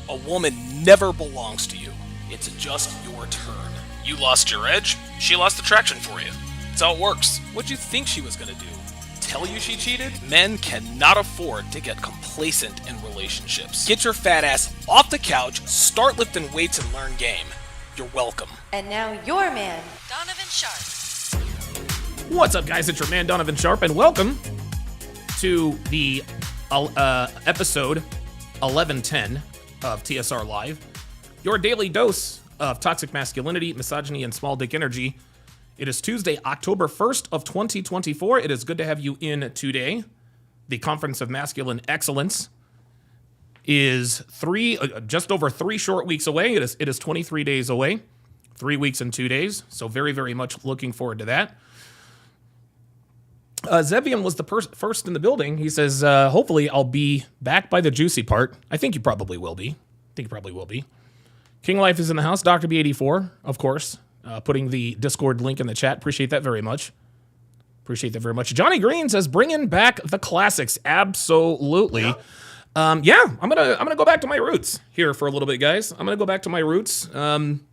A woman never belongs to you. It's just your turn. You lost your edge, she lost attraction for you. That's how it works. What'd you think she was gonna do? Tell you she cheated? Men cannot afford to get complacent in relationships. Get your fat ass off the couch, start lifting weights, and learn game. You're welcome. And now your man, Donovan Sharp. What's up, guys? It's your man, Donovan Sharp, and welcome to the episode 1110 of TSR Live, your daily dose of toxic masculinity, misogyny, and small dick energy. It is Tuesday, October 1st of 2024. It is good to have you in today. The Conference of Masculine Excellence is just over 3 short weeks away. It is 23 days away, 3 weeks and 2 days. So very, very much looking forward to that. Zevian was the first in the building. He says, hopefully I'll be back by the juicy part. I think you probably will be. King Life is in the house. Dr. B84, of course, putting the Discord link in the chat. Appreciate that very much. Johnny Green says, bringing back the classics. Absolutely. I'm gonna go back to my roots here for a little bit, guys. I'm gonna go back to my roots. I'm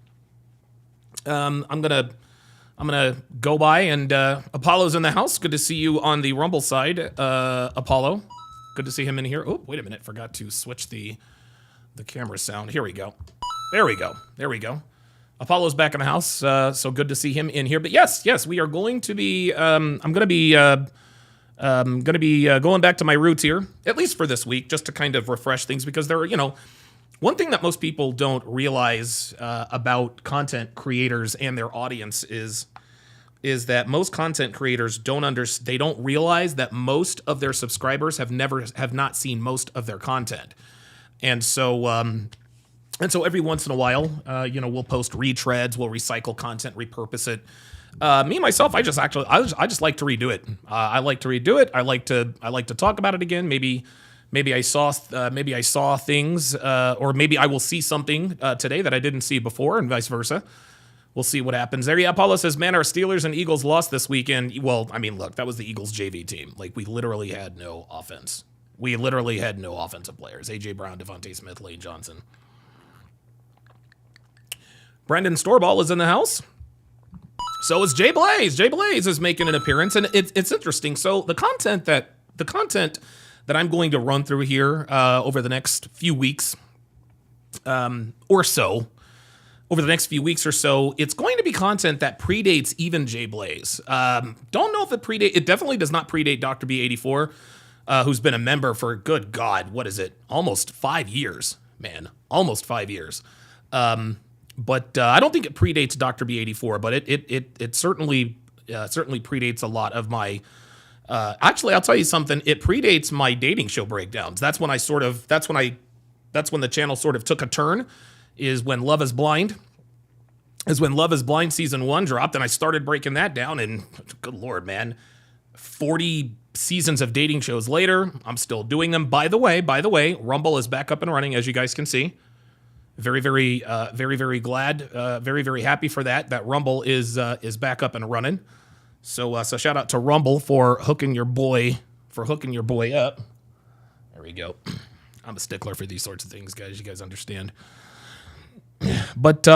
gonna go by and Apollo's in the house. Good to see you on the Rumble side, Apollo. Good to see him in here. Oh, wait a minute, forgot to switch the camera sound. Here we go. There we go. Apollo's back in the house, so good to see him in here. But yes, we are going to be. I'm gonna be going back to my roots here, at least for this week, just to kind of refresh things, because there are, one thing that most people don't realize about content creators and their audience is that most content creators they don't realize that most of their subscribers have not seen most of their content, and so every once in a while, we'll post retreads, we'll recycle content, repurpose it. Me myself, I just like to redo it. I like to redo it. I like to talk about it again. Maybe I saw things, or maybe I will see something today that I didn't see before, and vice versa. We'll see what happens there. Yeah, Apollo says, man, our Steelers and Eagles lost this weekend. Well, I mean, look, that was the Eagles JV team. Like, we literally had no offense. We literally had no offensive players. A.J. Brown, Devontae Smith, Lane Johnson. Brendan Storball is in the house. So is Jay Blaze. Jay Blaze is making an appearance, and it's interesting. So the content that I'm going to run through here over the next few weeks or so, it's going to be content that predates even Jay Blaze. Don't know if it definitely does not predate Dr. B84, who's been a member for, good God, what is it? Almost 5 years, man. Almost 5 years. But I don't think it predates Dr. B84, but it certainly predates a lot of my. Actually, I'll tell you something. It predates my dating show breakdowns. That's when the channel sort of took a turn. Is when Love Is Blind season 1 dropped, and I started breaking that down. And good Lord, man, 40 seasons of dating shows later, I'm still doing them. By the way, Rumble is back up and running, as you guys can see. Very, very glad, very happy for that. That Rumble is back up and running. So shout out to Rumble for hooking your boy up. There we go. I'm a stickler for these sorts of things, guys. You guys understand. But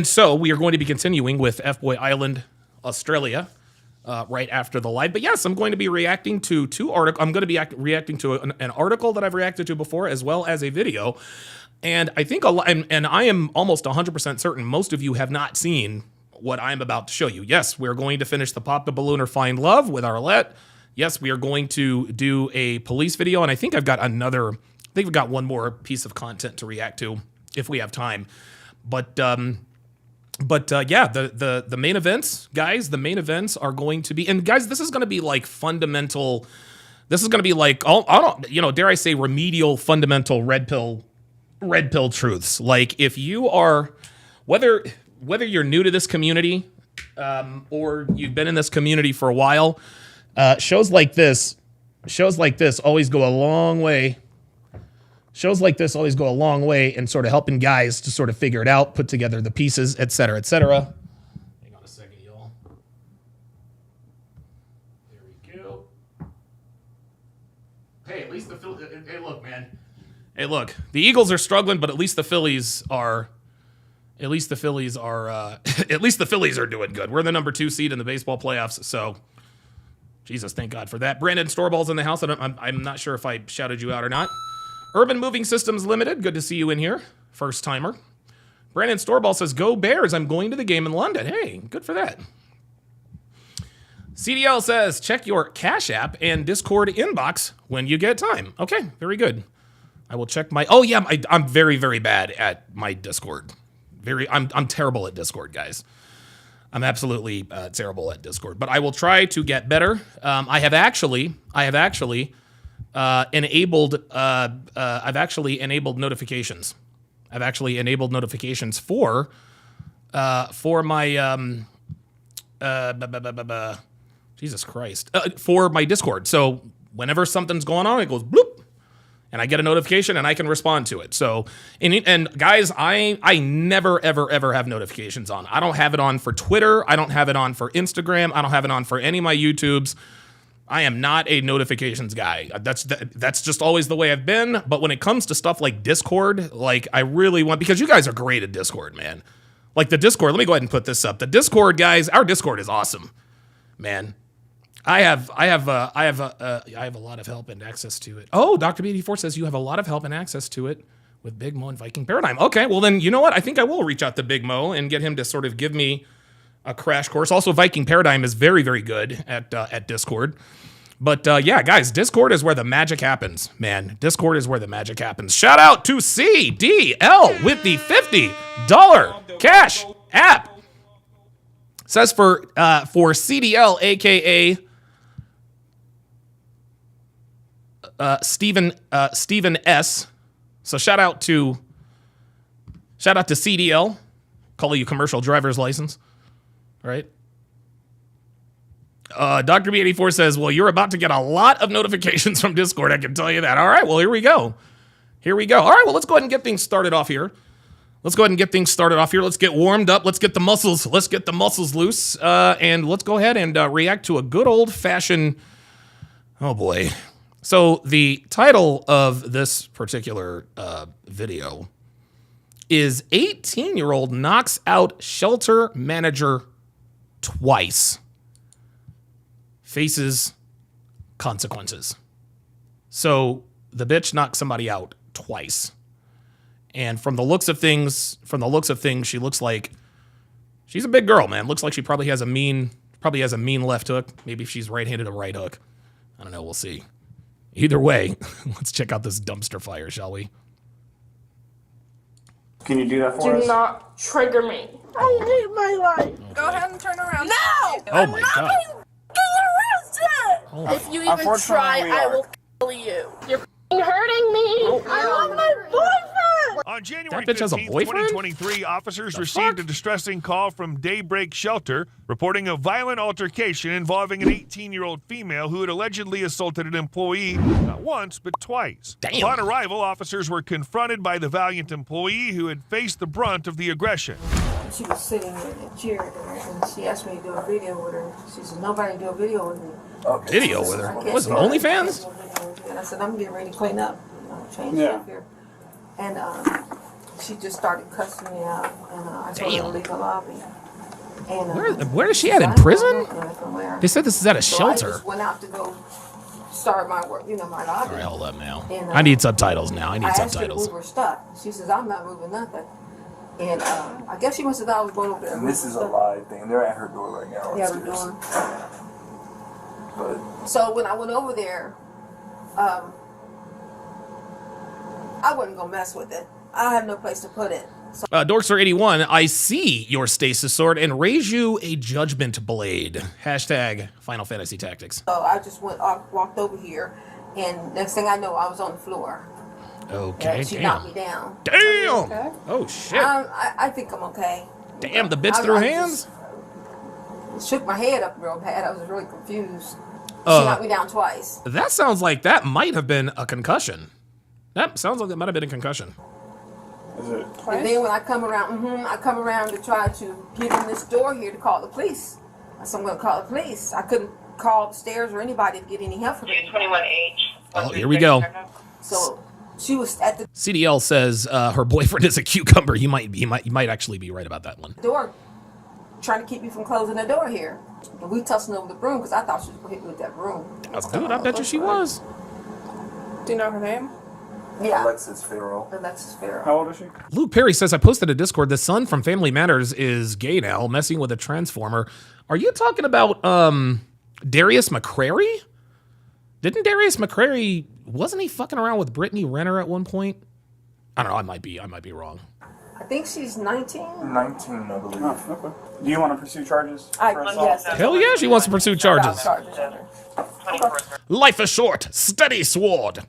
so we are going to be continuing with F-Boy Island, Australia, right after the live. But yes, I'm going to be reacting to 2 articles. I'm going to be reacting to an article that I've reacted to before, as well as a video. And I think and I am almost 100% certain most of you have not seen what I'm about to show you. Yes, we're going to finish the Pop the Balloon or Find Love with Arlette. Yes, we are going to do a police video, and I think I've got one more piece of content to react to if we have time. But yeah, the main events, guys, are going to be, and guys, this is going to be like fundamental. This is going to be like, dare I say, remedial, fundamental red pill truths. Like, if you are, whether you're new to this community, or you've been in this community for a while, shows like this always go a long way. Shows like this always go a long way in sort of helping guys to sort of figure it out, put together the pieces, et cetera, et cetera. Hang on a second, y'all. There we go. Hey, at least hey, look, man. Hey, look, the Eagles are struggling, but at least the Phillies are. At least the Phillies are. At least the Phillies are doing good. We're the number 2 seed in the baseball playoffs, so Jesus, thank God for that. Brandon Storball's in the house. I'm not sure if I shouted you out or not. Urban Moving Systems Limited, good to see you in here. First timer. Brandon Storball says, "Go Bears! I'm going to the game in London." Hey, good for that. CDL says, "Check your Cash App and Discord inbox when you get time." Okay, very good. I will check my. Oh yeah, I'm very, very bad at my Discord. I'm terrible at Discord, guys. I'm absolutely terrible at Discord, but I will try to get better. I have actually enabled. I've actually enabled notifications. I've actually enabled notifications for my Jesus Christ, for my Discord. So whenever something's going on, it goes bloop, and I get a notification and I can respond to it. So, and guys, I never, ever have notifications on. I don't have it on for Twitter. I don't have it on for Instagram. I don't have it on for any of my YouTubes. I am not a notifications guy. That's just always the way I've been. But when it comes to stuff like Discord, like I really want, because you guys are great at Discord, man. Like the Discord, let me go ahead and put this up. The Discord guys, our Discord is awesome, man. I have a lot of help and access to it. Oh, Dr. B84 says you have a lot of help and access to it with Big Mo and Viking Paradigm. Okay, well then, you know what? I think I will reach out to Big Mo and get him to sort of give me a crash course. Also, Viking Paradigm is very, very good at Discord. But yeah, guys, Discord is where the magic happens, man. Discord is where the magic happens. Shout out to CDL with the $50 Cash App. Says for CDL, aka Stephen S. So shout out to CDL. Call you commercial driver's license. Right? Dr. B84 says, "Well, you're about to get a lot of notifications from Discord, I can tell you that." All right, well, here we go. All right, well, let's go ahead and get things started off here. Let's get warmed up. Let's get the muscles loose. And let's go ahead and react to a good old-fashioned, oh boy. So the title of this particular video is 18-year-old knocks out shelter manager twice. Faces consequences. So the bitch knocked somebody out twice. And from the looks of things, she looks like she's a big girl, man. Looks like she probably has a mean left hook. Maybe if she's right-handed, a right hook. I don't know, we'll see. Either way, let's check out this dumpster fire, shall we? Can you do that for us? Do not trigger me. I hate my life. Okay. Go ahead and turn around. No! Oh my God. Oh. If you even try, I will kill you. You're hurting me. I love my boyfriend. On January That bitch has a 15th, boyfriend? 2023, officers The received fuck? a distressing call from Daybreak Shelter reporting a violent altercation involving an 18-year-old female who had allegedly assaulted an employee not once, but twice. Damn. Upon arrival, officers were confronted by the valiant employee who had faced the brunt of the aggression. She was sitting in a chair and she asked me to do a video with her. She said, "Nobody do a video with me." Okay. Video with her? I can't Was it do a OnlyFans? video with you. And I said, "I'm getting ready to clean up, change Yeah. stuff here." And she just started cussing me out, and I told her to Damn. leave the lobby. And Where is she at, in I don't prison? know from where. They said this is at a So I shelter. just went out to go start my work, my lobby. All right, hold up now. And, I need subtitles now. I need I asked her to subtitles. move her stuff. She says, "I'm not moving nothing." And I guess she must have thought I was going over there. And this is a live thing. They're at her door right now. Yeah, Let's we're do this. doing. But So when I went over there, I wasn't gonna mess with it. I have no place to put it. So Dorkster81, I see your stasis sword and raise you a judgment blade. Hashtag Final Fantasy Tactics. I just walked over here, and next thing I know, I was on the floor. Okay, And she knocked me damn. down. Damn! Okay. Oh, shit. I think I'm okay. Damn, the bitch I- threw I hands? just shook my head up real bad. I was really confused. She Uh, knocked me down twice. That sounds like that might have been a concussion. That sounds like it might have been a concussion. is it? And then when I come around to try to get in this door here to call the police. I said, "I'm going to call the police." I couldn't call upstairs or anybody to get any help from anybody. Oh, here we go. So She was at the CDL says her boyfriend is a cucumber. You might actually be right about that one. door trying to keep me from closing the door here. And we tussling over the broom because I thought she was going to hit me with that broom. Dude, I bet you she was. Do you know her name? Yeah. Alexis Farrell. Alexis Farrell. How old is she? Luke Perry says, I posted a Discord. The son from Family Matters is gay now, messing with a transformer. Are you talking about Darius McCrary? Didn't Darius McCrary, wasn't he fucking around with Brittany Renner at one point? I don't know, I might be wrong. I think she's 19. 19, I believe. Oh, okay. Do you want to pursue charges? Yes. Hell yeah, she wants to pursue charges. Charges. Life is short, steady sword.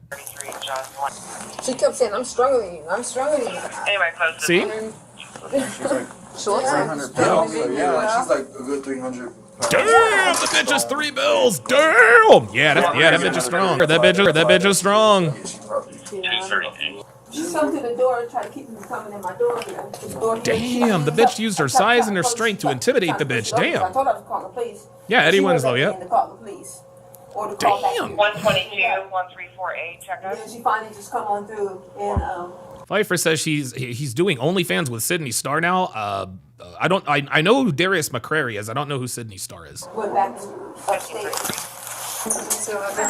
She kept saying, I'm stronger than you. I'm stronger than you. See? She's like Short. 300 pounds. So yeah, she's like a good 300 pounds. Damn, the bitch is 3 bills. Damn. Yeah, that bitch is strong. That bitch is strong. She come to the door and try to keep me from coming in my door here. Damn, the bitch used her size and her strength to intimidate the bitch. Damn. I told her to call the police. Yeah, Eddie She Winslow, wasn't yep. in to call the police. Or to call back Damn. here. 122, 1348, check out. Then she finally just come on through and Pfeiffer says he's doing OnlyFans with Sydney Starr now. I know who Darius McCrary is. I don't know who Sydney Starr is. went back upstairs.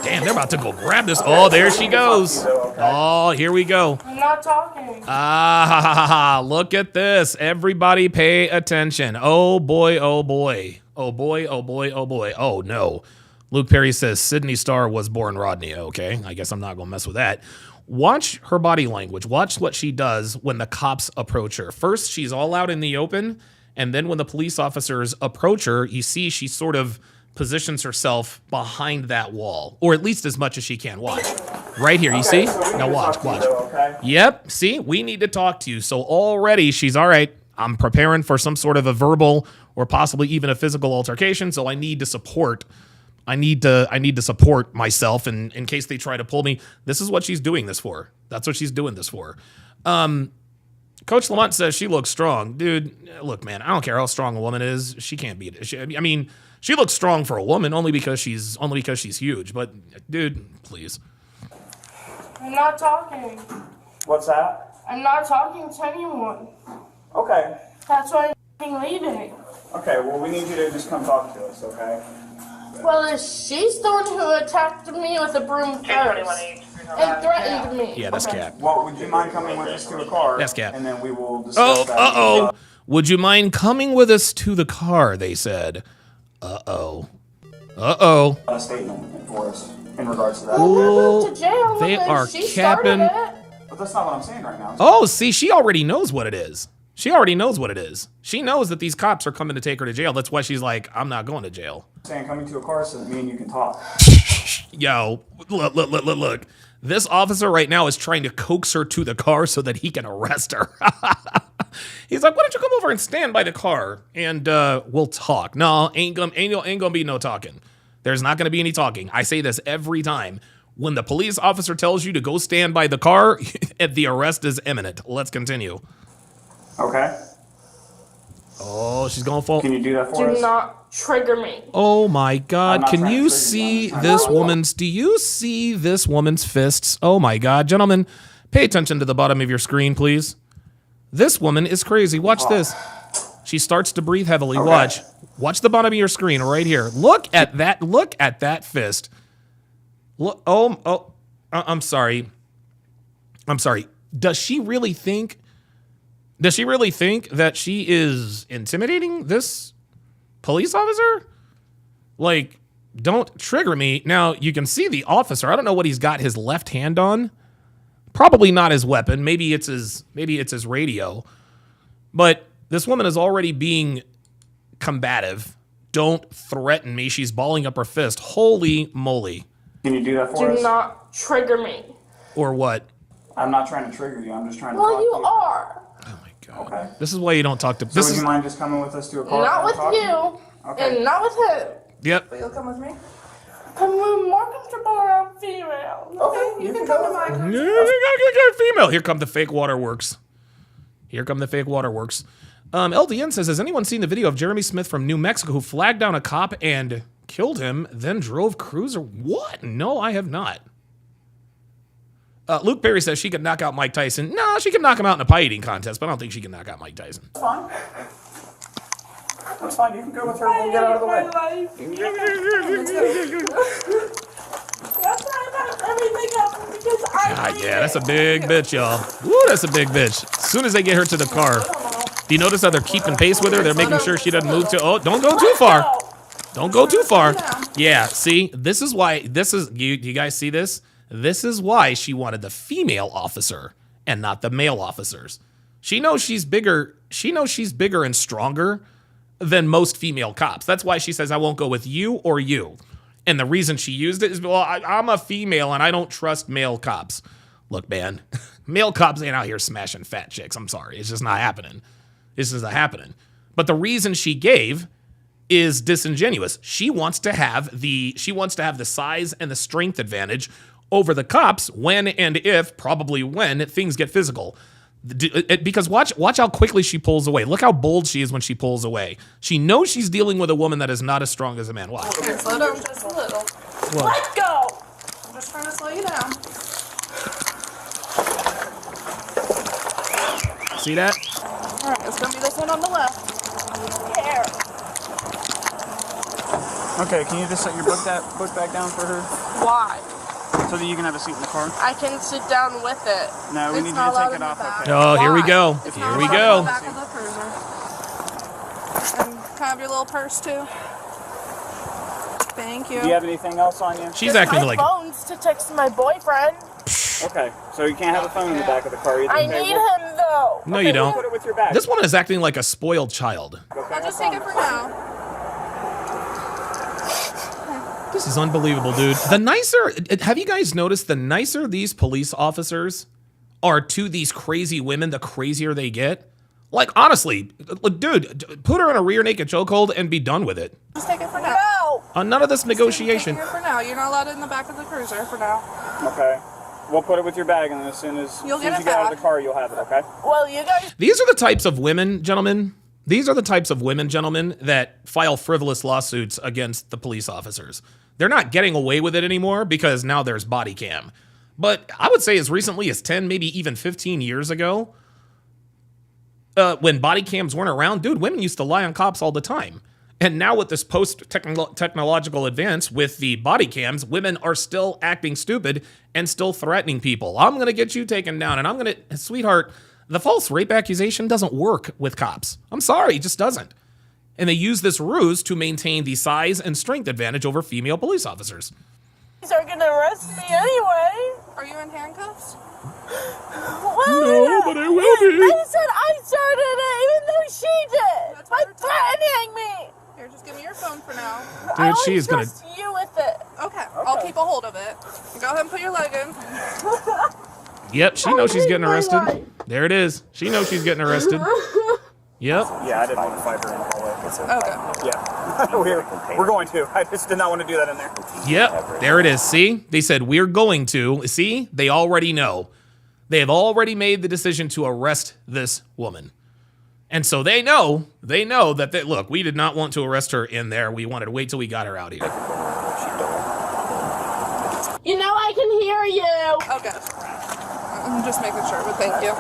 Damn, they're about to go grab this. Oh, there she goes. Oh, here we go. I'm not talking. Ah, look at this. Everybody pay attention. Oh boy, oh boy. Oh boy, oh boy, oh boy. Oh no. Luke Perry says Sydney Starr was born Rodney. Okay, I guess I'm not going to mess with that. Watch her body language. Watch what she does when the cops approach her. First, she's all out in the open, and then when the police officers approach her, you see she sort of positions herself behind that wall, or at least as much as she can. Watch. Right here, you see? Now watch. Okay. Yep, see? We need to talk to you. So already she's all right. I'm preparing for some sort of a verbal or possibly even a physical altercation, so I need to support myself in case they try to pull me. This is what she's doing this for. That's what she's doing this for. Coach Lamont says she looks strong. Dude, look, man, I don't care how strong a woman is. She can't beat it. She looks strong for a woman only because she's huge. But dude, please. I'm not talking. What's that? I'm not talking to anyone. Okay. That's why I'm leaving. Okay, well, we need you to just come talk to us, okay? Well, she's the one who attacked me with a broom first and threatened me. Yeah, that's Cap. Well, would you mind coming with us to a car? That's Cap. And then we will discuss that. Uh-oh. Would you mind coming with us to the car, they said. Uh-oh. A statement for us in regards to that. Well, we're going to jail. They because are she started capping. it. But that's not what I'm saying right now. Oh, see, she already knows what it is. She knows that these cops are coming to take her to jail. That's why she's like, I'm not going to jail. I'm saying coming to a car so that me and you can talk. Yo, look. This officer right now is trying to coax her to the car so that he can arrest her. He's like, why don't you come over and stand by the car and we'll talk. No, ain't gonna be no talking. There's not gonna be any talking. I say this every time. When the police officer tells you to go stand by the car, the arrest is imminent. Let's continue. Okay? Oh, she's gonna fall. Can you do that for Do us? not trigger me. Oh my I'm God! not Can trying to you trigger you. see I'm trying this to- woman's? Do you see this woman's fists? Oh my God, gentlemen, pay attention to the bottom of your screen, please. This woman is crazy. Watch this. She starts to breathe heavily. Okay. Watch the bottom of your screen right here. Look at that. Look at that fist. Look. I'm sorry. Does she really think that she is intimidating this police officer? Like, don't trigger me. Now, you can see the officer. I don't know what he's got his left hand on. Probably not his weapon. Maybe it's his radio. But this woman is already being combative. Don't threaten me. She's balling up her fist. Holy moly. Can you do that for Do us? not trigger me. Or what? I'm not trying to trigger you. I'm just trying to Well, talk you to you. are. Oh my God. Okay. This is why you don't talk to. So This would is. you mind just coming with us to a car? Not and with talking? you. Okay. And not with him. Yep. You'll come with me? I'm more comfortable around female. Okay, you can come to my car. Female. Here come the fake waterworks. LDN says, has anyone seen the video of Jeremy Smith from New Mexico who flagged down a cop and killed him, then drove cruiser? What? No, I have not. Luke Perry says she could knock out Mike Tyson. No, she can knock him out in a pie eating contest, but I don't think she can knock out Mike Tyson. That's fine. That's fine. You can go with her and get out of the way. That's why I got everything up because God, yeah, that's a big bitch, y'all. Woo, that's a big bitch. As soon as they get her to the car, do you notice how they're keeping pace with her? They're making sure she doesn't move oh, don't go too far. Don't go too far. Yeah, see, this is why, you guys see this? This is why she wanted the female officer and not the male officers. She knows she's bigger. She knows she's bigger and stronger than most female cops. That's why she says, I won't go with you or you. And the reason she used it is, well, I'm a female and I don't trust male cops. Look, man, male cops ain't out here smashing fat chicks. I'm sorry. It's just not happening. This is not happening. But the reason she gave is disingenuous. She wants to have the size and the strength advantage over the cops when and if, probably when, things get physical. Because watch how quickly she pulls away. Look how bold she is when she pulls away. She knows she's dealing with a woman that is not as strong as a man. Watch. Okay, slow down just a little. Look. Let's go. I'm just trying to slow you down. See that? All right, it's gonna be this one on the left. Here. Okay, can you just set your book back down for her Why? so that you can have a seat in the car? I can sit down with it. No, we It's need you not to take allowed it in the off. back. Okay. Oh, here we Why? go. It's Here not we allowed in go. the back of the cruiser. And can I have your little purse too? Thank you. Do you have anything else on you? She's acting like. phone's to text my boyfriend. Okay, so you can't have a phone in the back of the car either. I Okay, need we'll- him though. No, you don't. Put it with your bag. This one is acting like a spoiled child. Okay, I'll just take it for now. This is unbelievable, dude. The nicer, have you guys noticed the nicer these police officers are to these crazy women, the crazier they get? Like, honestly, dude, put her in a rear naked chokehold and be done with it. Just take it for now. No. None of this negotiation. Take it for now. You're not allowed in the back of the cruiser for now. Okay. We'll put it with your bag, and as soon as, You'll as, soon get as it you get out of back. the car, you'll have it, okay? Well, you guys. These are the types of women, gentlemen. These are the types of women, gentlemen, that file frivolous lawsuits against the police officers. They're not getting away with it anymore because now there's body cam. But I would say as recently as 10, maybe even 15 years ago, when body cams weren't around, dude, women used to lie on cops all the time. And now with this post-technological advance with the body cams, women are still acting stupid and still threatening people. I'm going to get you taken down, and I'm going to... Sweetheart, the false rape accusation doesn't work with cops. I'm sorry, it just doesn't. And they use this ruse to maintain the size and strength advantage over female police officers. These are gonna arrest me anyway. Are you in handcuffs? No, but I will be. They said I started it, even though she did. By threatening me. Here, just give me your phone for now. Dude, she is gonna... Trust you with it. Okay, I'll keep a hold of it. Go ahead and put your leg in. Yep, she knows she's getting arrested. There it is. She knows she's getting arrested. Yep. Yeah, I didn't want to fight her in the hallway. Okay. Yeah. we're going to. I just did not want to do that in there. Yep, there it is. See? They said, we're going to. See? They already know. They have already made the decision to arrest this woman. And so they know that, look, we did not want to arrest her in there. We wanted to wait till we got her out here. You know I can hear you. Okay. I'm just making sure, but thank you.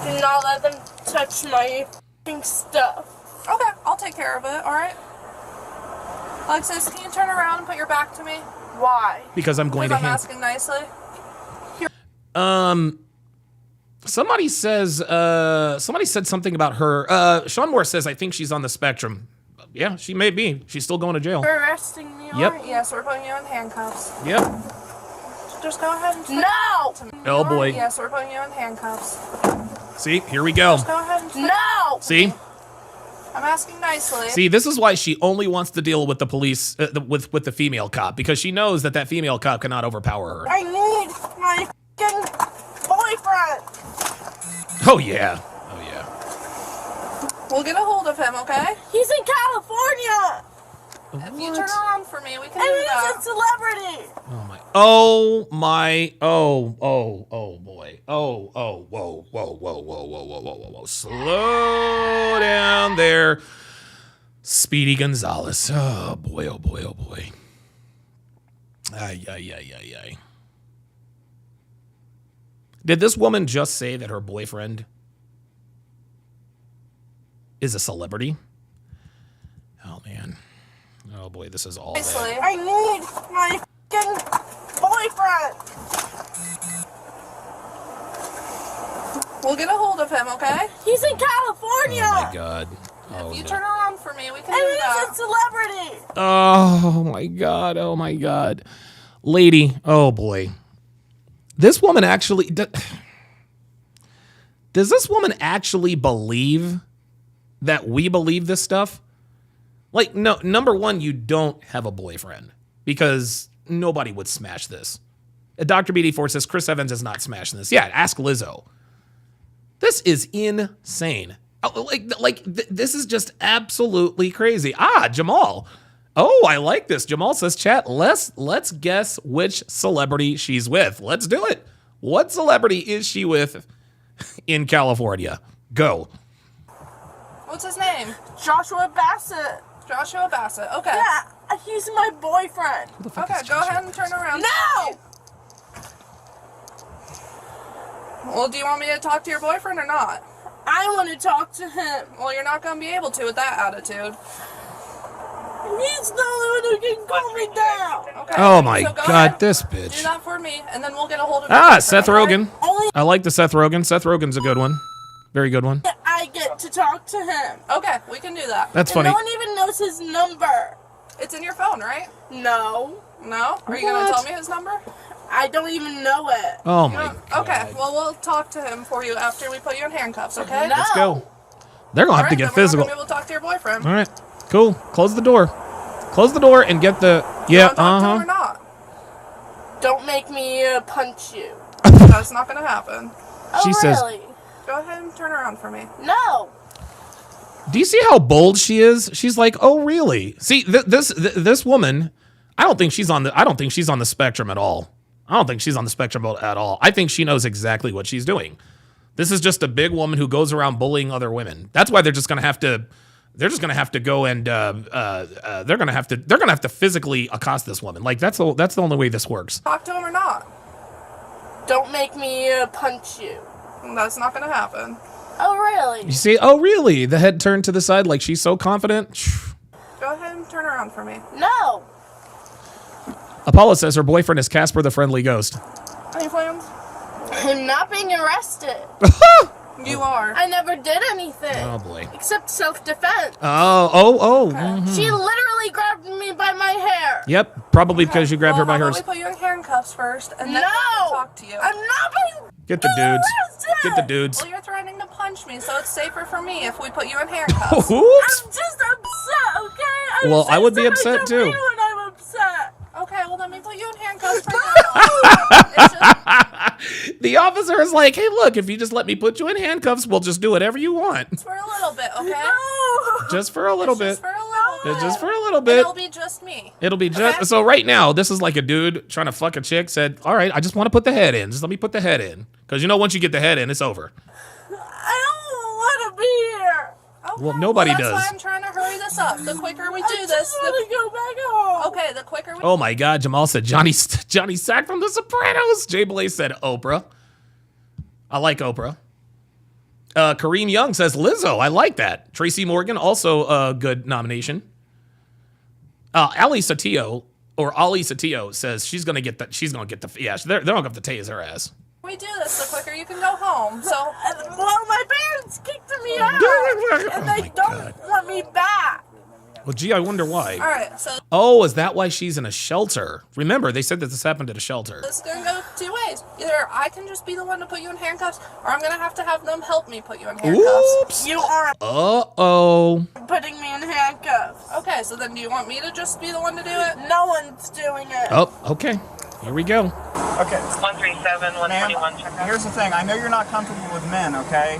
Do not let them touch my f***ing stuff. Okay, I'll take care of it, alright? Alexis, can you turn around and put your back to me? Why? Because I'm going Because to I'm hand... asking nicely. Somebody says, somebody said something about her. Sean Moore says, I think she's on the spectrum. Yeah, she may be. She's still going to jail. You're arresting me, Yep. aren't you? Yes, we're putting you in handcuffs. Yep. Just go ahead and... No! Oh, boy. Yes, we're putting you in handcuffs. See, here we go. Go ahead and... No! See? I'm asking nicely. See, this is why she only wants to deal with the police, with the female cop, because she knows that that female cop cannot overpower her. I need my f***ing boyfriend! Oh, yeah. Oh, yeah. We'll get a hold of him, okay? He's in California! If you turn around for me, we can And do he's that. a celebrity! Oh, my. Oh, my. Oh, boy. Oh, whoa, whoa, whoa, whoa, whoa. Slow down there. Speedy Gonzalez. Oh, boy, oh, boy, oh, boy. Ay. Did this woman just say that her boyfriend is a celebrity? Oh, man. Oh, boy, this is all bad. I need my f***ing boyfriend. We'll get a hold of him, okay? He's in California. Oh, my God. Oh, If you no. turn around for me, we can And do he's that. a celebrity. Oh, my God. Oh, my God. Lady, oh, boy. This woman actually... Does this woman actually believe that we believe this stuff? Like, no, number one, you don't have a boyfriend because nobody would smash this. Dr. BD4 says Chris Evans is not smashing this. Yeah, ask Lizzo. This is insane. This is just absolutely crazy. Ah, Jamal. Oh, I like this. Jamal says, chat, let's guess which celebrity she's with. Let's do it. What celebrity is she with in California? Go. What's his name? Joshua Bassett. Joshua Bassett. Okay. Yeah, he's my boyfriend. Okay, go ahead and turn around. No! Well, do you want me to talk to your boyfriend or not? I want to talk to him. Well, you're not going to be able to with that attitude. He's the only one who can calm me down. Okay. Oh, my so go God, ahead, this do bitch. that for me, and then we'll get a hold of Ah, your Seth boyfriend, Rogen. Only I like the Seth Rogen. Seth Rogen's a good one. Very good one. I get to talk to him. Okay, we can do that. That's And funny. no one even knows his number. It's in your phone, right? No, No? Are you going What? to tell me his number? I don't even know it. Oh, You my don't- God. Okay, well, we'll talk to him for you after we put you in handcuffs, okay? No. Let's go. They're going to have to Alright, get then physical. We're not going to be able to talk to your boyfriend. All right. Cool. Close the door. Close the door and get the... Yeah, You wanna talk to him or uh-huh. not? Don't make me punch you. That's not going to happen. She Oh, says- really? Go ahead and turn around for me. No. Do you see how bold she is? She's like, "Oh, really?" See, this woman, I don't think she's on the spectrum at all. I don't think she's on the spectrum at all. I think she knows exactly what she's doing. This is just a big woman who goes around bullying other women. That's why they're just going to have to go and they're going to have to physically accost this woman. Like that's the only way this works. Talk to him or not? Don't make me punch you. That's not going to happen. Oh, really? You see? Oh, really? The head turned to the side like she's so confident. Go ahead and turn around for me. No. Apollo says her boyfriend is Casper the Friendly Ghost. Any plans? I'm not being arrested. You are. I never did anything. Oh boy. Except self-defense. Oh. She literally grabbed me by my hair. Yep, probably because you grabbed her by How her. about we put you in handcuffs first, and then No. we can talk to you. I'm not being Get the dudes. arrested. Get the dudes. Well, you're threatening to punch me, so it's safer for me if we put you in handcuffs. Oops. I'm just upset, okay? Well, I would be say upset something to too. me when I'm upset. Okay, well, let me put you in handcuffs right now. It's just The officer is like, "Hey, look, if you just let me put you in handcuffs, we'll just do whatever you want. for a little bit, okay? No. Just for a little Just bit. for a little bit. Just for a little And bit. it'll be just me. It'll be just Okay. so right now. This is like a dude trying to fuck a chick. Said, "All right, I just want to put the head in. Just let me put the head in, because you know once you get the head in, it's over." I don't want to be here. Okay, Well, nobody that's does. why I'm trying to hurry this up. The quicker we do I this, just want to go back home. okay, the quicker we Oh my God, Jamal said Johnny Sack from The Sopranos. Jay Blaze said Oprah. I like Oprah. Kareem Young says Lizzo. I like that. Tracy Morgan, also a good nomination. Ali Satillo says she's gonna get the. Yeah, they're gonna have to tase her ass. we do this, the quicker you can go home. So Well, my parents kicked me out, and Oh they my don't God. want me back. Well, gee, I wonder why. all right, so Oh, is that why she's in a shelter? Remember, they said that this happened at a shelter. this is gonna go two ways. Either I can just be the one to put you in handcuffs, or I'm gonna have to have them help me put you in handcuffs. Oops. You are Uh-oh. putting me in handcuffs. Okay, so then do you want me to just be the one to do it? No one's doing it. Oh, okay. Here we go. Okay, 137, 121, check out. here's the thing. I know you're not comfortable with men, okay?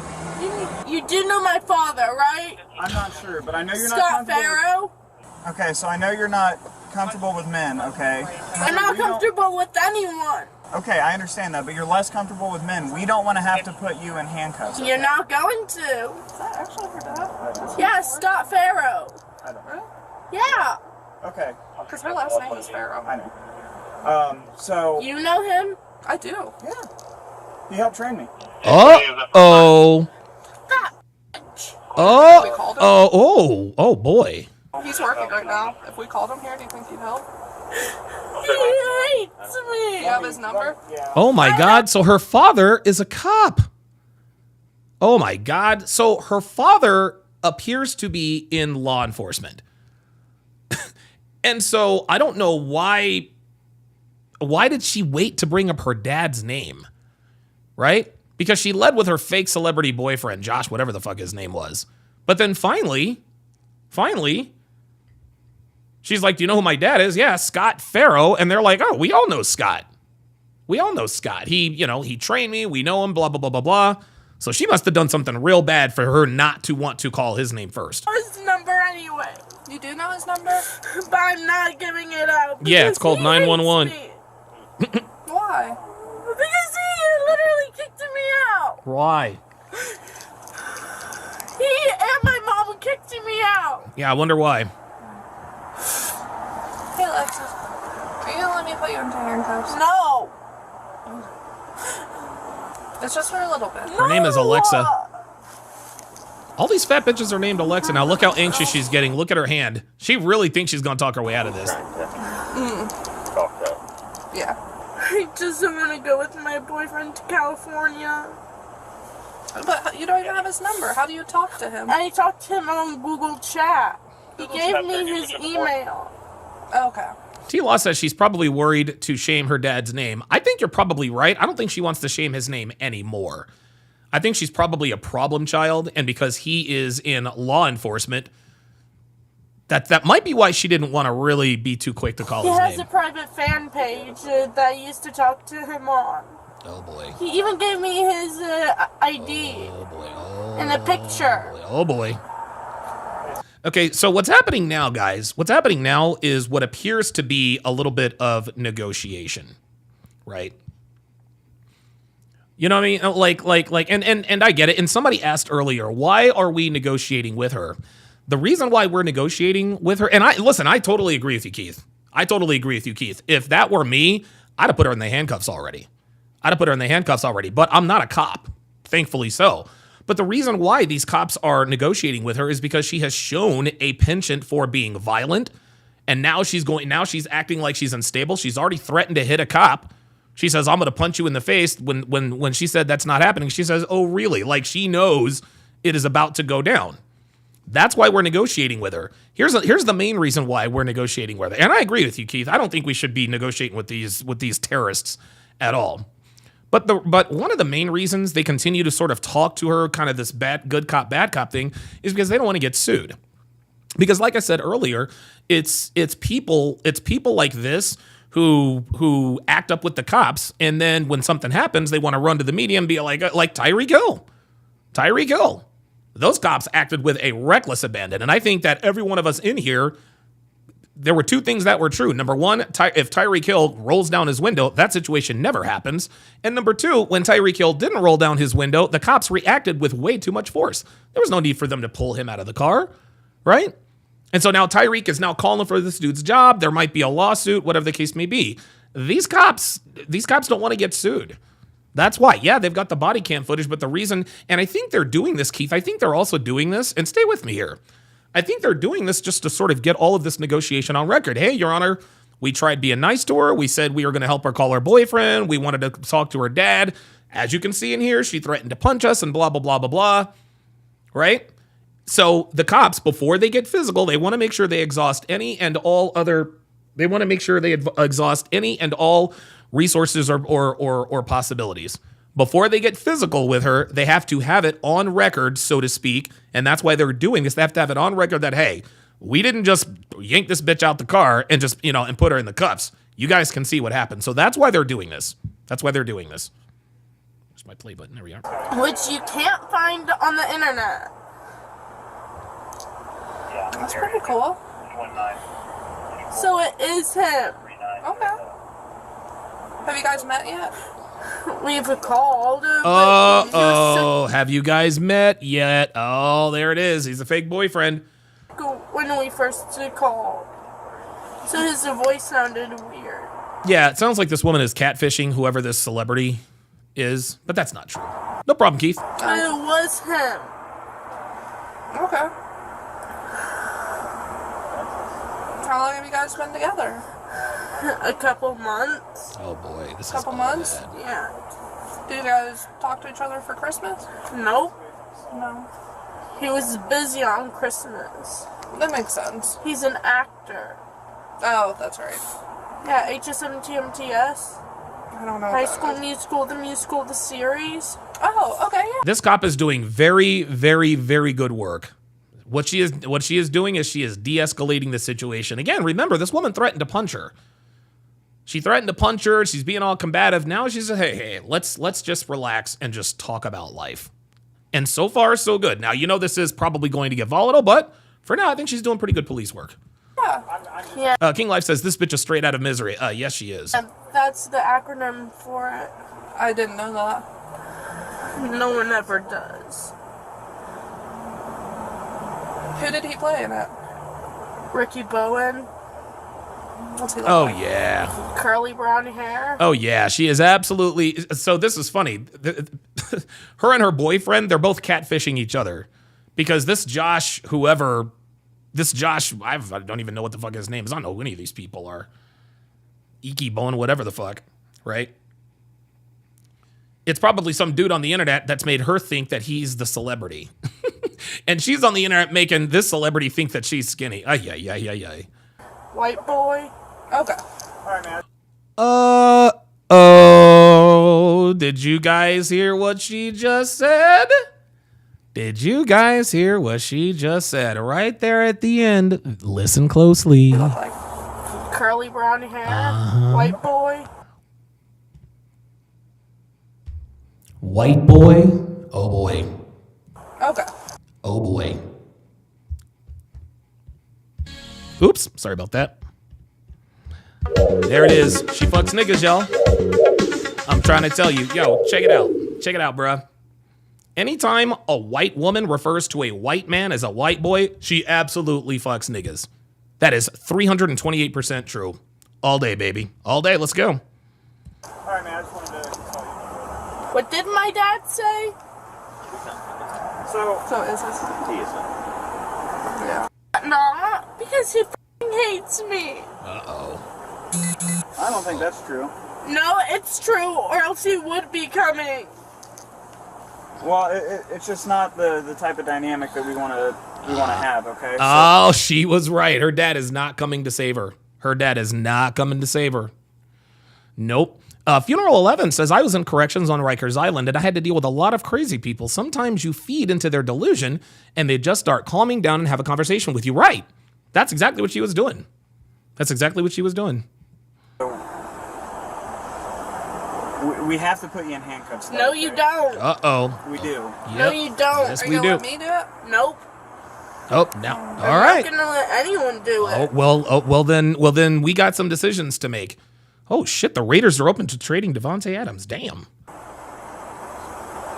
You do know my father, right? I'm not sure, but I know you're not Scott comfortable. Farrow. Okay, so I know you're not comfortable with men, okay? I'm not comfortable with anyone. Okay, I understand that, but you're less comfortable with men. We don't want to have to put you in handcuffs. You're not going to. Is that actually her dad? Yeah, Scott Farrow. Yeah. Okay, Because her last name is Farrow. I know. So You know him? I do. yeah. He helped train me. Oh. We called him? Oh boy. He's working right now. If we called him here, do you think he'd help? He hates Do me. you have his number? Oh my God. So her father is a cop. Oh my God. So her father appears to be in law enforcement. And so I don't know why did she wait to bring up her dad's name? Right? Because she led with her fake celebrity boyfriend, Josh, whatever the fuck his name was. But then finally, she's like, do you know who my dad is? Yeah, Scott Farrow. And they're like, oh, we all know Scott. We all know Scott. He trained me. We know him, blah, blah, blah, blah, blah. So she must have done something real bad for her not to want to call his name first. His number anyway, You do know his number? but I'm not giving it out. Yeah, it's called because he 911. hates me. Why? Because he literally kicked me out. Why? He and my mom kicked me out. Yeah, I wonder why. Hey, Alexis. Are you gonna let me put you into handcuffs? No. It's just for a little bit. Her name is Alexa. All these fat bitches are named Alexa. Now look how anxious she's getting. Look at her hand. She really thinks she's gonna talk her way out of this. Yeah. I just want to go with my boyfriend to California. But you don't even have his number. How do you talk to him? I talked to him on Google Chat. He gave me his email. Okay. T-Law says she's probably worried to shame her dad's name. I think you're probably right. I don't think she wants to shame his name anymore. I think she's probably a problem child, and because he is in law enforcement, that might be why she didn't want to really be too quick to call He his has a name. private fan page that I used to talk to him on. Oh boy. He even gave me his ID Oh boy. and a picture. Oh boy. Okay, so what's happening now, guys? What's happening now is what appears to be a little bit of negotiation, right? You know what I mean? Like, and I get it. And somebody asked earlier, why are we negotiating with her? The reason why we're negotiating with her, and I totally agree with you, Keith. I totally agree with you, Keith. If that were me, I'd have put her in the handcuffs already. But I'm not a cop, thankfully so. But the reason why these cops are negotiating with her is because she has shown a penchant for being violent, and now she's acting like she's unstable. She's already threatened to hit a cop. She says, "I'm going to punch you in the face." When she said that's not happening, she says, "Oh, really?" Like she knows it is about to go down. That's why we're negotiating with her. Here's the main reason why we're negotiating with her. And I agree with you, Keith. I don't think we should be negotiating with these terrorists at all. But one of the main reasons they continue to sort of talk to her, kind of this good cop, bad cop thing, is because they don't want to get sued. Because like I said earlier, it's people like this who act up with the cops, and then when something happens, they want to run to the media and be like Tyreek Hill. Tyreek Hill. Those cops acted with a reckless abandon. And I think that every one of us in here, there were two things that were true. Number one, if Tyreek Hill rolls down his window, that situation never happens. And number two, when Tyreek Hill didn't roll down his window, the cops reacted with way too much force. There was no need for them to pull him out of the car, right? And so now Tyreek is now calling for this dude's job. There might be a lawsuit, whatever the case may be. These cops don't want to get sued. That's why. Yeah, they've got the body cam footage, but the reason, and I think they're doing this, Keith, I think they're also doing this, and stay with me here. I think they're doing this just to sort of get all of this negotiation on record. Hey, Your Honor, we tried being nice to her. We said we were going to help her call her boyfriend. We wanted to talk to her dad. As you can see in here, she threatened to punch us and blah, blah, blah, blah, blah. Right? So the cops, before they get physical, they want to make sure they exhaust any and all resources or possibilities. Before they get physical with her, they have to have it on record, so to speak, and that's why they're doing this. They have to have it on record that, hey, we didn't just yank this bitch out the car and just, and put her in the cuffs. You guys can see what happened. So that's why they're doing this. There's my play button. There we are. Which you can't find on the internet. That's pretty cool. So it is him. Okay. Have you guys met yet? We've called him. Have you guys met yet? Oh, there it is. He's a fake boyfriend. When we first called. So his voice sounded weird. Yeah, it sounds like this woman is catfishing whoever this celebrity is, but that's not true. No problem, Keith. It was him. Okay. How long have you guys been together? A couple months. Oh boy, this is Couple all months? bad. Yeah. Do you guys talk to each other for Christmas? Nope. No. He was busy on Christmas. That makes sense. He's an actor. Oh, that's right. Yeah, HSM TMTS. I don't know. High about School it. Musical, the musical, the series. Oh, okay, yeah. This cop is doing very, very, very good work. What she is doing is she is de-escalating the situation. Again, remember, this woman threatened to punch her. She threatened to punch her. She's being all combative. Now she's hey, let's just relax and just talk about life. And so far, so good. Now, you know this is probably going to get volatile, but for now, I think she's doing pretty good police work. Yeah. King Life says, this bitch is straight out of Misery. Yes, she is. And that's the acronym for it. I didn't know that. No one ever does. Who did he play in it? Ricky Bowen, What's he look Oh, like? yeah. curly brown hair. Oh, yeah. She is absolutely... So this is funny. Her and her boyfriend, they're both catfishing each other. Because this Josh, I don't even know what the fuck his name is. I don't know who any of these people are. Iki Bone, whatever the fuck, right? It's probably some dude on the internet that's made her think that he's the celebrity. And she's on the internet making this celebrity think that she's skinny. Ay. White boy. Okay. Oh, did you guys hear what she just said? Did you guys hear what she just said? Right there at the end. Listen closely. Curly brown hair. White boy. White boy. Oh boy. Okay. Oh boy. Oops, sorry about that. There it is. She fucks niggas, y'all. I'm trying to tell you. Yo, check it out. Check it out, bruh. Anytime a white woman refers to a white man as a white boy, she absolutely fucks niggas. That is 328% true. All day, baby. All day. Let's go. All right, man. I just wanted to tell you. What did my dad say? So is this? Yeah. Nah, because he f***ing hates me. Uh-oh. I don't think that's true. No, it's true, or else he would be coming. Well, it's just not the type of dynamic that we want to have. Okay. Oh, she was right. Her dad is not coming to save her. Her dad is not coming to save her. Nope. Funeral 11 says, I was in corrections on Rikers Island and I had to deal with a lot of crazy people. Sometimes you feed into their delusion and they just start calming down and have a conversation with you. Right. That's exactly what she was doing. That's exactly what she was doing. We have to put you in handcuffs. Though, No, okay? you don't. Uh-oh. We do. No, you don't. Yes, Are we you do. gonna let me do it? Nope. Oh, now. All I'm right. not gonna let anyone do it. Well then we got some decisions to make. Oh shit, the Raiders are open to trading Devontae Adams. Damn.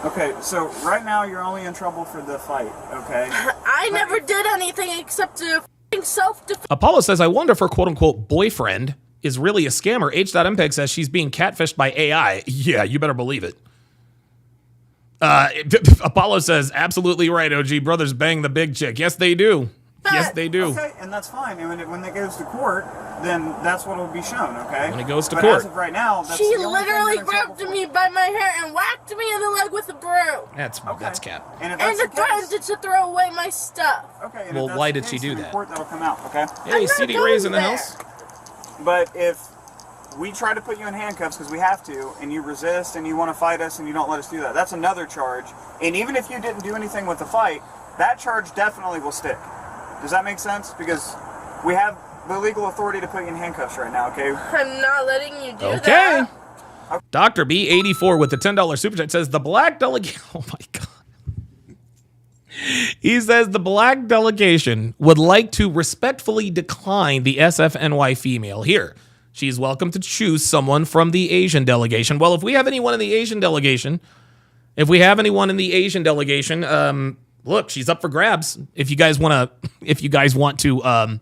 Okay, so right now you're only in trouble for the fight. Okay. I never did anything except to f***ing self-defense. Apollo says, I wonder if her quote-unquote boyfriend is really a scammer. H.MPEG says she's being catfished by AI. Yeah, you better believe it. Apollo says, absolutely right, OG. Brothers bang the big chick. Yes, they do. Yes, they do. Okay, and that's fine. And when it goes to court, then that's what will be shown. Okay. When it goes to but court. as of right now, that's She the only thing literally you're in trouble grabbed for. me by my hair and whacked me in the leg with a broom. That's cap. And if And that's the threatened case, to throw away my stuff. okay. And Well, if that's why the did she case, do then in that? Court, that'll come out. Okay. Hey, not CD going Ray's in the there. house. But if we try to put you in handcuffs because we have to, and you resist and you want to fight us and you don't let us do that, that's another charge. And even if you didn't do anything with the fight, that charge definitely will stick. Does that make sense? Because we have the legal authority to put you in handcuffs right now, okay? I'm not letting you do Okay. that. Dr. B84 with the $10 super chat says the black delegation. Oh my God. He says the black delegation would like to respectfully decline the SFNY female here. She's welcome to choose someone from the Asian delegation. Well, if we have anyone in the Asian delegation, look, she's up for grabs. If you guys want to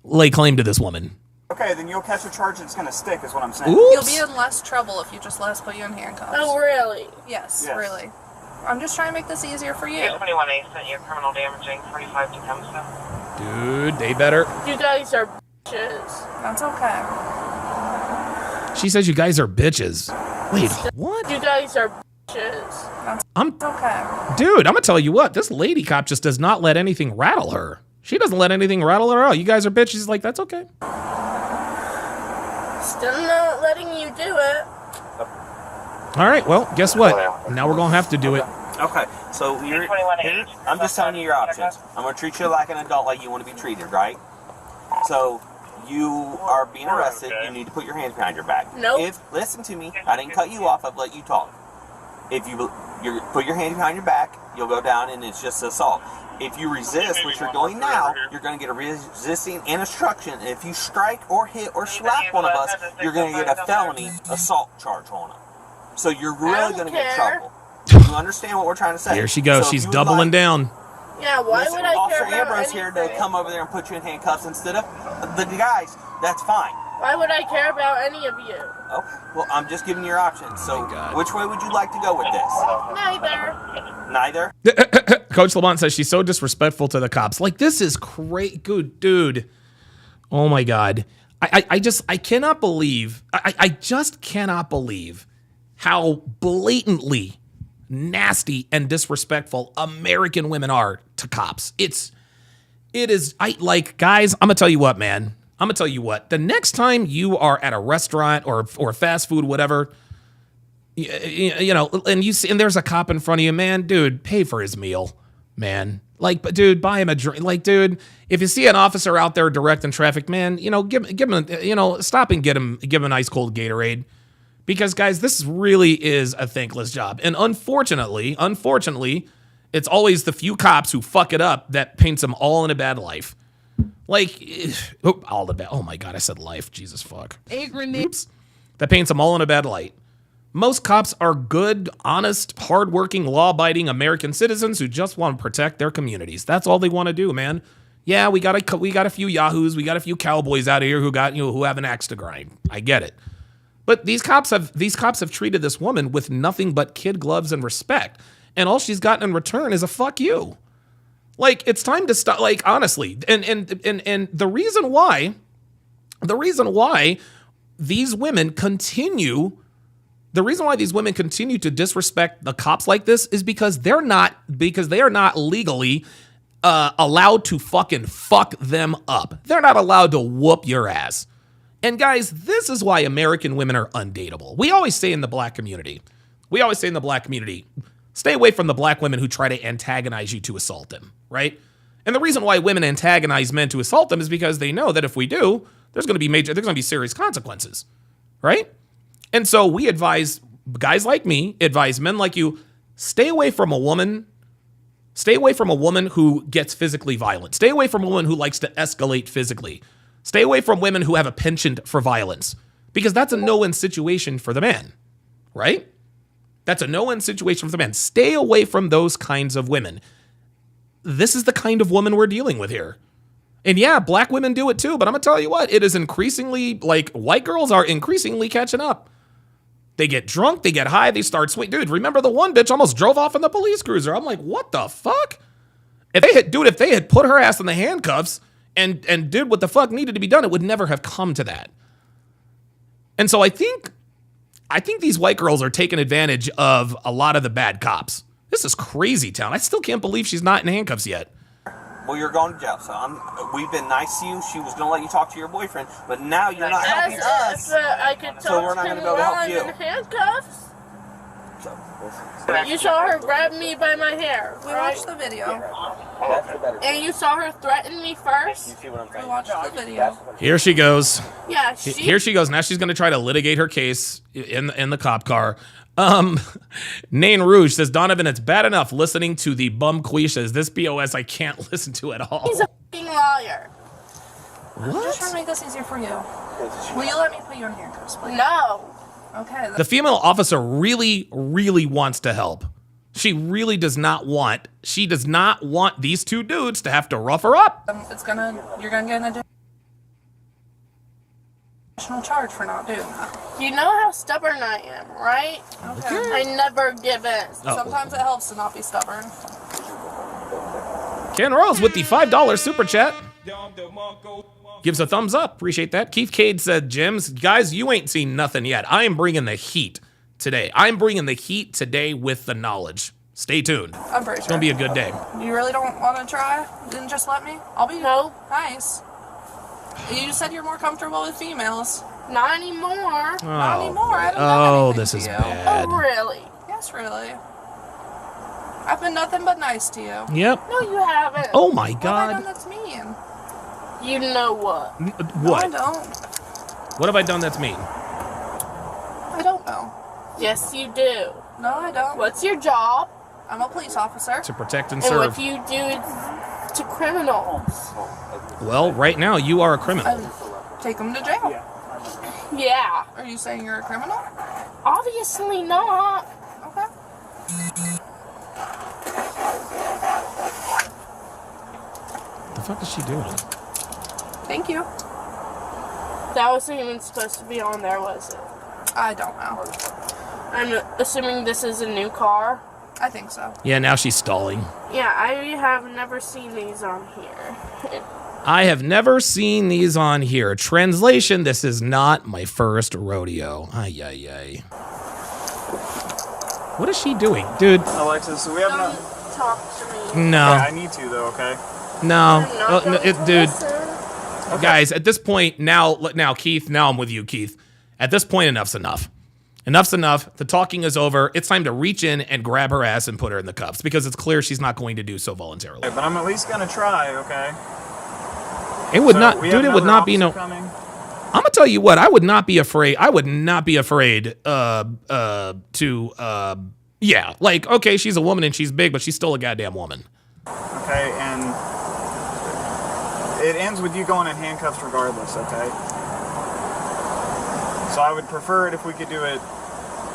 lay claim to this woman. Okay, then you'll catch a charge that's going to stick, is what I'm saying. You'll be in less trouble if you just let us put you in handcuffs. Oh, really? Yes, Yes. really. I'm just trying to make this easier for you. 821A sent you criminal damaging 45 Tecumseh. Dude, they better. You guys are bitches. That's okay. She says you guys are bitches. Wait, what? You guys are bitches. I'm, Okay. dude, I'm gonna tell you what. This lady cop just does not let anything rattle her. She doesn't let anything rattle her out. You guys are bitches. She's like, that's okay. Still not letting you do it. All right, well, guess what? Now we're gonna have to do it. Okay, so I'm just telling you your options. I'm going to treat you like an adult, like you want to be treated, right? So you are being arrested. You need to put your hands behind your back. Nope. Listen to me. I didn't cut you off. I've let you talk. If you put your hands behind your back, you'll go down, and it's just assault. If you resist, which you're doing now, you're going to get a resisting and obstruction. And if you strike or hit or slap one of us, you're going to get a felony assault charge on them. So you're really going to get in trouble. You understand what we're trying to say? Here she goes. So She's doubling down. Yeah, why Listen, would I care Officer about Ambrose here to anything? come over there and put you in handcuffs instead of the guys. That's fine. Why would I care about any of you? Okay. Well, I'm just giving you your options. So, God. which way would you like to go with this? Neither. Neither? Coach Lamont says she's so disrespectful to the cops. Like, this is crazy. Good dude. Oh my God. I just cannot believe. I just cannot believe how blatantly nasty and disrespectful American women are to cops. It is, guys, I'm gonna tell you what, man. I'm gonna tell you what. The next time you are at a restaurant or fast food, whatever, you know, and you see, and there's a cop in front of you, man, dude, pay for his meal, man. Like, but dude, buy him a drink. Like, dude, if you see an officer out there directing traffic, man, you know, give him, you know, stop and give him an ice cold Gatorade. Because, guys, this really is a thankless job. And unfortunately, it's always the few cops who fuck it up that paints them all in a bad life. Like, oh my God, I said life. Jesus fuck. Oops. That paints them all in a bad light. Most cops are good, honest, hardworking, law-abiding American citizens who just want to protect their communities. That's all they want to do, man. Yeah, we got a few yahoos, we got a few cowboys out here who have an axe to grind. I get it. But these cops have treated this woman with nothing but kid gloves and respect. And all she's gotten in return is a fuck you. Like, it's time to stop, like, honestly. And the reason why these women continue to disrespect the cops like this is because they are not legally allowed to fucking fuck them up. They're not allowed to whoop your ass. And guys, this is why American women are undateable. We always say in the black community, stay away from the black women who try to antagonize you to assault them, right? And the reason why women antagonize men to assault them is because they know that if we do, there's going to be serious consequences, right? And so we advise guys like me, advise men like you, stay away from a woman who gets physically violent. Stay away from a woman who likes to escalate physically. Stay away from women who have a penchant for violence, because that's a no-win situation for the man, right? That's a no-win situation for the man. Stay away from those kinds of women. This is the kind of woman we're dealing with here. And yeah, black women do it too, but I'm gonna tell you what, it is increasingly, like, white girls are increasingly catching up. They get drunk, they get high, they start swing. Dude, remember the one bitch almost drove off in the police cruiser? I'm like, what the fuck? If they had put her ass in the handcuffs and did what the fuck needed to be done, it would never have come to that. And so I think these white girls are taking advantage of a lot of the bad cops. This is crazy town. I still can't believe she's not in handcuffs yet. Well, you're going to jail, so we've been nice to you. She was going to let you talk to your boyfriend, but now you're not helping us. I could talk So we're not to gonna him be able to while help I'm you. in handcuffs. So, You saw her grab me by my hair. We watched the video. And you saw her threaten me first? you see what I'm saying? We watched the video. Here she goes. Yeah, Here she goes. Now she's going to try to litigate her case in the cop car. Nain Rouge says, Donovan, it's bad enough listening to the bum Quisha. This BOS I can't listen to at all. He's a f***ing liar. I'm just trying to make this easier for you. Will you let me put you in handcuffs, please? No. Okay. The female officer really, really wants to help. She really does not want these two dudes to have to rough her up. You're gonna get in a additional charge for not doing that. You know how stubborn I am, right? Okay. I never give in. Oh. Sometimes it helps to not be stubborn. Ken Rose with the $5 super chat. Gives a thumbs up. Appreciate that. Keith Cade said, Jims, guys, you ain't seen nothing yet. I am bringing the heat today. I'm bringing the heat today with the knowledge. Stay tuned. I'm pretty It's sure. going to be a good day. You really don't want to try? Then just let me. I'll be No. nice. You said you're more comfortable with females. Not anymore. Not anymore. I don't know Oh, anything this to is you. bad. Oh, really? Yes, really. I've been nothing but nice to you. Yep. No, you haven't. Oh, my What have I done God. that's mean? You know what? No, I What? don't. What have I done that's mean? I don't know. Yes, you do. No, I don't. What's your job? I'm a police officer. To protect and And what serve. do you do to criminals? Well, right now, you are a criminal. I take them to jail. Yeah. Are you saying you're a criminal? Obviously not. Okay. The fuck is she doing? Thank you. That wasn't even supposed to be on there, was it? I don't know. I'm assuming this is a new car. I think so. Yeah, now she's stalling. Yeah, I have never seen these on here. I have never seen these on here. Translation, this is not my first rodeo. Ay, ay, ay. What is she doing? Dude, Alexis, so we have Don't no. talk to me. no. Okay, I need to though. Okay. No. I'm not Oh, no, going to dude, listen. guys, at this point, now, Keith, now I'm with you, Keith. At this point, enough's enough. Enough's enough. The talking is over. It's time to reach in and grab her ass and put her in the cuffs because it's clear she's not going to do so voluntarily. But I'm at least gonna try. Okay. It would So not, we dude, have it would another not be no. officer coming? I'm gonna tell you what, I would not be afraid. I would not be afraid yeah, like, okay, she's a woman and she's big, but she's still a goddamn woman. Okay, and it ends with you going in handcuffs regardless, okay? So I would prefer it if we could do it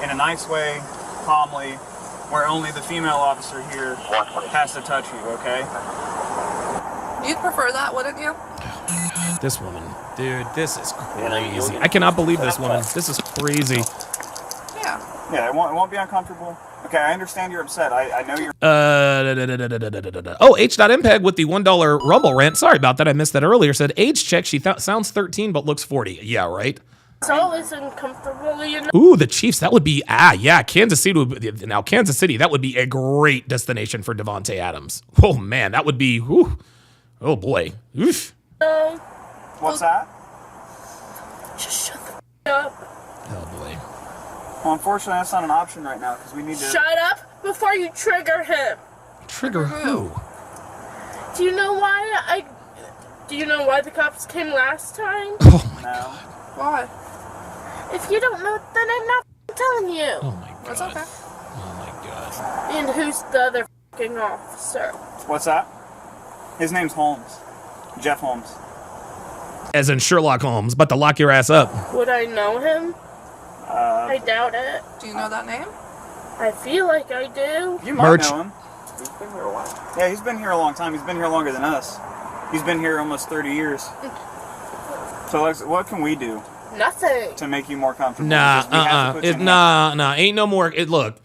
in a nice way, calmly, where only the female officer here has to touch you, okay? You'd prefer that, wouldn't you? This woman, dude, this is crazy. I cannot believe this woman. This is crazy. Yeah. Yeah, it won't be uncomfortable. Okay, I understand you're upset. I know you're... Oh, H.MPEG with the $1 Rumble rant. Sorry about that. I missed that earlier. Said age check. She sounds 13 but looks 40. Yeah, right. It's always uncomfortable, you know. Ooh, the Chiefs. That would be yeah. Kansas City. Now Kansas City. That would be a great destination for Devontae Adams. Oh man, that would be. Whew. Oh boy. Oof. What's that? Just shut the up. Oh boy. Well, unfortunately, that's not an option right now, because we need to... Shut up before you trigger him. Trigger who? Do you know why Do you know why the cops came last time? Oh my No. god. Why? If you don't know, then I'm not telling you. Oh my god. It's okay. Oh my god. And who's the other fucking officer? What's that? His name's Holmes. Jeff Holmes. As in Sherlock Holmes, but to lock your ass up. Would I know him? I doubt it. Do you know that name? I feel like I do. You might Merch. know him. Yeah, he's been here a long time. He's been here longer than us. He's been here almost 30 years. So, Alex, what can we do Nothing. to make you more comfortable? Nah, Because we have to put you in nah. Ain't no more. Look,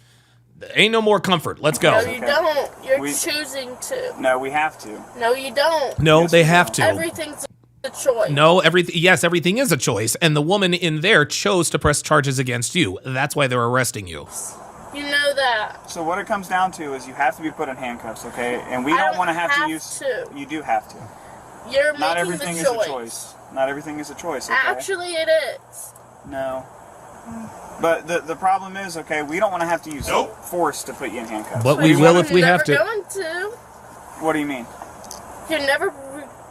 ain't no more comfort. Let's go. No, you don't. You're We- choosing to. No, we have to. No, you don't. No, Yes, they we have don't. to. Everything's a choice. No, everything. Yes, everything is a choice, and the woman in there chose to press charges against you. That's why they're arresting you. You know that. So what it comes down to is you have to be put in handcuffs, okay? And we I don't don't want to have have to use... to. You do have to. You're Not making everything the is choice. a choice. Not everything is a choice, okay? Actually, it is. No. But the problem is, okay, we don't want to have to use force to put you in handcuffs. But we will if we You're have never to. going to. What do you mean? You're never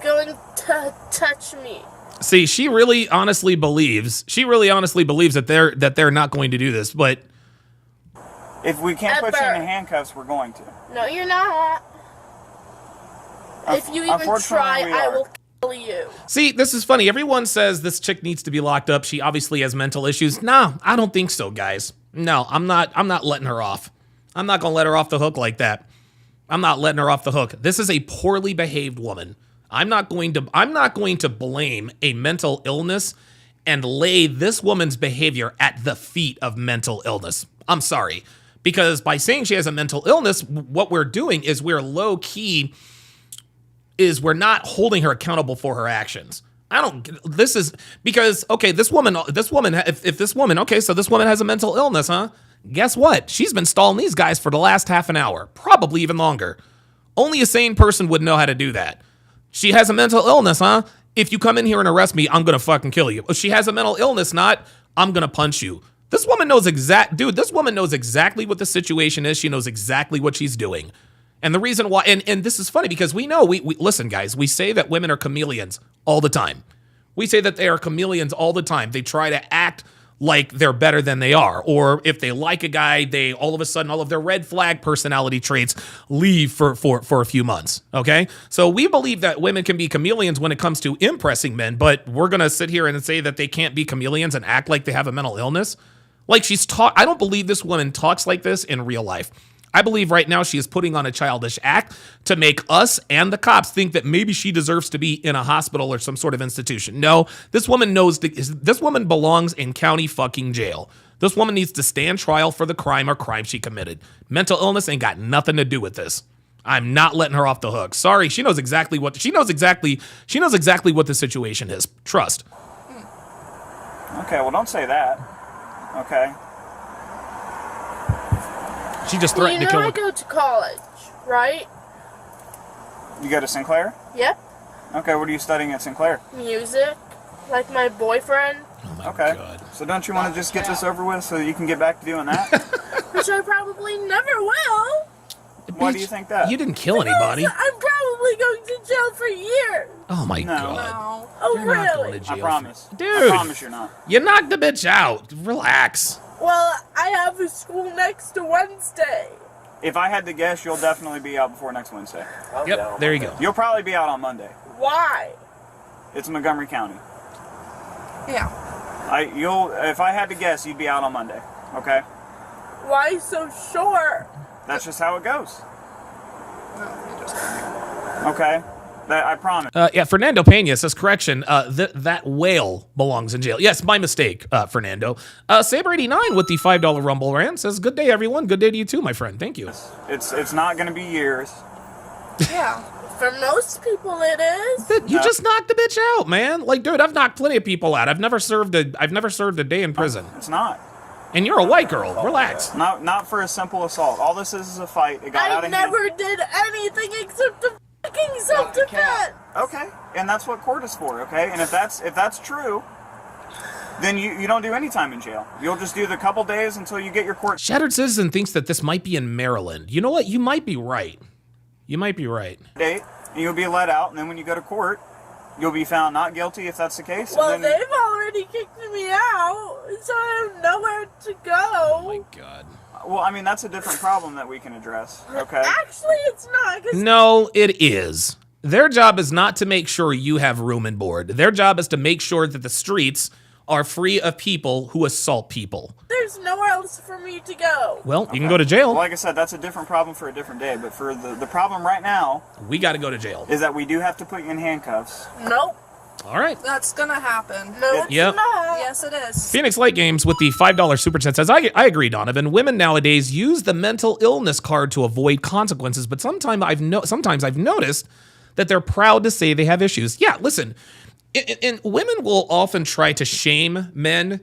going to touch me. See, she really honestly believes that they're not going to do this, but If we can't put you Ever. in handcuffs, we're going to. No, you're not. If you even Unfortunately, try, we I are. will kill you. see, this is funny. Everyone says this chick needs to be locked up. She obviously has mental issues. No, I don't think so, guys. No, I'm not letting her off. I'm not going to let her off the hook like that. I'm not letting her off the hook. This is a poorly behaved woman. I'm not going to blame a mental illness and lay this woman's behavior at the feet of mental illness. I'm sorry. Because by saying she has a mental illness, what we're doing is we're low key, is we're not holding her accountable for her actions. This is because, okay, this woman, okay, so this woman has a mental illness, huh? Guess what? She's been stalling these guys for the last half an hour, probably even longer. Only a sane person would know how to do that. She has a mental illness, huh? If you come in here and arrest me, I'm going to fucking kill you. If she has a mental illness, I'm going to punch you. This woman knows this woman knows exactly what the situation is. She knows exactly what she's doing. And the reason why, and this is funny because we know, we listen, guys, we say that women are chameleons all the time. We say that they are chameleons all the time. They try to act like they're better than they are. Or if they like a guy, they all of a sudden, all of their red flag personality traits leave for a few months. Okay? So we believe that women can be chameleons when it comes to impressing men, but we're going to sit here and say that they can't be chameleons and act like they have a mental illness. Like I don't believe this woman talks like this in real life. I believe right now she is putting on a childish act to make us and the cops think that maybe she deserves to be in a hospital or some sort of institution. No, this woman knows this woman belongs in county fucking jail. This woman needs to stand trial for the crime she committed. Mental illness ain't got nothing to do with this. I'm not letting her off the hook. Sorry, she knows exactly what the situation is. Trust. Okay, well, don't say that. Okay. She just threatened to kill him. I go to college, right? You go to Sinclair? Yep. Okay, what are you studying at Sinclair? Music, like my boyfriend. Oh my Okay. God. So don't you want to just get this over with so you can get back to doing that? Which I probably never will. Why do you think that? You didn't kill anybody. I'm probably going to jail for years. Oh my No. God. No. Oh, You're not going really? to jail. I promise. Dude. I promise you're not. You knocked the bitch out. Relax. Well, I have a school next to Wednesday. If I had to guess, you'll definitely be out before next Wednesday. Yep, there you go. You'll probably be out on Monday. Why? It's Montgomery County. Yeah. If I had to guess, you'd be out on Monday. Okay? Why so sure? That's just how it goes. Okay? I promise. Yeah, Fernando Pena says, correction, that whale belongs in jail. Yes, my mistake, Fernando. Saber89 with the $5 Rumble Rant says, good day, everyone. Good day to you too, my friend. Thank you. It's not going to be years. Yeah. For most people, it is. You just knocked the bitch out, man. Like, dude, I've knocked plenty of people out. I've never served a day in prison. It's not. And you're a white girl. Relax. Not for a simple assault. All this is a fight. It got out I of hand. never did anything except to fucking self-defense. Okay, and that's what court is for. Okay, and if that's true, then you don't do any time in jail. You'll just do the couple days until you get your court Shattered Citizen thinks that this might be in Maryland. You know what? You might be right. You might be right. date, and you'll be let out. And then when you go to court, you'll be found not guilty if that's the case. Well, and then, they've already kicked me out, so I have nowhere to go. Oh my God. well, I mean that's a different problem that we can address. Okay. Actually, it's not. 'Cause No, it is. Their job is not to make sure you have room and board. Their job is to make sure that the streets are free of people who assault people. there's nowhere else for me to go. Well, you can go to jail. Well, like I said, that's a different problem for a different day. But for the problem right now We got to go to jail. is that we do have to put you in handcuffs. Nope. All right. That's gonna happen. No, it's Yep. not. Yes, it is. Phoenix Light Games with the $5 super chat says, I agree, Donovan. Women nowadays use the mental illness card to avoid consequences, but sometimes I've noticed that they're proud to say they have issues. Yeah, listen, and women will often try to shame men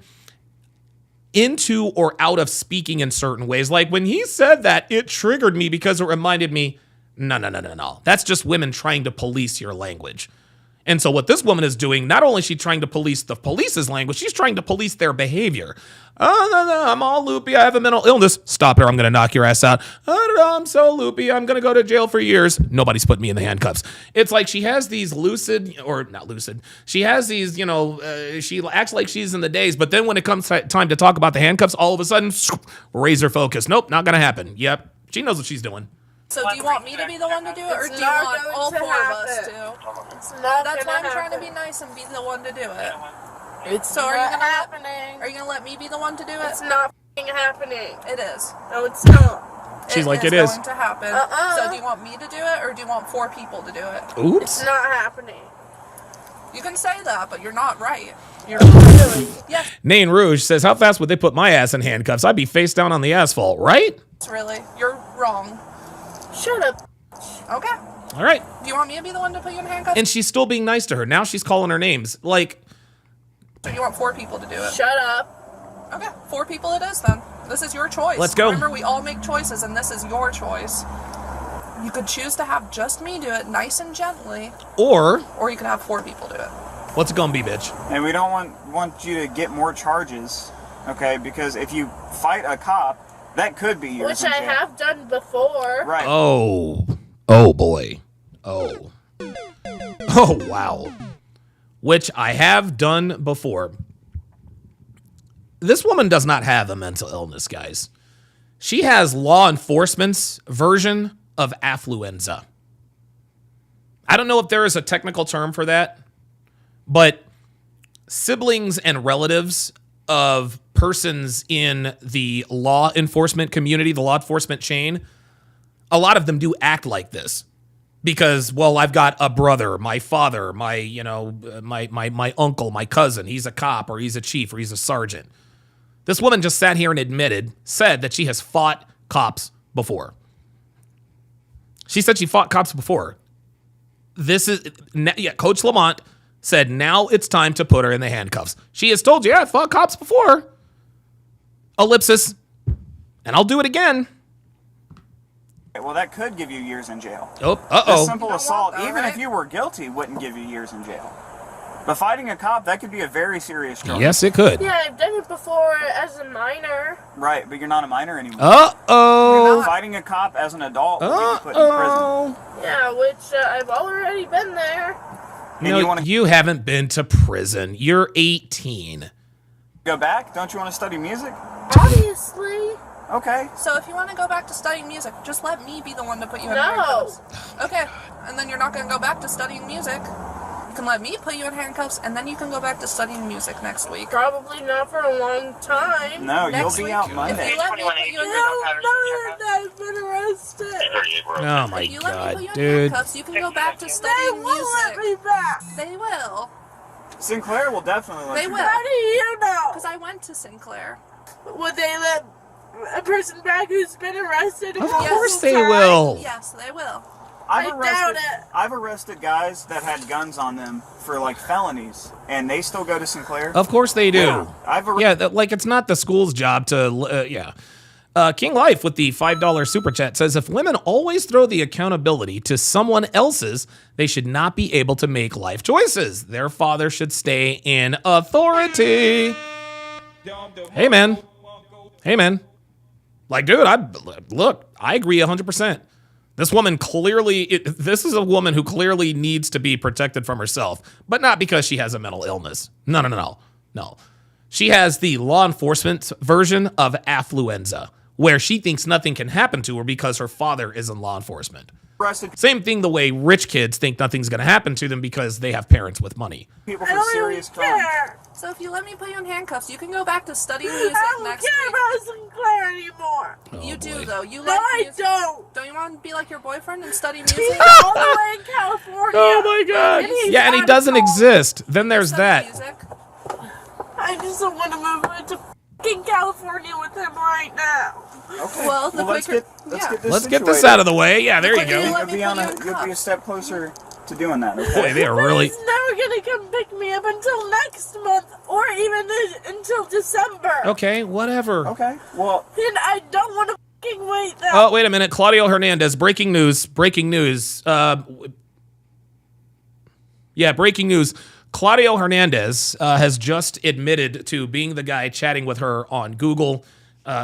into or out of speaking in certain ways. Like when he said that, it triggered me because it reminded me, no. That's just women trying to police your language. And so what this woman is doing, not only is she trying to police the police's language, she's trying to police their behavior. Oh, no, I'm all loopy. I have a mental illness. Stop her. I'm going to knock your ass out. I don't know. I'm so loopy. I'm going to go to jail for years. Nobody's putting me in the handcuffs. It's like she has these she has these, she acts like she's in the days, but then when it comes time to talk about the handcuffs, all of a sudden, razor focus. Nope, not going to happen. Yep. She knows what she's doing. So do you want me to be the one to do it, or It's do you not want going all to four of us happen. to? It's not That's why gonna I'm trying to happen. be nice and be the one to do it. It's So are not you gonna happening. Are you gonna let me be the one to do it? It's not f***ing happening. It is. No, it's not. She's like, it is. going to happen. So do you want me to do it, or do you want 4 people to do it? Oops. It's not happening. You can say that, but you're not right. Yes, Nain Rouge says, how fast would they put my ass in handcuffs? I'd be face down on the asphalt, right? really. You're wrong. Shut up. Okay. All right. Do you want me to be the one to put you in handcuffs? And she's still being nice to her. Now she's calling her names. Like, Or you want 4 people to do it? Shut up. Okay, 4 people it is then. This is your choice. Let's go. Remember, we all make choices, and this is your choice. You could choose to have just me do it, nice and gently, or you could have 4 people do it. what's it gonna be, bitch? And we don't want you to get more charges, okay? Because if you fight a cop, that could be years Which in I jail. have done before. Right. Oh boy. Oh wow. Which I have done before. This woman does not have a mental illness, guys. She has law enforcement's version of affluenza. I don't know if there is a technical term for that, but siblings and relatives of persons in the law enforcement community, the law enforcement chain, a lot of them do act like this. Because, well, I've got a brother, my father, my uncle, my cousin, he's a cop or he's a chief or he's a sergeant. This woman just sat here and said that she has fought cops before. She said she fought cops before. Coach Lamont said now it's time to put her in the handcuffs. She has told you, I fought cops before. Ellipsis. And I'll do it again. Well, that could give you years in jail. Oh, A uh-oh. simple assault, that, even right? if you were guilty, wouldn't give you years in jail. But fighting a cop, that could be a very serious charge. Yes, it could. Yeah, I've done it before as a minor. Right, but you're not a minor anymore. Uh-oh. Fighting a cop as an adult would get you put in prison. Yeah, which I've already been there. And No, you you haven't been to prison. You're 18. go back? Don't you want to study music? Obviously. Okay. So if you want to go back to studying music, just let me be the one to put you in No. handcuffs. Okay, and then you're not going to go back to studying music. You can let me put you in handcuffs, and then you can go back to studying music next week. Probably not for a long time. No, Next you'll be week, out If Monday. you let me put you in I've been arrested. Oh my If you let me god, put you in dude. handcuffs, you can go back to studying music. back. They will. Sinclair will definitely let They you will. go. How do you know? Because I went to Sinclair. Would they let a person back who's been arrested? Of Yes. course they will. Yes, they will. I've I doubt arrested, it. I've arrested guys that had guns on them for like felonies, and they still go to Sinclair. Of course they do. Yeah, I've Like it's not the school's job to, King Life with the $5 super chat says, if women always throw the accountability to someone else's, they should not be able to make life choices. Their father should stay in authority. Hey, man. Like, dude, I agree 100%. This woman this is a woman who clearly needs to be protected from herself, but not because she has a mental illness. No. She has the law enforcement version of affluenza, where she thinks nothing can happen to her because her father is in law enforcement. arrested Same thing the way rich kids think nothing's going to happen to them because they have parents with money. people for serious crimes. So if you let me put you in handcuffs, you can go back to studying music next week. about Sinclair anymore. You do boy. though. You No, like I music. don't. Don't you want to be like your boyfriend and study music? All the way in California. Oh my god. And he's Yeah, and he out doesn't of home. exist. Then there's Study that. music. I just don't want to move into fucking California with him right now. Okay. Well, the let's quicker- get let's yeah. get this Let's get this situated. out of the way. Yeah, there you quicker you go. let You'll me be put on you a in you'll be a cuffs. step closer to doing that. Boy, Okay. they are really. He's never gonna come pick me up until next month, or even until December. Okay, whatever. Okay. Well, And I don't want to fucking wait that. Oh, wait a minute. Claudio Hernandez, breaking news. Breaking news. Claudio Hernandez has just admitted to being the guy chatting with her on Google.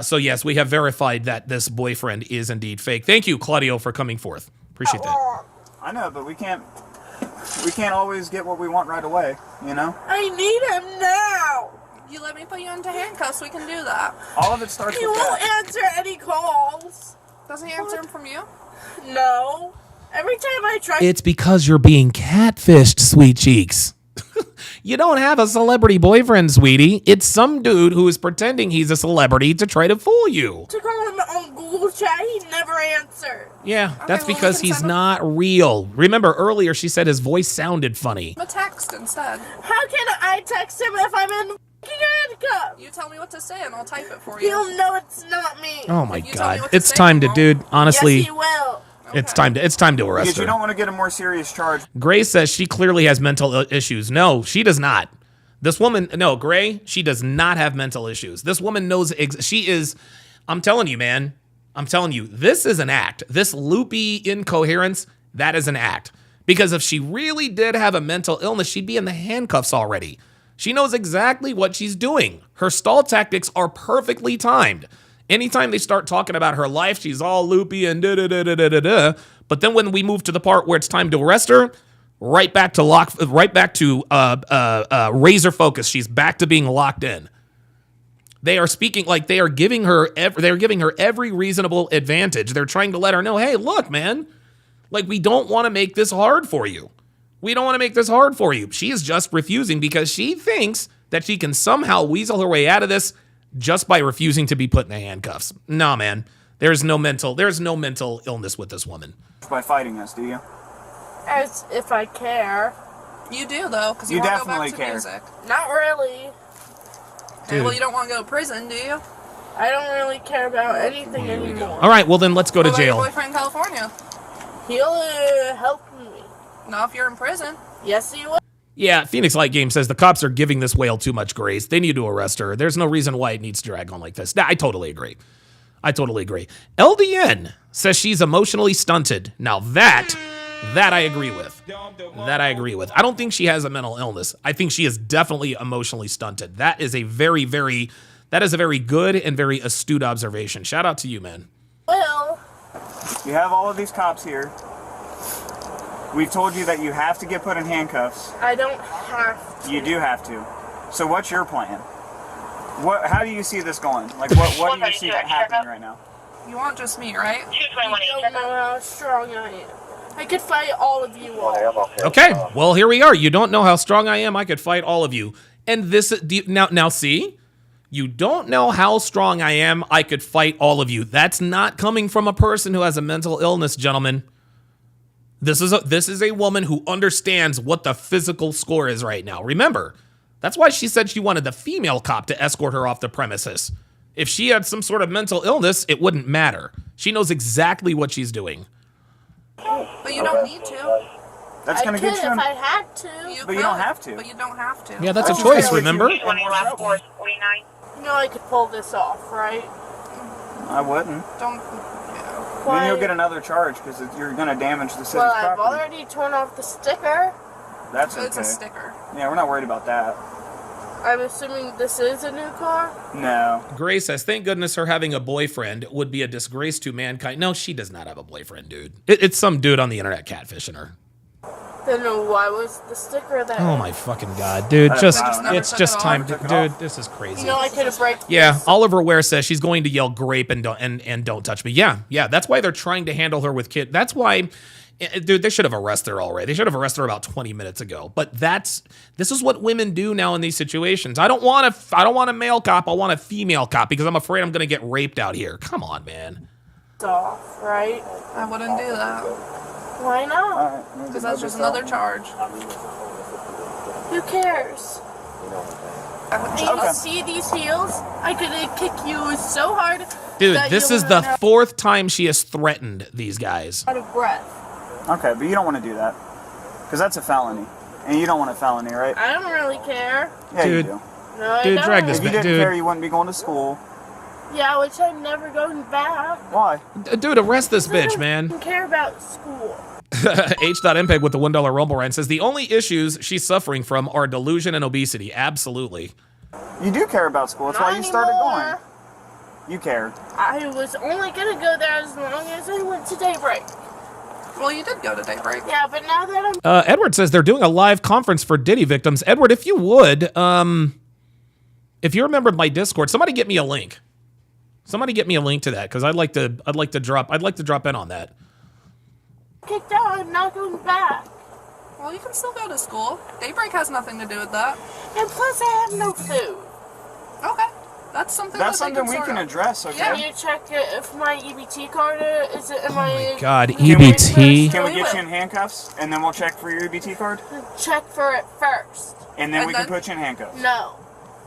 So, yes, we have verified that this boyfriend is indeed fake. Thank you, Claudio, for coming forth. Appreciate that. I know, but we can't always get what we want right away. You know. I need him now. You let me put you into handcuffs, we can do that. All of it starts He with won't that. answer any calls. Does he answer them from you? No. Every time I try. It's because you're being catfished, sweet cheeks. You don't have a celebrity boyfriend, sweetie. It's some dude who is pretending he's a celebrity to try to fool you. to call him on Google Chat, he never answered. Yeah, that's well, we because can he's send him- not real. Remember earlier she said his voice sounded funny. Attack text instead. How can I text him if I'm in handcuffs? You tell me what to say and I'll type it for you. He'll know it's not me. Oh my If you tell me God. what to It's say, time to, you dude. Honestly, Yes, he will. it's time to arrest Because you her. don't want to get a more serious charge. Gray says she clearly has mental issues. No, she does not. This woman, no, Gray, she does not have mental issues. This woman knows, she is, I'm telling you, man, I'm telling you, this is an act. This loopy incoherence, that is an act. Because if she really did have a mental illness, she'd be in the handcuffs already. She knows exactly what she's doing. Her stall tactics are perfectly timed. Anytime they start talking about her life, she's all loopy and da-da-da-da-da-da. But then when we move to the part where it's time to arrest her, right back to razor focus. She's back to being locked in. They are speaking like they're giving her every reasonable advantage. They're trying to let her know, hey, look, man, like we don't want to make this hard for you. We don't want to make this hard for you. She is just refusing because she thinks that she can somehow weasel her way out of this just by refusing to be put in the handcuffs. Nah, man. There's no mental illness with this woman. By fighting us, do you? As if I care. You do, though, because you You want to go back definitely to care. music. Not really. Okay, well, you don't want to go to prison, do you? I don't really care about anything anymore. All right, well then let's go to What about your jail. boyfriend in California? He'll help me. Not if you're in prison. Yes, he will. Yeah, Phoenix Light Game says the cops are giving this whale too much grace. They need to arrest her. There's no reason why it needs to drag on like this. I totally agree. LDN says she's emotionally stunted. Now that I agree with. I don't think she has a mental illness. I think she is definitely emotionally stunted. That is a very good and very astute observation. Shout out to you, man. Well, You have all of these cops here. We've told you that you have to get put in handcuffs. I don't have to. You do have to. So what's your plan? How do you see this going? Like, what do you see happening right now? You want just me, right? I don't know how strong I am. I could fight all of you all. Okay, well here we are. You don't know how strong I am. I could fight all of you. And this now see, you don't know how strong I am. I could fight all of you. That's not coming from a person who has a mental illness, gentlemen. This is a woman who understands what the physical score is right now. Remember, that's why she said she wanted the female cop to escort her off the premises. If she had some sort of mental illness, it wouldn't matter. She knows exactly what she's doing. But you don't need to. That's going to get you in. If I had to. But you don't have to. But you don't have to. Yeah, that's a That's choice, okay. remember? You know I could pull this off, right? I wouldn't. Don't. Then you'll get another charge because you're going to damage the city's Well, I've property. already torn off the sticker. That's okay. It's a sticker. Yeah, we're not worried about that. I'm assuming this is a new car? No. Gray says, thank goodness her having a boyfriend would be a disgrace to mankind. No, she does not have a boyfriend, dude. It's some dude on the internet catfishing her. Then why was the sticker there? Oh my fucking god, dude! I Just don't know. it's just time, Took it dude. off. This is crazy. You know I could have break Yeah, this. Oliver Ware says she's going to yell grape and don't touch me. Yeah, that's why they're trying to handle her with kid. That's why, dude, they should have arrested her already. They should have arrested her about 20 minutes ago. But this is what women do now in these situations. I don't want a male cop. I want a female cop because I'm afraid I'm going to get raped out here. Come on, man. It's off, right? I wouldn't do that. Why not? All right. Because that's just another charge. Who cares? And you see these heels? I could kick you so hard. Dude, that this you is the wouldn't fourth time she has threatened these guys. out of breath. Okay, but you don't want to do that. Because that's a felony. And you don't want a felony, right? I don't really care. Yeah, Dude. you do. No, I Dude, don't. drag this If you back, didn't care, dude. you wouldn't be going to school. Yeah, which I'm never going back. Why? Dude, arrest this I bitch, don't man. care about school. H.MPEG with the $1 Rumble Ryan says the only issues she's suffering from are delusion and obesity. Absolutely. You do care about school. That's Not why you started anymore. going. You care. I was only gonna go there as long as I went to Daybreak. Well, you did go to Daybreak. Yeah, but now that I'm Edward says they're doing a live conference for Diddy victims. Edward, if you would, if you remember my Discord, somebody get me a link. Somebody get me a link to that because I'd like to drop in on that. kicked out, I'm not going back. Well, you can still go to school. Daybreak has nothing to do with that. And plus, I have no food. Okay. That's something. That's that they something we sort can out. address, okay? Can you check if my EBT card is it in my... God, Can we EBT. get you in handcuffs, and then we'll check for your EBT card? Check for it first. And then And we can then- put you in handcuffs. No.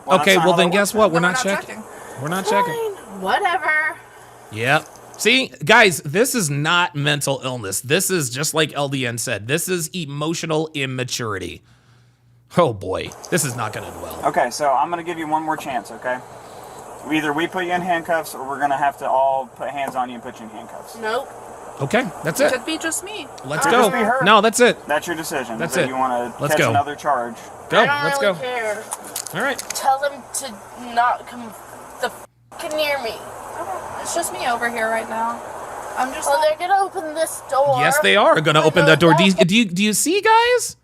Well, Okay, that's not well how then that guess works. what? We're Then not checking. We're not checking. Fine. Whatever. Yep. See, guys, this is not mental illness. This is just like LDN said. This is emotional immaturity. Oh boy, this is not going to end well. Okay, so I'm going to give you one more chance, okay? Either we put you in handcuffs, or we're going to have to all put hands on you and put you in handcuffs. Nope. Okay, that's It it. could be just me. Let's Could go. just be her. No, that's it. That's your decision. That's If it. you want to Let's catch go. another charge. Go. I don't Let's really go. care. All right. Tell them to not come the f***ing near me. It's just me over here right now. I'm just. Well, they're gonna open this door. Yes, they are going to I open know that door. that. Do you see, guys?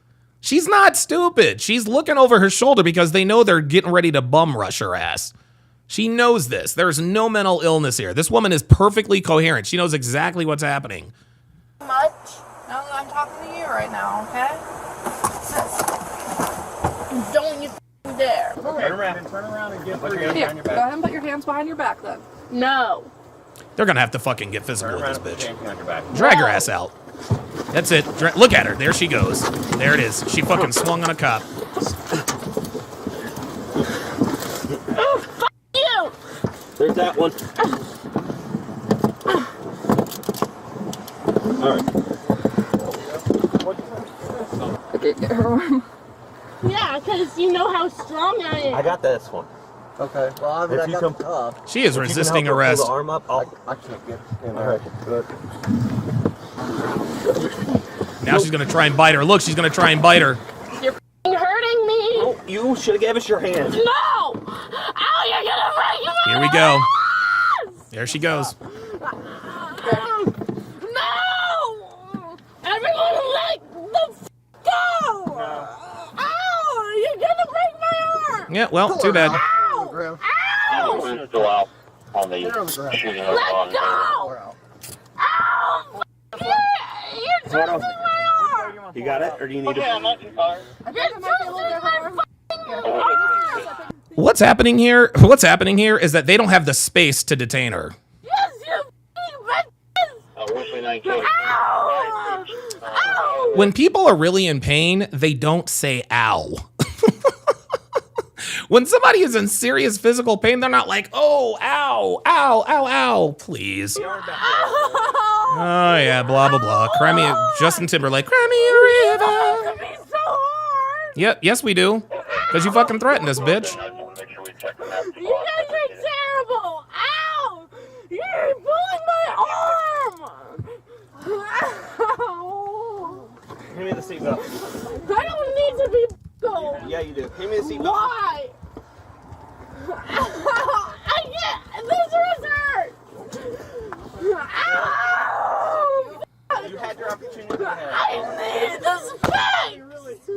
She's not stupid. She's looking over her shoulder because they know they're getting ready to bum rush her ass. She knows this. There's no mental illness here. This woman is perfectly coherent. She knows exactly what's happening. Much. No, I'm talking to you right now. Okay. Don't you f***ing dare. Turn around and get through. Here, go ahead and put your hands behind your back then. No. They're going to have to fucking get physical with this bitch. Drag her ass out. That's it. Look at her. There she goes. There it is. She fucking swung on a cop. You. There's that one. Yeah, because you know how strong I am. I got this one. Okay. Well, I mean, If I you got come- the cup. She is If you can resisting help her arrest. Pull the arm up. I can't get in All there. right. Good. Now she's going to try and bite her. Look, she's going to try and bite her. You're f***ing hurting me. Oh, you should have gave us your hand. No. Ow, you're gonna break my Here we go. ass! There she goes. No! Everyone let the f*** go! Ow! You're gonna break my arm! Yeah, well, too bad. Ow! Ow! Go out on the shooting of Let go! Ow! You're twisting my arm! You got it, or do you need I'm not too far. You're twisting my f***ing arm! What's happening here? What's happening here is that they don't have the space to detain her. Yes, you f***ing bitches! Hopefully 19. Ow! Ow! When people are really in pain, they don't say ow. When somebody is in serious physical pain, they're not like, oh, ow, ow, ow, ow, please. Oh, yeah, blah, blah, blah. Cry me, Justin Timberlake, cry me a river. It's gonna be so hard! Yep, yes, we do. Because you fucking threatened us, bitch. Make sure we check them out. You guys are terrible! Ow! You're pulling my arm! Ow! Hand me the seatbelt. I don't need to be buckled! Yeah, you do. Hand me the seatbelt. Why? I can't! This was hurt! Ow! You had your opportunity to have. I need this fix!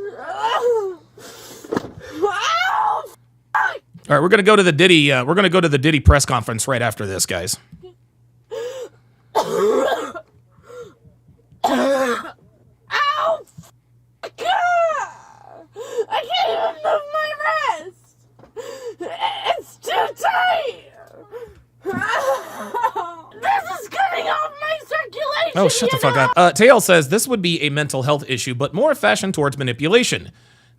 Ow! All right, we're gonna go to the Diddy. We're gonna go to the Diddy press conference right after this, guys. Ow! I can't even move my wrist! It's too tight! This is cutting off my circulation! Oh, shut the fuck up. Tail says this would be a mental health issue, but more fashion towards manipulation.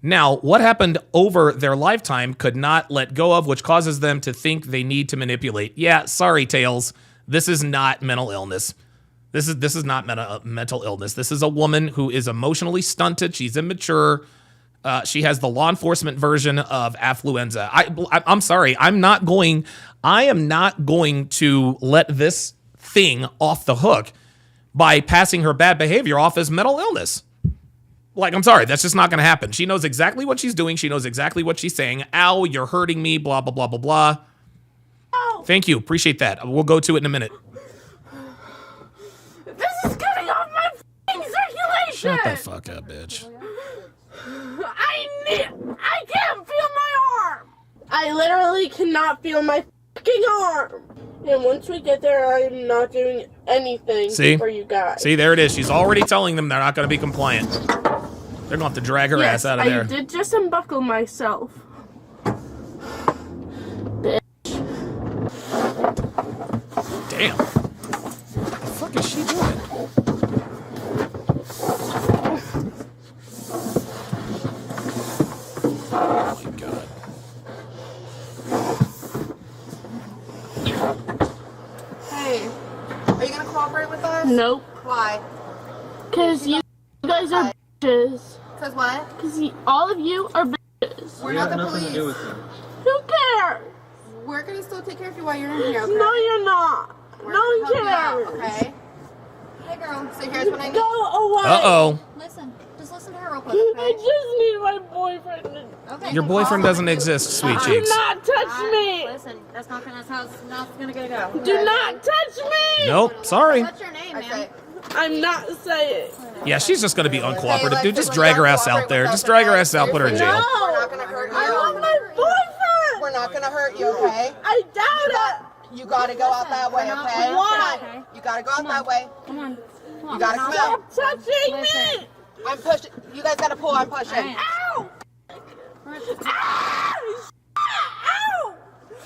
Now, what happened over their lifetime could not let go of, which causes them to think they need to manipulate. Yeah, sorry, Tails. This is not mental illness. This is not mental illness. This is a woman who is emotionally stunted. She's immature. She has the law enforcement version of affluenza. I'm sorry. I am not going to let this thing off the hook by passing her bad behavior off as mental illness. Like, I'm sorry. That's just not going to happen. She knows exactly what she's doing. She knows exactly what she's saying. Ow, you're hurting me, blah, blah, blah, blah, blah. Ow! Thank you. Appreciate that. We'll go to it in a minute. This is cutting off my f***ing circulation! Shut the fuck up, bitch. I can't feel my arm! I literally cannot feel my fucking arm! And once we get there, I am not doing anything See? for you guys. See, there it is. She's already telling them they're not going to be compliant. They're going to have to drag her ass out of there. I did just unbuckle myself. Bitch. Nope. Why? Because you guys are bitches. Because what? Because all of you are bitches. We're not the police. Who cares? We're gonna still take care of you while you're in here, okay? No, you're not. We're no one gonna help you out, cares. okay? Hey girl, so here's what I need. Go away. Uh-oh. Listen, just listen to her real quick, I okay? just need my boyfriend. Okay. Your boyfriend doesn't exist, sweet Do cheeks. not touch me. Listen, that's not how it's gonna go. Do not touch me. Nope, sorry. What's your name, man? I'm not saying. Yeah, she's just gonna be uncooperative, dude. Just drag her ass out there. Just drag her ass out, put her in jail. No. We're not gonna hurt you. I love my boyfriend. We're not gonna hurt you, okay? I doubt it. You gotta go out that way, okay? Why? You gotta go out that way. Come on. You gotta come out. Stop touching me. I'm pushing. You guys gotta pull. I'm pushing. Ow. Ow. Ow.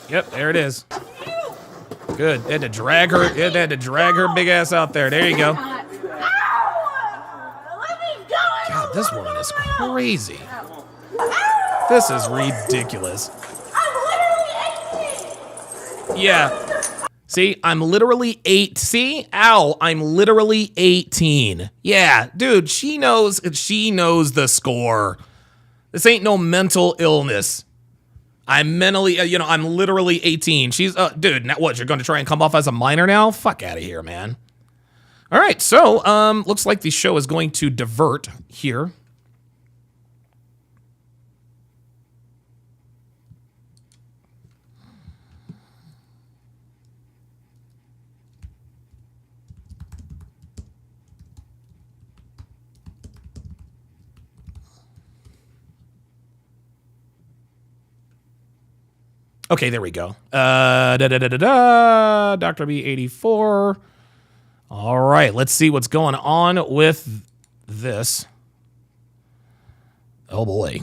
Yep, there it is. Good. They had to drag her. They had to drag her big ass out there. There you go. Ow. Let me go. God, this woman is crazy. This is ridiculous. Yeah. See, I'm literally 8. See? Ow, I'm literally 18. Yeah, dude, she knows the score. This ain't no mental illness. I'm mentally, I'm literally 18. She's, dude, now what, you're going to try and come off as a minor now? Fuck out of here, man. All right, so, looks like the show is going to divert here. Okay, there we go. Dr. B84. All right, let's see what's going on with this. Oh, boy.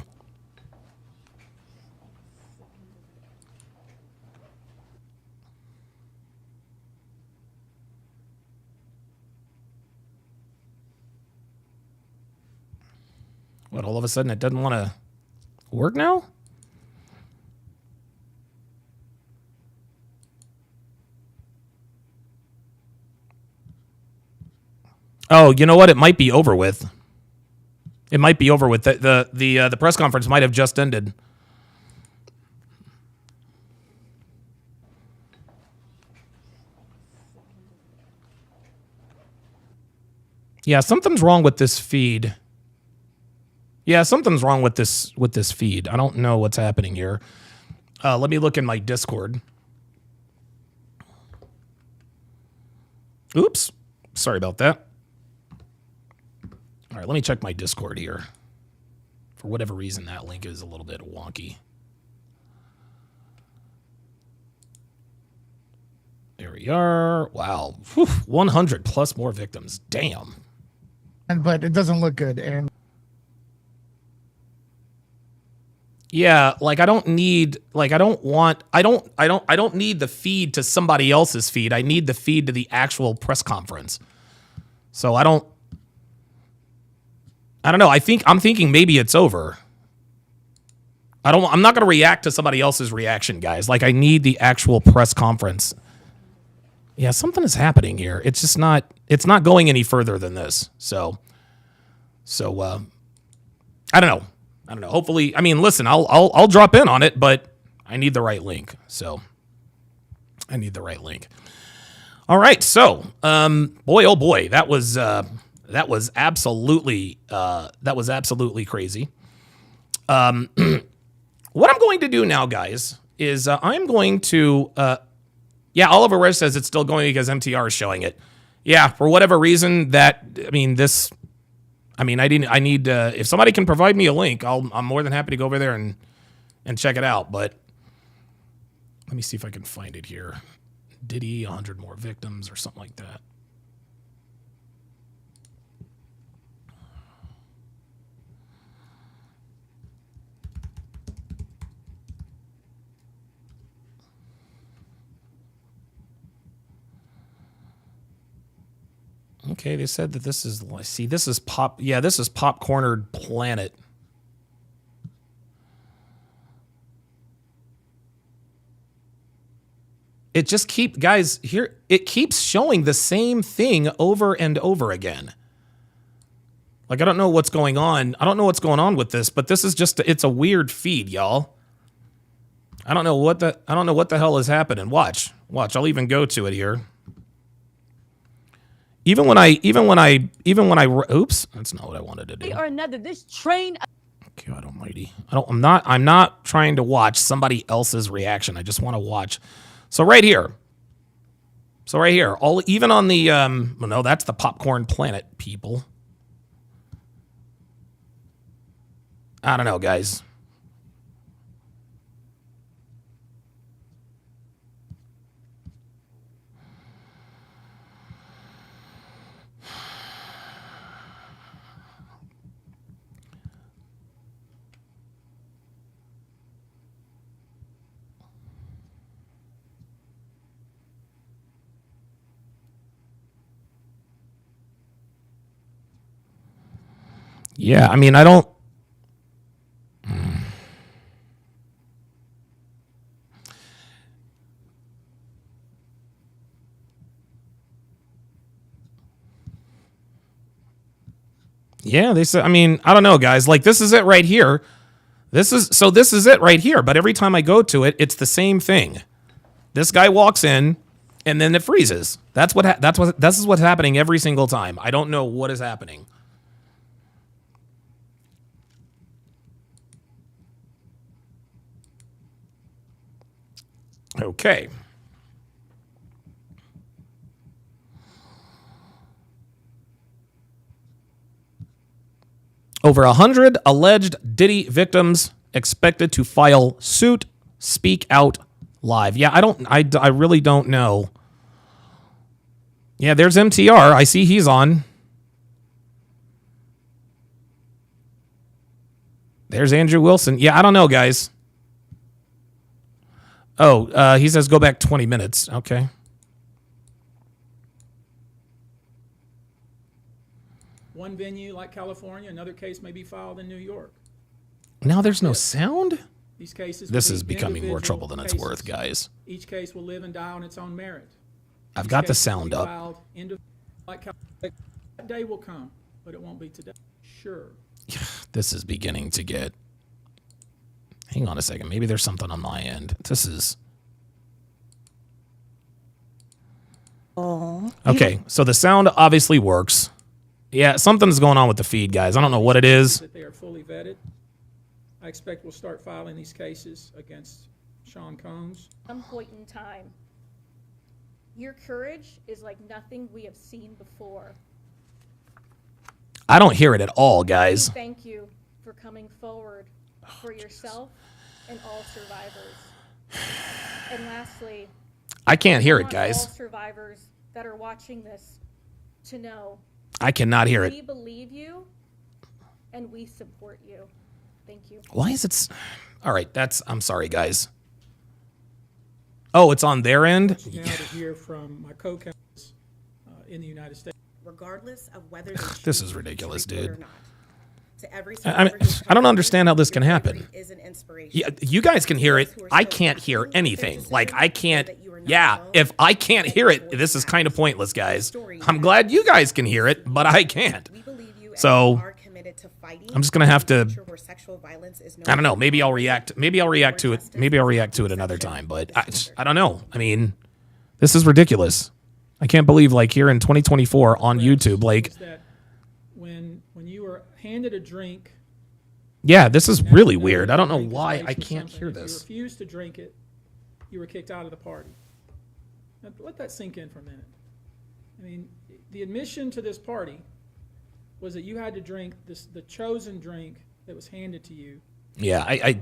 What, all of a sudden it doesn't want to work now? Oh, you know what? It might be over with. It might be over with. The press conference might have just ended. Yeah, something's wrong with this feed. Yeah, something's wrong with this feed. I don't know what's happening here. Let me look in my Discord. Oops. Sorry about that. All right, let me check my Discord here. For whatever reason, that link is a little bit wonky. There we are. Wow. Whew, 100 plus more victims. Damn. But it doesn't look good, Aaron. Yeah, like I don't need the feed to somebody else's feed. I need the feed to the actual press conference. So I don't know. I'm thinking maybe it's over. I'm not going to react to somebody else's reaction, guys. Like I need the actual press conference. Yeah, something is happening here. It's just not going any further than this. So I don't know. Hopefully, I mean, listen, I'll drop in on it, but I need the right link. So I need the right link. All right. So, boy, oh boy, that was absolutely crazy. What I'm going to do now, guys, is I'm going to, Oliver Rush says it's still going because MTR is showing it. Yeah, for whatever reason I need, if somebody can provide me a link, I'm more than happy to go over there and check it out. But let me see if I can find it here. Diddy, 100 more victims or something like that. Okay, they said that this is Pop. Yeah, this is Popcornered Planet. It just guys, here, it keeps showing the same thing over and over again. Like, I don't know what's going on. I don't know what's going on with this, but this is just, it's a weird feed, y'all. I don't know what the hell is happening. Watch, I'll even go to it here. Even when I, oops, that's not what I wanted to do. Or another, this train. God almighty. I'm not trying to watch somebody else's reaction. I just want to watch. So right here, even on the, well, no, that's the Popcorn Planet people. I don't know, guys. Yeah, I mean, I don't. Yeah, they said, I mean, I don't know, guys. Like, this is it right here. This is it right here. But every time I go to it, it's the same thing. This guy walks in, and then it freezes. This is what's happening every single time. I don't know what is happening. Okay. Over 100 alleged Diddy victims expected to file suit. Speak Out Live. Yeah, I really don't know. Yeah, there's MTR. I see he's on. There's Andrew Wilson. Yeah, I don't know, guys. Oh, he says go back 20 minutes. Okay. One venue like California, another case may be filed in New York. Now there's no sound? These cases. This is becoming more trouble than it's worth, guys. Each case will live and die on its own merit. I've got the sound up. That day will come, but it won't be today. Sure. This is beginning to get... Hang on a second. Maybe there's something on my end. This is... Okay, so the sound obviously works. Yeah, something's going on with the feed, guys. I don't know what it is. That they are fully vetted. I expect we'll start filing these cases against Sean Combs. Some point in time. Your courage is like nothing we have seen before. I don't hear it at all, guys. Thank you for coming forward for yourself and all survivors. And lastly, I can't hear it, all guys. survivors that are watching this to know I cannot hear it. we believe you and we support you. Thank you. Why is it... All right, I'm sorry, guys. Oh, it's on their end? Now to hear from my co-counsels in the United States. Regardless of whether This is ridiculous, dude. or not. To every I mean, I don't understand how this can happen. Yeah, you guys can hear it. I can't hear anything. Like, I can't... Yeah, if I can't hear it, this is kind of pointless, guys. I'm glad you guys can hear it, but I can't. So, I'm just going to have to... I don't know. Maybe I'll react to it. Maybe I'll react to it another time, but I don't know. I mean, this is ridiculous. I can't believe, like, here in 2024 on YouTube, like... When you were handed a drink... Yeah, this is really weird. I don't know why I can't hear this. If you refused to drink it, you were kicked out of the party. Now, let that sink in for a minute. I mean, the admission to this party was that you had to drink the chosen drink that was handed to you. Yeah, I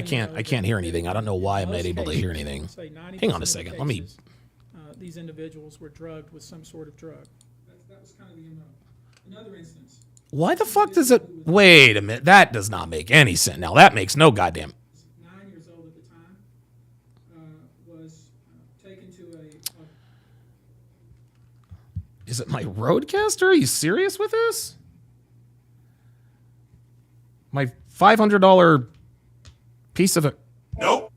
can't hear anything. I don't know why I'm not able to hear anything. Hang on a second. Let me... These individuals were drugged with some sort of drug. That was kind of the MO. Another instance. Why the fuck does it... Wait a minute. That does not make any sense. Now, that makes no goddamn... 9 years old at the time, was taken to a... Is it my Rodecaster? Are you serious with this? My $500 piece of it. Nope.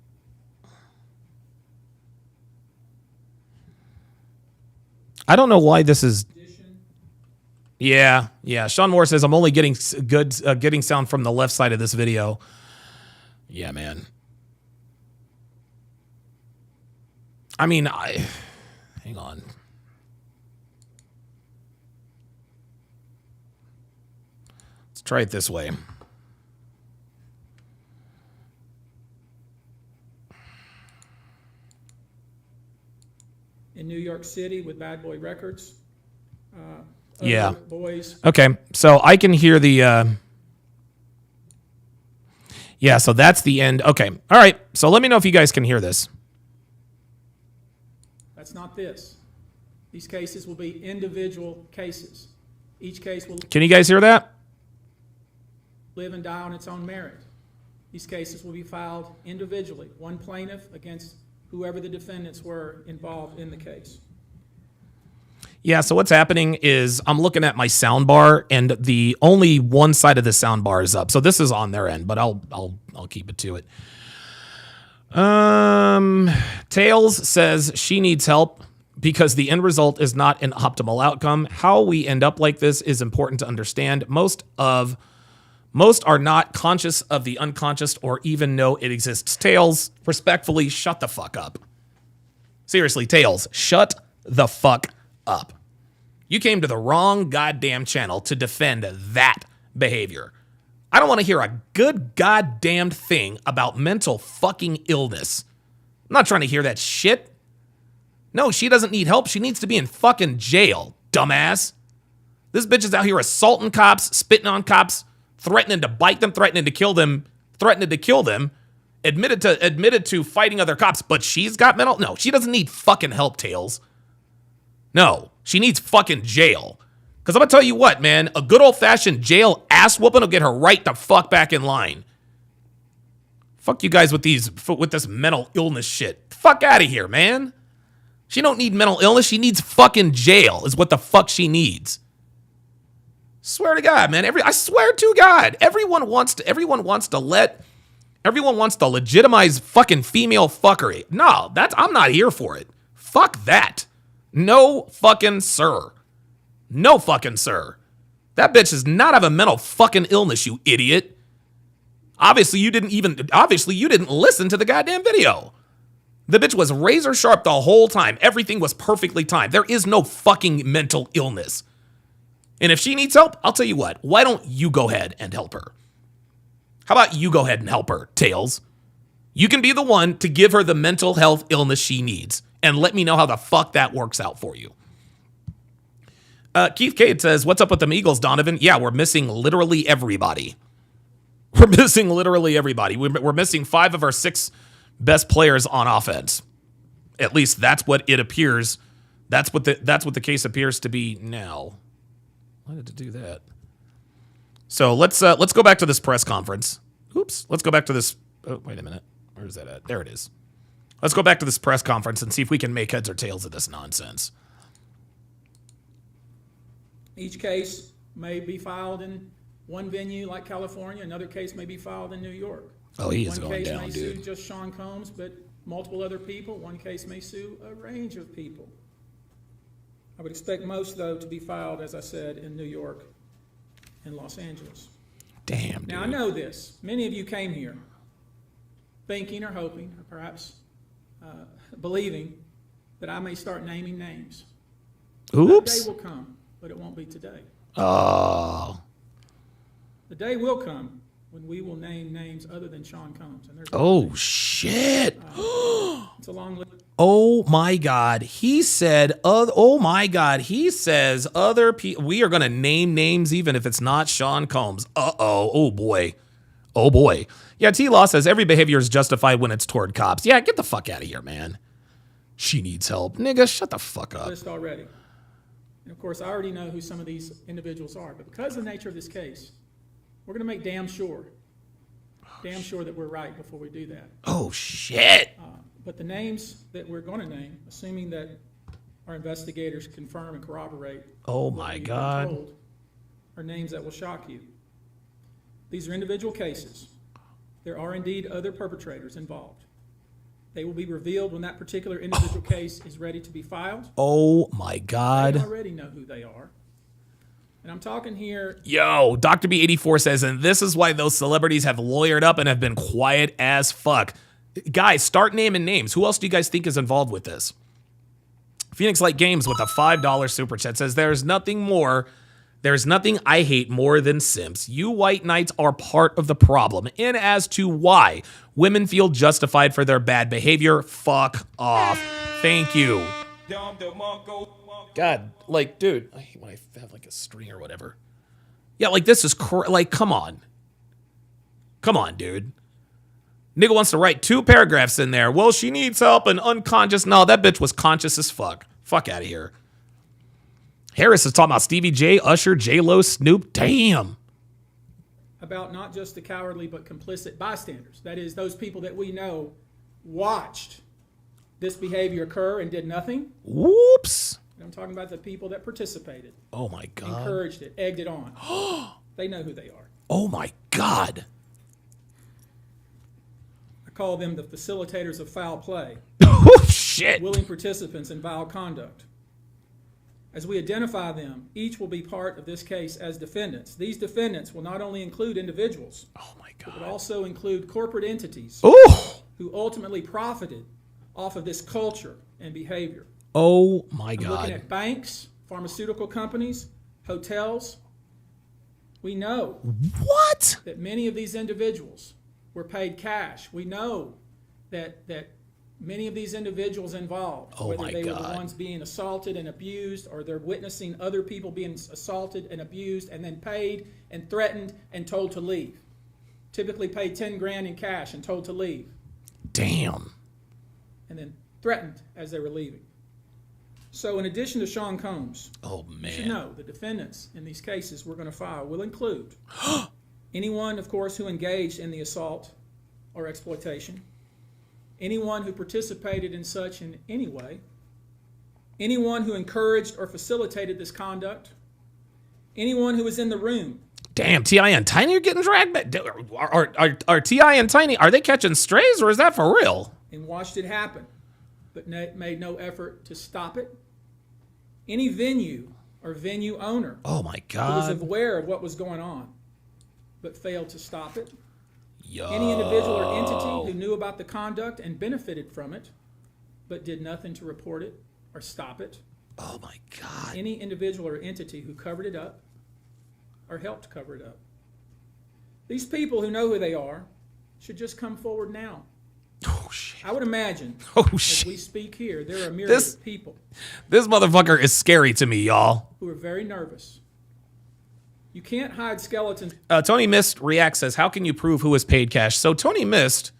I don't know why this is. Yeah. Sean Moore says I'm only getting getting sound from the left side of this video. Yeah, man. I mean, hang on. Let's try it this way. In New York City with Bad Boy Records. Yeah. Boys. Okay, so I can hear the. Yeah, so that's the end. Okay, all right. So let me know if you guys can hear this. That's not this. These cases will be individual cases. Each case will Can you guys hear that? live and die on its own merit. These cases will be filed individually, one plaintiff against whoever the defendants were involved in the case. Yeah, so what's happening is I'm looking at my sound bar and the only one side of the sound bar is up. So this is on their end, but I'll keep it to it. Tails says she needs help because the end result is not an optimal outcome. How we end up like this is important to understand. Most are not conscious of the unconscious or even know it exists. Tails, respectfully, shut the fuck up. Seriously, Tails, shut the fuck up. You came to the wrong goddamn channel to defend that behavior. I don't want to hear a good goddamn thing about mental fucking illness. I'm not trying to hear that shit. No, she doesn't need help. She needs to be in fucking jail, dumbass. This bitch is out here assaulting cops, spitting on cops, threatening to bite them, threatening to kill them, admitted to fighting other cops, but she's got mental. No, she doesn't need fucking help, Tails. No, she needs fucking jail. Because I'm going to tell you what, man, a good old-fashioned jail ass whooping will get her right the fuck back in line. Fuck you guys with this mental illness shit. Fuck out of here, man. She don't need mental illness. She needs fucking jail is what the fuck she needs. Swear to God, man. I swear to God. Everyone wants to legitimize fucking female fuckery. No, I'm not here for it. Fuck that. No fucking sir. No fucking sir. That bitch does not have a mental fucking illness, you idiot. Obviously you didn't listen to the goddamn video. The bitch was razor sharp the whole time. Everything was perfectly timed. There is no fucking mental illness. And if she needs help, I'll tell you what. Why don't you go ahead and help her? How about you go ahead and help her, Tails? You can be the one to give her the mental health illness she needs. And let me know how the fuck that works out for you. Keith Cade says, what's up with them Eagles, Donovan? Yeah, we're missing literally everybody. We're missing 5 of our 6 best players on offense. At least that's what it appears. That's what the case appears to be now. Why did it do that? So let's go back to this press conference. Oops. Let's go back to this. Oh, wait a minute. Where is that at? There it is. Let's go back to this press conference and see if we can make heads or tails of this nonsense. Each case may be filed in one venue like California. Another case may be filed in New York. Oh, he is going down, One case may dude. sue just Sean Combs, but multiple other people. One case may sue a range of people. I would expect most, though, to be filed, as I said, in New York and Los Angeles. Damn, dude. Now, I know this. Many of you came here thinking or hoping or perhaps believing that I may start naming names. Oops. That day will come, but it won't be today. Oh. The day will come when we will name names other than Sean Combs. And Oh, shit. It's a long list. Oh, my God. He said, oh, my God. He says other people. We are going to name names even if it's not Sean Combs. Uh-oh. Oh, boy. Oh, boy. Yeah, T-Law says every behavior is justified when it's toward cops. Yeah, get the fuck out of here, man. She needs help. Nigga, shut the fuck up. List already. And, of course, I already know who some of these individuals are. But because of the nature of this case, we're going to make damn sure that we're right before we do that. Oh, shit. But the names that we're going to name, assuming that our investigators confirm and corroborate Oh, my God. told, are names that will shock you. These are individual cases. There are indeed other perpetrators involved. They will be revealed when that particular individual case is ready to be filed. Oh my They God. already know who they are. And I'm talking here. Yo, Dr. B84 says, and this is why those celebrities have lawyered up and have been quiet as fuck. Guys, start naming names. Who else do you guys think is involved with this? Phoenix Light Games with a $5 super chat says, there's nothing I hate more than simps. You white knights are part of the problem. And as to why women feel justified for their bad behavior, fuck off. Thank you. God, like, dude, I hate when I have like a string or whatever. Yeah, like this is like, come on. Come on, dude. Nigga wants to write 2 paragraphs in there. Well, she needs help and unconscious. No, that bitch was conscious as fuck. Fuck out of here. Harris is talking about Stevie J, Usher, J-Lo, Snoop. Damn. About not just the cowardly but complicit bystanders. That is, those people that we know watched this behavior occur and did nothing. Whoops. I'm talking about the people that participated. Oh my God. Encouraged it, egged it on. They know who they are. Oh my God. I call them the facilitators of foul play. Oh shit. Willing participants in vile conduct. As we identify them, each will be part of this case as defendants. These defendants will not only include individuals, but also include corporate entities who ultimately profited off of this culture and behavior. Oh my I'm God. looking at banks, pharmaceutical companies, hotels. We know that many of these individuals were paid cash. We know that many of these individuals involved, whether they were the ones being assaulted and abused, or they're witnessing other people being assaulted and abused and then paid and threatened and told to leave. Typically paid 10 grand in cash and told to leave. Damn. And then threatened as they were leaving. So in addition to Sean Combs, you should know the defendants in these cases we're going to file will include anyone, of course, who engaged in the assault or exploitation, anyone who participated in such in any way, anyone who encouraged or facilitated this conduct, anyone who was in the room. Damn, T.I. and Tiny are getting dragged back. Are T.I. and Tiny, are they catching strays or is that for real? And watched it happen, but made no effort to stop it. Any venue or venue owner who was aware of what was going on, but failed to stop it. Yo. Any individual or entity who knew about the conduct and benefited from it, but did nothing to report it or stop it. Oh my God. Any individual or entity who covered it up or helped cover it up. These people who know who they are should just come forward now. Oh shit. I would imagine as we speak here, there are a myriad of people This motherfucker is scary to me, y'all. who are very nervous. You can't hide skeletons. Tony Mist reacts, says, how can you prove who was paid cash? So Tony Mist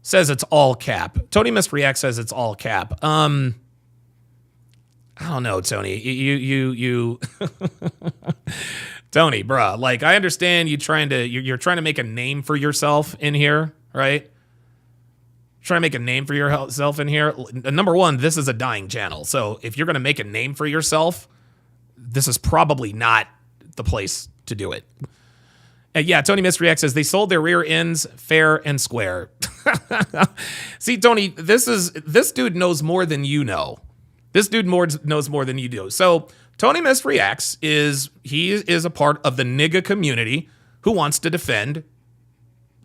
says it's all cap. Tony Mist reacts, says it's all cap. I don't know, Tony. You Tony, bruh. Like, I understand you're trying to make a name for yourself in here, right? Trying to make a name for yourself in here. Number one, this is a dying channel. So if you're going to make a name for yourself, this is probably not the place to do it. And yeah, Tony Misreact says they sold their rear ends fair and square. See, Tony, this dude knows more than you know. This dude knows more than you do. So Tony Misreacts is a part of the nigga community who wants to defend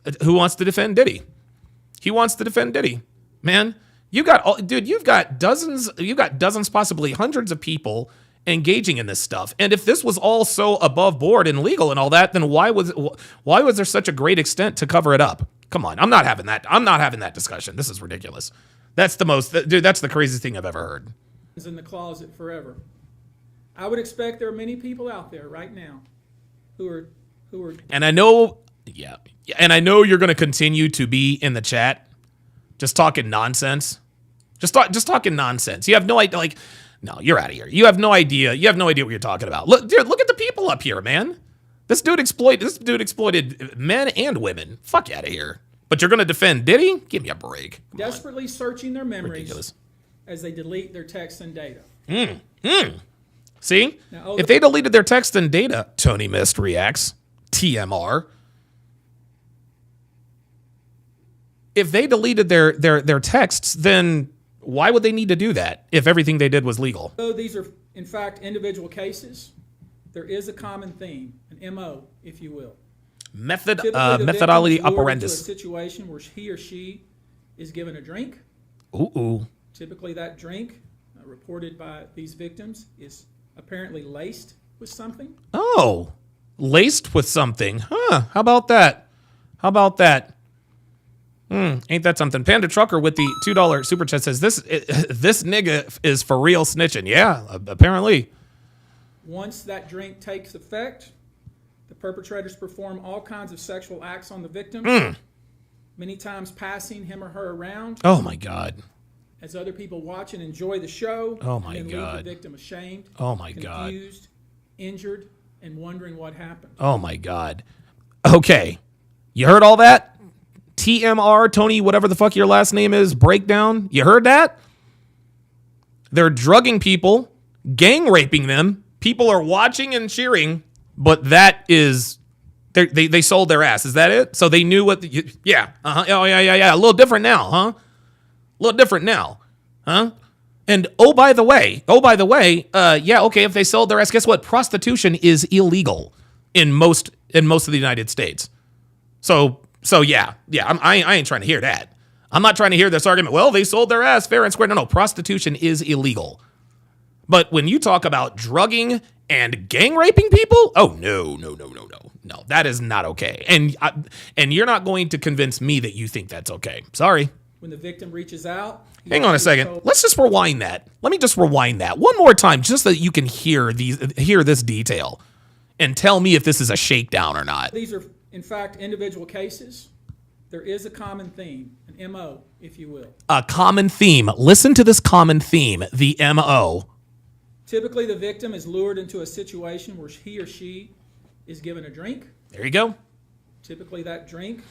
Diddy. He wants to defend Diddy. Man, you've got dozens, possibly hundreds of people engaging in this stuff. And if this was all so above board and legal and all that, then why was there such a great extent to cover it up? Come on, I'm not having that. I'm not having that discussion. This is ridiculous. That's the craziest thing I've ever heard. In the closet forever. I would expect there are many people out there right now who are. And I know, and I know you're going to continue to be in the chat, just talking nonsense. Just talking nonsense. You have no idea. Like, no, you're out of here. You have no idea. You have no idea what you're talking about. Look, dude, look at the people up here, man. This dude exploited men and women. Fuck out of here. But you're going to defend Diddy? Give me a break. Desperately searching their memories as they delete their texts and data. See? Now, if they deleted their text and data, Tony Mist reacts, TMR. if they deleted their texts, then why would they need to do that if everything they did was legal? Though these are, in fact, individual cases, there is a common theme, an MO, if you will. Methodology Typically, the victim is lured into a operandus. situation where he or she is given a drink. Ooh. Typically, that drink, reported by these victims, is apparently laced with something. Oh, laced with something. Huh, how about that? How about that? Ain't that something? Panda Trucker with the $2 super chat says, this nigga is for real snitching. Yeah, apparently. Once that drink takes effect, the perpetrators perform all kinds of sexual acts on the victim, many times passing him or her around. Oh, my God. As other people watch and enjoy the show, Oh, my and then God. leave the victim ashamed, Oh, my God. confused, injured, and wondering what happened. Oh, my God. Okay. You heard all that? TMR, Tony, whatever the fuck your last name is, breakdown. You heard that? They're drugging people, gang raping them. People are watching and cheering, but that is, they sold their ass. Is that it? So they knew what, yeah. Uh-huh. Oh, yeah. A little different now, huh? A little different now, huh? And oh, by the way, yeah, okay, if they sold their ass, guess what? Prostitution is illegal in most of the United States. So yeah, I ain't trying to hear that. I'm not trying to hear this argument. Well, they sold their ass fair and square. No, prostitution is illegal. But when you talk about drugging and gang raping people, oh no, that is not okay. And you're not going to convince me that you think that's okay. Sorry. When the victim reaches out, Hang on a second. Let's just rewind that. Let me just rewind that one more time, just so that you can hear this detail, and tell me if this is a shakedown or not. These are, in fact, individual cases. There is a common theme, an MO, if you will. A common theme. Listen to this common theme, the MO. Typically, the victim is lured into a situation where he or she is given a drink. There you go. Typically, that drink,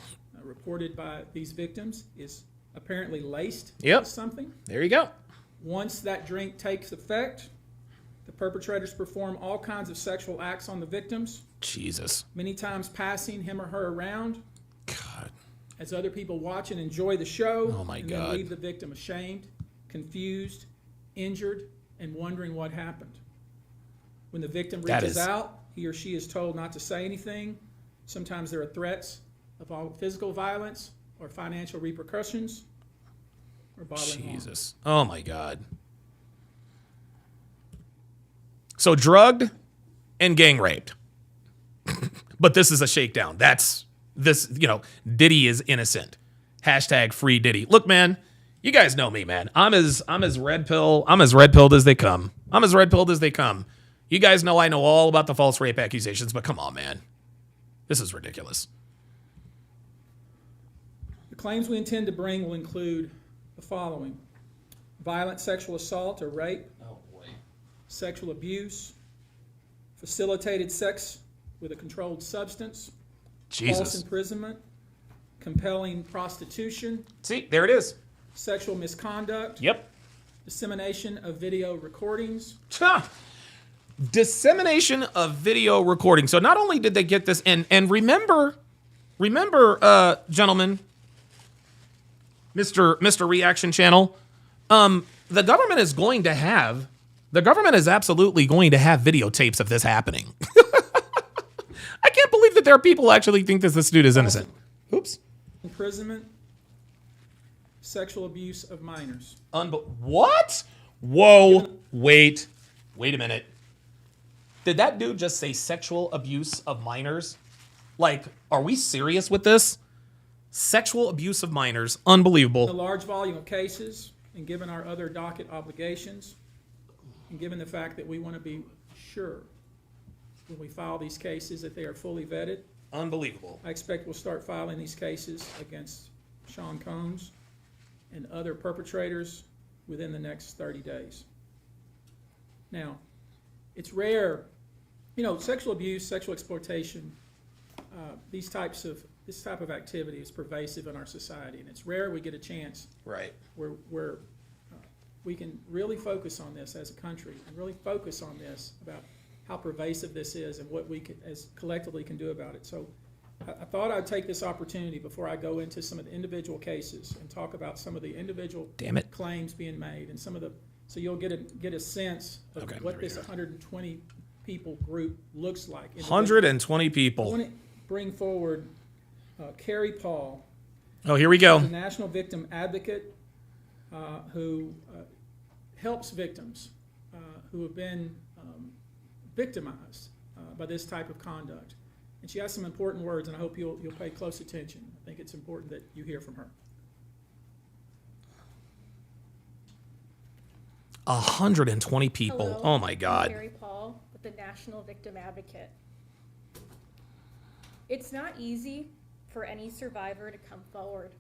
reported by these victims, is apparently laced Yep. with something. There you go. Once that drink takes effect, the perpetrators perform all kinds of sexual acts on the victims, Jesus. many times passing him or her around. God. As other people watch and enjoy the show, Oh, my and God. then leave the victim ashamed, confused, injured, and wondering what happened. When the victim That reaches is- out, he or she is told not to say anything. Sometimes there are threats of all physical violence or financial repercussions or bodily harm. Jesus. Oh my God. So drugged and gang raped. But this is a shakedown. Diddy is innocent. Hashtag free Diddy. Look, man, you guys know me, man. I'm as red pilled as they come. I'm as red pilled as they come. You guys know I know all about the false rape accusations, but come on, man. This is ridiculous. The claims we intend to bring will include the following: violent sexual assault or rape, sexual abuse, facilitated sex with a controlled substance, false Jesus. imprisonment, compelling prostitution. See, there it is. Sexual misconduct. Yep. Dissemination of video recordings. Dissemination of video recording. So not only did they get this, and remember, gentlemen, Mr. Reaction Channel, the government is absolutely going to have videotapes of this happening. I can't believe that there are people who actually think that this dude is innocent. Oops. Imprisonment. Sexual abuse of minors. What? Whoa. Wait a minute. Did that dude just say sexual abuse of minors? Like, are we serious with this? Sexual abuse of minors. Unbelievable. A large volume of cases, and given our other docket obligations, and given the fact that we want to be sure when we file these cases that they are fully vetted. Unbelievable. I expect we'll start filing these cases against Sean Combs and other perpetrators within the next 30 days. Now, it's rare, sexual abuse, sexual exploitation, this type of activity is pervasive in our society, and it's rare we get a chance Right. where we can really focus on this as a country and really focus on this about how pervasive this is and what we as collectively can do about it. So I thought I'd take this opportunity before I go into some of the individual cases and talk about some of the individual Damn it. claims being made and some of the, so you'll get a sense of Okay, what there we this go. 120 people group looks like. 120 I people. want to bring forward Carrie Paul, Oh, here we go. the National Victim Advocate, who helps victims who have been victimized by this type of conduct. And she has some important words, and I hope you'll pay close attention. I think it's important that you hear from her. 120 people. Hello, Oh my I'm God. Carrie Paul with the National Victim Advocate. It's not easy for any survivor to come forward.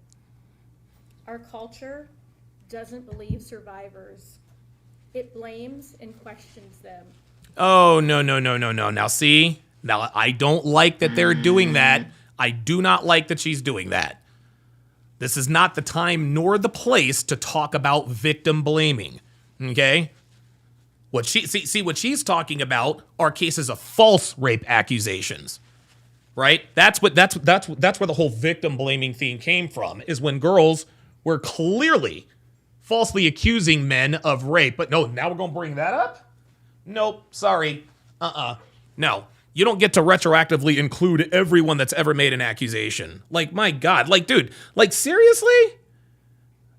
Our culture doesn't believe survivors. It blames and questions them. Oh, no. Now, see? Now, I don't like that they're doing that. I do not like that she's doing that. This is not the time nor the place to talk about victim blaming. Okay? What she's talking about are cases of false rape accusations. Right? That's where the whole victim blaming theme came from, is when girls were clearly falsely accusing men of rape. But no, now we're going to bring that up? Nope, sorry. No. You don't get to retroactively include everyone that's ever made an accusation. Like, my God. Like, dude, like, seriously?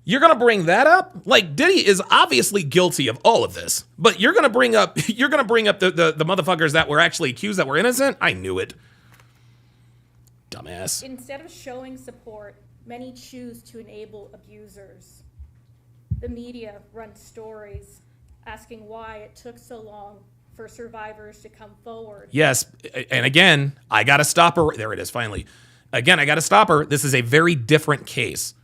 You're going to bring that up? Like, Diddy is obviously guilty of all of this. But you're going to bring up the motherfuckers that were actually accused that were innocent? I knew it. Dumbass. Instead of showing support, many choose to enable abusers. The media runs stories asking why it took so long for survivors to come forward. Yes, and again, I got to stop her. There it is, finally. Again, I got to stop her. This is a very different case.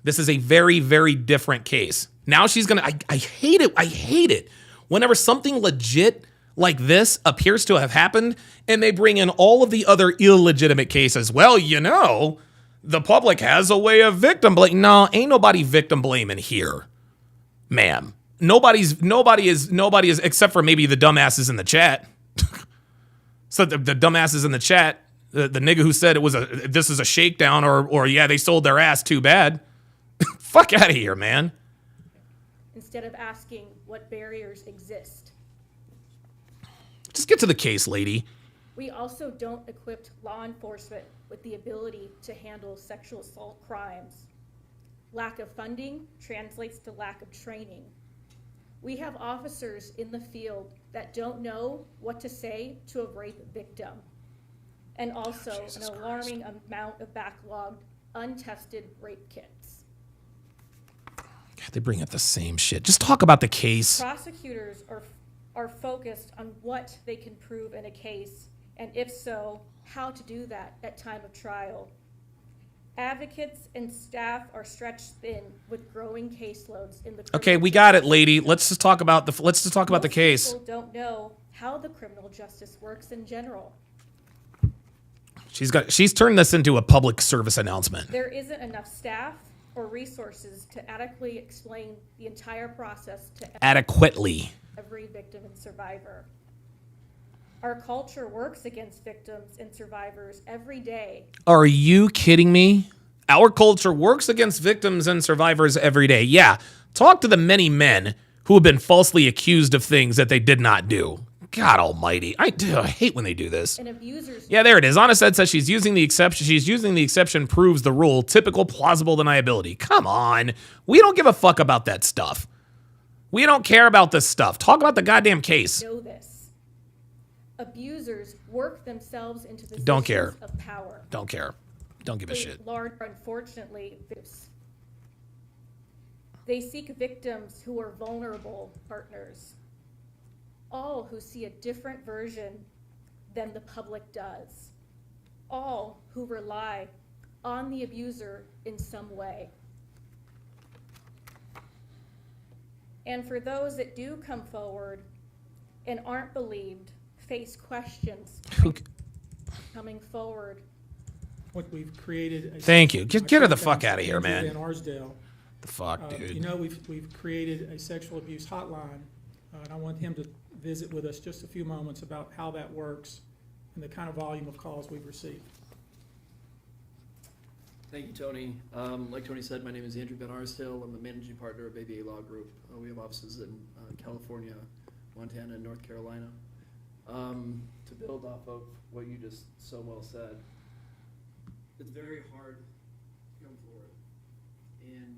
This is a very, very different case. Now she's going to, I hate it. I hate it. Whenever something legit like this appears to have happened, and they bring in all of the other illegitimate cases. Well, you know, the public has a way of victim blaming. No, ain't nobody victim blaming here, ma'am. Nobody is except for maybe the dumbasses in the chat. So the dumbasses in the chat, the nigga who said this is a shakedown or yeah, they sold their ass, too bad. Fuck out of here, man. Instead of asking what barriers exist. Just get to the case, lady. We also don't equip law enforcement with the ability to handle sexual assault crimes. Lack of funding translates to lack of training. We have officers in the field that don't know what to say to a rape victim. And also an alarming amount of backlogged, untested rape kits. God, they bring up the same shit. Just talk about the case. Prosecutors are focused on what they can prove in a case, and if so, how to do that at time of trial. Advocates and staff are stretched thin with growing caseloads in the Okay, we got it, lady. Let's just talk about the case. People don't know how the criminal justice works in general. She's turned this into a public service announcement. There isn't enough staff or resources to adequately explain the entire process to Adequately. every victim and survivor. Our culture works against victims and survivors every day. Are you kidding me? Our culture works against victims and survivors every day. Yeah, talk to the many men who have been falsely accused of things that they did not do. God almighty. I hate when they do this. And abusers. Yeah, there it is. Anna said she's using the exception. She's using the exception proves the rule. Typical plausible deniability. Come on. We don't give a fuck about that stuff. We don't care about this stuff. Talk about the goddamn case. Know this. Abusers work themselves into positions Don't care. of power. Don't care. Don't give a shit. Large, unfortunately, they seek victims who are vulnerable partners. All who see a different version than the public does. All who rely on the abuser in some way. And for those that do come forward and aren't believed, face questions coming forward. What we've created. Thank you. Get her the fuck out of here, man. In Arsdale. The fuck, dude. You know, we've created a sexual abuse hotline, and I want him to visit with us just a few moments about how that works and the kind of volume of calls we've received. Thank you, Tony. Like Tony said, my name is Andrew Van Arsdale. I'm the managing partner of ABA Law Group. We have offices in California, Montana, and North Carolina. To build off of what you just so well said, it's very hard to come forward. And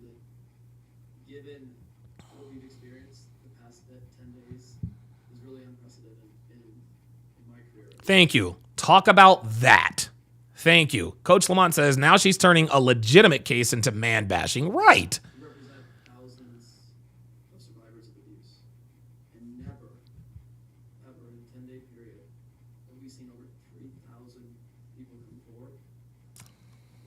given what we've experienced the past 10 days is really unprecedented in my career. Thank you. Talk about that. Thank you. Coach Lamont says now she's turning a legitimate case into man bashing. Right. We represent thousands of survivors of abuse. And never, ever in a 10-day period have we seen over 3,000 people come forward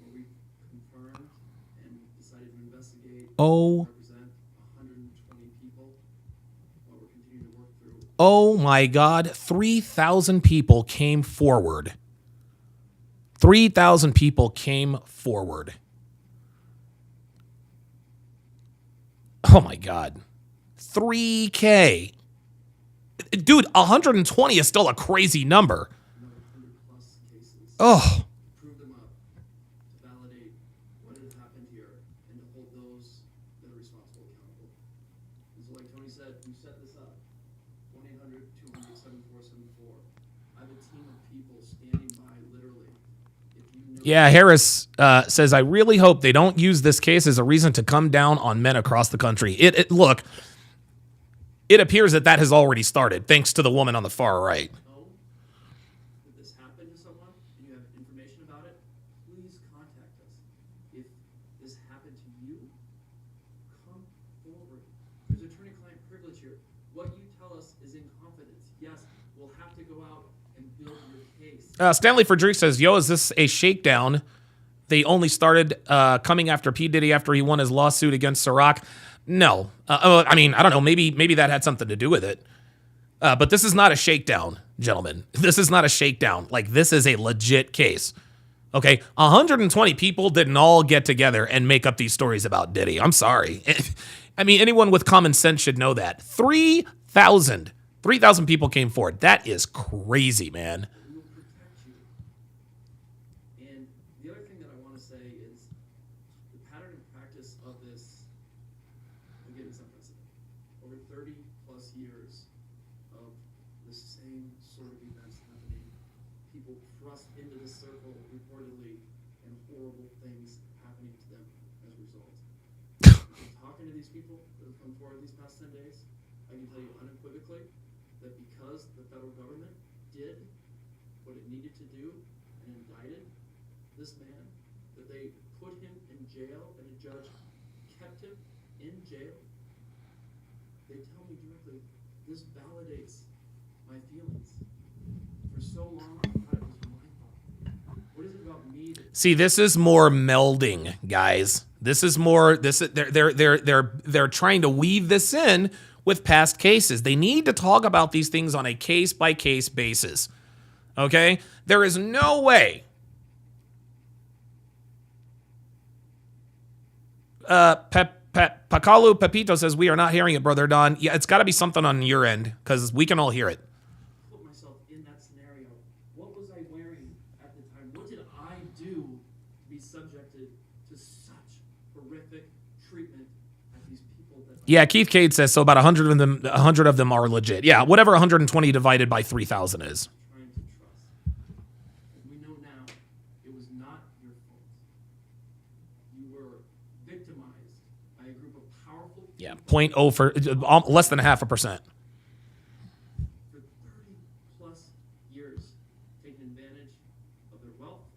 where we confirmed and decided to investigate and represent 120 people while we're continuing to work through. Oh my God. 3,000 people came forward. 3,000 people came forward. Oh my God. 3K. Dude, 120 is still a crazy number. Oh. Prove them up, to validate what has happened here, and to hold those that are responsible accountable. And so like Tony said, we set this up. 1-800-200-7474. I have a team of people standing by literally. Yeah, Harris says, I really hope they don't use this case as a reason to come down on men across the country. Look, it appears that has already started, thanks to the woman on the far right. If this happened to someone and you have information about it, please contact us. If this happened to you, come forward. There's attorney-client privilege here. What you tell us is in confidence. Yes, we'll have to go out and build your case. Stanley Frederick says, yo, is this a shakedown? They only started coming after P. Diddy after he won his lawsuit against Ciroc. No. I mean, I don't know. Maybe that had something to do with it. But this is not a shakedown, gentlemen. This is not a shakedown. Like, this is a legit case. Okay? 120 people didn't all get together and make up these stories about Diddy. I'm sorry. I mean, anyone with common sense should know that. 3,000 people came forward. That is crazy, man. And the other thing that I want to say is the pattern and practice of this, again, is unprecedented. Over 30 plus years of the same sort of events happening, people thrust into this circle reportedly, and horrible things happening to them as a result. Talking to these people that have come forward these past 10 days, I can tell you unequivocally that because the federal government did what it needed to do and indicted this man, that they put him in jail and a judge kept him in jail, they tell me directly, this validates my feelings. For so long, I thought it was my fault. What is it about me that... See, this is more melding, guys. This is more they're trying to weave this in with past cases. They need to talk about these things on a case by case basis. Okay? There is no way Pakalu Pepito says, we are not hearing it, Brother Don. Yeah, it's got to be something on your end, because we can all hear it. Put myself in that scenario. What was I wearing at the time? What did I do to be subjected to such horrific treatment at these people that... Yeah, Keith Cade says, so about 100 of them are legit. Yeah, whatever 120 divided by 3,000 is. Trying to trust. As we know now, it was not your fault. You were victimized by a group of powerful people. Yeah, 0.0 less than 0.5%. For 30 plus years, taking advantage of their wealth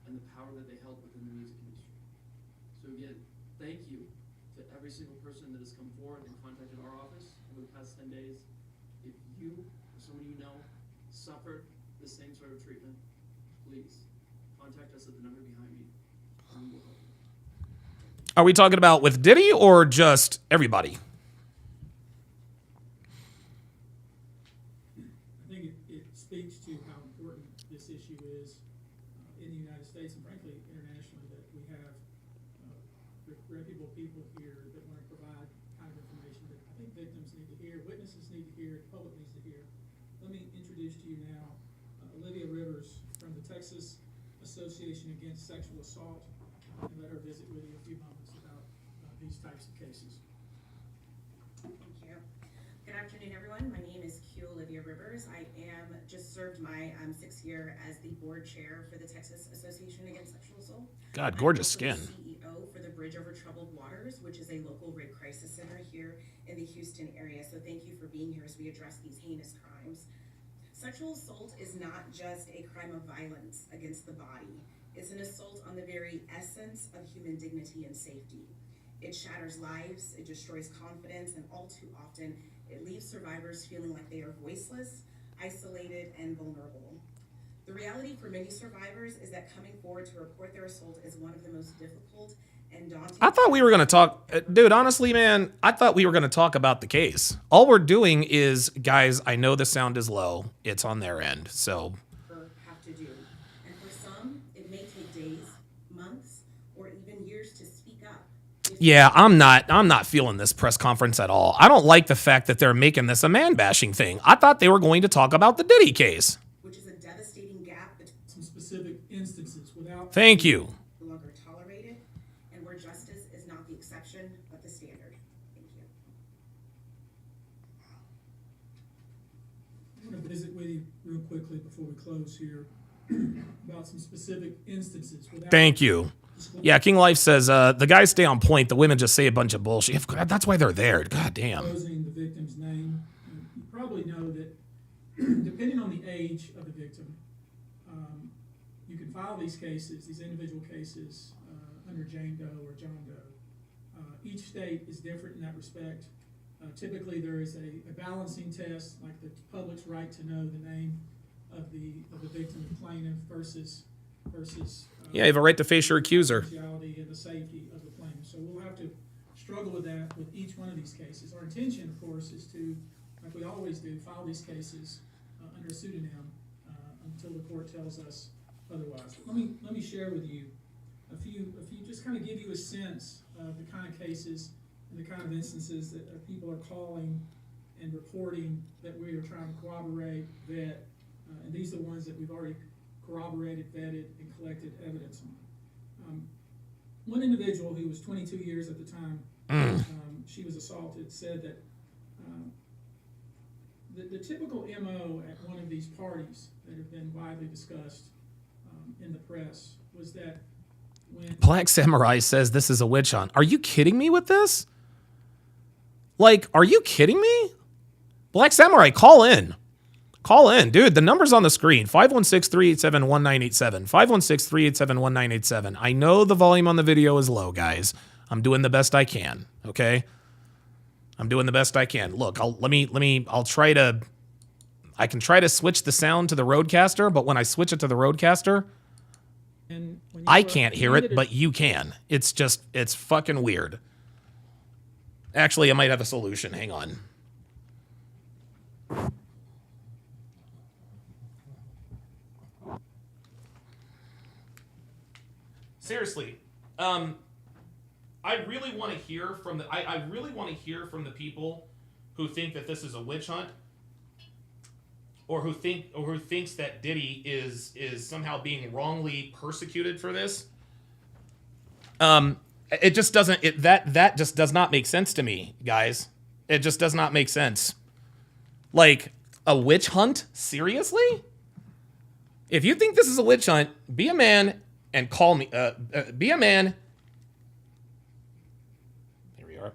and the power that they held within the music industry. So again, thank you to every single person that has come forward and contacted our office over the past 10 days. If you or someone you know suffered the same sort of treatment, please contact us at the number behind me, and we will help you. Are we talking about with Diddy or just everybody? I think it speaks to how important this issue is in the United States and frankly internationally, that we have reputable people here that want to provide kind of information that I think victims need to hear, witnesses need to hear, the public needs to hear. Let me introduce to you now Olivia Rivers from the Texas Association Against Sexual Assault. and let her visit with you a few moments about these types of cases. Thank you. Good afternoon, everyone. My name is Q Olivia Rivers. I am just served my 6th year as the board chair for the Texas Association Against Sexual Assault. God, gorgeous I'm also skin. the CEO for the Bridge Over Troubled Waters, which is a local rape crisis center here in the Houston area. So thank you for being here as we address these heinous crimes. Sexual assault is not just a crime of violence against the body. It's an assault on the very essence of human dignity and safety. It shatters lives, it destroys confidence, and all too often, it leaves survivors feeling like they are voiceless, isolated, and vulnerable. The reality for many survivors is that coming forward to report their assault is one of the most difficult and daunting. I thought we were going to talk, dude, honestly, man, I thought we were going to talk about the case. All we're doing is, guys, I know the sound is low. It's on their end, so. Have to do. And for some, it may take days, months, or even years to speak up. Yeah, I'm not feeling this press conference at all. I don't like the fact that they're making this a man-bashing thing. I thought they were going to talk about the Diddy case. Which is a devastating gap between some specific instances without. Thank you. No longer tolerated, and where justice is not the exception but the standard. Thank you. I want to visit with you real quickly before we close here about some specific instances. Thank you. Yeah, King Life says, the guys stay on point. The women just say a bunch of bullshit. That's why they're there. God damn. Disclosing the victim's name. You probably know that depending on the age of the victim, you can file these cases, these individual cases, under Jane Doe or John Doe. Each state is different in that respect. Typically, there is a balancing test, like the public's right to know the name of the victim, the plaintiff, versus Yeah, you have a right to face your accuser. And the safety of the plaintiff. So we'll have to struggle with that with each one of these cases. Our intention, of course, is to, like we always do, file these cases under a pseudonym until the court tells us otherwise. But let me share with you a few, just kind of give you a sense of the kind of cases and the kind of instances that people are calling and reporting that we are trying to corroborate, vet, and these are the ones that we've already corroborated, vetted, and collected evidence on. One individual who was 22 years at the time she was assaulted said that the typical MO at one of these parties that have been widely discussed in the press was that when Black Samurai says this is a witch hunt. Are you kidding me with this? Like, are you kidding me? Black Samurai, call in. Call in. Dude, the number's on the screen. 516-387-1987. 516-387-1987. I know the volume on the video is low, guys. I'm doing the best I can, okay? I'm doing the best I can. Look, I can try to switch the sound to the Rodecaster, but when I switch it to the Rodecaster, I can't hear it, but you can. It's fucking weird. Actually, I might have a solution. Hang on. Seriously, I really want to hear from the I really want to hear from the people who think that this is a witch hunt, or who thinks that Diddy is somehow being wrongly persecuted for this. It just doesn't. That just does not make sense to me, guys. It just does not make sense. Like, a witch hunt? Seriously? If you think this is a witch hunt, be a man and call me. Be a man. Here we are.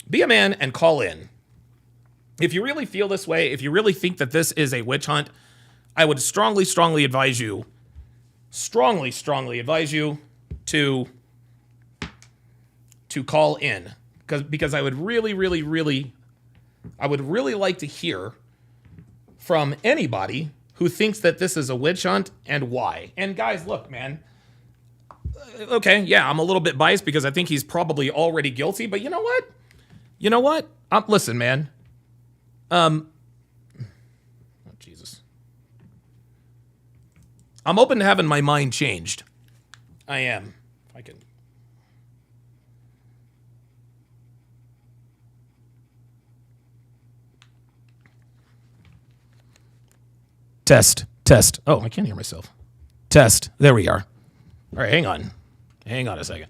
Be a man and call in. If you really feel this way, if you really think that this is a witch hunt, I would strongly advise you to call in, because I would really like to hear from anybody who thinks that this is a witch hunt and why. And guys, look, man. Okay, yeah, I'm a little bit biased because I think he's probably already guilty, but you know what? Listen, man. Oh, Jesus. I'm open to having my mind changed. I am. I can. Test. Oh, I can't hear myself. Test. There we are. All right, hang on. Hang on a second.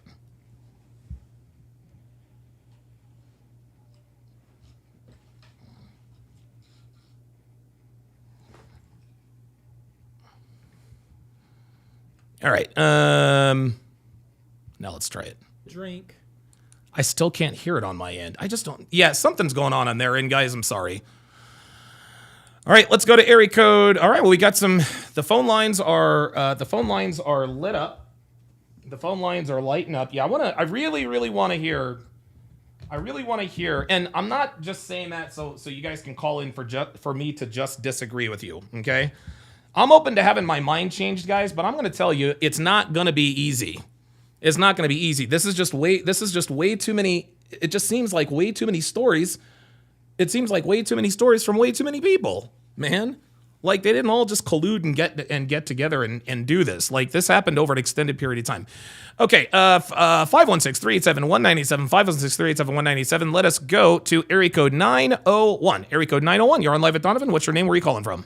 All right. Now let's try it. Drink. I still can't hear it on my end. I just don't. Yeah, something's going on their end, guys. I'm sorry. All right, let's go to area code. All right, well, we got some. The phone lines are lit up. The phone lines are lighting up. Yeah, I really want to hear. I really want to hear, and I'm not just saying that so you guys can call in for me to just disagree with you. Okay, I'm open to having my mind changed, guys, but I'm going to tell you, it's not going to be easy. It's not going to be easy. This is just way too many. It just seems like way too many stories. It seems like way too many stories from way too many people, man. Like, they didn't all just collude and get together and do this. Like, this happened over an extended period of time. Okay, 516-387-197, 516-387-197. Let us go to area code 901. Area code 901, you're on Live at Donovan. What's your name? Where are you calling from?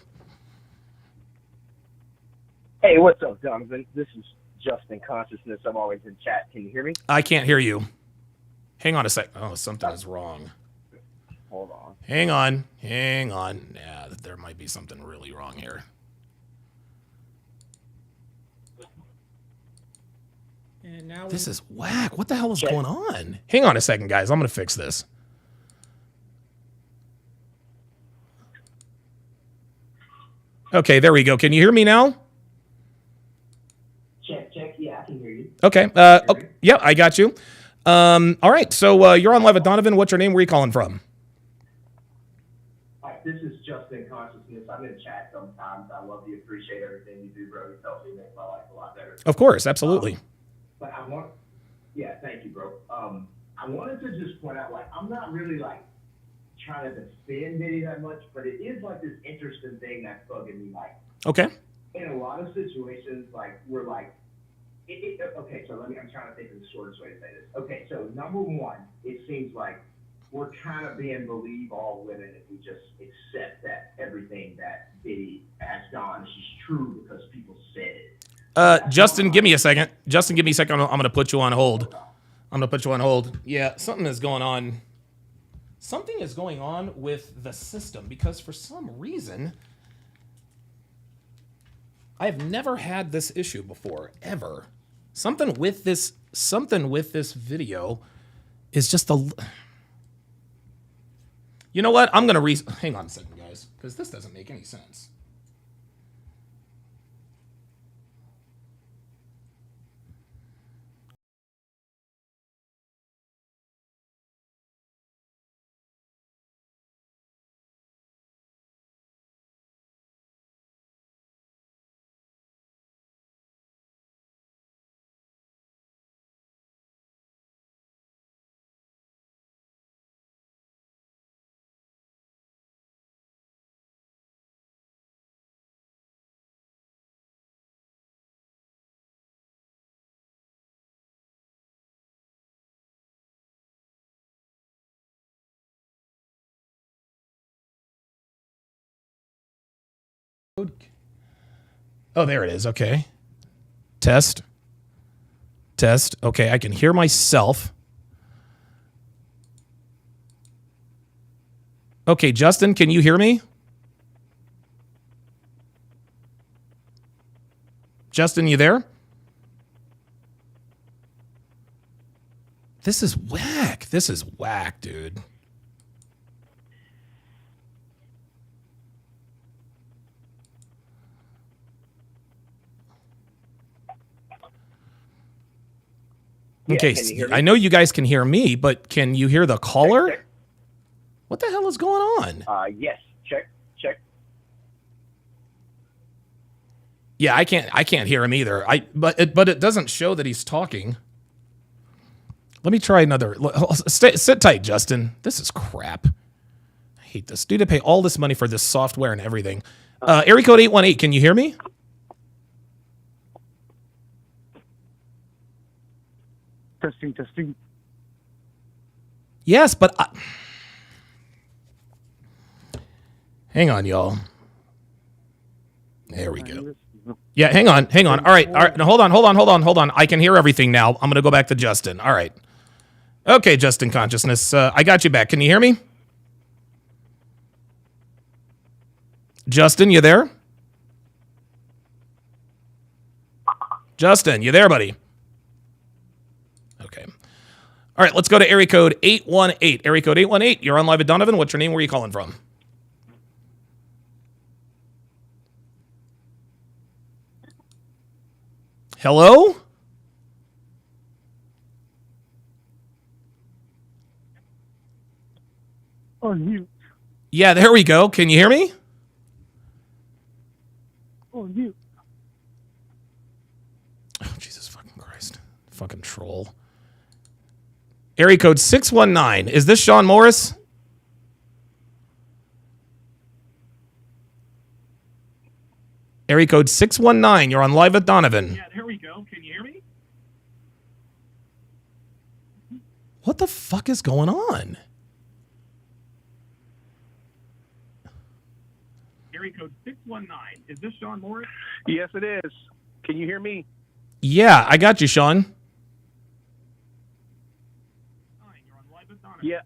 Hey, what's up, Donovan? This is Justin Consciousness. I'm always in chat. Can you hear me? I can't hear you. Hang on a sec. Oh, something is wrong. Hold on. Hang on. Yeah, there might be something really wrong here. And now This is whack. What the hell is going on? Hang on a second, guys. I'm going to fix this. Okay, there we go. Can you hear me now? Check. Yeah, I can hear you. Okay. Yeah, I got you. All right. So you're on Live at Donovan. What's your name? Where are you calling from? Hi, this is Justin Consciousness. I'm in chat sometimes. I love you. Appreciate everything you do, bro. It helps me make my life a lot better. Of course. Absolutely. But thank you, bro. I wanted to just point out, like, I'm not really, like, trying to defend Diddy that much, but it is, like, this interesting thing that's bugging me, like. Okay. In a lot of situations, like, we're like, okay, so I'm trying to think of the shortest way to say this. Okay, so number one, it seems like we're kind of being believe all women if we just accept that everything that Diddy has done is just true because people said it. Justin, give me a second. Justin, give me a second. I'm going to put you on hold. Yeah, something is going on. Something is going on with the system because for some reason, I've never had this issue before, ever. Something with this video is just a... You know what? I'm going to hang on a second, guys, because this doesn't make any sense. Oh, there it is. Okay. Test. Okay, I can hear myself. Okay, Justin, can you hear me? Justin, you there? This is whack. Dude. Okay, I know you guys can hear me, but can you hear the caller? Check. What the hell is going on? Yes. Check. Yeah, I can't hear him either. But it doesn't show that he's talking. Let me try another. Sit tight, Justin. This is crap. I hate this. Dude, I pay all this money for this software and everything. Area code 818, can you hear me? Testing. Yes, but hang on, y'all. There we go. Yeah, hang on. All right. Now, hold on. I can hear everything now. I'm going to go back to Justin. All right. Okay, Justin Consciousness. I got you back. Can you hear me? Justin, you there? Justin, you there, buddy? Okay. All right, let's go to area code 818. Area code 818, you're on live at Donovan. What's your name? Where are you calling from? Hello? On mute. Yeah, there we go. Can you hear me? On mute. Oh, Jesus fucking Christ. Fucking troll. Area code 619. Is this Sean Morris? Area code 619. You're on live at Donovan. Yeah, there we go. Can you hear me? What the fuck is going on? Area code 619. Is this Sean Morris? Yes, it is. Can you hear me? Yeah, I got you, Sean. Yeah.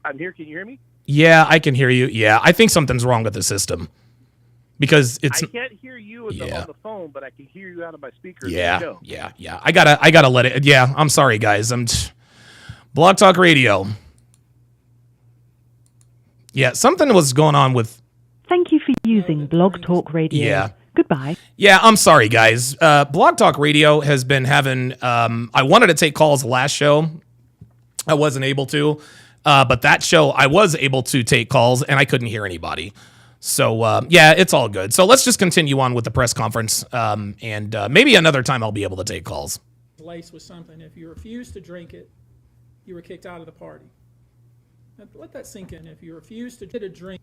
I'm here. Can you hear me? Yeah, I can hear you. Yeah, I think something's wrong with the system. Because it's... I can't hear you on the phone, but I can hear you out of my speakers. Yeah. I gotta let it... Yeah, I'm sorry, guys. Blog Talk Radio. Yeah, something was going on with... Thank you for using Blog Talk Radio. Yeah. Goodbye. Yeah, I'm sorry, guys. Blog Talk Radio has been having... I wanted to take calls last show. I wasn't able to. But that show, I was able to take calls, and I couldn't hear anybody. So, yeah, it's all good. So let's just continue on with the press conference, and maybe another time I'll be able to take calls. Laced with something. If you refuse to drink it, you were kicked out of the party. Now, let that sink in. If you refuse to get a drink...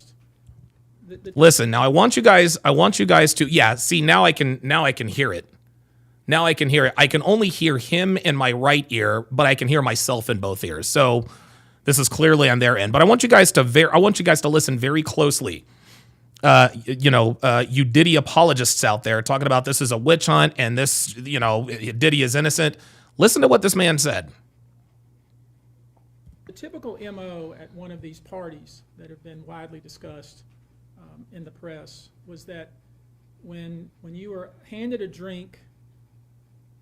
Listen, now I want you guys to... Yeah, see, now I can hear it. Now I can hear it. I can only hear him in my right ear, but I can hear myself in both ears. So this is clearly on their end. But I want you guys to listen very closely. You Diddy apologists out there talking about this is a witch hunt and this, Diddy is innocent. Listen to what this man said. The typical MO at one of these parties that have been widely discussed in the press was that when you were handed a drink,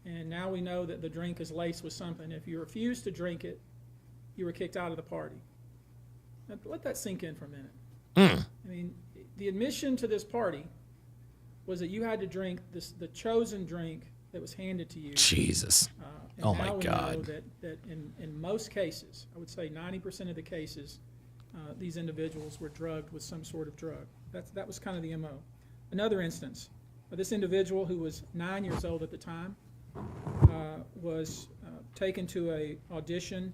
and now we know that the drink is laced with something, if you refuse to drink it, you were kicked out of the party. Now, let that sink in for a minute. I mean, the admission to this party was that you had to drink the chosen drink that was handed to you. Jesus. Oh my God. Know that in most cases, I would say 90% of the cases, these individuals were drugged with some sort of drug. That was kind of the MO. Another instance, this individual who was 9 years old at the time was taken to a audition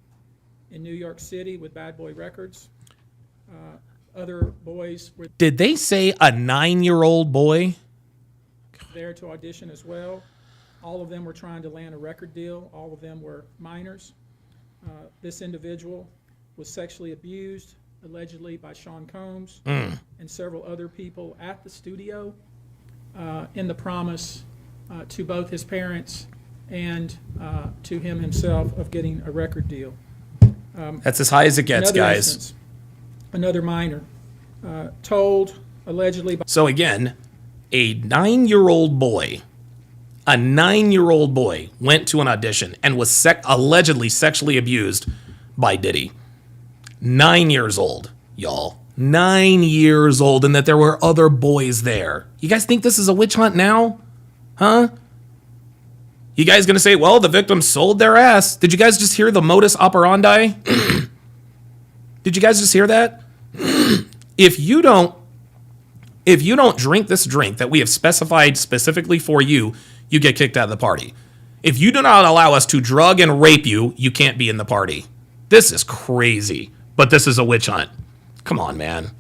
in New York City with Bad Boy Records. Other boys were... Did they say a 9-year-old boy? There to audition as well. All of them were trying to land a record deal. All of them were minors. This individual was sexually abused, allegedly by Sean Combs and several other people at the studio in the promise to both his parents and to him himself of getting a record deal. That's as high as it gets, guys. Instance, another minor told allegedly... So again, a 9-year-old boy went to an audition and was allegedly sexually abused by Diddy. 9 years old, y'all. 9 years old, and that there were other boys there. You guys think this is a witch hunt now? Huh? You guys gonna say, well, the victims sold their ass. Did you guys just hear the modus operandi? Did you guys just hear that? If you don't drink this drink that we have specified specifically for you, you get kicked out of the party. If you do not allow us to drug and rape you, you can't be in the party. This is crazy, but this is a witch hunt. Come on, man.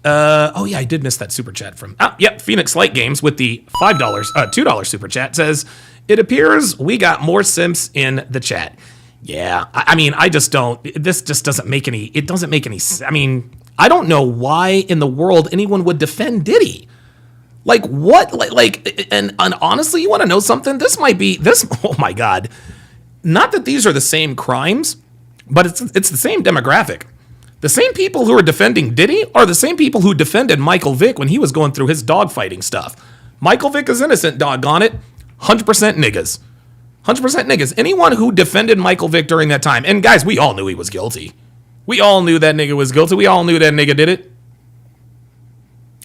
Oh yeah, I did miss that super chat from, Phoenix Light Games with the $2 super chat says, it appears we got more simps in the chat. Yeah, I mean, this just doesn't make any, it doesn't make any, I mean, I don't know why in the world anyone would defend Diddy. Like what? And honestly, you want to know something? This might be this. Oh my God! Not that these are the same crimes, but it's the same demographic. The same people who are defending Diddy are the same people who defended Michael Vick when he was going through his dogfighting stuff. Michael Vick is innocent, doggone it. 100% niggas. 100% niggas. Anyone who defended Michael Vick during that time, and guys, we all knew he was guilty. We all knew that nigga was guilty. We all knew that nigga did it.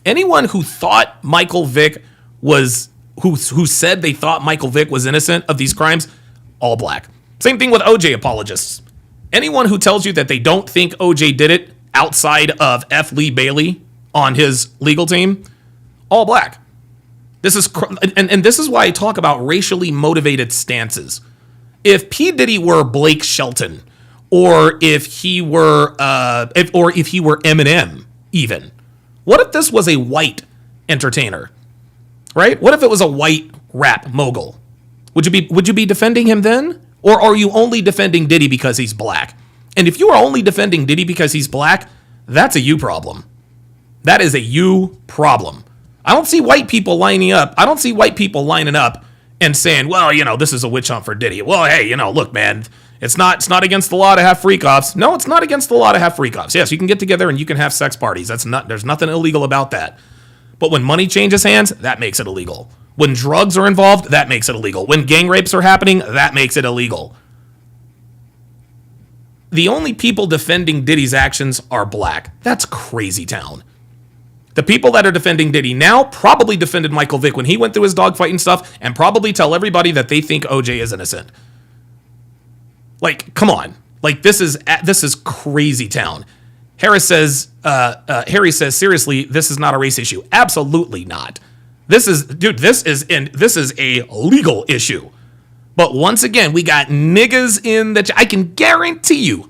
Anyone who thought Michael Vick was, who said they thought Michael Vick was innocent of these crimes, all black. Same thing with OJ apologists. Anyone who tells you that they don't think OJ did it outside of F. Lee Bailey on his legal team, all black. This is, and this is why I talk about racially motivated stances. If P. Diddy were Blake Shelton, or if he were, if he were Eminem, even, what if this was a white entertainer, right? What if it was a white rap mogul? Would you be defending him then? Or are you only defending Diddy because he's black? And if you are only defending Diddy because he's black, that's a you problem. That is a you problem. I don't see white people lining up. I don't see white people lining up and saying, well, you know, this is a witch hunt for Diddy. Well, hey, you know, look, man, it's not against the law to have freak offs. No, it's not against the law to have freak offs. Yes, you can get together and you can have sex parties. There's nothing illegal about that. But when money changes hands, that makes it illegal. When drugs are involved, that makes it illegal. When gang rapes are happening, that makes it illegal. The only people defending Diddy's actions are black. That's crazy town. The people that are defending Diddy now probably defended Michael Vick when he went through his dogfighting stuff and probably tell everybody that they think OJ is innocent. Like, come on. Like, this is crazy town. Harry says, seriously, this is not a race issue. Absolutely not. This is a legal issue. But once again, we got niggas in the I can guarantee you,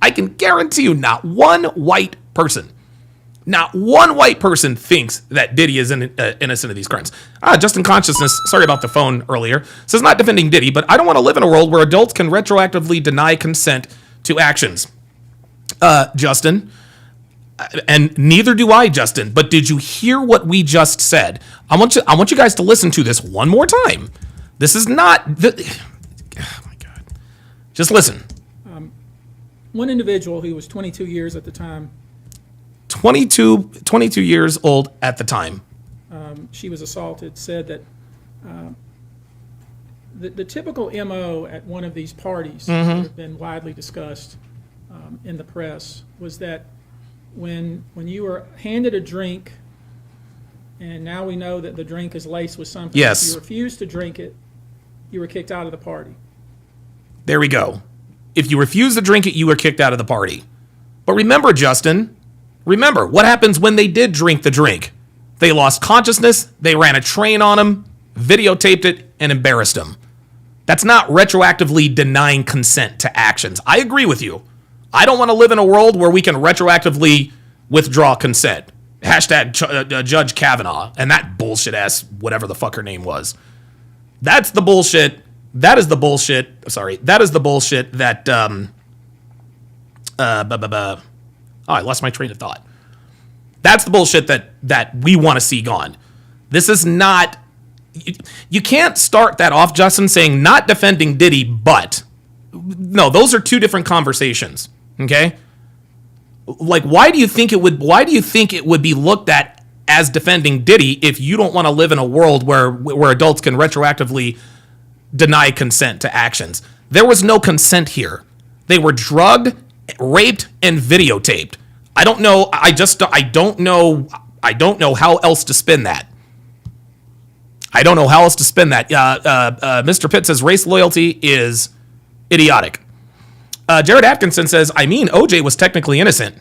not one white person thinks that Diddy is innocent of these crimes. Justin Consciousness, sorry about the phone earlier, says not defending Diddy, but I don't want to live in a world where adults can retroactively deny consent to actions. Justin, and neither do I, Justin, but did you hear what we just said? I want you guys to listen to this one more time. This is not oh my God. Just listen. One individual who was 22 years at the time. 22 years old at the time. She was assaulted, said that the typical MO at one of these parties that have been widely discussed in the press was that when you were handed a drink, and now we know that the drink is laced with something. Yes. If you refused to drink it, you were kicked out of the party. There we go. If you refuse to drink it, you were kicked out of the party. But remember, Justin, what happens when they did drink the drink? They lost consciousness, they ran a train on him, videotaped it, and embarrassed him. That's not retroactively denying consent to actions. I agree with you. I don't want to live in a world where we can retroactively withdraw consent. Hashtag Judge Kavanaugh and that bullshit ass whatever the fuck her name was. That's the bullshit. That is the bullshit. Sorry. That is the bullshit that I lost my train of thought. That's the bullshit that we want to see gone. This is not. You can't start that off, Justin, saying not defending Diddy, but no, those are two different conversations. Okay, like why do you think it would be looked at as defending Diddy if you don't want to live in a world where adults can retroactively deny consent to actions? There was no consent here. They were drugged, raped, and videotaped. I don't know. I don't know how else to spin that. Mr. Pitt says race loyalty is idiotic. Jared Atkinson says, I mean, OJ was technically innocent.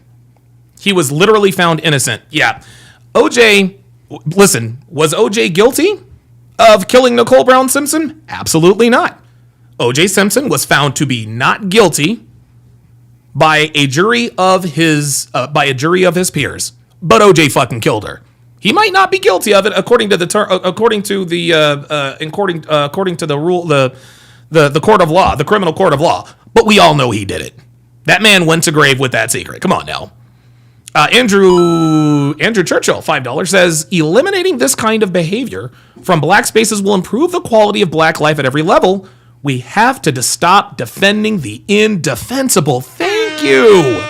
He was literally found innocent. Yeah. OJ, listen, was OJ guilty of killing Nicole Brown Simpson? Absolutely not. OJ Simpson was found to be not guilty by a jury of his peers, but OJ fucking killed her. He might not be guilty of it according to the rule, the court of law, the criminal court of law. But we all know he did it. That man went to grave with that secret. Come on now. Andrew Churchill, $5, says, eliminating this kind of behavior from black spaces will improve the quality of black life at every level. We have to stop defending the indefensible. Thank you.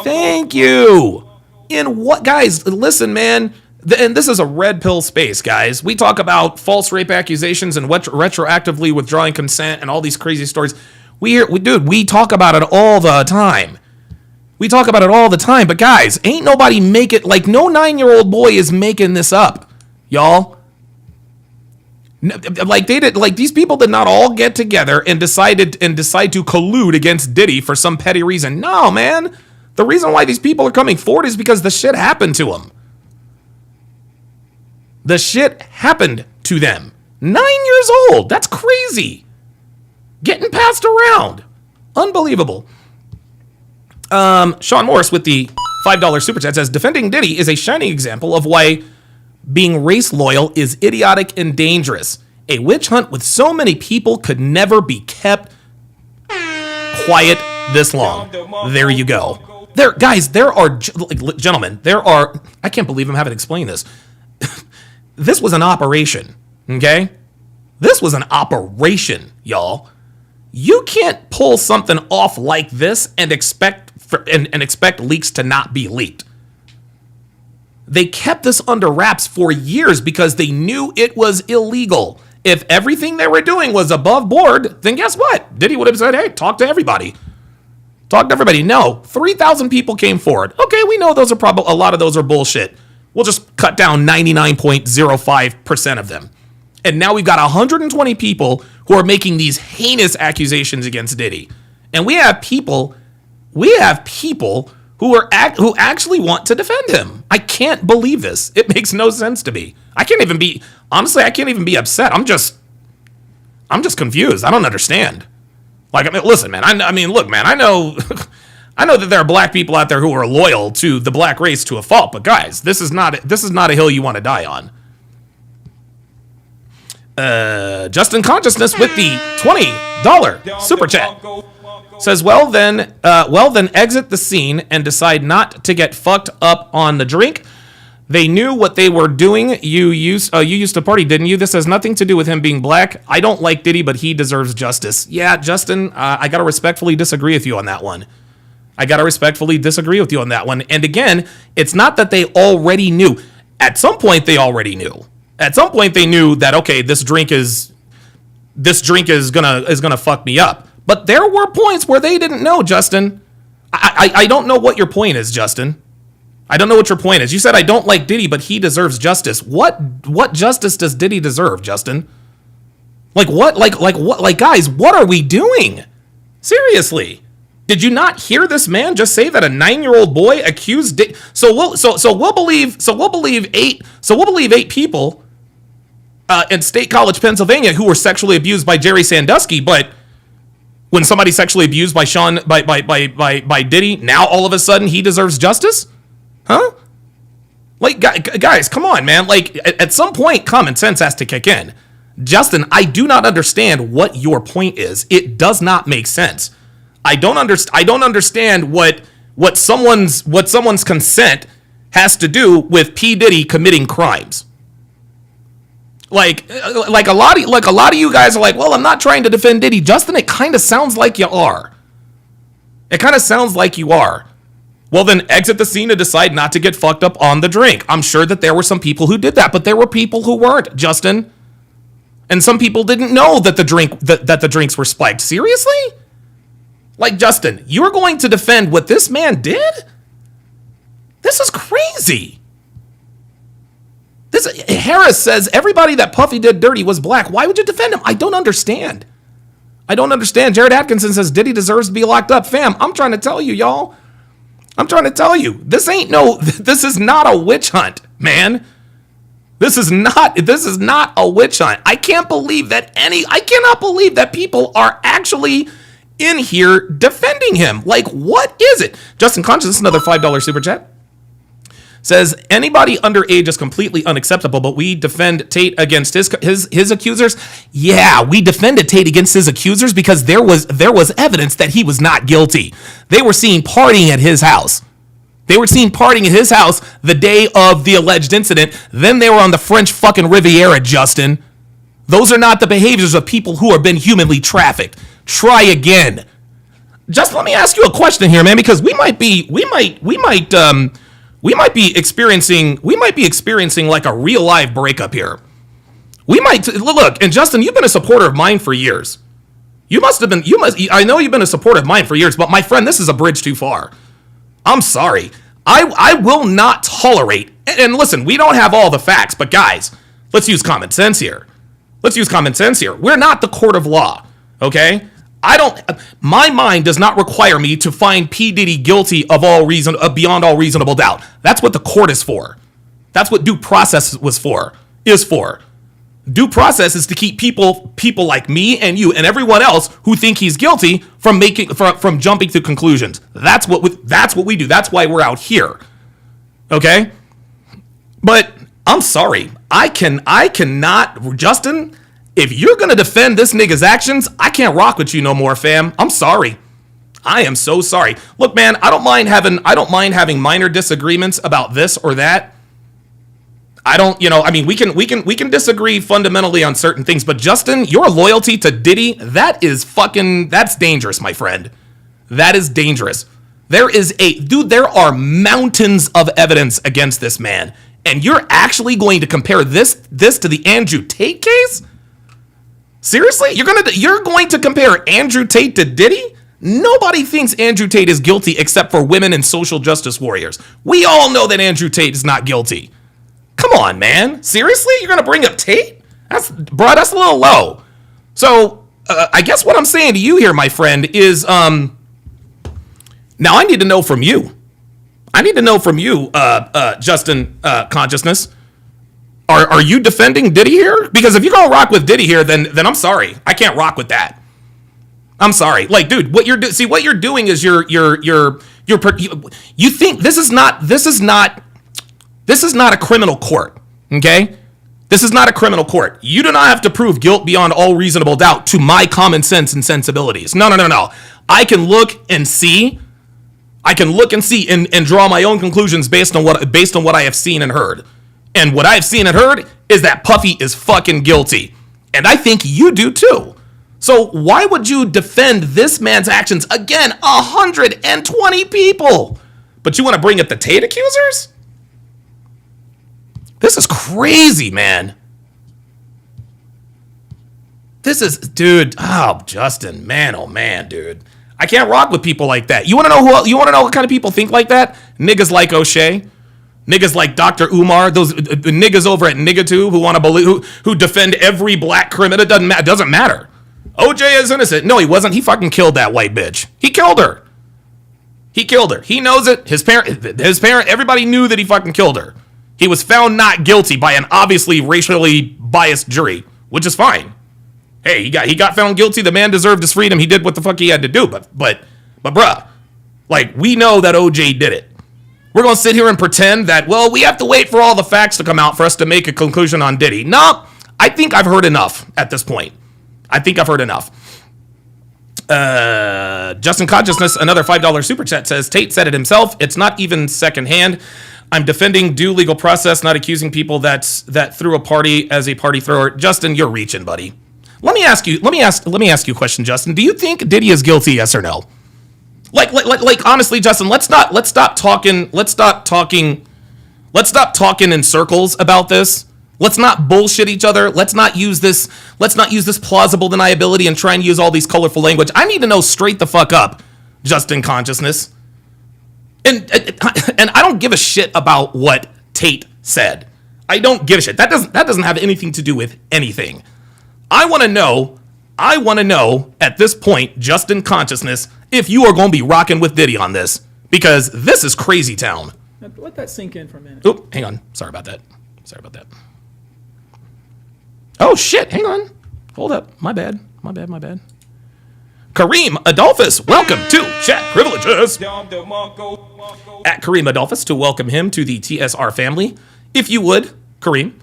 Thank you. In what, guys, listen, man, and this is a red pill space, guys. We talk about false rape accusations and retroactively withdrawing consent and all these crazy stories. We talk about it all the time. We talk about it all the time, but guys, ain't nobody make it, like no 9-year-old boy is making this up, y'all. Like these people did not all get together and decide to collude against Diddy for some petty reason. No, man. The reason why these people are coming forward is because the shit happened to them. The shit happened to them. 9 years old. That's crazy. Getting passed around. Unbelievable. Sean Morris with the $5 super chat says, defending Diddy is a shining example of why being race loyal is idiotic and dangerous. A witch hunt with so many people could never be kept quiet this long. There you go. Gentlemen, I can't believe I'm having to explain this. This was an operation, okay? This was an operation, y'all. You can't pull something off like this and expect leaks to not be leaked. They kept this under wraps for years because they knew it was illegal. If everything they were doing was above board, then guess what? Diddy would have said, hey, talk to everybody. Talk to everybody. No, 3,000 people came forward. Okay, we know those are probably, a lot of those are bullshit. We'll just cut down 99.05% of them. And now we've got 120 people who are making these heinous accusations against Diddy. And we have people who actually want to defend him. I can't believe this. It makes no sense to me. I can't even be upset. I'm just confused. I don't understand. Like, I mean, listen, man. Look, man. I know that there are black people out there who are loyal to the black race to a fault, but guys, this is not a hill you want to die on. Justin Consciousness with the $20 super chat says, well then exit the scene and decide not to get fucked up on the drink. They knew what they were doing. You used to party, didn't you? This has nothing to do with him being black. I don't like Diddy, but he deserves justice. Yeah, Justin, I gotta respectfully disagree with you on that one. And again, it's not that they already knew. At some point, they already knew. At some point, they knew that, okay, this drink is gonna fuck me up. But there were points where they didn't know, Justin. I don't know what your point is, Justin. I don't know what your point is. You said I don't like Diddy, but he deserves justice. What justice does Diddy deserve, Justin? Like what? Like guys, what are we doing? Seriously. Did you not hear this man just say that a 9-year-old boy accused Diddy? So we'll believe 8 people in State College, Pennsylvania, who were sexually abused by Jerry Sandusky, but when somebody's sexually abused by by Diddy, now all of a sudden he deserves justice? Huh? Like, guys, come on, man. Like, at some point, common sense has to kick in. Justin, I do not understand what your point is. It does not make sense. I don't understand what someone's consent has to do with P. Diddy committing crimes. Like a lot of you guys are like, well, I'm not trying to defend Diddy. Justin, it kind of sounds like you are. It kind of sounds like you are. Well, then exit the scene and decide not to get fucked up on the drink. I'm sure that there were some people who did that, but there were people who weren't, Justin. And some people didn't know that the drinks were spiked. Seriously? Like, Justin, you're going to defend what this man did? This is crazy. Harris says everybody that Puffy did dirty was black. Why would you defend him? I don't understand. Jared Atkinson says Diddy deserves to be locked up. Fam, I'm trying to tell you, y'all. This is not a witch hunt, man. This is not a witch hunt. I cannot believe that people are actually in here defending him. Like, what is it? Justin Conscious, another $5 super chat, says anybody underage is completely unacceptable, but we defend Tate against his accusers. Yeah, we defended Tate against his accusers because there was evidence that he was not guilty. They were seen partying at his house. They were seen partying at his house the day of the alleged incident. Then they were on the French fucking Riviera, Justin. Those are not the behaviors of people who have been humanly trafficked. Try again. Just let me ask you a question here, man, because we might be experiencing like a real live breakup here. We might look, and Justin, you've been a supporter of mine for years. I know you've been a supporter of mine for years, but my friend, this is a bridge too far. I'm sorry. I will not tolerate, and listen, we don't have all the facts, but guys, let's use common sense here. We're not the court of law, okay? My mind does not require me to find P. Diddy guilty of beyond all reasonable doubt. That's what the court is for. That's what due process is for. Due process is to keep people like me and you and everyone else who think he's guilty from jumping to conclusions. That's what we do. That's why we're out here. Okay? But I'm sorry. I cannot, Justin, if you're going to defend this nigga's actions, I can't rock with you no more, fam. I'm sorry. I am so sorry. Look, man, I don't mind having minor disagreements about this or that. We can disagree fundamentally on certain things, but Justin, your loyalty to Diddy, that's dangerous, my friend. That is dangerous. There are mountains of evidence against this man, and you're actually going to compare this to the Andrew Tate case? Seriously? You're going to compare Andrew Tate to Diddy? Nobody thinks Andrew Tate is guilty except for women and social justice warriors. We all know that Andrew Tate is not guilty. Come on, man. Seriously? You're going to bring up Tate? That's a little low. So, I guess what I'm saying to you here, my friend, is, now I need to know from you. Justin Consciousness. Are you defending Diddy here? Because if you're going to rock with Diddy here, then I'm sorry. I can't rock with that. I'm sorry. Like, dude, what you're doing is you think this is not a criminal court, okay? This is not a criminal court. You do not have to prove guilt beyond all reasonable doubt to my common sense and sensibilities. No. I can look and see and draw my own conclusions based on what I have seen and heard. And what I have seen and heard is that Puffy is fucking guilty. And I think you do too. So why would you defend this man's actions? Again, 120 people. But you want to bring up the Tate accusers? This is crazy, man. Justin, man, oh man, dude. I can't rock with people like that. You want to know what kind of people think like that? Niggas like O'Shea, niggas like Dr. Umar, those niggas over at Nigga2 who want to believe, who defend every black criminal. It doesn't matter. OJ is innocent. No, he wasn't. He fucking killed that white bitch. He killed her. He knows it. His parent, everybody knew that he fucking killed her. He was found not guilty by an obviously racially biased jury, which is fine. Hey, he got found guilty. The man deserved his freedom. He did what the fuck he had to do. But bruh, like, we know that OJ did it. We're gonna sit here and pretend that, well, we have to wait for all the facts to come out for us to make a conclusion on Diddy. No, I think I've heard enough at this point. Justin Consciousness, another $5 super chat, says Tate said it himself. It's not even secondhand. I'm defending due legal process, not accusing people that threw a party as a party thrower. Justin, you're reaching, buddy. Let me ask you a question, Justin. Do you think Diddy is guilty? Yes or no? Like honestly, Justin, let's stop talking in circles about this. Let's not bullshit each other. Let's not use this plausible deniability and try and use all these colorful language. I need to know straight the fuck up, Justin Consciousness. And I don't give a shit about what Tate said. I don't give a shit. That doesn't have anything to do with anything. I want to know at this point, Justin Consciousness, if you are going to be rocking with Diddy on this, because this is crazy town. Now, let that sink in for a minute. Oop, hang on. Sorry about that. Oh shit, hang on. Hold up. My bad. Kareem Adolphus, welcome to Chat Privileges. At Kareem Adolphus to welcome him to the TSR family. If you would, Kareem,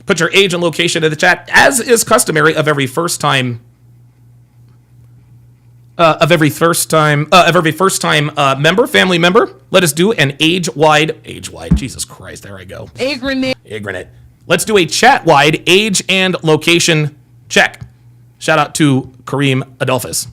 put your age and location in the chat, as is customary of every first time of every first time member, family member. Let us do an age-wide, Jesus Christ, there I go. Agranate. Let's do a chat-wide age and location check. Shout out to Kareem Adolphus.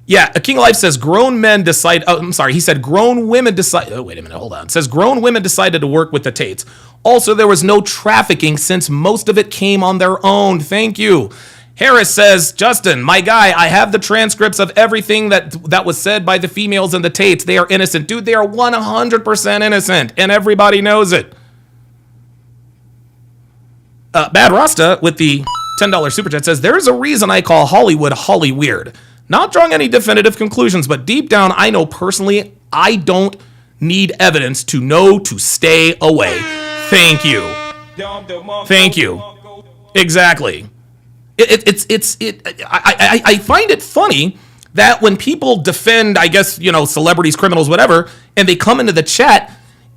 Yeah, A King of Life says grown men decide. Oh, I'm sorry. He said grown women decide. Oh, wait a minute. Hold on. It says grown women decided to work with the Tates. Also, there was no trafficking since most of it came on their own. Thank you. Harris says, Justin, my guy, I have the transcripts of everything that was said by the females and the Tates. They are innocent. Dude, they are 100% innocent, and everybody knows it. Bad Rasta with the $10 super chat says, there is a reason I call Hollywood Holly weird. Not drawing any definitive conclusions, but deep down, I know personally, I don't need evidence to know to stay away. Thank you. Thank you. Exactly. I find it funny that when people defend, I guess, celebrities, criminals, whatever, and they come into the chat,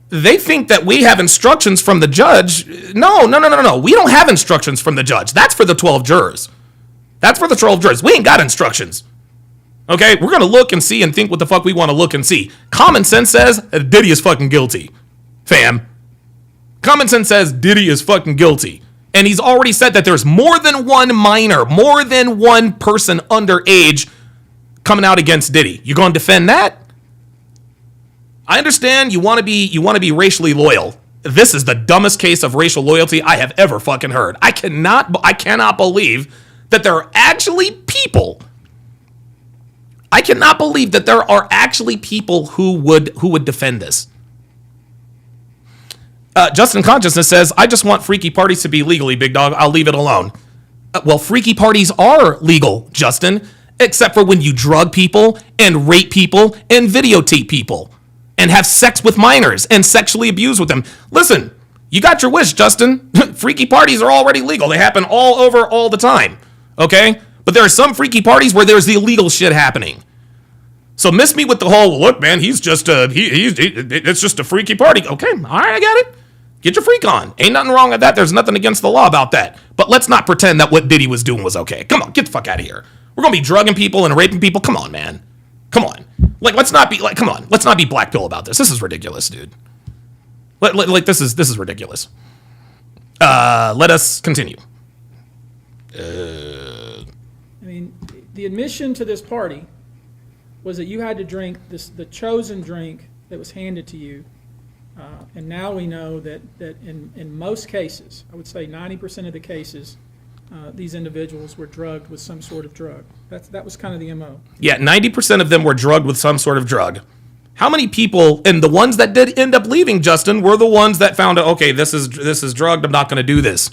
they think that we have instructions from the judge. No. We don't have instructions from the judge. That's for the 12 jurors. We ain't got instructions. Okay, we're going to look and see and think what the fuck we want to look and see. Common sense says Diddy is fucking guilty, fam. Common sense says Diddy is fucking guilty. And he's already said that there's more than one minor, more than one person underage coming out against Diddy. You going to defend that? I understand you want to be racially loyal. This is the dumbest case of racial loyalty I have ever fucking heard. I cannot believe that there are actually people. I cannot believe that there are actually people who would defend this. Justin Consciousness says, I just want freaky parties to be legally, big dog. I'll leave it alone. Well, freaky parties are legal, Justin, except for when you drug people and rape people and videotape people and have sex with minors and sexually abuse with them. Listen, you got your wish, Justin. Freaky parties are already legal. They happen all over all the time, okay? But there are some freaky parties where there's the illegal shit happening. So miss me with the whole, look, man, he's just it's just a freaky party. Okay, all right, I got it. Get your freak on. Ain't nothing wrong with that. There's nothing against the law about that. But let's not pretend that what Diddy was doing was okay. Come on, get the fuck out of here. We're going to be drugging people and raping people. Come on, man. Come on. Let's not be black pill about this. This is ridiculous, dude. This is ridiculous. Let us continue. I mean, the admission to this party was that you had to drink the chosen drink that was handed to you. And now we know that in most cases, I would say 90% of the cases, these individuals were drugged with some sort of drug. That was kind of the MO. Yeah, 90% of them were drugged with some sort of drug. How many people, and the ones that did end up leaving, Justin, were the ones that found out, okay, this is drugged, I'm not going to do this.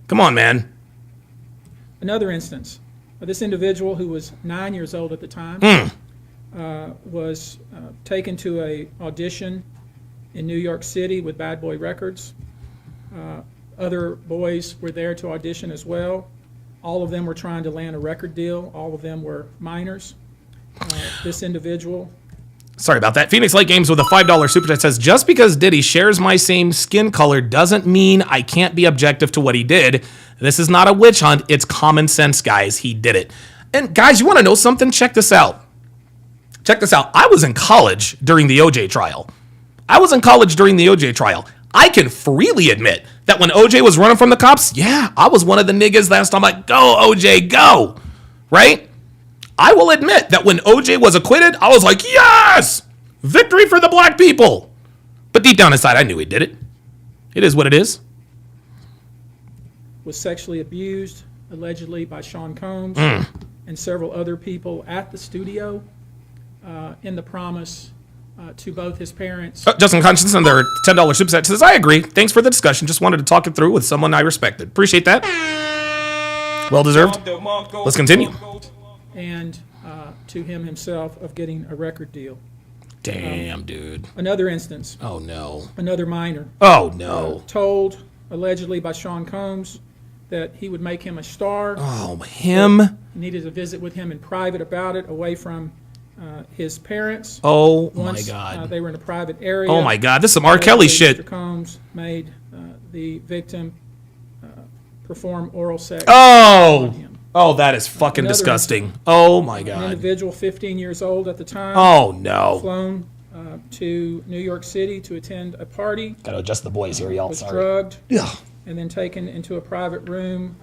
Come on, man. Another instance, this individual who was 9 years old at the time was taken to a audition in New York City with Bad Boy Records. Other boys were there to audition as well. All of them were trying to land a record deal. All of them were minors. This individual. Sorry about that. Phoenix Light Games with a $5 super chat says, just because Diddy shares my same skin color doesn't mean I can't be objective to what he did. This is not a witch hunt. It's common sense, guys. He did it. And guys, you want to know something? Check this out. I was in college during the OJ trial. I can freely admit that when OJ was running from the cops, yeah, I was one of the niggas last time, like, go, OJ, go, right? I will admit that when OJ was acquitted, I was like, yes, victory for the black people. But deep down inside, I knew he did it. It is what it is. Was sexually abused, allegedly, by Sean Combs and several other people at the studio in the promise to both his parents. Justin Conscience and their $10 super chat says, I agree. Thanks for the discussion. Just wanted to talk it through with someone I respected. Appreciate that. Well deserved. Let's continue. And to him himself of getting a record deal. Damn, dude. Another instance. Oh, no. Another minor. Oh, no. Told, allegedly by Sean Combs, that he would make him a star. Oh, him? He needed to visit with him in private about it, away from his parents. Oh, Once, my God. they were in a private area. Oh, my God. This is some R. Kelly shit. Mr. Combs made the victim perform oral sex on him. Oh, that is fucking Another disgusting. Oh my An God. individual 15 years old at the time. Oh, no. Flown to New York City to attend a party. Gotta adjust the boys here, y'all. Was Sorry. drugged. Ugh. And then taken into a private room,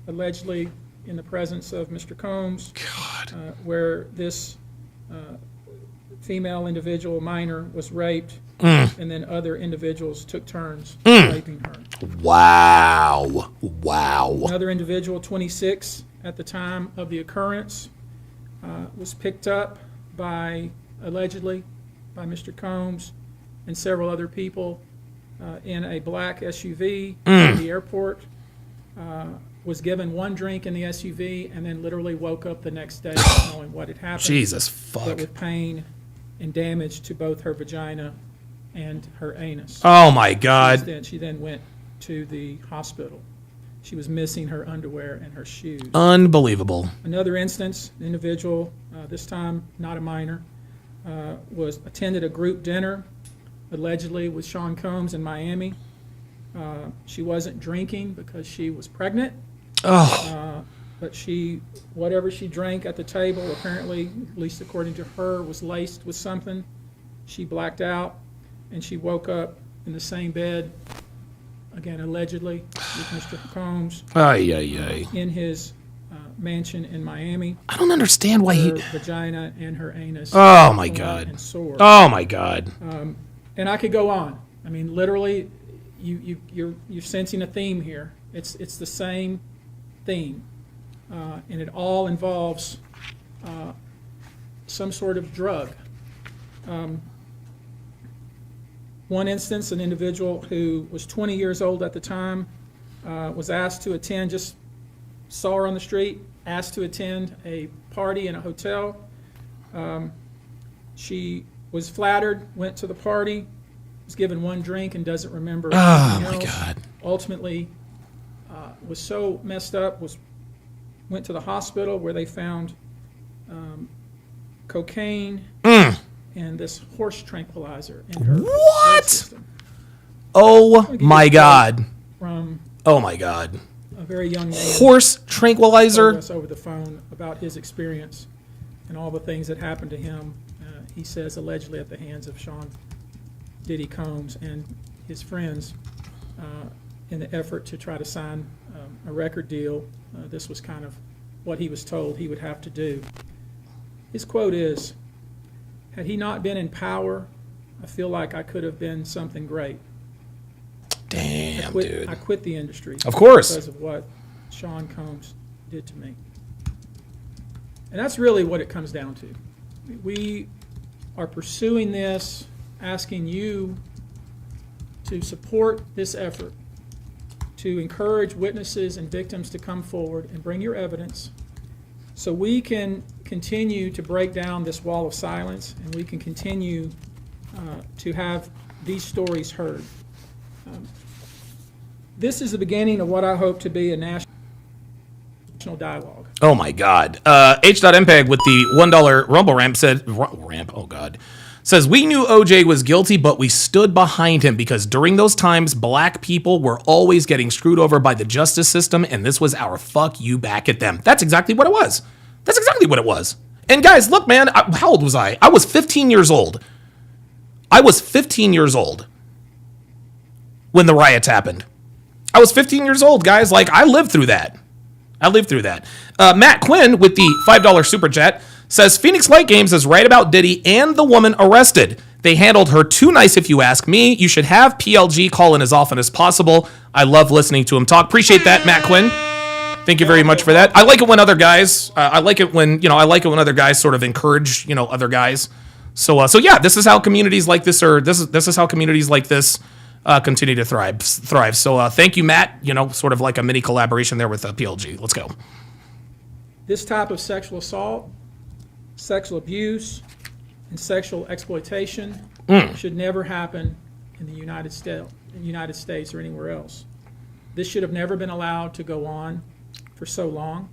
allegedly in the presence of Mr. Combs. God. Where this female individual, minor, was raped. And then other individuals took turns raping her. Wow. Wow. Another individual, 26 at the time of the occurrence, was picked up by, allegedly, by Mr. Combs and several other people in a black SUV at the airport, was given one drink in the SUV, and then literally woke up the next day not knowing what had happened. Jesus fuck. But with pain and damage to both her vagina and her anus. Oh my God. She then went to the hospital. She was missing her underwear and her shoes. Unbelievable. Another instance, an individual, this time not a minor, was attended a group dinner, allegedly with Sean Combs in Miami. She wasn't drinking because she was pregnant. Oh. But whatever she drank at the table, apparently, at least according to her, was laced with something. She blacked out, and she woke up in the same bed, again, allegedly, with Mr. Combs. Ay, ay, ay. In his mansion in Miami. I don't understand why her he... vagina and her anus. Oh, my God. And sore. Oh, my God. And I could go on. I mean, literally, you're sensing a theme here. It's the same theme. And it all involves some sort of drug. One instance, an individual who was 20 years old at the time was asked to attend, just saw her on the street, asked to attend a party in a hotel. She was flattered, went to the party, was given one drink and doesn't remember anything else. God. Ultimately, was so messed up, went to the hospital where they found cocaine and this horse tranquilizer in her blood system. Oh my God. From Oh my God. a very young man. Horse tranquilizer. Told us over the phone about his experience and all the things that happened to him. He says allegedly at the hands of Sean Diddy Combs and his friends in the effort to try to sign a record deal. This was kind of what he was told he would have to do. His quote is, "Had he not been in power, I feel like I could have been something great. Damn, dude. I quit the industry. Of course. Because of what Sean Combs did to me." And that's really what it comes down to. We are pursuing this, asking you to support this effort, to encourage witnesses and victims to come forward and bring your evidence so we can continue to break down this wall of silence and we can continue to have these stories heard. This is the beginning of what I hope to be a national dialogue. Oh my God. H.MPEG with the $1 Rumble ramp said, oh God, says, "We knew OJ was guilty, but we stood behind him because during those times, black people were always getting screwed over by the justice system, and this was our fuck you back at them." That's exactly what it was. That's exactly what it was. And guys, look, man, how old was I? I was 15 years old. I was 15 years old when the riots happened. I was 15 years old, guys. Like, I lived through that. Matt Quinn with the $5 super chat says, "Phoenix Light Games is right about Diddy and the woman arrested. They handled her too nice if you ask me. You should have PLG call in as often as possible. I love listening to him talk." Appreciate that, Matt Quinn. Thank you very much for that. I like it when other guys, I like it when other guys sort of encourage, other guys. So yeah, this is how communities like this this is how communities like this continue to thrive. So thank you, Matt. Sort of like a mini collaboration there with PLG. Let's go. This type of sexual assault, sexual abuse, and sexual exploitation should never happen in the United States or anywhere else. This should have never been allowed to go on for so long.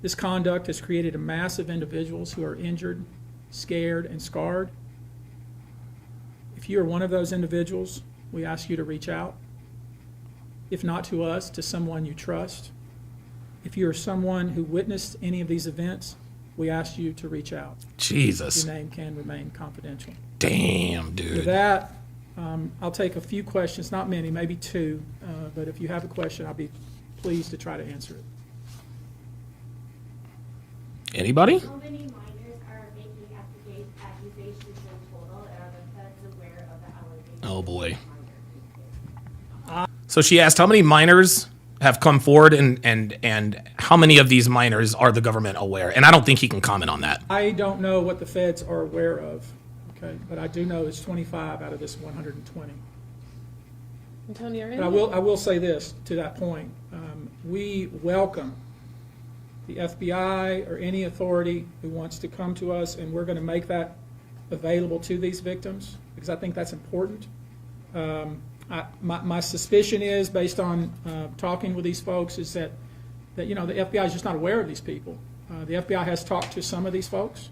This conduct has created a mass of individuals who are injured, scared, and scarred. If you are one of those individuals, we ask you to reach out. If not to us, to someone you trust. if you're someone who witnessed any of these events, we ask you to reach out. Jesus. Your name can remain confidential. Damn, With dude. that, I'll take a few questions, not many, maybe two, but if you have a question, I'll be pleased to try to answer it. Anybody? How many minors are making accusations in total, and are the feds aware of the allegations? Oh boy. So she asked how many minors have come forward and how many of these minors are the government aware? And I don't think he can comment on that. I don't know what the feds are aware of, okay, but I do know it's 25 out of this 120. Antonio, But I will say this to that point. We welcome the FBI or any authority who wants to come to us, and we're going to make that available to these victims because I think that's important. My suspicion is, based on talking with these folks, is that the FBI is just not aware of these people. The FBI has talked to some of these folks,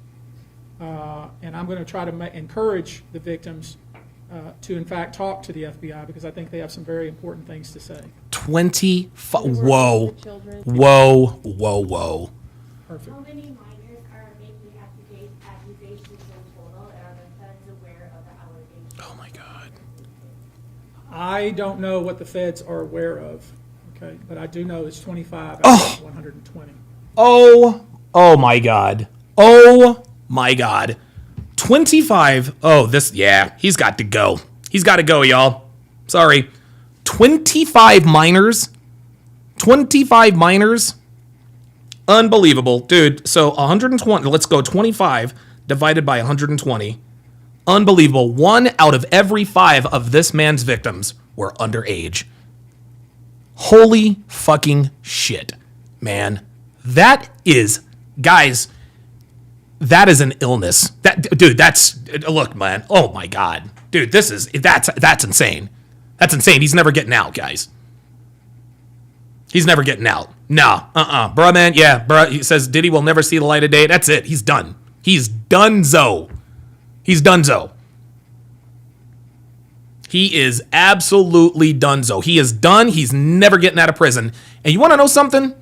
and I'm going to try to encourage the victims to, in fact, talk to the FBI because I think they have some very important things to say. 25. Whoa. Whoa. Whoa. Whoa. Perfect. How many minors are making accusations in total, and are the feds aware of the allegations? Oh my God. I don't know what the feds are aware of, okay, but I do know it's 25 out of 120. Oh my God. Oh my God. 25. Oh, he's got to go. He's got to go, y'all. Sorry. 25 minors. 25 minors. Unbelievable. Dude, so 120, let's go 25 divided by 120. Unbelievable. 1 out of every 5 of this man's victims were underage. Holy fucking shit, man. That is, guys, that is an illness. Look, man. Oh my God. Dude, that's insane. That's insane. He's never getting out, guys. He's never getting out. No, bruh, man. Yeah, bruh. He says Diddy will never see the light of day. That's it. He's done. He's donezo. He's donezo. He is absolutely donezo. He is done. He's never getting out of prison. And you want to know something?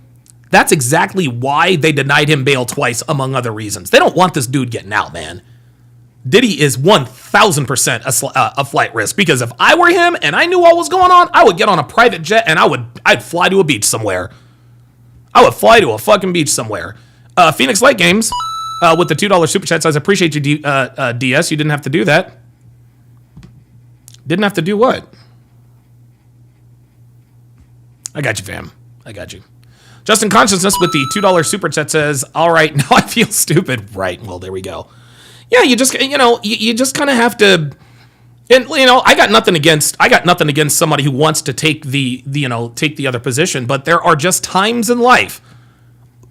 That's exactly why they denied him bail twice, among other reasons. They don't want this dude getting out, man. Diddy is 1,000% a flight risk, because if I were him and I knew what was going on, I would get on a private jet and I'd fly to a beach somewhere. I would fly to a fucking beach somewhere. Phoenix Light Games with the $2 super chat says, I appreciate you, DS. You didn't have to do that. Didn't have to do what? I got you, fam. I got you. Justin Consciousness with the $2 super chat says, all right, now I feel stupid. Right, well, there we go. Yeah, you just kind of have to, and I got nothing against somebody who wants to take the other position, but there are just times in life.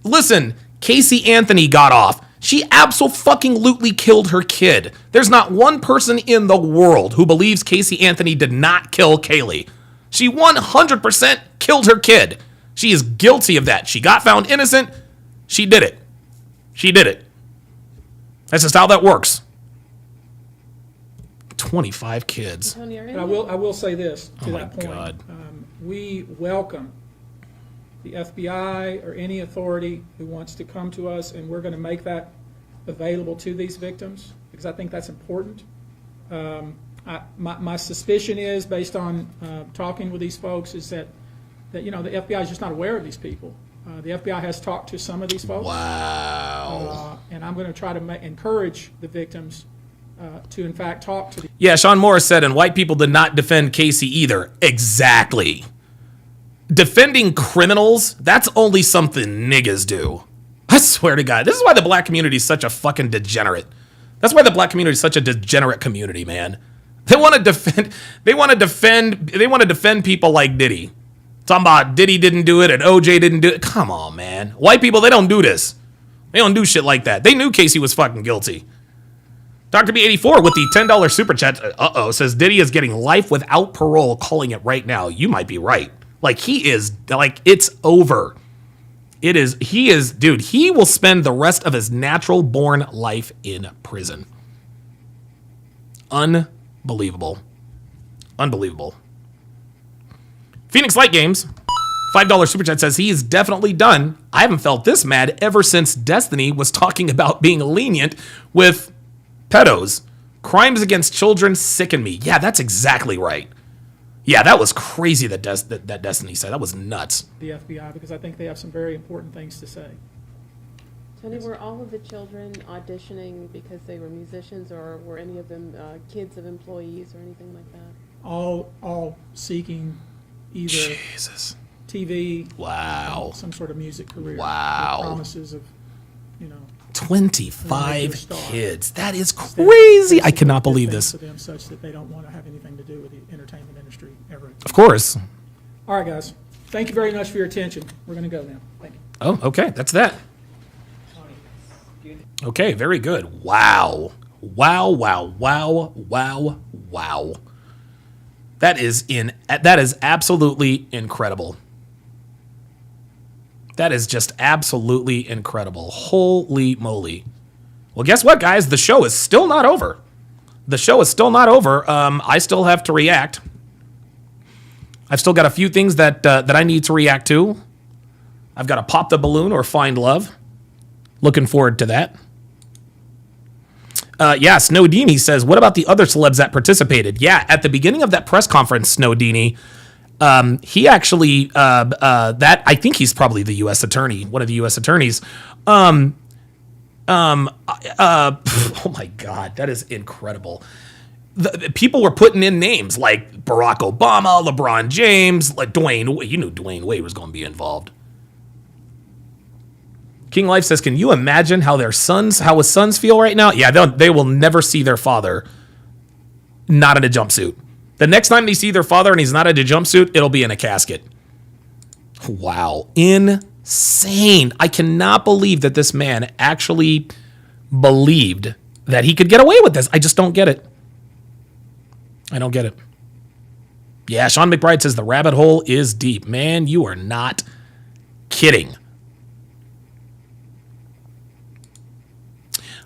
Listen, Casey Anthony got off. She absolutely killed her kid. There's not one person in the world who believes Casey Anthony did not kill Kaylee. She 100% killed her kid. She is guilty of that. She got found innocent. She did it. She did it. That's just how that works. 25 kids. But I will say this to that point. God. We welcome the FBI or any authority who wants to come to us, and we're going to make that available to these victims because I think that's important. My suspicion is, based on talking with these folks, is that the FBI is just not aware of these people. The FBI has talked to some of these folks. Wow. And I'm going to try to encourage the victims to, in fact, talk to the... Yeah, Sean Morris said, and white people did not defend Casey either. Exactly. Defending criminals, that's only something niggas do. I swear to God. This is why the black community is such a fucking degenerate. That's why the black community is such a degenerate community, man. They want to defend people like Diddy. Talking about Diddy didn't do it and OJ didn't do it. Come on, man. White people, they don't do this. They don't do shit like that. They knew Casey was fucking guilty. Dr. B84 with the $10 super chat, says Diddy is getting life without parole, calling it right now. You might be right. It's over. Dude, he will spend the rest of his natural born life in prison. Unbelievable. Unbelievable. Phoenix Light Games, $5 super chat says he is definitely done. I haven't felt this mad ever since Destiny was talking about being lenient with pedos. Crimes against children sicken me. Yeah, that's exactly right. Yeah, that was crazy that Destiny said. That was nuts. The FBI, because I think they have some very important things to say. Tony, were all of the children auditioning because they were musicians, or were any of them kids of employees or anything like that? All seeking either Jesus. TV, wow, some sort of music career. Wow. With promises of, 25 kids. That is crazy. I cannot believe this. To them such that they don't want to have anything to do with the entertainment industry ever. Of course. All right, guys. Thank you very much for your attention. We're going to go now. Thank you. Oh, okay. That's that. Okay, very good. Wow. Wow, wow, wow, wow, wow. That is absolutely incredible. That is just absolutely incredible. Holy moly. Well, guess what, guys? The show is still not over. The show is still not over. I still have to react. I've still got a few things that I need to react to. I've got to pop the balloon or find love. Looking forward to that. Yeah, Snowdini says, what about the other celebs that participated? Yeah, at the beginning of that press conference, Snowdini, he actually, I think he's probably the U.S. attorney, one of the U.S. attorneys. Oh my God, that is incredible. The people were putting in names like Barack Obama, LeBron James, like Dwayne. You knew Dwayne Wade was going to be involved. King Life says, can you imagine how his sons feel right now? Yeah, they will never see their father not in a jumpsuit. The next time they see their father and he's not in a jumpsuit, it'll be in a casket. Wow. Insane. I cannot believe that this man actually believed that he could get away with this. I just don't get it. I don't get it. Yeah, Sean McBride says the rabbit hole is deep. Man, you are not kidding.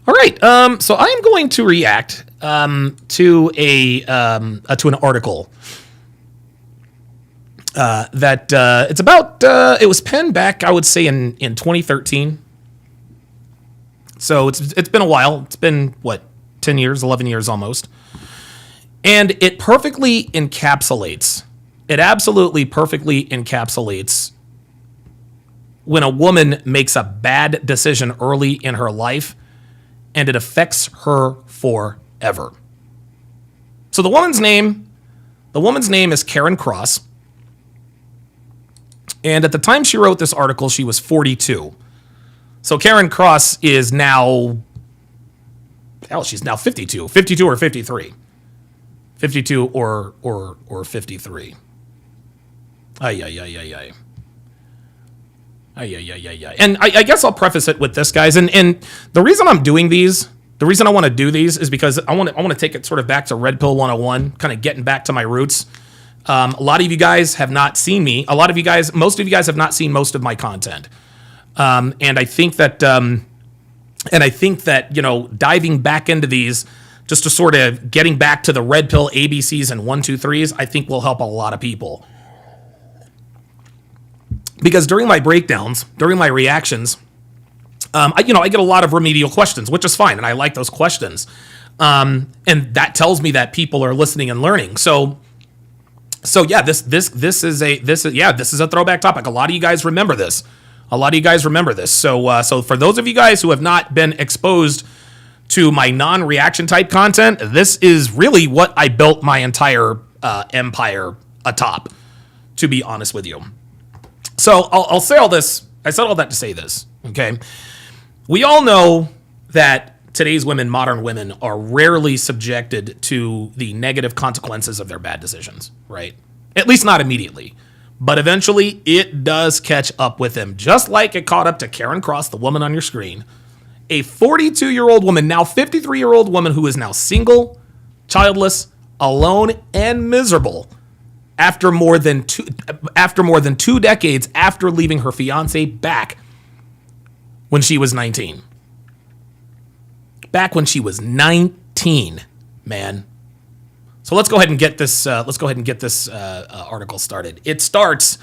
All right, so I am going to react to an article that it's about. It was penned back, I would say, in 2013. So it's been a while. It's been 10 years, 11 years almost, and it perfectly encapsulates. It absolutely perfectly encapsulates when a woman makes a bad decision early in her life, and it affects her forever. So the woman's name is Karen Cross. And at the time she wrote this article, she was 42. So Karen Cross is now, she's now 52. 52 or 53. 52 or 53. Ay. And I guess I'll preface it with this, guys. And the reason I'm doing these, the reason I want to do these is because I want to take it sort of back to Red Pill 101, kind of getting back to my roots. A lot of you guys have not seen me. Most of you guys have not seen most of my content. And I think that, diving back into these, just to sort of getting back to the Red Pill ABCs and 1, 2, 3s, I think will help a lot of people. Because during my breakdowns, during my reactions, I get a lot of remedial questions, which is fine, and I like those questions, and that tells me that people are listening and learning. So yeah, this is a throwback topic. A lot of you guys remember this. So for those of you guys who have not been exposed to my non-reaction type content, this is really what I built my entire empire atop, to be honest with you. So I'll say all this. I said all that to say this, okay? We all know that today's women, modern women, are rarely subjected to the negative consequences of their bad decisions, right? At least not immediately. But eventually, it does catch up with them, just like it caught up to Karen Cross, the woman on your screen. A 42-year-old woman, now 53-year-old woman who is now single, childless, alone, and miserable, after more than 2 decades after leaving her fiance back when she was 19. Back when she was 19, man. So let's go ahead and get this. Article started. It starts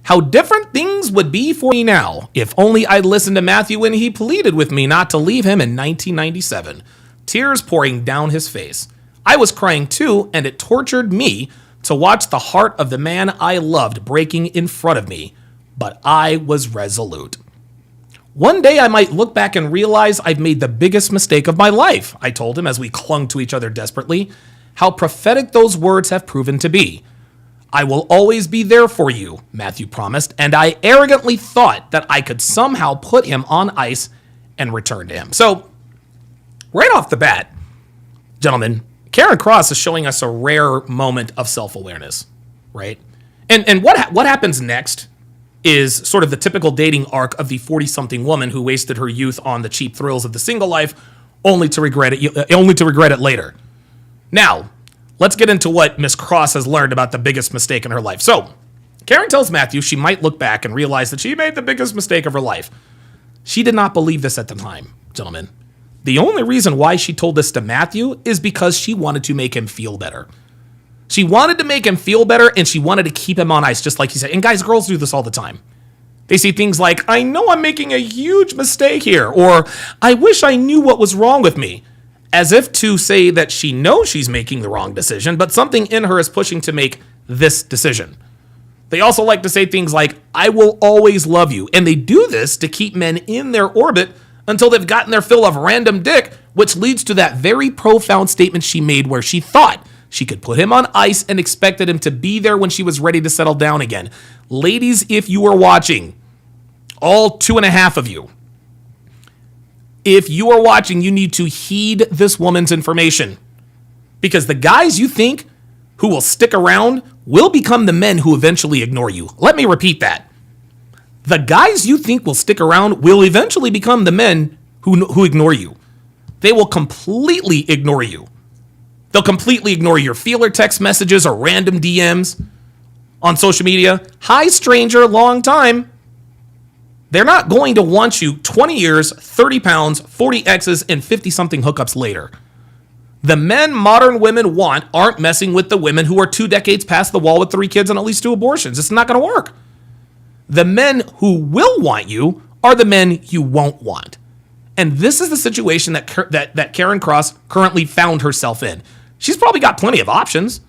How different things would be for me now if only I'd listened to Matthew when he pleaded with me not to leave him in 1997. Tears pouring down his face. I was crying too, and it tortured me to watch the heart of the man I loved breaking in front of me. But I was resolute. One day I might look back and realize I've made the biggest mistake of my life, I told him as we clung to each other desperately. How prophetic those words have proven to be. I will always be there for you, Matthew promised, and I arrogantly thought that I could somehow put him on ice and return to him. So, right off the bat, gentlemen, Karen Cross is showing us a rare moment of self-awareness, right? And what happens next is sort of the typical dating arc of the 40-something woman who wasted her youth on the cheap thrills of the single life, only to regret it later. Now, let's get into what Miss Cross has learned about the biggest mistake in her life. So, Karen tells Matthew she might look back and realize that she made the biggest mistake of her life. She did not believe this at the time, gentlemen. The only reason why she told this to Matthew is because she wanted to make him feel better. She wanted to make him feel better, and she wanted to keep him on ice, just like he said. And guys, girls do this all the time. They say things like, I know I'm making a huge mistake here, or I wish I knew what was wrong with me, as if to say that she knows she's making the wrong decision, but something in her is pushing to make this decision. They also like to say things like, I will always love you, and they do this to keep men in their orbit until they've gotten their fill of random dick, which leads to that very profound statement she made where she thought she could put him on ice and expected him to be there when she was ready to settle down again. Ladies, if you are watching, all 2.5 of you, if you are watching, you need to heed this woman's information. Because the guys you think who will stick around will become the men who eventually ignore you. Let me repeat that. The guys you think will stick around will eventually become the men who ignore you. They will completely ignore you. They'll completely ignore your feeler text messages or random DMs on social media. Hi, stranger, long time. They're not going to want you 20 years, 30 pounds, 40 X's, and 50-something hookups later. The men modern women want aren't messing with the women who are 2 decades past the wall with 3 kids and at least 2 abortions. It's not going to work. The men who will want you are the men you won't want. And this is the situation that Karen Cross currently found herself in. She's probably got plenty of options,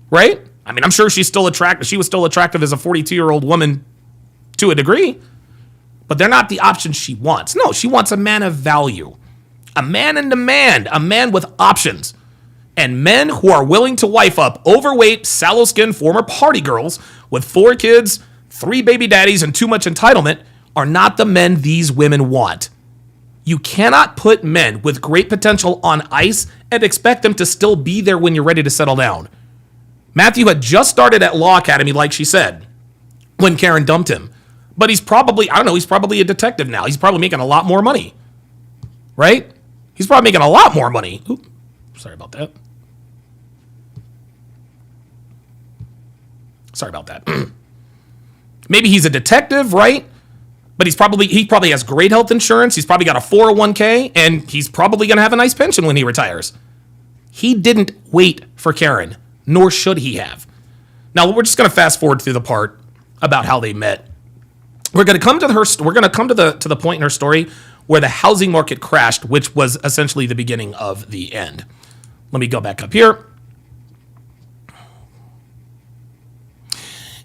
right? I mean, I'm sure she's still attractive. She was still attractive as a 42-year-old woman to a degree, but they're not the options she wants. No, she wants a man of value, a man in demand, a man with options, and men who are willing to wife up overweight, sallow-skinned former party girls with 4 kids, 3 baby daddies, and too much entitlement are not the men these women want. You cannot put men with great potential on ice and expect them to still be there when you're ready to settle down. Matthew had just started at Law Academy, like she said, when Karen dumped him. But he's probably a detective now. He's probably making a lot more money, right? He's probably making a lot more money. Oops, sorry about that. Sorry about that. Maybe he's a detective, right? But he probably has great health insurance. He's probably got a 401k, and he's probably going to have a nice pension when he retires. He didn't wait for Karen, nor should he have. Now, we're just going to fast forward through the part about how they met. We're going to come to the point in her story where the housing market crashed, which was essentially the beginning of the end. Let me go back up here.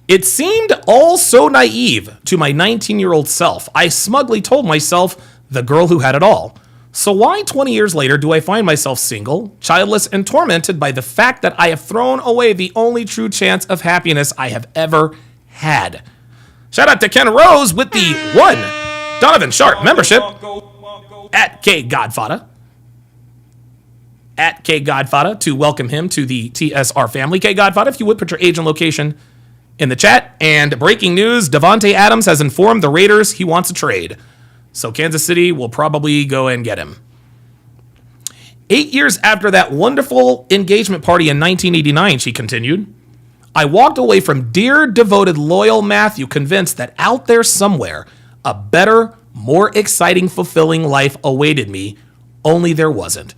It seemed all so naive to my 19-year-old self. I smugly told myself, the girl who had it all. So why 20 years later do I find myself single, childless, and tormented by the fact that I have thrown away the only true chance of happiness I have ever had? Shout out to Ken Rose with the 1 Donovan Sharp membership at K Godfather. At K Godfather to welcome him to the TSR family. K Godfather, if you would put your age and location in the chat. And breaking news, Davante Adams has informed the Raiders he wants a trade. So Kansas City will probably go and get him. 8 years after that wonderful engagement party in 1989, she continued, I walked away from dear, devoted, loyal Matthew, convinced that out there somewhere, a better, more exciting, fulfilling life awaited me, only there wasn't.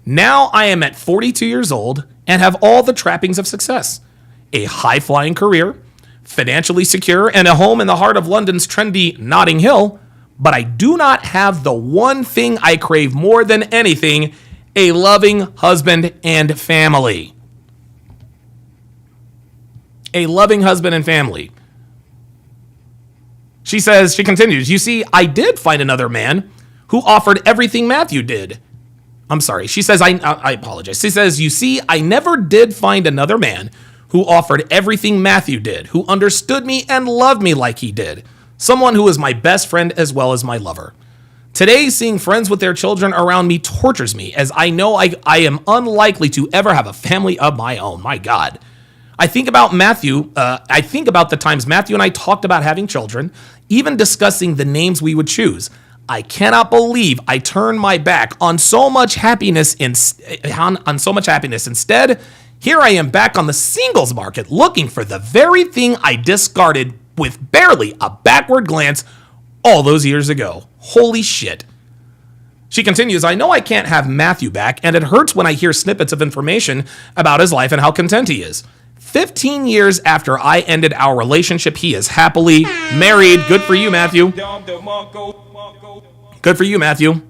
Now I am at 42 years old and have all the trappings of success. A high-flying career, financially secure, and a home in the heart of London's trendy Notting Hill, but I do not have the one thing I crave more than anything, a loving husband and family. A loving husband and family. She continues, you see, I did find another man who offered everything Matthew did. I'm sorry. She says, I apologize. She says, you see, I never did find another man who offered everything Matthew did, who understood me and loved me like he did. Someone who is my best friend as well as my lover. Today, seeing friends with their children around me tortures me, as I know I am unlikely to ever have a family of my own. My God. I think about Matthew. I think about the times Matthew and I talked about having children, even discussing the names we would choose. I cannot believe I turned my back on so much happiness. Instead, here I am back on the singles market, looking for the very thing I discarded with barely a backward glance all those years ago. Holy shit. She continues, I know I can't have Matthew back, and it hurts when I hear snippets of information about his life and how content he is. 15 years after I ended our relationship, he is happily married. Good for you, Matthew. Good for you, Matthew.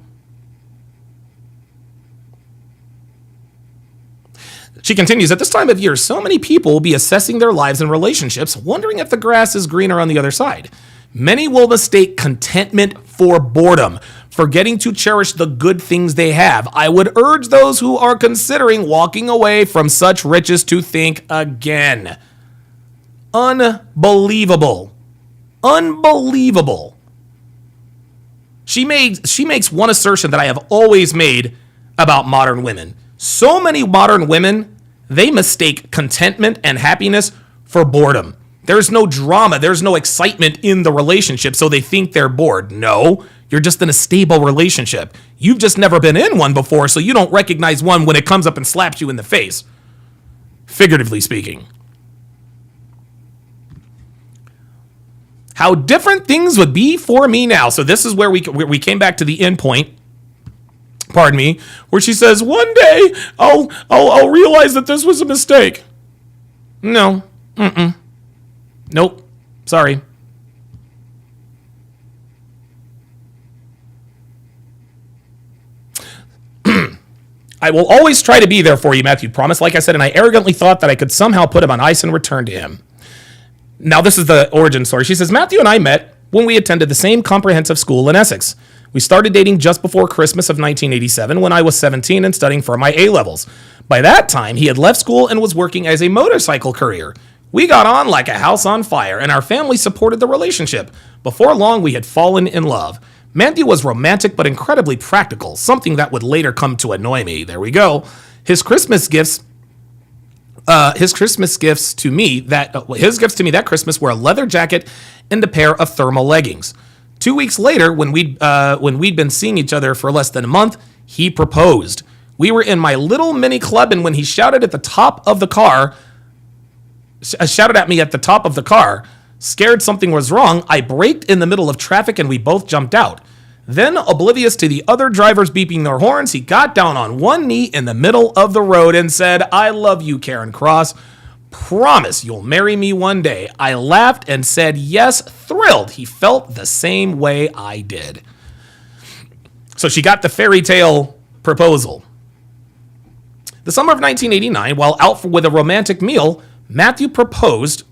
She continues, at this time of year, so many people will be assessing their lives and relationships, wondering if the grass is greener on the other side. Many will mistake contentment for boredom, forgetting to cherish the good things they have. I would urge those who are considering walking away from such riches to think again. Unbelievable. Unbelievable. She makes one assertion that I have always made about modern women. So many modern women, they mistake contentment and happiness for boredom. There's no drama, there's no excitement in the relationship, so they think they're bored. No, you're just in a stable relationship. You've just never been in one before, so you don't recognize one when it comes up and slaps you in the face. Figuratively speaking. How different things would be for me now. So this is where we came back to the end point. Pardon me, where she says, one day I'll realize that this was a mistake. No. Nope. Sorry. I will always try to be there for you, Matthew promised. Like I said, and I arrogantly thought that I could somehow put him on ice and return to him. Now, this is the origin story. She says, Matthew and I met when we attended the same comprehensive school in Essex. We started dating just before Christmas of 1987 when I was 17 and studying for my A-levels. By that time, he had left school and was working as a motorcycle courier. We got on like a house on fire, and our family supported the relationship. Before long, we had fallen in love. Matthew was romantic but incredibly practical, something that would later come to annoy me. There we go. His Christmas gifts to me that Christmas were a leather jacket and a pair of thermal leggings. 2 weeks later, when we'd been seeing each other for less than a month, he proposed. We were in my little mini club, and when he shouted at me at the top of the car, scared something was wrong, I braked in the middle of traffic and we both jumped out. Then, oblivious to the other drivers beeping their horns, he got down on one knee in the middle of the road and said, I love you, Karen Cross. Promise you'll marry me one day. I laughed and said yes, thrilled. He felt the same way I did. So she got the fairy tale proposal. The summer of 1989, while out with a romantic meal, Matthew proposed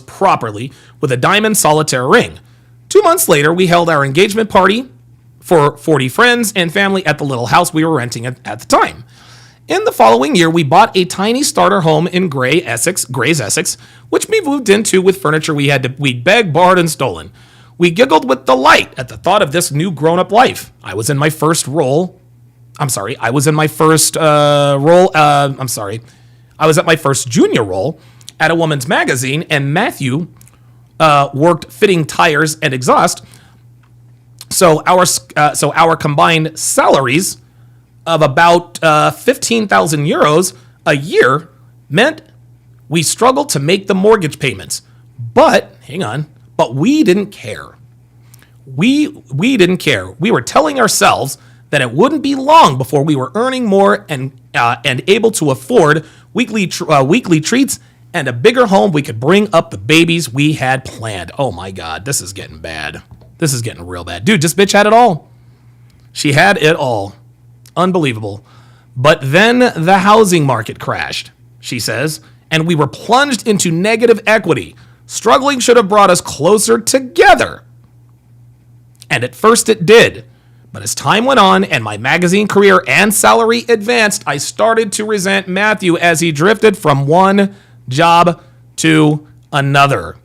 properly with a diamond solitaire ring. 2 months later, we held our engagement party for 40 friends and family at the little house we were renting at the time. In the following year, we bought a tiny starter home in Grays, Essex, which we moved into with furniture we'd begged, borrowed, and stolen. We giggled with delight at the thought of this new grown-up life. I was at my first junior role at a woman's magazine, and Matthew worked fitting tires and exhaust. So our combined salaries of about 15,000 euros a year meant we struggled to make the mortgage payments. But we didn't care. We didn't care. We were telling ourselves that it wouldn't be long before we were earning more and able to afford weekly treats and a bigger home we could bring up the babies we had planned. Oh my God, this is getting bad. This is getting real bad. Dude, this bitch had it all. She had it all. Unbelievable. But then the housing market crashed, she says, and we were plunged into negative equity. Struggling should have brought us closer together. And at first it did. But as time went on and my magazine career and salary advanced, I started to resent Matthew as he drifted from one job to another.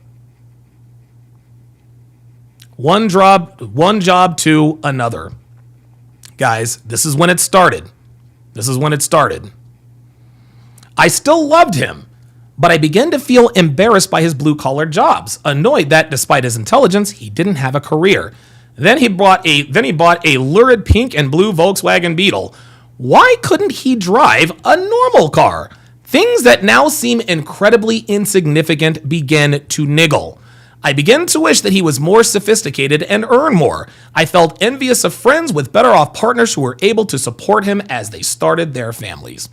One job to another. Guys, this is when it started. I still loved him, but I began to feel embarrassed by his blue-collar jobs, annoyed that despite his intelligence, he didn't have a career. Then he bought a lurid pink and blue Volkswagen Beetle. Why couldn't he drive a normal car? Things that now seem incredibly insignificant began to niggle. I began to wish that he was more sophisticated and earned more. I felt envious of friends with better off partners who were able to support him as they started their families.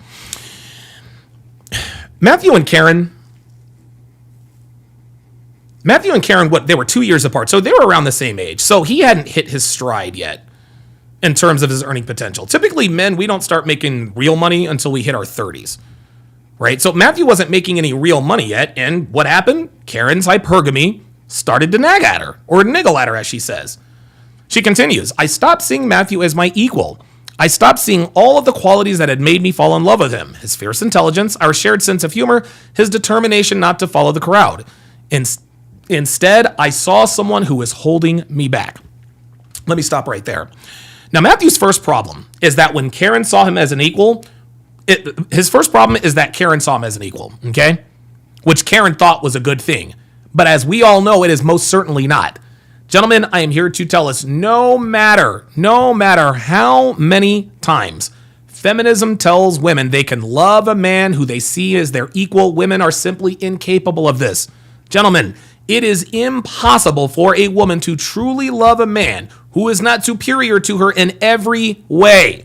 Matthew and Karen, they were 2 years apart, so they were around the same age. So he hadn't hit his stride yet in terms of his earning potential. Typically, men, we don't start making real money until we hit our 30s, right? So Matthew wasn't making any real money yet, and what happened? Karen's hypergamy started to nag at her, or niggle at her, as she says. She continues, I stopped seeing Matthew as my equal. I stopped seeing all of the qualities that had made me fall in love with him. His fierce intelligence, our shared sense of humor, his determination not to follow the crowd. Instead, I saw someone who was holding me back. Let me stop right there. Now, Matthew's first problem is that when Karen saw him as an equal, his first problem is that Karen saw him as an equal, okay? Which Karen thought was a good thing. But as we all know, it is most certainly not. Gentlemen, I am here to tell us no matter how many times feminism tells women they can love a man who they see as their equal, women are simply incapable of this. Gentlemen, it is impossible for a woman to truly love a man who is not superior to her in every way.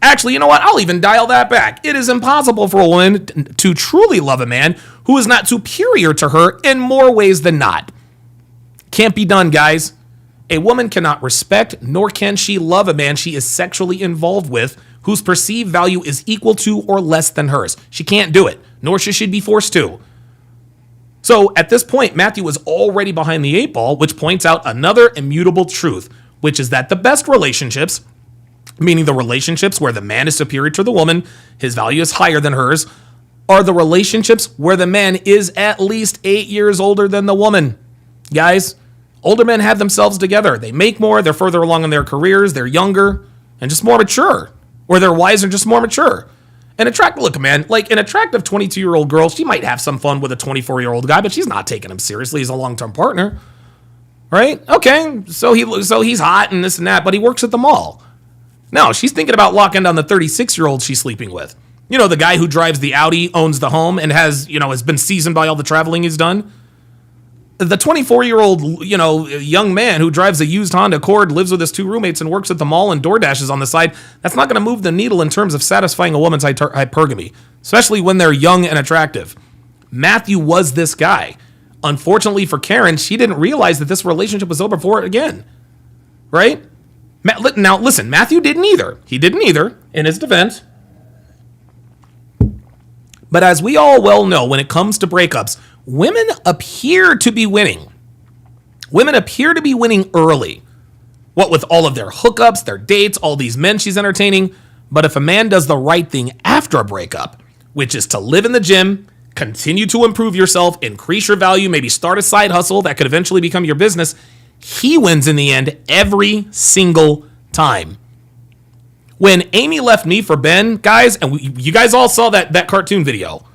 Actually, you know what? I'll even dial that back. It is impossible for a woman to truly love a man who is not superior to her in more ways than not. Can't be done, guys. A woman cannot respect nor can she love a man she is sexually involved with whose perceived value is equal to or less than hers. She can't do it, nor should she be forced to. So at this point, Matthew was already behind the eight ball, which points out another immutable truth, which is that the best relationships, meaning the relationships where the man is superior to the woman, his value is higher than hers, are the relationships where the man is at least 8 years older than the woman. Guys, older men have themselves together. They make more, they're further along in their careers, they're younger, and just more mature. Or their wives are just more mature. An attractive 22-year-old girl, she might have some fun with a 24-year-old guy, but she's not taking him seriously as a long-term partner. Right? Okay, so he's hot and this and that, but he works at the mall. No, she's thinking about locking down the 36-year-old she's sleeping with. You know, the guy who drives the Audi, owns the home, and has been seasoned by all the traveling he's done. The 24-year-old, young man who drives a used Honda Accord, lives with his 2 roommates, and works at the mall and DoorDashes on the side, that's not going to move the needle in terms of satisfying a woman's hypergamy, especially when they're young and attractive. Matthew was this guy. Unfortunately for Karen, she didn't realize that this relationship was over for it again. Right? Now, listen, Matthew didn't either. He didn't either, in his defense. But as we all well know, when it comes to breakups, women appear to be winning. Women appear to be winning early. What with all of their hookups, their dates, all these men she's entertaining. But if a man does the right thing after a breakup, which is to live in the gym, continue to improve yourself, increase your value, maybe start a side hustle that could eventually become your business, he wins in the end every single time. When Amy left me for Ben, guys, and you guys all saw that cartoon video.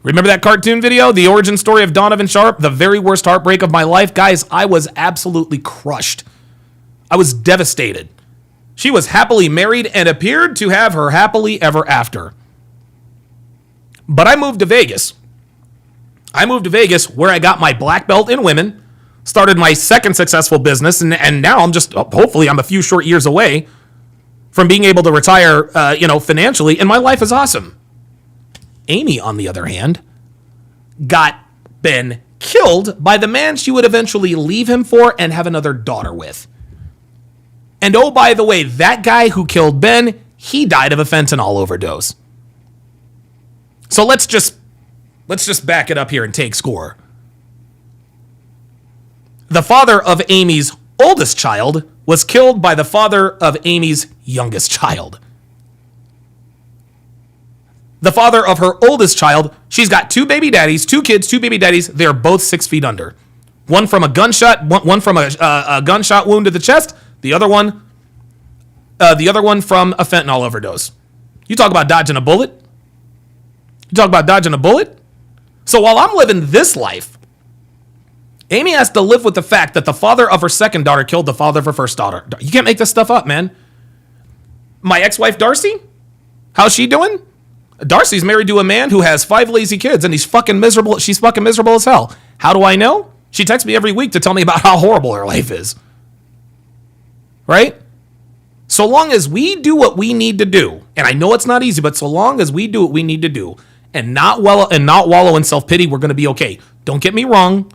Remember that cartoon video? The origin story of Donovan Sharp, the very worst heartbreak of my life? Guys, I was absolutely crushed. I was devastated. She was happily married and appeared to have her happily ever after. But I moved to Vegas. Where I got my black belt in women, started my second successful business, and now hopefully I'm a few short years away from being able to retire, financially, and my life is awesome. Amy, on the other hand, been killed by the man she would eventually leave him for and have another daughter with. And oh, by the way, that guy who killed Ben, he died of a fentanyl overdose. So let's just back it up here and take score. The father of Amy's oldest child was killed by the father of Amy's youngest child. The father of her oldest child, she's got two baby daddies, two kids, two baby daddies. They're both 6 feet under. One from a gunshot, one from a gunshot wound to the chest. The other one from a fentanyl overdose. You talk about dodging a bullet. So while I'm living this life, Amy has to live with the fact that the father of her second daughter killed the father of her first daughter. You can't make this stuff up, man. My ex-wife, Darcy, how's she doing? Darcy's married to a man who has 5 lazy kids, and he's fucking miserable. She's fucking miserable as hell. How do I know? She texts me every week to tell me about how horrible her life is. Right? So long as we do what we need to do, and I know it's not easy, but so long as we do what we need to do, and not wallow in self-pity, we're going to be okay. Don't get me wrong.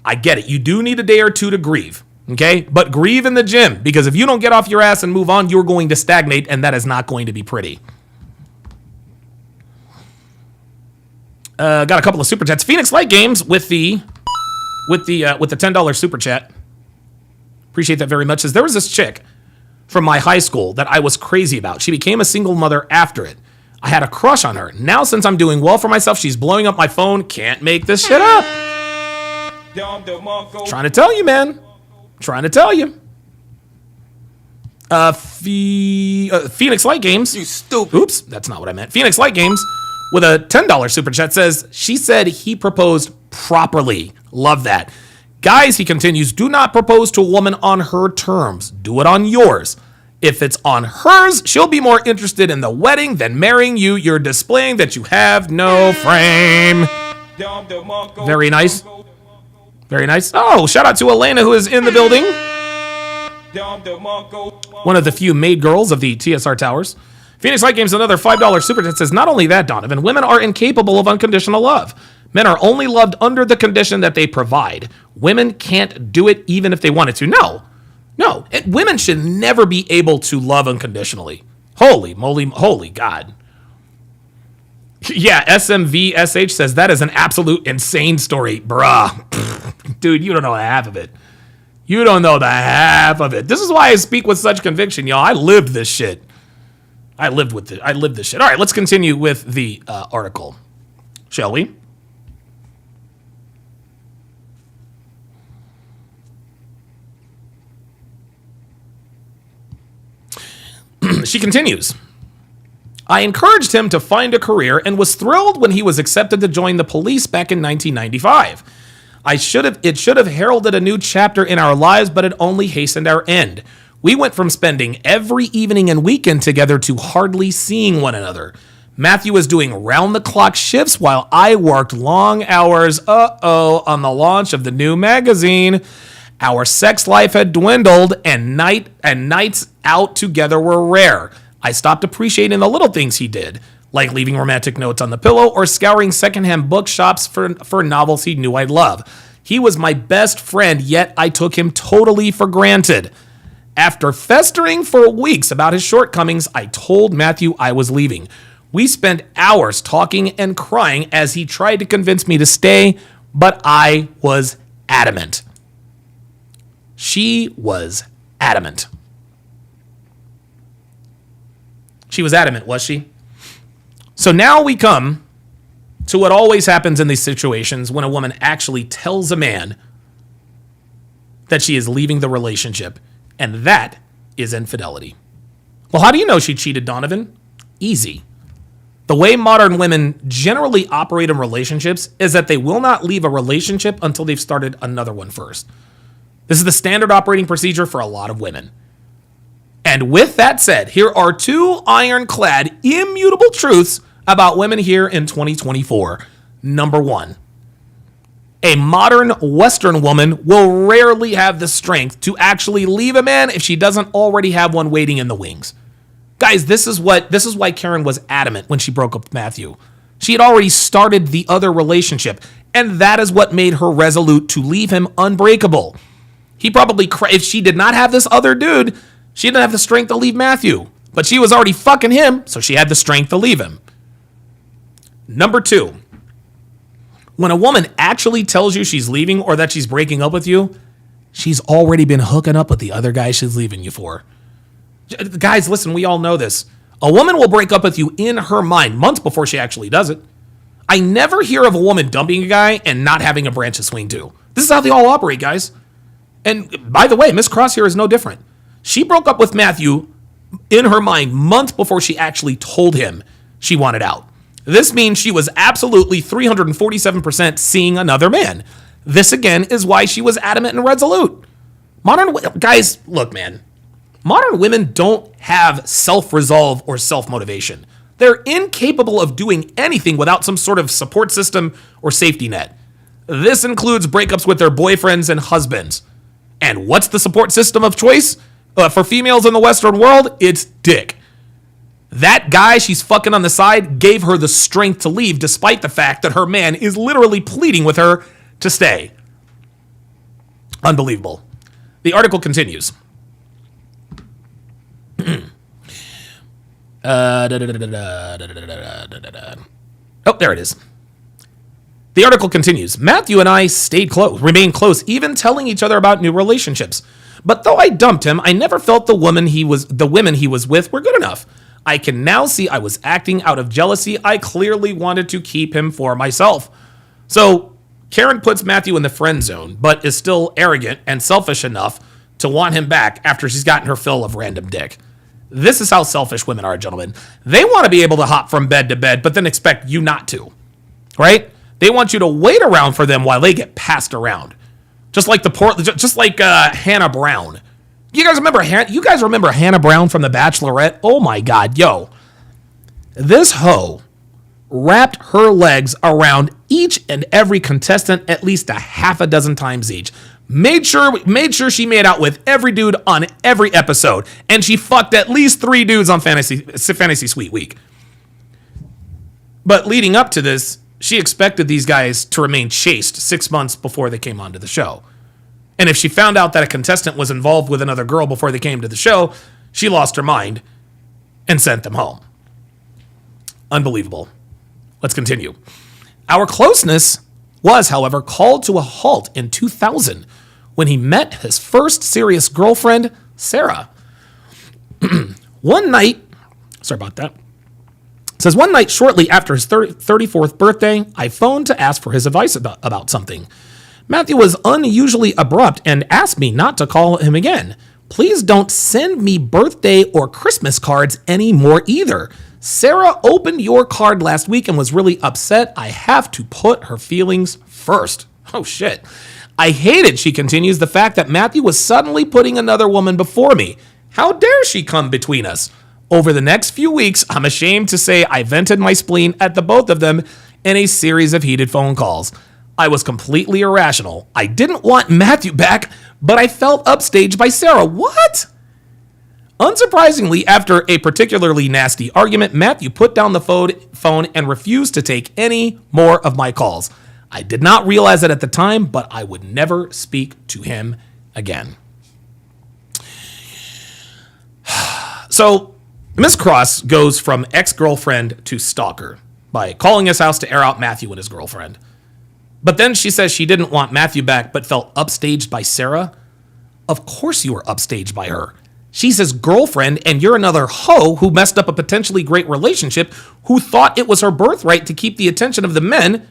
I get it. You do need a day or two to grieve. Okay? But grieve in the gym, because if you don't get off your ass and move on, you're going to stagnate, and that is not going to be pretty. Got a couple of super chats. Phoenix Light Games with the $10 super chat. Appreciate that very much. Says there was this chick from my high school that I was crazy about. She became a single mother after it. I had a crush on her. Now, since I'm doing well for myself, she's blowing up my phone. Can't make this shit up. Trying to tell you, man. Trying to tell you. Phoenix Light Games. You stupid. Oops, that's not what I meant. Phoenix Light Games with a $10 super chat says, she said he proposed properly. Love that. Guys, he continues, do not propose to a woman on her terms. Do it on yours. If it's on hers, she'll be more interested in the wedding than marrying you. You're displaying that you have no frame. Very nice. Very nice. Oh, shout out to Elena, who is in the building. One of the few maid girls of the TSR Towers. Phoenix Light Games, another $5 super chat says, not only that, Donovan, women are incapable of unconditional love. Men are only loved under the condition that they provide. Women can't do it even if they wanted to. No. Women should never be able to love unconditionally. Holy moly, holy God. Yeah, SMVSH says, that is an absolute insane story. Bruh. Dude, you don't know half of it. You don't know the half of it. This is why I speak with such conviction, y'all. I lived this shit. I lived this shit. All right, let's continue with the article. Shall we? She continues. I encouraged him to find a career and was thrilled when he was accepted to join the police back in 1995. It should have heralded a new chapter in our lives, but it only hastened our end. We went from spending every evening and weekend together to hardly seeing one another. Matthew was doing round-the-clock shifts while I worked long hours, on the launch of the new magazine. Our sex life had dwindled, and nights out together were rare. I stopped appreciating the little things he did, like leaving romantic notes on the pillow or scouring secondhand bookshops for novels he knew I'd love. He was my best friend, yet I took him totally for granted. After festering for weeks about his shortcomings, I told Matthew I was leaving. We spent hours talking and crying as he tried to convince me to stay, but I was adamant. She was adamant. She was adamant, was she? So now we come to what always happens in these situations when a woman actually tells a man that she is leaving the relationship, and that is infidelity. Well, how do you know she cheated, Donovan? Easy. The way modern women generally operate in relationships is that they will not leave a relationship until they've started another one first. This is the standard operating procedure for a lot of women. And with that said, here are 2 ironclad, immutable truths about women here in 2024. Number 1, a modern Western woman will rarely have the strength to actually leave a man if she doesn't already have one waiting in the wings. Guys, this is why Karen was adamant when she broke up with Matthew. She had already started the other relationship, and that is what made her resolute to leave him unbreakable. He probably, if she did not have this other dude, she didn't have the strength to leave Matthew. But she was already fucking him, so she had the strength to leave him. Number 2. When a woman actually tells you she's leaving or that she's breaking up with you, she's already been hooking up with the other guy she's leaving you for. Guys, listen, we all know this. A woman will break up with you in her mind months before she actually does it. I never hear of a woman dumping a guy and not having a branch to swing to. This is how they all operate, guys. And by the way, Miss Cross here is no different. She broke up with Matthew in her mind months before she actually told him she wanted out. This means she was absolutely 347% seeing another man. This again is why she was adamant and resolute. Guys, look, man. Modern women don't have self-resolve or self-motivation. They're incapable of doing anything without some sort of support system or safety net. This includes breakups with their boyfriends and husbands. And what's the support system of choice for females in the Western world? It's dick. That guy she's fucking on the side gave her the strength to leave despite the fact that her man is literally pleading with her to stay. Unbelievable. The article continues. Oh, there it is. The article continues. Matthew and I remained close, even telling each other about new relationships. But though I dumped him, I never felt the women he was with were good enough. I can now see I was acting out of jealousy. I clearly wanted to keep him for myself. So Karen puts Matthew in the friend zone, but is still arrogant and selfish enough to want him back after she's gotten her fill of random dick. This is how selfish women are, gentlemen. They want to be able to hop from bed to bed, but then expect you not to, right? They want you to wait around for them while they get passed around. Just like Hannah Brown. You guys remember Hannah Brown from The Bachelorette? Oh my God, yo. This hoe wrapped her legs around each and every contestant at least a half a dozen times each. Made sure she made out with every dude on every episode, and she fucked at least 3 dudes on Fantasy Suite Week. But leading up to this, she expected these guys to remain chaste 6 months before they came onto the show. And if she found out that a contestant was involved with another girl before they came to the show, she lost her mind and sent them home. Unbelievable. Let's continue. Our closeness was, however, called to a halt in 2000 when he met his first serious girlfriend, Sarah. One night shortly after his 34th birthday, I phoned to ask for his advice about something. Matthew was unusually abrupt and asked me not to call him again. Please don't send me birthday or Christmas cards anymore either. Sarah opened your card last week and was really upset. I have to put her feelings first. Oh shit. I hated, she continues, the fact that Matthew was suddenly putting another woman before me. How dare she come between us? Over the next few weeks, I'm ashamed to say I vented my spleen at the both of them in a series of heated phone calls. I was completely irrational. I didn't want Matthew back, but I felt upstaged by Sarah. What? Unsurprisingly, after a particularly nasty argument, Matthew put down the phone and refused to take any more of my calls. I did not realize it at the time, but I would never speak to him again. So, Miss Cross goes from ex-girlfriend to stalker by calling his house to air out Matthew and his girlfriend. But then she says she didn't want Matthew back, but felt upstaged by Sarah. Of course you were upstaged by her. She's his girlfriend, and you're another hoe who messed up a potentially great relationship, who thought it was her birthright to keep the attention of the men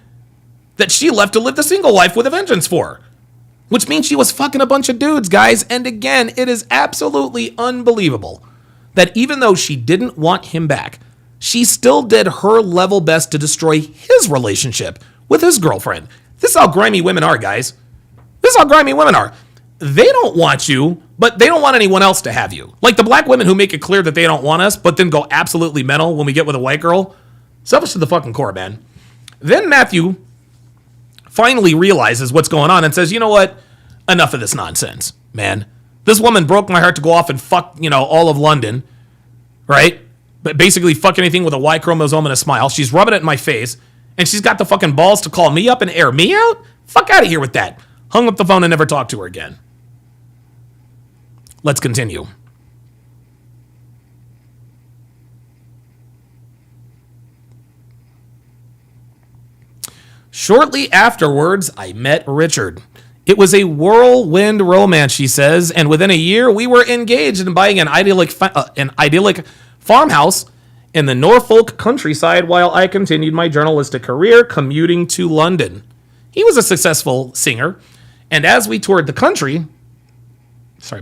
that she left to live the single life with a vengeance for. Which means she was fucking a bunch of dudes, guys. And again, it is absolutely unbelievable that even though she didn't want him back, she still did her level best to destroy his relationship with his girlfriend. This is how grimy women are, guys. This is how grimy women are. They don't want you, but they don't want anyone else to have you. Like the black women who make it clear that they don't want us, but then go absolutely mental when we get with a white girl. Selfish to the fucking core, man. Then Matthew finally realizes what's going on and says, you know what? Enough of this nonsense, man. This woman broke my heart to go off and fuck, all of London, right? But basically, fuck anything with a Y chromosome and a smile. She's rubbing it in my face, and she's got the fucking balls to call me up and air me out? Fuck out of here with that. Hung up the phone and never talked to her again. Let's continue. Shortly afterwards, I met Richard. It was a whirlwind romance, she says, and within a year, we were engaged in buying an idyllic farmhouse in the Norfolk countryside while I continued my journalistic career commuting to London. He was a successful singer, and as we toured the country, I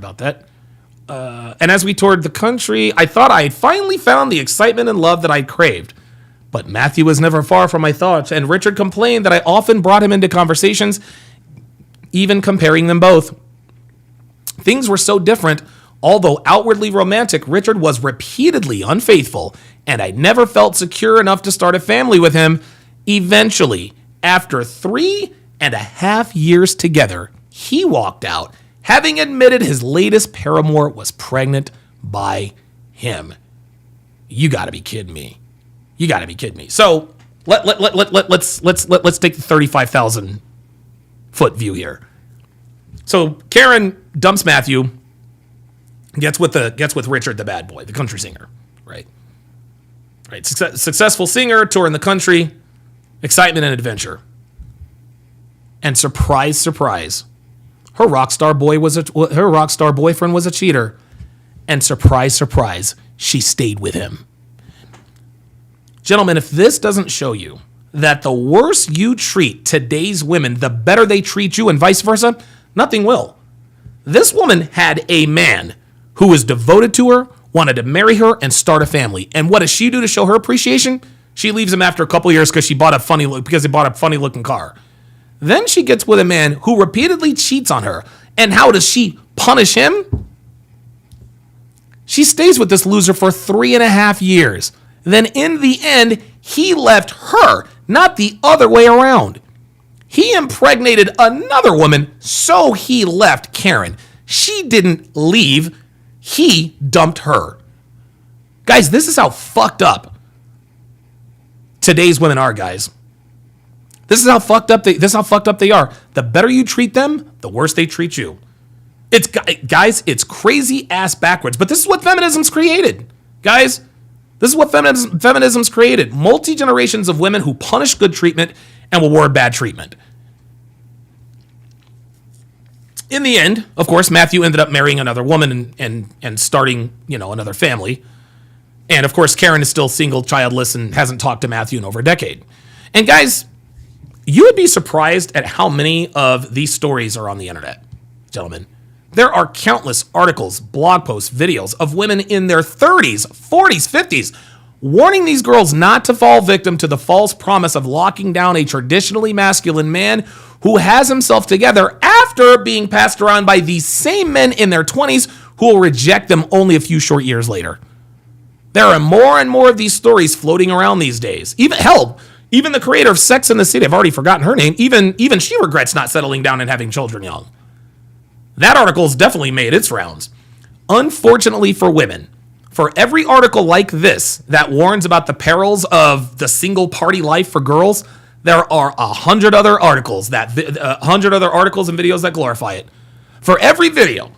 thought I had finally found the excitement and love that I'd craved. But Matthew was never far from my thoughts, and Richard complained that I often brought him into conversations, even comparing them both. Things were so different. Although outwardly romantic, Richard was repeatedly unfaithful, and I never felt secure enough to start a family with him. Eventually, after 3.5 years together, he walked out, having admitted his latest paramour was pregnant by him. You gotta be kidding me. You gotta be kidding me. So let's take the 35,000 foot view here. So Karen dumps Matthew, gets with Richard, the bad boy, the country singer, right? Right. Successful singer, touring the country, excitement and adventure. And surprise, surprise, her rock star boyfriend was a cheater. And surprise, surprise, she stayed with him. Gentlemen, if this doesn't show you that the worse you treat today's women, the better they treat you, and vice versa, nothing will. This woman had a man who was devoted to her, wanted to marry her, and start a family. And what does she do to show her appreciation? She leaves him after a couple years because he bought a funny looking car. Then she gets with a man who repeatedly cheats on her. And how does she punish him? She stays with this loser for 3.5 years. Then in the end, he left her, not the other way around. He impregnated another woman, so he left Karen. She didn't leave. He dumped her. Guys, this is how fucked up today's women are, guys. This is how fucked up they are. The better you treat them, the worse they treat you. It's crazy ass backwards, but this is what feminism's created. Guys, this is what feminism's created. Multi-generations of women who punish good treatment and reward bad treatment. In the end, of course, Matthew ended up marrying another woman and starting, another family. And of course, Karen is still single, childless, and hasn't talked to Matthew in over a decade. And guys, you would be surprised at how many of these stories are on the internet, gentlemen. There are countless articles, blog posts, videos of women in their 30s, 40s, 50s, warning these girls not to fall victim to the false promise of locking down a traditionally masculine man who has himself together after being passed around by these same men in their 20s who will reject them only a few short years later. There are more and more of these stories floating around these days. Even the creator of Sex and the City, I've already forgotten her name, even she regrets not settling down and having children young. That article's definitely made its rounds. Unfortunately for women, for every article like this that warns about the perils of the single party life for girls, there are 100 other articles and videos that glorify it. For every video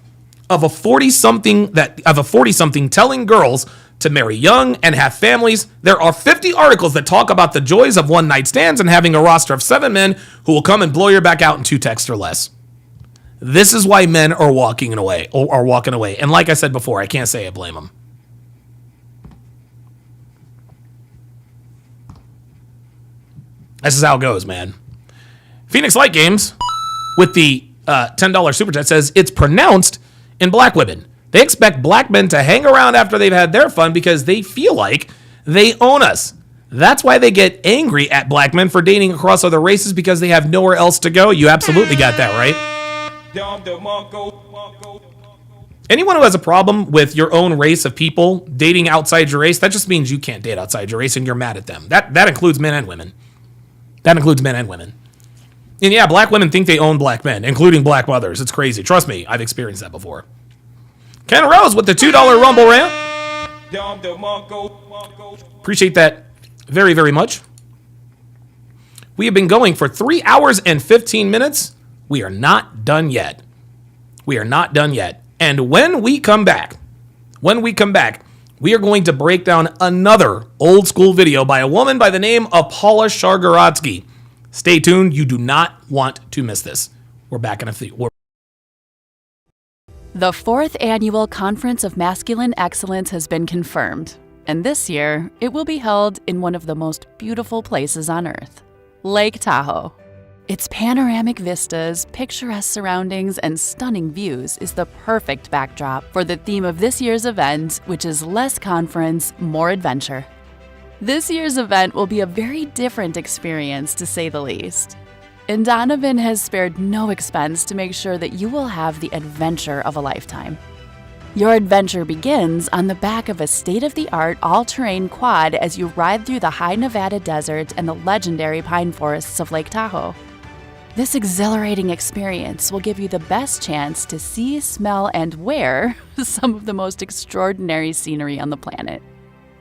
of a 40-something telling girls to marry young and have families, there are 50 articles that talk about the joys of one-night stands and having a roster of 7 men who will come and blow your back out in 2 texts or less. This is why men are walking away. And like I said before, I can't say I blame them. This is how it goes, man. Phoenix Light Games, with the $10 super chat, says it's pronounced in black women. They expect black men to hang around after they've had their fun because they feel like they own us. That's why they get angry at black men for dating across other races because they have nowhere else to go. You absolutely got that right. Anyone who has a problem with your own race of people dating outside your race, that just means you can't date outside your race and you're mad at them. That includes men and women. And yeah, black women think they own black men, including black mothers. It's crazy. Trust me, I've experienced that before. Ken Rose with the $2 Rumble rant. Appreciate that very, very much. We have been going for 3 hours and 15 minutes. We are not done yet. We are not done yet. And when we come back, we are going to break down another old school video by a woman by the name of Paula Shargorodsky. Stay tuned. You do not want to miss this. We're back in a few. The 4th Annual Conference of Masculine Excellence has been confirmed, and this year it will be held in one of the most beautiful places on Earth, Lake Tahoe. Its panoramic vistas, picturesque surroundings, and stunning views is the perfect backdrop for the theme of this year's event, which is less conference, more adventure. This year's event will be a very different experience, to say the least. And Donovan has spared no expense to make sure that you will have the adventure of a lifetime. Your adventure begins on the back of a state-of-the-art all-terrain quad as you ride through the high Nevada desert and the legendary pine forests of Lake Tahoe. This exhilarating experience will give you the best chance to see, smell, and wear some of the most extraordinary scenery on the planet.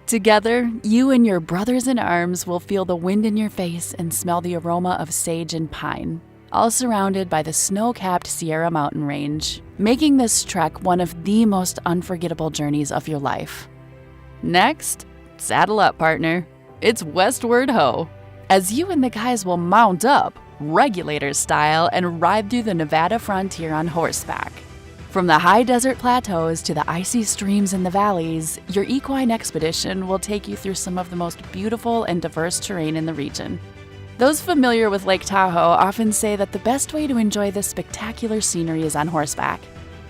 Together, you and your brothers in arms will feel the wind in your face and smell the aroma of sage and pine, all surrounded by the snow-capped Sierra Mountain Range, making this trek one of the most unforgettable journeys of your life. Next, saddle up, partner. It's Westward Ho, as you and the guys will mount up, regulator style, and ride through the Nevada frontier on horseback. From the high desert plateaus to the icy streams in the valleys, your equine expedition will take you through some of the most beautiful and diverse terrain in the region. Those familiar with Lake Tahoe often say that the best way to enjoy this spectacular scenery is on horseback.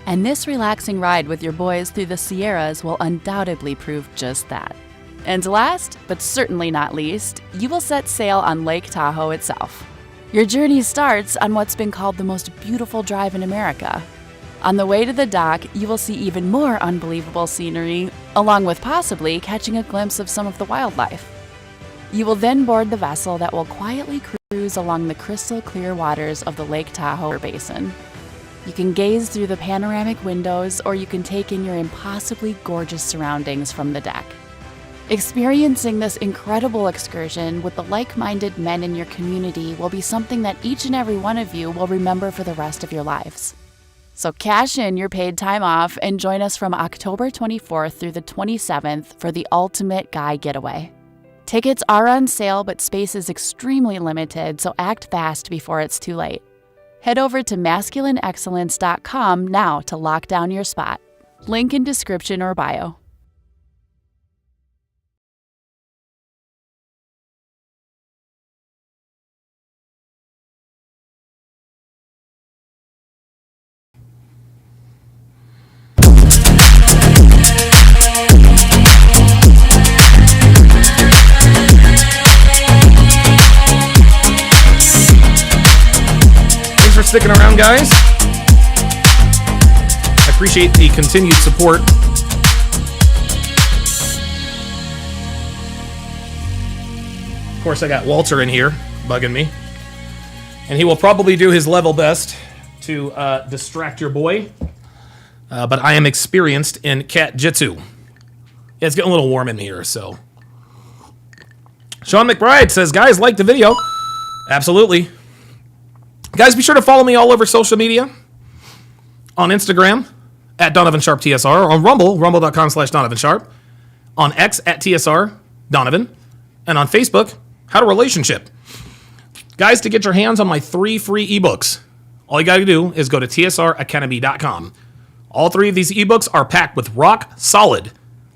And this relaxing ride with your boys through the Sierras will undoubtedly prove just that. And last, but certainly not least, you will set sail on Lake Tahoe itself. Your journey starts on what's been called the most beautiful drive in America. On the way to the dock, you will see even more unbelievable scenery, along with possibly catching a glimpse of some of the wildlife. You will then board the vessel that will quietly cruise along the crystal clear waters of the Lake Tahoe Basin. You can gaze through the panoramic windows, or you can take in your impossibly gorgeous surroundings from the deck. Experiencing this incredible excursion with the like-minded men in your community will be something that each and every one of you will remember for the rest of your lives. So cash in your paid time off and join us from October 24th through the 27th for the ultimate guy getaway. Tickets are on sale, but space is extremely limited, so act fast before it's too late. Head over to masculineexcellence.com now to lock down your spot. Link in description or bio. For sticking around, guys. I appreciate the continued support. Of course, I got Walter in here bugging me, and he will probably do his level best to distract your boy, but I am experienced in cat jitsu. Yeah, it's getting a little warm in here, so. Sean McBride says, guys, like the video. Absolutely. Guys, be sure to follow me all over social media. On Instagram, at Donovan Sharp TSR. On Rumble, rumble.com/Donovan Sharp. On X, at TSR Donovan. And on Facebook, How to Relationship. Guys, to get your hands on my 3 free ebooks, all you got to do is go to tsracademy.com. All 3 of these ebooks are packed with rock-solid,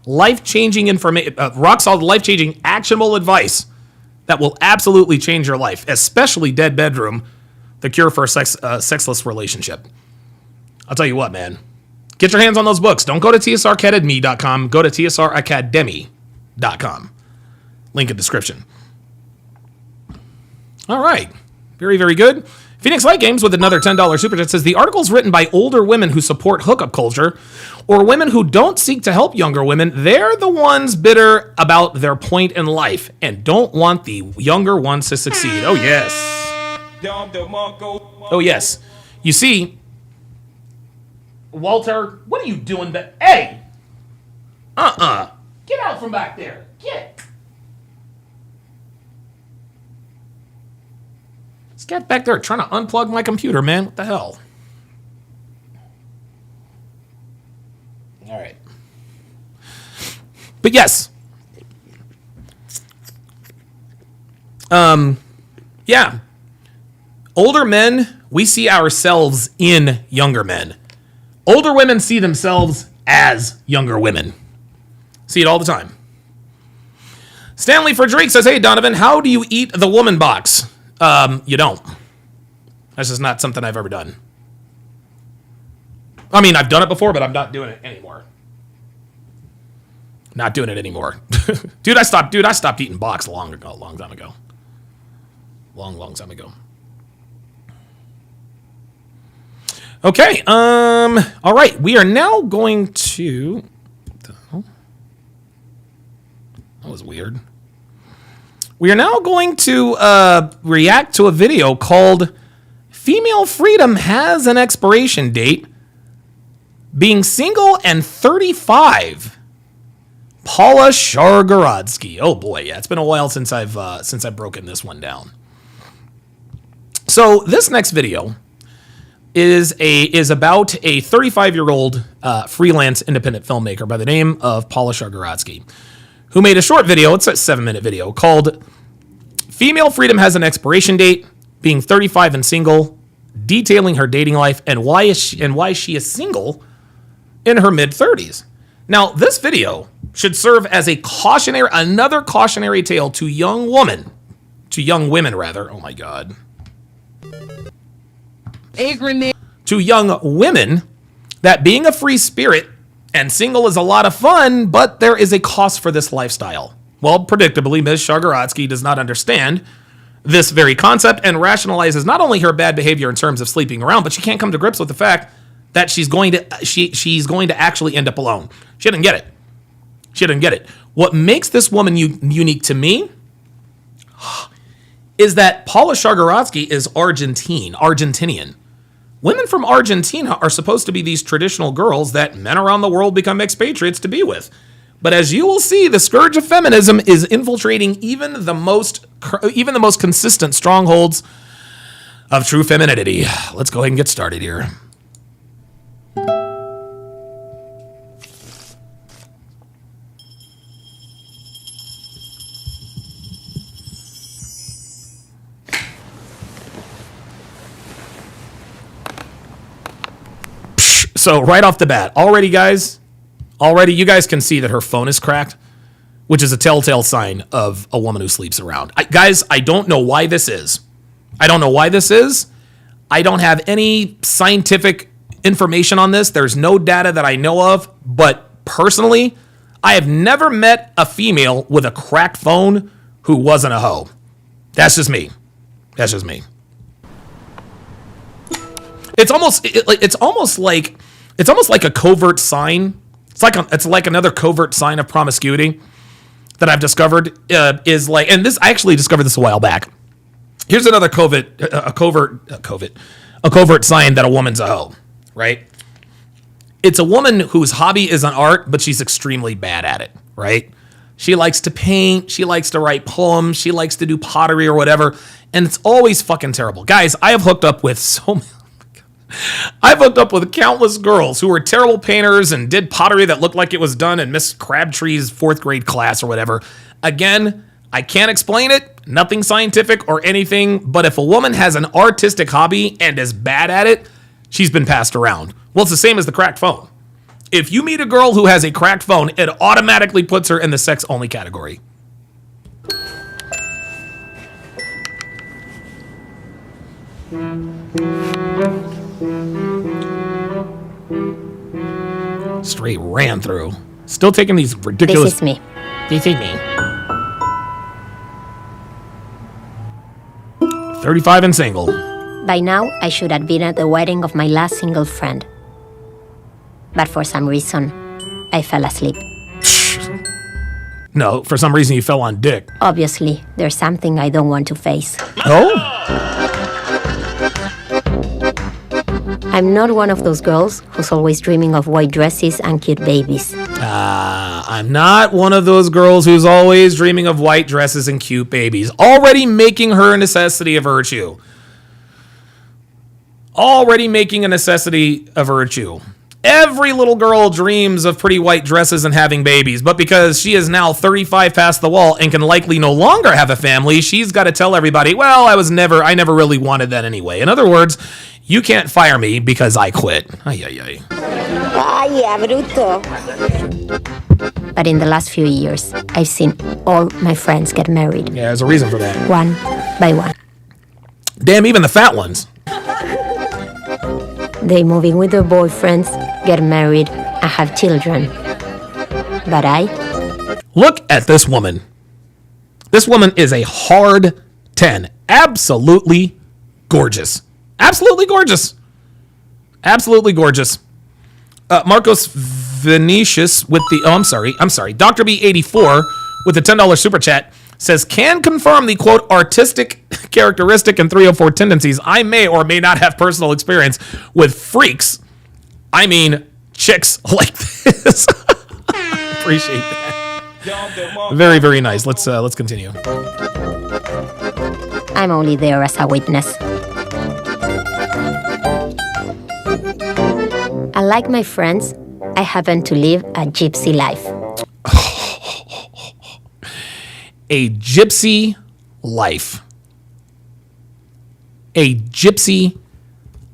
life-changing information, rock-solid, life-changing, actionable advice that will absolutely change your life, especially Dead Bedroom, the cure for a sexless relationship. I'll tell you what, man. Get your hands on those books. Don't go to tsracademy.com. Go to tsracademy.com. Link in description. All right. Very, very good. Phoenix Light Games with another $10 super chat says, the article is written by older women who support hookup culture or women who don't seek to help younger women. They're the ones bitter about their point in life and don't want the younger ones to succeed. Oh, yes. Oh, yes. You see, Walter, what are you doing? Hey! Get out from back there. Get. This cat back there trying to unplug my computer, man. What the hell? All right. But yes. Yeah. Older men, we see ourselves in younger men. Older women see themselves as younger women. See it all the time. Stanley Frederick says, hey, Donovan, how do you eat the woman box? You don't. That's just not something I've ever done. I mean, I've done it before, but I'm not doing it anymore. Not doing it anymore. Dude, I stopped eating box long time ago. Long time ago. Okay, all right. We are now going to... What the hell? That was weird. We are now going to react to a video called Female Freedom Has an Expiration Date. Being Single and 35. Paula Shargorodsky. Oh boy, yeah, it's been a while since I've broken this one down. So this next video is about a 35-year-old freelance independent filmmaker by the name of Paula Shargorodsky, who made a short video. It's a 7-minute video called "Female Freedom Has an Expiration Date: Being 35 and Single," detailing her dating life and why she is single in her mid-30s. Now, this video should serve as another cautionary tale to young women. Oh my God. To young women, that being a free spirit and single is a lot of fun, but there is a cost for this lifestyle. Well, predictably, Ms. Shargorodsky does not understand this very concept and rationalizes not only her bad behavior in terms of sleeping around, but she can't come to grips with the fact that she's going to actually end up alone. She didn't get it. What makes this woman unique to me is that Paula Shargorodsky is Argentinian. Women from Argentina are supposed to be these traditional girls that men around the world become expatriates to be with. But as you will see, the scourge of feminism is infiltrating even the most consistent strongholds of true femininity. Let's go ahead and get started here. So right off the bat, already you guys can see that her phone is cracked, which is a telltale sign of a woman who sleeps around. Guys, I don't know why this is. I don't have any scientific information on this. There's no data that I know of, but personally, I have never met a female with a cracked phone who wasn't a hoe. That's just me. It's almost like a covert sign. It's like another covert sign of promiscuity that I've discovered is like, and this I actually discovered this a while back. Here's another covert sign that a woman's a hoe, right? It's a woman whose hobby is an art, but she's extremely bad at it, right? She likes to paint, she likes to write poems, she likes to do pottery or whatever, and it's always fucking terrible. Guys, I have hooked up with countless girls who were terrible painters and did pottery that looked like it was done in Miss Crabtree's 4th grade class or whatever. Again, I can't explain it, nothing scientific or anything, but if a woman has an artistic hobby and is bad at it, she's been passed around. Well, it's the same as the cracked phone. If you meet a girl who has a cracked phone, it automatically puts her in the sex-only category. Straight ran through. Still taking these ridiculous... This is me. This is me. 35 and single. By now, I should have been at the wedding of my last single friend. But for some reason, I fell asleep. No, for some reason you fell on dick. Obviously, there's something I don't want to face. Oh? I'm not one of those girls who's always dreaming of white dresses and cute babies. I'm not one of those girls who's always dreaming of white dresses and cute babies. Already making her a necessity of virtue. Already making a necessity of virtue. Every little girl dreams of pretty white dresses and having babies, but because she is now 35 past the wall and can likely no longer have a family, she's got to tell everybody, well, I never really wanted that anyway. In other words, you can't fire me because I quit. Ay, ay, ay. But in the last few years, I've seen all my friends get married. Yeah, there's a reason for that. One by one. Damn, even the fat ones. They move in with their boyfriends, get married, and have children. But I... Look at this woman. This woman is a hard 10. Absolutely gorgeous. Absolutely gorgeous. Absolutely gorgeous. Marcos Vinicius with the... Oh, I'm sorry. Dr. B84 with the $10 super chat says, can confirm the, quote, artistic characteristic and 304 tendencies. I may or may not have personal experience with freaks. I mean, chicks like this. Appreciate that. Very, very nice. Let's continue. I'm only there as a witness. Unlike my friends, I happen to live a gypsy life. A gypsy life. A gypsy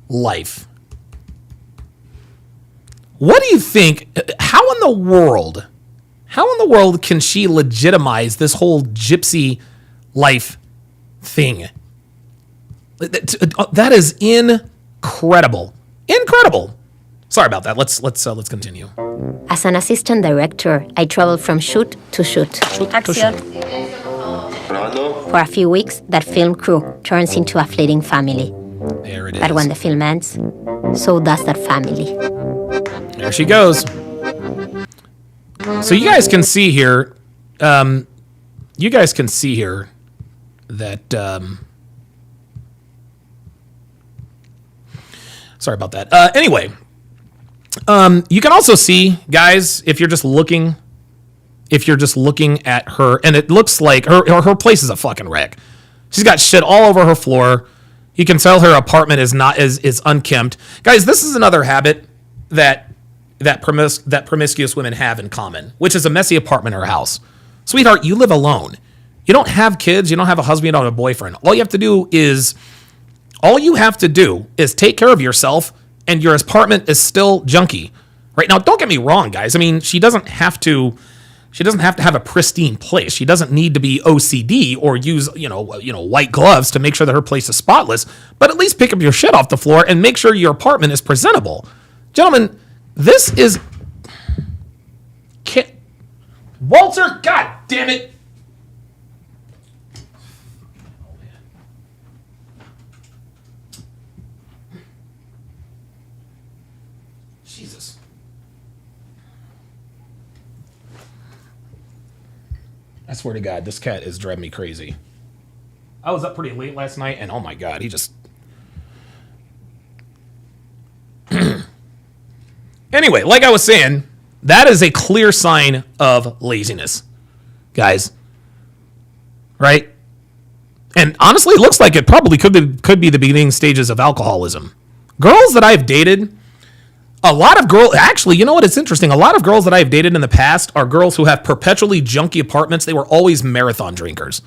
life. What do you think? How in the world can she legitimize this whole gypsy life thing? That is incredible. Incredible. Sorry about that. Let's continue. As an assistant director, I travel from shoot to shoot. For a few weeks, that film crew turns into a fleeting family. There it is. But when the film ends, so does that family. There she goes. So you guys can see here, that, sorry about that. Anyway, you can also see, guys, if you're just looking at her, and it looks like her place is a fucking wreck. She's got shit all over her floor. You can tell her apartment is unkempt. Guys, this is another habit that promiscuous women have in common, which is a messy apartment or house. Sweetheart, you live alone. You don't have kids. You don't have a husband. You don't have a boyfriend. All you have to do is take care of yourself, and your apartment is still junky. Right now, don't get me wrong, guys. I mean, she doesn't have to have a pristine place. She doesn't need to be OCD or use, white gloves to make sure that her place is spotless. But at least pick up your shit off the floor and make sure your apartment is presentable. Gentlemen, this is... Walter, God damn it! Jesus. I swear to God, this cat is driving me crazy. I was up pretty late last night, and oh my God, he just... Anyway, like I was saying, that is a clear sign of laziness, guys. Right? And honestly, it looks like it probably could be the beginning stages of alcoholism. Girls that I've dated, actually, you know what? It's interesting. A lot of girls that I've dated in the past are girls who have perpetually junky apartments. They were always marathon drinkers.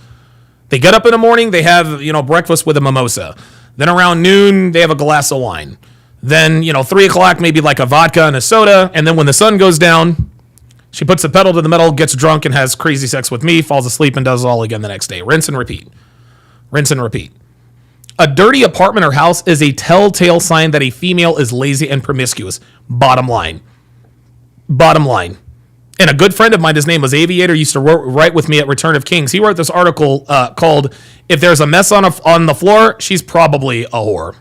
They get up in the morning, they have, breakfast with a mimosa. Then around noon, they have a glass of wine. Then, 3 o'clock, maybe like a vodka and a soda. And then when the sun goes down, she puts the pedal to the metal, gets drunk, and has crazy sex with me, falls asleep, and does it all again the next day. Rinse and repeat. Rinse and repeat. A dirty apartment or house is a telltale sign that a female is lazy and promiscuous. Bottom line. Bottom line. And a good friend of mine, his name was Aviator, used to write with me at Return of Kings. He wrote this article called, "If There's a Mess on the Floor, She's Probably a Whore."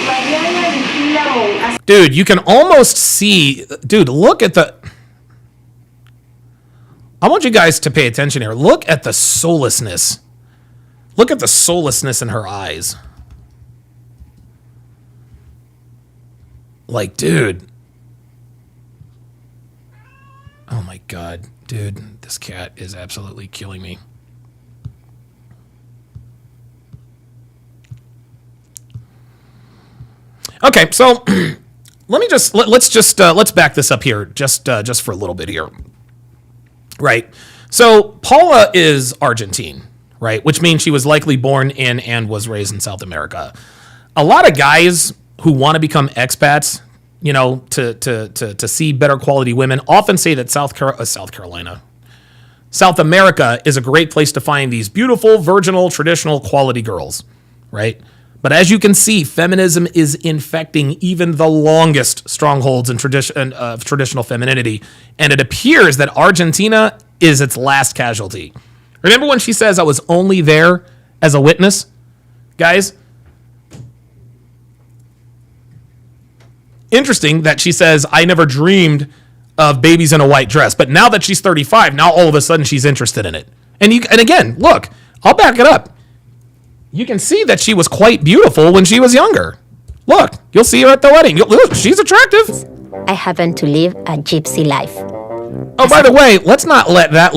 Mañana Dude, you can almost see, dude, look at the, I want you guys to pay attention here. Look at the soullessness. Look at the soullessness in her eyes. Like, dude. Oh my God, dude, this cat is absolutely killing me. Okay, so let's back this up here just for a little bit here. Right. So Paula is Argentine, right? Which means she was likely born in and was raised in South America. A lot of guys who want to become expats, you know, to see better quality women, often say that South America is a great place to find these beautiful, virginal, traditional quality girls, right? But as you can see, feminism is infecting even the longest strongholds in traditional femininity, and it appears that Argentina is its last casualty. Remember when she says, I was only there as a witness? Guys, interesting that she says, I never dreamed of babies in a white dress, but now that she's 35, now all of a sudden she's interested in it. And again, look, I'll back it up. You can see that she was quite beautiful when she was younger. Look, you'll see her at the wedding. Look, she's attractive. I happen to live a gypsy life. Oh, by the way, let's not let that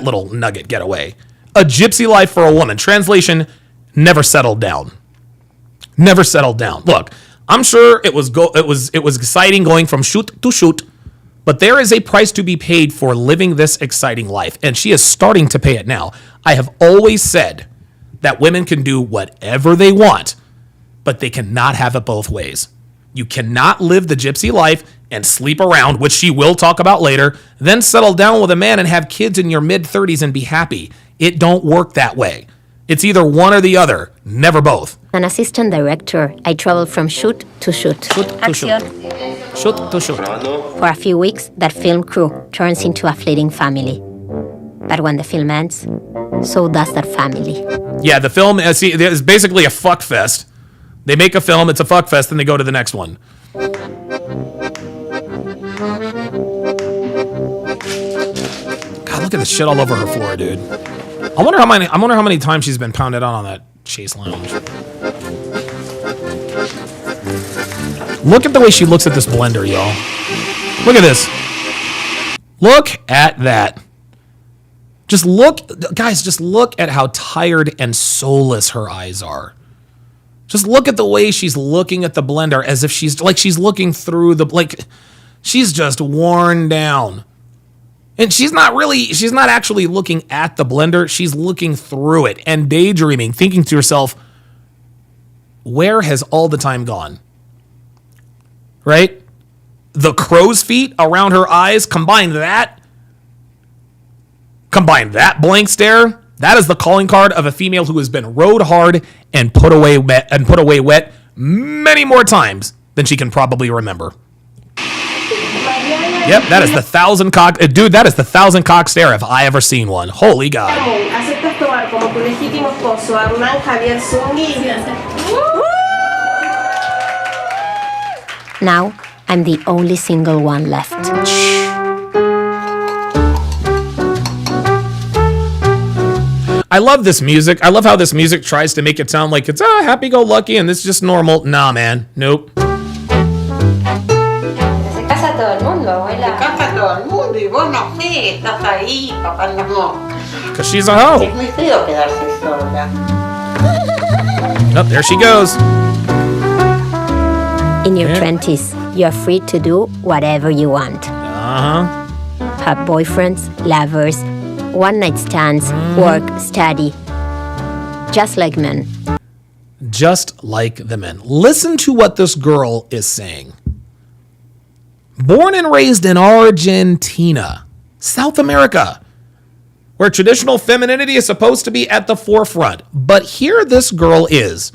little nugget get away. A gypsy life for a woman. Translation, never settled down. Never settled down. Look, I'm sure it was exciting going from shoot to shoot, but there is a price to be paid for living this exciting life, and she is starting to pay it now. I have always said that women can do whatever they want, but they cannot have it both ways. You cannot live the gypsy life and sleep around, which she will talk about later, then settle down with a man and have kids in your mid-30s and be happy. It don't work that way. It's either one or the other, never both. An assistant director, I traveled from shoot to shoot. Shoot to shoot. Shoot to shoot. For a few weeks, that film crew turns into a fleeting family. But when the film ends, so does that family. Yeah, the film is basically a fuck fest. They make a film, it's a fuck fest, then they go to the next one. God, look at the shit all over her floor, dude. I wonder how many times she's been pounded on that Chase Lounge. Look at the way she looks at this blender, y'all. Look at this. Look at that. Just look, guys, just look at how tired and soulless her eyes are. Just look at the way she's looking at the blender as if she's looking through she's just worn down. And she's not actually looking at the blender. She's looking through it and daydreaming, thinking to herself, where has all the time gone? Right? The crow's feet around her eyes, combine that blank stare. That is the calling card of a female who has been rode hard and put away wet many more times than she can probably remember. Yep, that is the 1,000 cock... Dude, that is the 1,000 cock stare if I ever seen one. Holy God. Now, I'm the only single one left. I love this music. I love how this music tries to make it sound like it's happy-go-lucky and this is just normal. Nah, man. Nope. Because she's a hoe. Oh, there she goes. In your 20s, you're free to do whatever you want. Uh-huh. Have boyfriends, lovers, one-night stands, work, study. Just like men. Just like the men. Listen to what this girl is saying. Born and raised in Argentina, South America, where traditional femininity is supposed to be at the forefront. But here this girl is,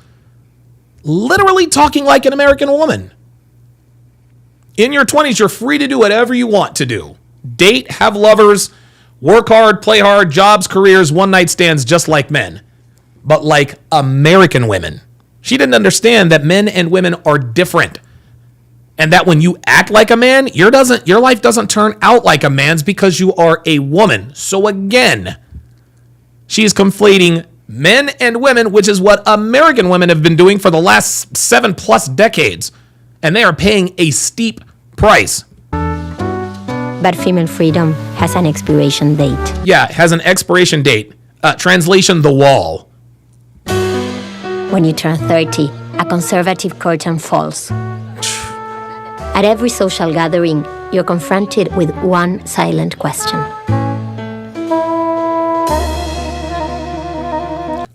literally talking like an American woman. In your 20s, you're free to do whatever you want to do. Date, have lovers, work hard, play hard, jobs, careers, one-night stands, just like men. But like American women. She didn't understand that men and women are different. And that when you act like a man, your life doesn't turn out like a man's because you are a woman. So again, she is conflating men and women, which is what American women have been doing for the last 7+ decades. And they are paying a steep price. But female freedom has an expiration date. Yeah, it has an expiration date. Translation, the wall. When you turn 30, a conservative curtain falls. At every social gathering, you're confronted with one silent question.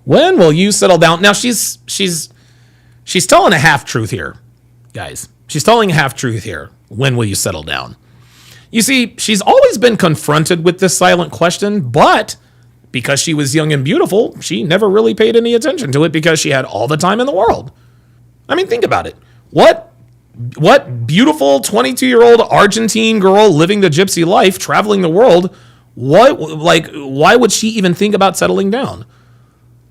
When will you settle down? Now she's telling a half truth here, guys. She's telling a half truth here. When will you settle down? You see, she's always been confronted with this silent question, but because she was young and beautiful, she never really paid any attention to it because she had all the time in the world. I mean, think about it. What beautiful 22-year-old Argentine girl living the gypsy life, traveling the world, why would she even think about settling down?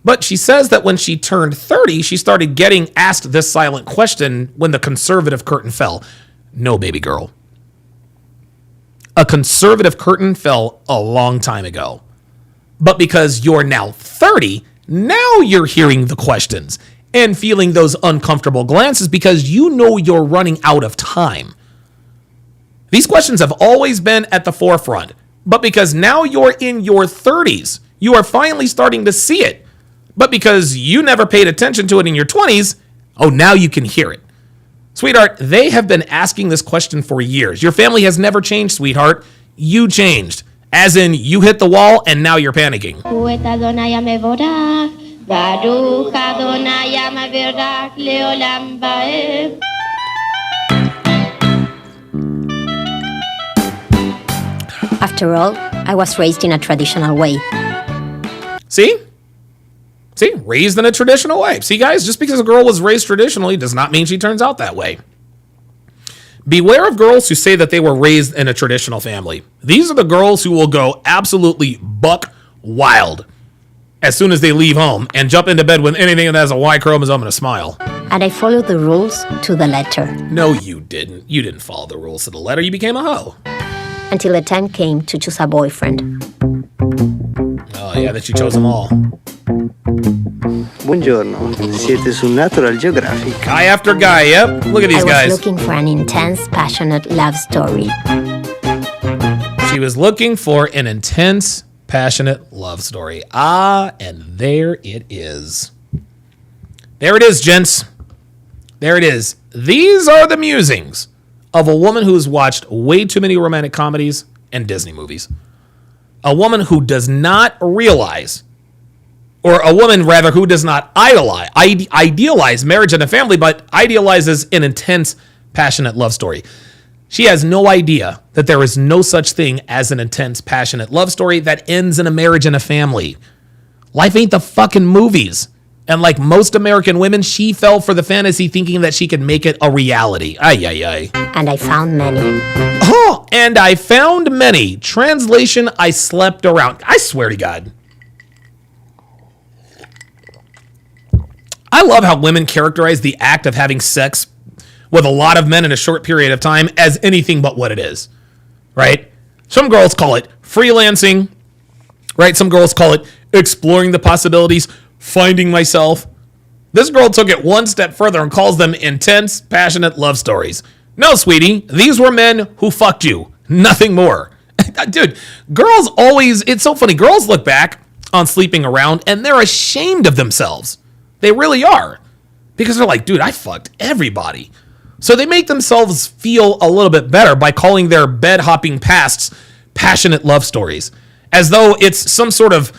But she says that when she turned 30, she started getting asked this silent question when the conservative curtain fell. No, baby girl. A conservative curtain fell a long time ago. But because you're now 30, now you're hearing the questions and feeling those uncomfortable glances because you know you're running out of time. These questions have always been at the forefront, but because now you're in your 30s, you are finally starting to see it. But because you never paid attention to it in your 20s, oh, now you can hear it. Sweetheart, they have been asking this question for years. Your family has never changed, sweetheart. You changed. As in, you hit the wall and now you're panicking. After all, I was raised in a traditional way. See? Raised in a traditional way. See, guys, just because a girl was raised traditionally does not mean she turns out that way. Beware of girls who say that they were raised in a traditional family. These are the girls who will go absolutely buck wild as soon as they leave home and jump into bed with anything that has a Y chromosome and a smile. And I followed the rules to the letter. No, you didn't. You didn't follow the rules to the letter. You became a hoe. Until the time came to choose a boyfriend. Oh, yeah, that you chose them all. Buongiorno, siete su Natural Geographic. Guy after guy, yep. Look at these guys. I was looking for an intense, passionate love story. She was looking for an intense, passionate love story. Ah, and there it is. There it is, gents. There it is. These are the musings of a woman who's watched way too many romantic comedies and Disney movies. A woman who does not realize, or a woman rather who does not idealize marriage and a family, but idealizes an intense, passionate love story. She has no idea that there is no such thing as an intense, passionate love story that ends in a marriage and a family. Life ain't the fucking movies. And like most American women, she fell for the fantasy thinking that she could make it a reality. Ay, ay, ay. And I found many. Oh, and I found many. Translation, I slept around. I swear to God. I love how women characterize the act of having sex with a lot of men in a short period of time as anything but what it is, right? Some girls call it freelancing, right? Some girls call it exploring the possibilities, finding myself. This girl took it one step further and calls them intense, passionate love stories. No, sweetie, these were men who fucked you. Nothing more. Dude, girls always, it's so funny. Girls look back on sleeping around and they're ashamed of themselves. They really are. Because they're like, dude, I fucked everybody. So they make themselves feel a little bit better by calling their bed-hopping pasts passionate love stories. As though it's some sort of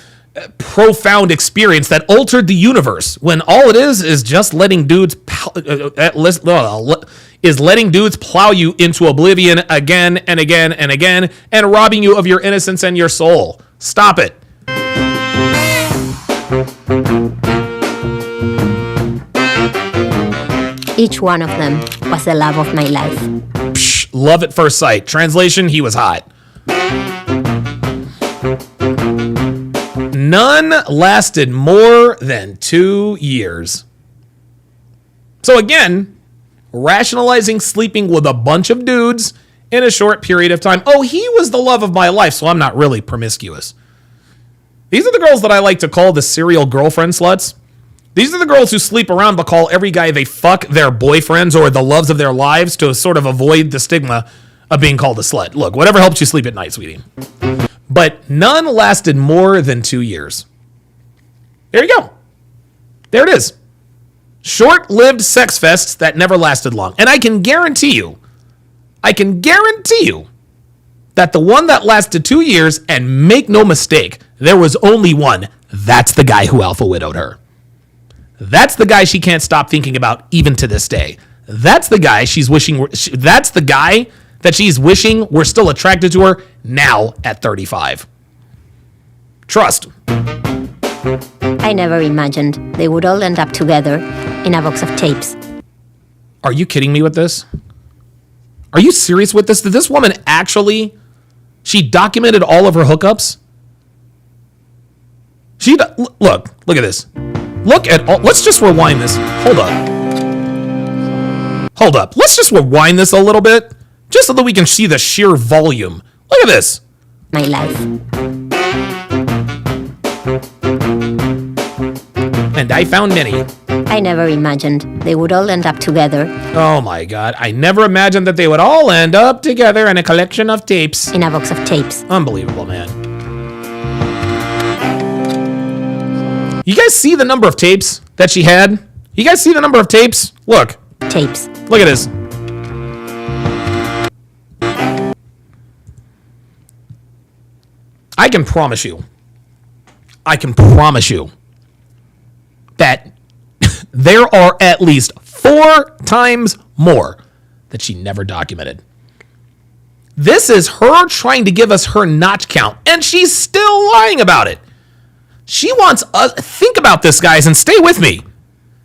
profound experience that altered the universe, when all it is just letting dudes letting dudes plow you into oblivion again and again and again and robbing you of your innocence and your soul. Stop it. Each one of them was the love of my life. Psh, love at first sight. Translation, he was hot. None lasted more than 2 years. So again, rationalizing sleeping with a bunch of dudes in a short period of time. Oh, he was the love of my life, so I'm not really promiscuous. These are the girls that I like to call the serial girlfriend sluts. These are the girls who sleep around but call every guy they fuck their boyfriends or the loves of their lives to sort of avoid the stigma of being called a slut. Look, whatever helps you sleep at night, sweetie. But none lasted more than 2 years. There you go. There it is. Short-lived sex fests that never lasted long. And I can guarantee you that the one that lasted 2 years, and make no mistake, there was only one. That's the guy who alpha widowed her. That's the guy she can't stop thinking about even to this day. That's the guy that's the guy that she's wishing were still attracted to her now at 35. Trust. I never imagined they would all end up together in a box of tapes. Are you kidding me with this? Are you serious with this? Did this woman actually, she documented all of her hookups? Look at this. Let's just rewind this. Hold up. Let's just rewind this a little bit, just so that we can see the sheer volume. Look at this. My life. And I found many. I never imagined they would all end up together. Oh my God. I never imagined that they would all end up together in a collection of tapes. In a box of tapes. Unbelievable, man. You guys see the number of tapes that she had? You guys see the number of tapes? Look. Tapes. Look at this. I can promise you that there are at least 4 times more that she never documented. This is her trying to give us her notch count, and she's still lying about it. She wants us, think about this, guys, and stay with me.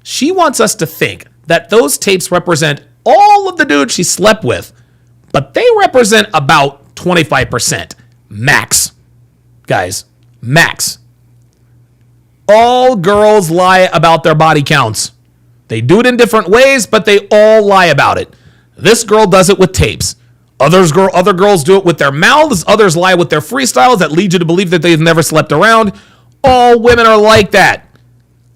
She wants us to think that those tapes represent all of the dudes she slept with, but they represent about 25%. Max. Guys, max. All girls lie about their body counts. They do it in different ways, but they all lie about it. This girl does it with tapes. Other girls do it with their mouths. Others lie with their freestyles that lead you to believe that they've never slept around. All women are like that.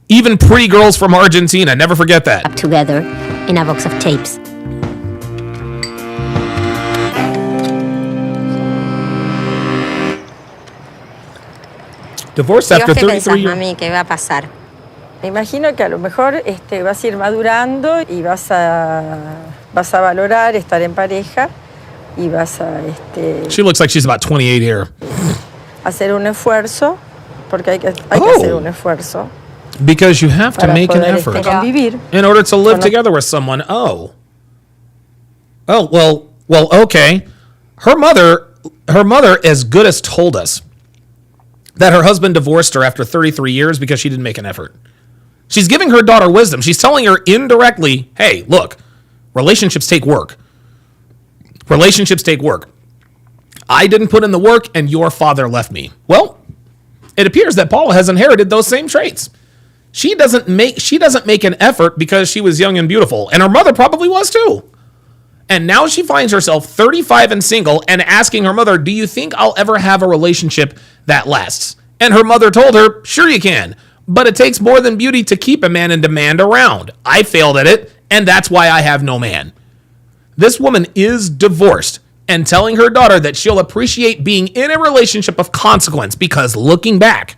Even pretty girls from Argentina. Never forget that. Up together in a box of tapes. Divorced after 33 years. Mami, ¿qué va a pasar? Me imagino que a lo mejor vas a ir madurando y vas a valorar estar en pareja y vas a She looks like she's about 28 here. hacer un esfuerzo, porque hay que hacer un esfuerzo. Because you have to make an effort Convivir. in order to live together with someone. Well, okay. Her mother, as good as told us that her husband divorced her after 33 years because she didn't make an effort. She's giving her daughter wisdom. She's telling her indirectly, hey, look, relationships take work. Relationships take work. I didn't put in the work and your father left me. Well, it appears that Paula has inherited those same traits. She doesn't make an effort because she was young and beautiful, and her mother probably was too. And now she finds herself 35 and single and asking her mother, do you think I'll ever have a relationship that lasts? And her mother told her, sure you can, but it takes more than beauty to keep a man in demand around. I failed at it, and that's why I have no man. This woman is divorced and telling her daughter that she'll appreciate being in a relationship of consequence because looking back,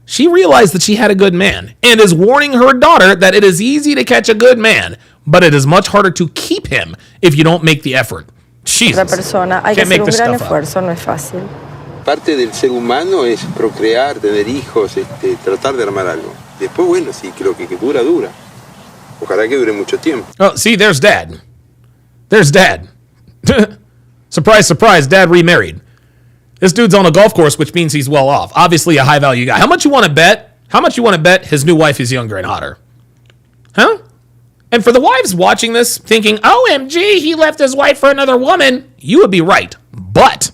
she realized that she had a good man and is warning her daughter that it is easy to catch a good man, but it is much harder to keep him if you don't make the effort. Jesus. Otra persona, hay que hacer un gran esfuerzo, no es fácil. Parte del ser humano es procrear, tener hijos, tratar de armar algo. Después, bueno, sí, creo que dura, dura. Ojalá que dure mucho tiempo. Oh, see, there's Dad. There's Dad. Surprise, surprise, Dad remarried. This dude's on a golf course, which means he's well off. Obviously a high-value guy. How much you want to bet? How much you want to bet his new wife is younger and hotter? Huh? And for the wives watching this, thinking, OMG, he left his wife for another woman, you would be right. But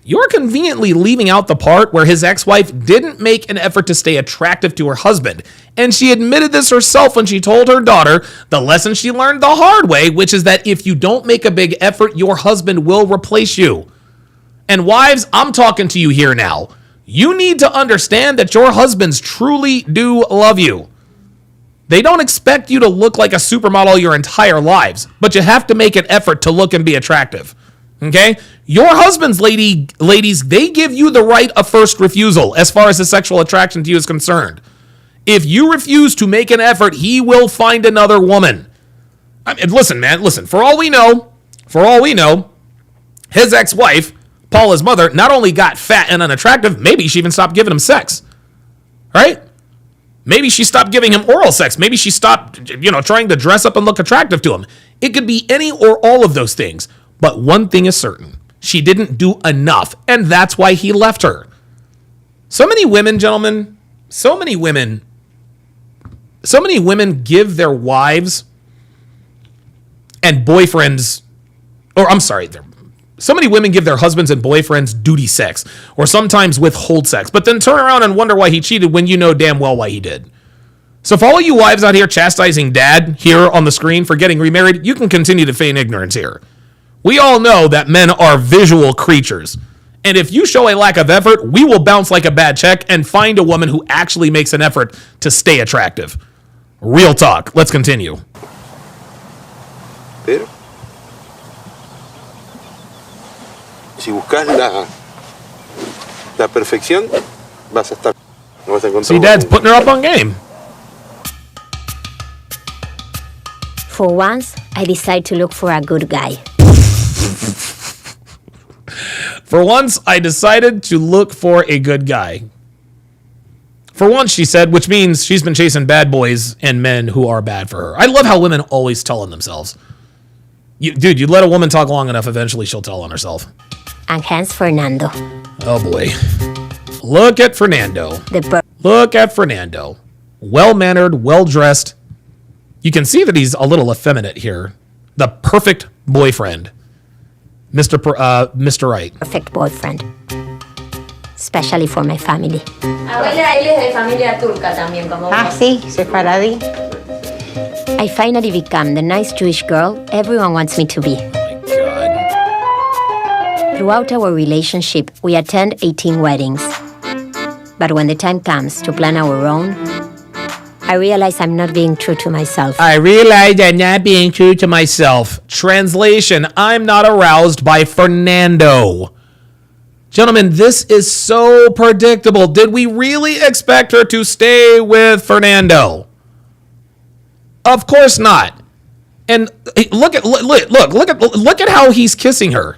You're conveniently leaving out the part where his ex-wife didn't make an effort to stay attractive to her husband. And she admitted this herself when she told her daughter the lesson she learned the hard way, which is that if you don't make a big effort, your husband will replace you. And wives, I'm talking to you here now. You need to understand that your husbands truly do love you. They don't expect you to look like a supermodel your entire lives, but you have to make an effort to look and be attractive. Okay? Your husbands, ladies, they give you the right of first refusal as far as his sexual attraction to you is concerned. If you refuse to make an effort, he will find another woman. I mean, listen, man, listen. For all we know, his ex-wife, Paula's mother, not only got fat and unattractive, maybe she even stopped giving him sex. Right? Maybe she stopped giving him oral sex. Maybe she stopped, trying to dress up and look attractive to him. It could be any or all of those things. But one thing is certain. She didn't do enough, and that's why he left her. So many women, gentlemen, so many women give their wives and boyfriends, so many women give their husbands and boyfriends duty sex, or sometimes withhold sex, but then turn around and wonder why he cheated when you know damn well why he did. So for all you wives out here chastising dad here on the screen for getting remarried, you can continue to feign ignorance here. We all know that men are visual creatures. And if you show a lack of effort, we will bounce like a bad check and find a woman who actually makes an effort to stay attractive. Real talk. Let's continue. Pero si buscas la perfección, vas a estar. No vas a encontrar. See, Dad's putting her up on game. For once, I decide to look for a good guy. For once, I decided to look for a good guy. For once, she said, which means she's been chasing bad boys and men who are bad for her. I love how women always tell on themselves. You let a woman talk long enough, eventually she'll tell on herself. And hence Fernando. Oh boy. Look at Fernando. Look at Fernando. Well-mannered, well-dressed. You can see that he's a little effeminate here. The perfect boyfriend. Mr. Right. Perfect boyfriend. Especially for my family. Abuela, él es de familia turca también, como vos. Sí, sefaradí. I finally become the nice Jewish girl everyone wants me to be. Throughout our relationship, we attend 18 weddings. But when the time comes to plan our own, I realize I'm not being true to myself. Translation, I'm not aroused by Fernando. Gentlemen, this is so predictable. Did we really expect her to stay with Fernando? Of course not. And look at how he's kissing her.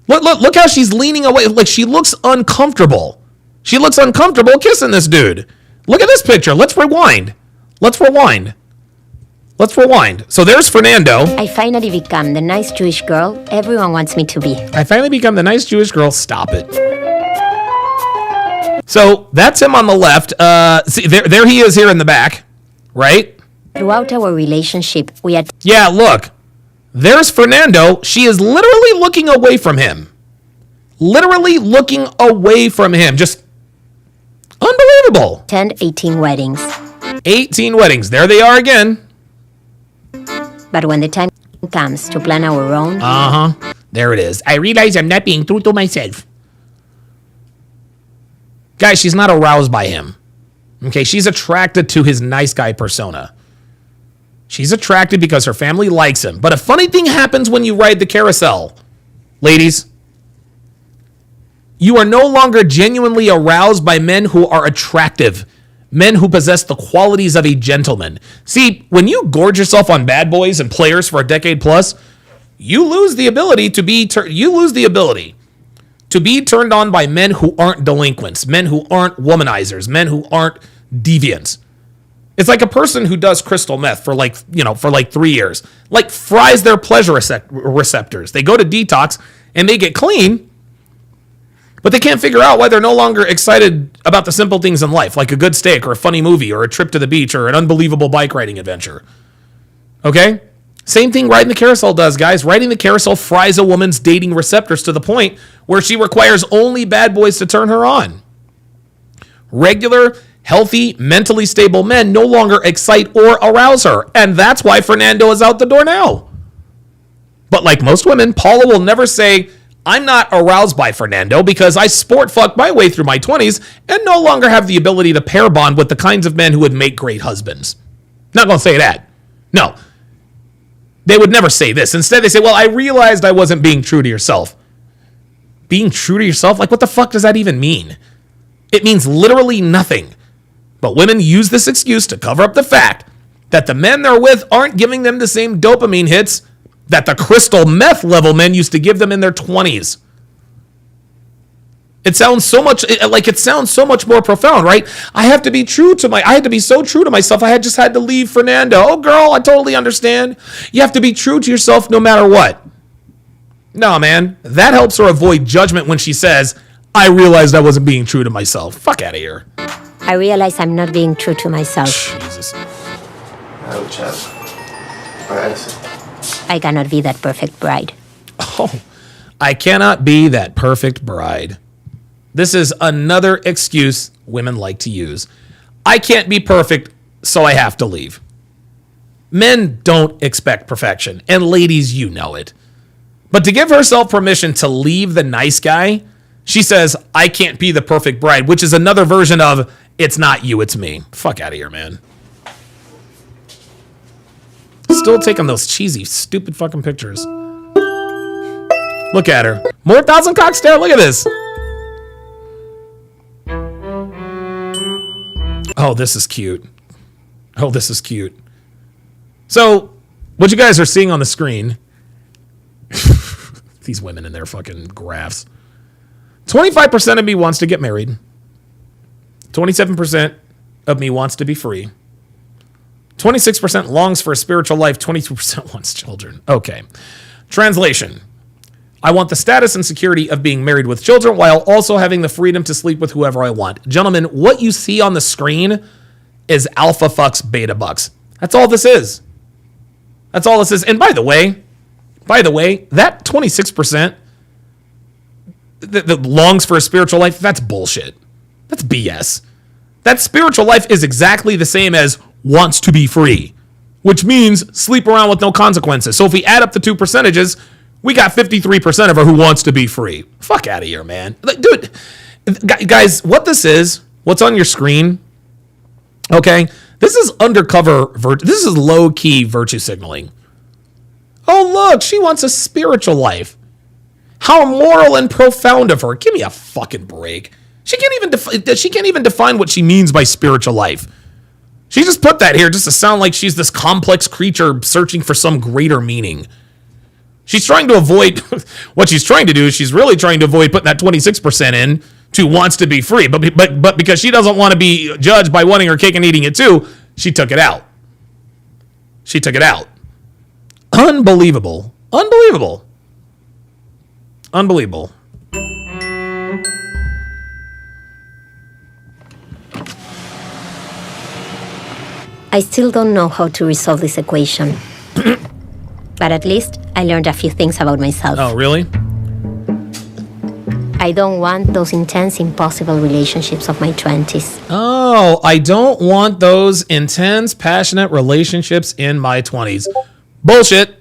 Look how she's leaning away. Like, she looks uncomfortable. She looks uncomfortable kissing this dude. Look at this picture. Let's rewind. So there's Fernando. I finally become the nice Jewish girl everyone wants me to be. Stop it. So that's him on the left. See, there he is here in the back, right? Throughout our relationship, Yeah, look. There's Fernando. She is literally looking away from him. Just unbelievable. Attend 18 weddings. 18 weddings. There they are again. But when the time comes to plan our own... There it is. I realize I'm not being true to myself. Guys, she's not aroused by him. Okay, she's attracted to his nice guy persona. She's attracted because her family likes him. But a funny thing happens when you ride the carousel. Ladies, you are no longer genuinely aroused by men who are attractive. Men who possess the qualities of a gentleman. See, when you gorge yourself on bad boys and players for a decade plus, you lose the ability to be turned on by men who aren't delinquents, men who aren't womanizers, men who aren't deviants. It's like a person who does crystal meth for 3 years, like fries their pleasure receptors. They go to detox and they get clean, but they can't figure out why they're no longer excited about the simple things in life, like a good steak or a funny movie or a trip to the beach or an unbelievable bike riding adventure. Okay? Same thing riding the carousel does, guys. Riding the carousel fries a woman's dating receptors to the point where she requires only bad boys to turn her on. Regular, healthy, mentally stable men no longer excite or arouse her. And that's why Fernando is out the door now. But like most women, Paula will never say, I'm not aroused by Fernando because I sport fucked my way through my 20s and no longer have the ability to pair bond with the kinds of men who would make great husbands. Not going to say that. No. They would never say this. Instead, they say, well, I realized I wasn't being true to yourself. Being true to yourself? Like, what the fuck does that even mean? It means literally nothing. But women use this excuse to cover up the fact that the men they're with aren't giving them the same dopamine hits that the crystal meth level men used to give them in their 20s. It sounds so much more profound, right? I had to be so true to myself. I just had to leave Fernando. Oh, girl, I totally understand. You have to be true to yourself no matter what. No, man, that helps her avoid judgment when she says, I realized I wasn't being true to myself. Fuck out of here. I realize I'm not being true to myself. Jesus. I cannot be that perfect bride. Oh, I cannot be that perfect bride. This is another excuse women like to use. I can't be perfect, so I have to leave. Men don't expect perfection, and ladies, you know it. But to give herself permission to leave the nice guy, she says, I can't be the perfect bride, which is another version of, it's not you, it's me. Fuck out of here, man. Still taking those cheesy, stupid fucking pictures. Look at her. More Thousand Cock Stare. Look at this. Oh, this is cute. Oh, this is cute. So, what you guys are seeing on the screen, these women in their fucking graphs. 25% of me wants to get married. 27% of me wants to be free. 26% longs for a spiritual life. 22% wants children. Okay. Translation. I want the status and security of being married with children while also having the freedom to sleep with whoever I want. Gentlemen, what you see on the screen is alpha fucks beta bucks. That's all this is. That's all this is. And by the way, that 26% that longs for a spiritual life, that's bullshit. That's BS. That spiritual life is exactly the same as wants to be free, which means sleep around with no consequences. So if we add up the two percentages, we got 53% of her who wants to be free. Fuck out of here, man. Like, dude, guys, what this is, what's on your screen, okay, this is undercover, this is low-key virtue signaling. Oh, look, she wants a spiritual life. How moral and profound of her. Give me a fucking break. She can't even define what she means by spiritual life. She just put that here just to sound like she's this complex creature searching for some greater meaning. She's trying to avoid, what she's trying to do is she's really trying to avoid putting that 26% in to wants to be free. But because she doesn't want to be judged by wanting her cake and eating it too, she took it out. She took it out. Unbelievable. Unbelievable. Unbelievable. I still don't know how to resolve this equation. But at least I learned a few things about myself. Oh, really? I don't want those intense, impossible relationships of my 20s. Oh, I don't want those intense, passionate relationships in my 20s. Bullshit.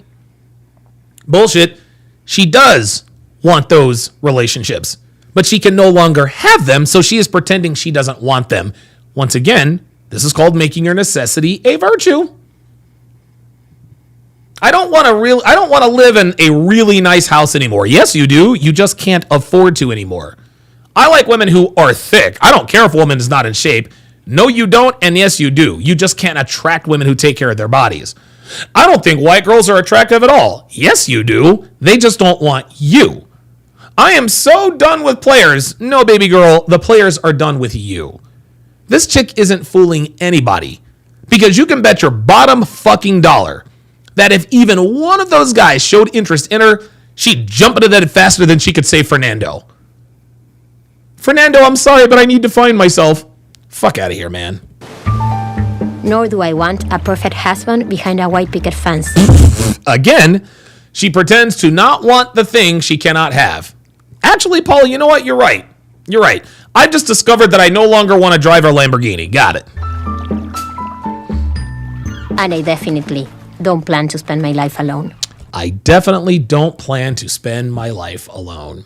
Bullshit. She does want those relationships, but she can no longer have them, so she is pretending she doesn't want them. Once again, this is called making your necessity a virtue. I don't want to live in a really nice house anymore. Yes, you do. You just can't afford to anymore. I like women who are thick. I don't care if a woman is not in shape. No, you don't, and yes, you do. You just can't attract women who take care of their bodies. I don't think white girls are attractive at all. Yes, you do. They just don't want you. I am so done with players. No, baby girl, the players are done with you. This chick isn't fooling anybody because you can bet your bottom fucking dollar that if even one of those guys showed interest in her, she'd jump into that faster than she could say Fernando. Fernando, I'm sorry, but I need to find myself. Fuck out of here, man. nor do I want a perfect husband behind a white picket fence. Again, she pretends to not want the thing she cannot have. Actually, Paula, you know what? You're right. You're right. I just discovered that I no longer want to drive a Lamborghini. Got it. And I definitely don't plan to spend my life alone. I definitely don't plan to spend my life alone.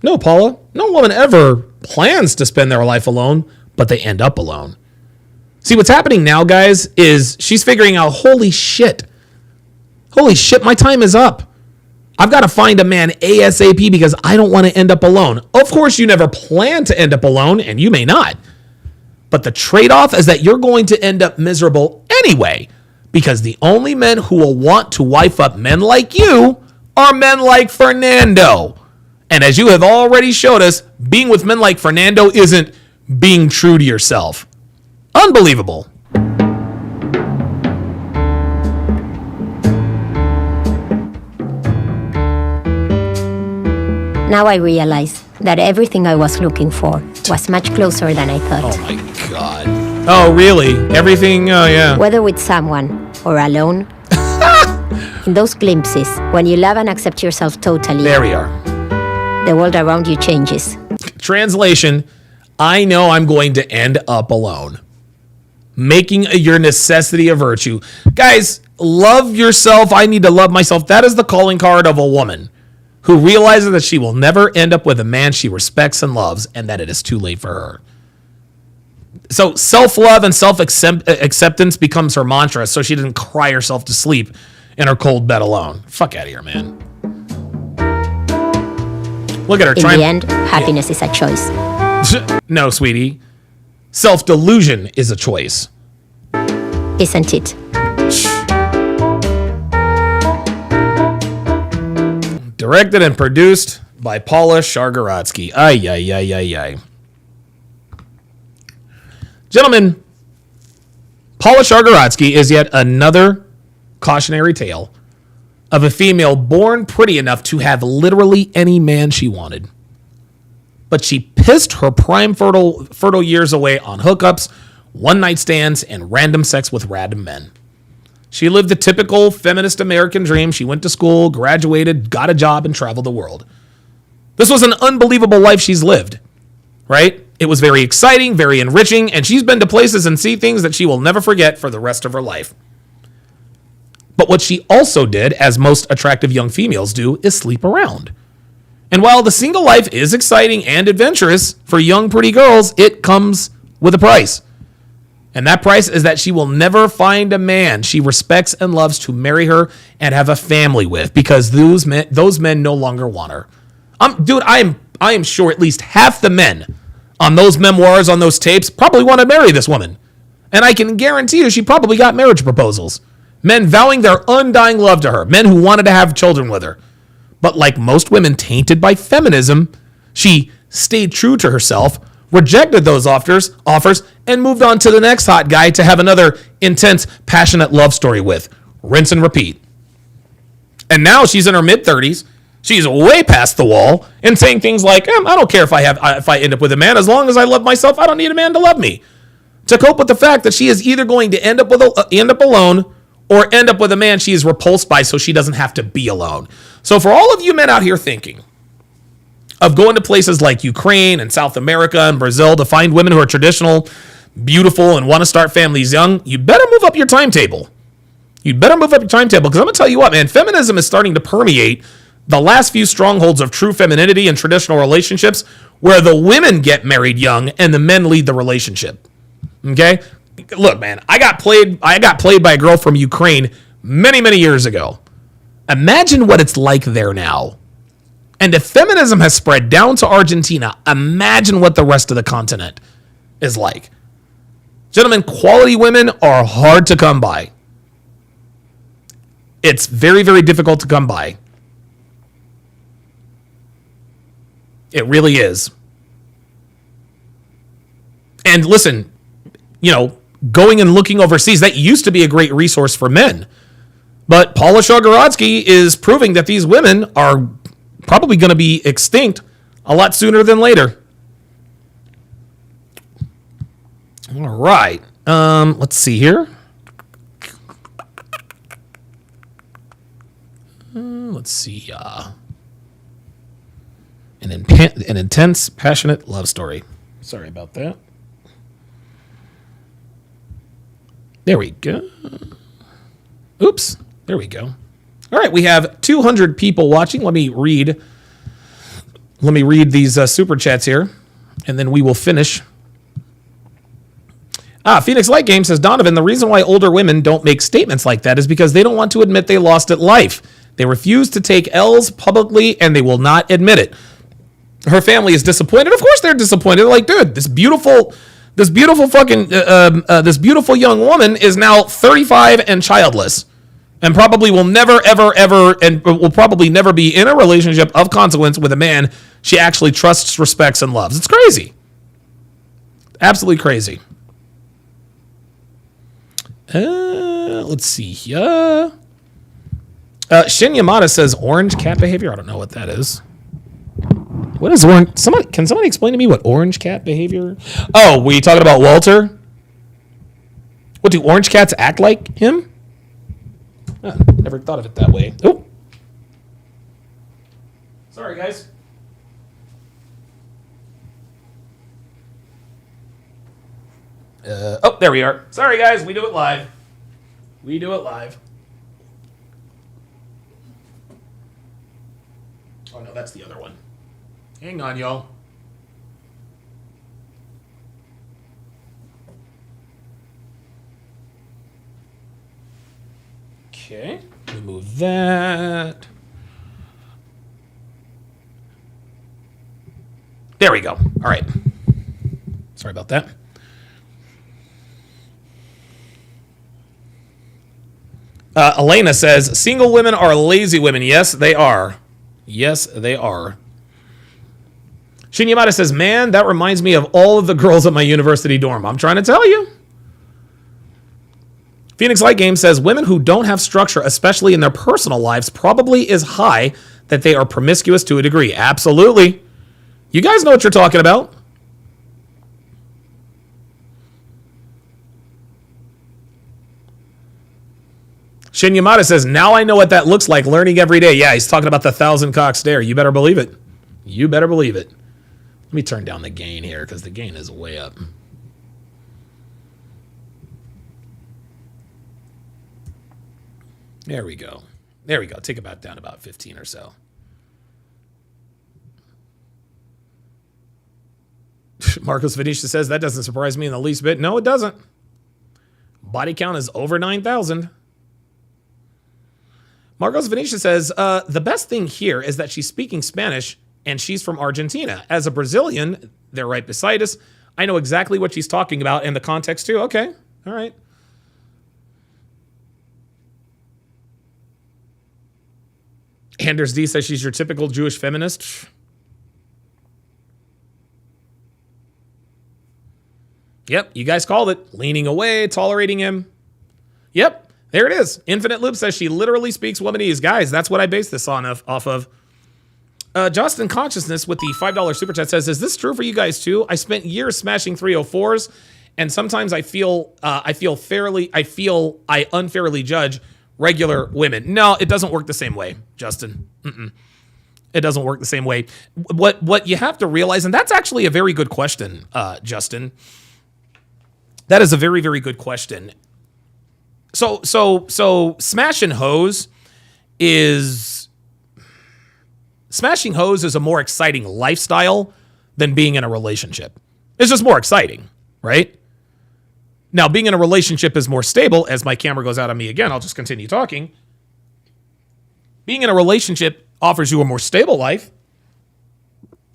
No, Paula, no woman ever plans to spend their life alone, but they end up alone. See, what's happening now, guys, is she's figuring out, holy shit, my time is up. I've got to find a man ASAP because I don't want to end up alone. Of course, you never plan to end up alone, and you may not. But the trade-off is that you're going to end up miserable anyway, because the only men who will want to wife up men like you are men like Fernando. And as you have already showed us, being with men like Fernando isn't being true to yourself. Unbelievable. Now I realize that everything I was looking for was much closer than I thought. Oh my God. Oh, really? Everything? Oh, yeah. Whether with someone or alone, in those glimpses, when you love and accept yourself totally, there we are. The world around you changes. Translation, I know I'm going to end up alone. Making your necessity a virtue. Guys, love yourself. I need to love myself. That is the calling card of a woman who realizes that she will never end up with a man she respects and loves and that it is too late for her. So self-love and self-acceptance becomes her mantra so she doesn't cry herself to sleep in her cold bed alone. Fuck out of here, man. Look at her trying. In the end, happiness is a choice. No, sweetie. Self-delusion is a choice. Isn't it? Directed and produced by Paula Shargaradsky. Ay, ay, ay, ay, ay. Gentlemen, Paula Shargaradsky is yet another cautionary tale of a female born pretty enough to have literally any man she wanted. But she pissed her prime fertile years away on hookups, one-night stands, and random sex with random men. She lived the typical feminist American dream. She went to school, graduated, got a job, and traveled the world. This was an unbelievable life she's lived, right? It was very exciting, very enriching, and she's been to places and see things that she will never forget for the rest of her life. But what she also did, as most attractive young females do, is sleep around. And while the single life is exciting and adventurous for young pretty girls, it comes with a price. And that price is that she will never find a man she respects and loves to marry her and have a family with, because those men no longer want her. Dude, I am sure at least half the men on those memoirs, on those tapes, probably want to marry this woman. And I can guarantee you she probably got marriage proposals. Men vowing their undying love to her. Men who wanted to have children with her. But like most women tainted by feminism, she stayed true to herself, rejected those offers, and moved on to the next hot guy to have another intense, passionate love story with. Rinse and repeat. And now she's in her mid-30s. She's way past the wall and saying things like, I don't care if I end up with a man. As long as I love myself, I don't need a man to love me. To cope with the fact that she is either going to end up alone or end up with a man she is repulsed by so she doesn't have to be alone. So for all of you men out here thinking of going to places like Ukraine and South America and Brazil to find women who are traditional, beautiful, and want to start families young, you better move up your timetable. Because I'm going to tell you what, man, feminism is starting to permeate the last few strongholds of true femininity and traditional relationships where the women get married young and the men lead the relationship. Okay? Look, man, I got played by a girl from Ukraine many, many years ago. Imagine what it's like there now. And if feminism has spread down to Argentina, imagine what the rest of the continent is like. Gentlemen, quality women are hard to come by. It's very, very difficult to come by. It really is. And listen, going and looking overseas, that used to be a great resource for men. But Paula Shargaradsky is proving that these women are probably going to be extinct a lot sooner than later. All right. Let's see here. Let's see. An intense, passionate love story. Sorry about that. There we go. Oops. There we go. All right, we have 200 people watching. Let me read these super chats here, and then we will finish. Phoenix Light Game says, Donovan, the reason why older women don't make statements like that is because they don't want to admit they lost at life. They refuse to take L's publicly, and they will not admit it. Her family is disappointed. Of course they're disappointed. They're like, dude, this beautiful young woman is now 35 and childless, and probably will never, ever, and will probably never be in a relationship of consequence with a man she actually trusts, respects, and loves. It's crazy. Absolutely crazy. Let's see here. Shin Yamada says orange cat behavior. I don't know what that is. What is orange? Can somebody explain to me what orange cat behavior? Oh, were you talking about Walter? What, do orange cats act like him? Never thought of it that way. Oh. Sorry, guys. Oh, there we are. Sorry, guys. We do it live. We do it live. Oh, no, that's the other one. Hang on, y'all. Okay. Remove that. There we go. All right. Sorry about that. Elena says, single women are lazy women. Yes, they are. Yes, they are. Shin Yamada says, man, that reminds me of all of the girls at my university dorm. I'm trying to tell you. Phoenix Light Game says, women who don't have structure, especially in their personal lives, probably is high that they are promiscuous to a degree. Absolutely. You guys know what you're talking about. Shin Yamada says, now I know what that looks like, learning every day. Yeah, he's talking about the 1,000-cock stare. You better believe it. You better believe it. Let me turn down the gain here because the gain is way up. There we go. There we go. Take it down about 15 or so. Marcos Venetia says, that doesn't surprise me in the least bit. No, it doesn't. Body count is over 9,000. Marcos Venetia says, the best thing here is that she's speaking Spanish and she's from Argentina. As a Brazilian, they're right beside us. I know exactly what she's talking about and the context too. Okay. All right. Anders D says she's your typical Jewish feminist. Yep, you guys called it. Leaning away, tolerating him. Yep. There it is. Infinite Loop says she literally speaks Womanese. Guys, that's what I base this off of. Justin Consciousness with the $5 super chat says, is this true for you guys too? I spent years smashing 304s, and sometimes I unfairly judge regular women. No, it doesn't work the same way, Justin. It doesn't work the same way. What you have to realize, and that's actually a very good question, Justin. That is a very, very good question. So smashing hoes is a more exciting lifestyle than being in a relationship. It's just more exciting, right? Now, being in a relationship is more stable. As my camera goes out on me again, I'll just continue talking. Being in a relationship offers you a more stable life,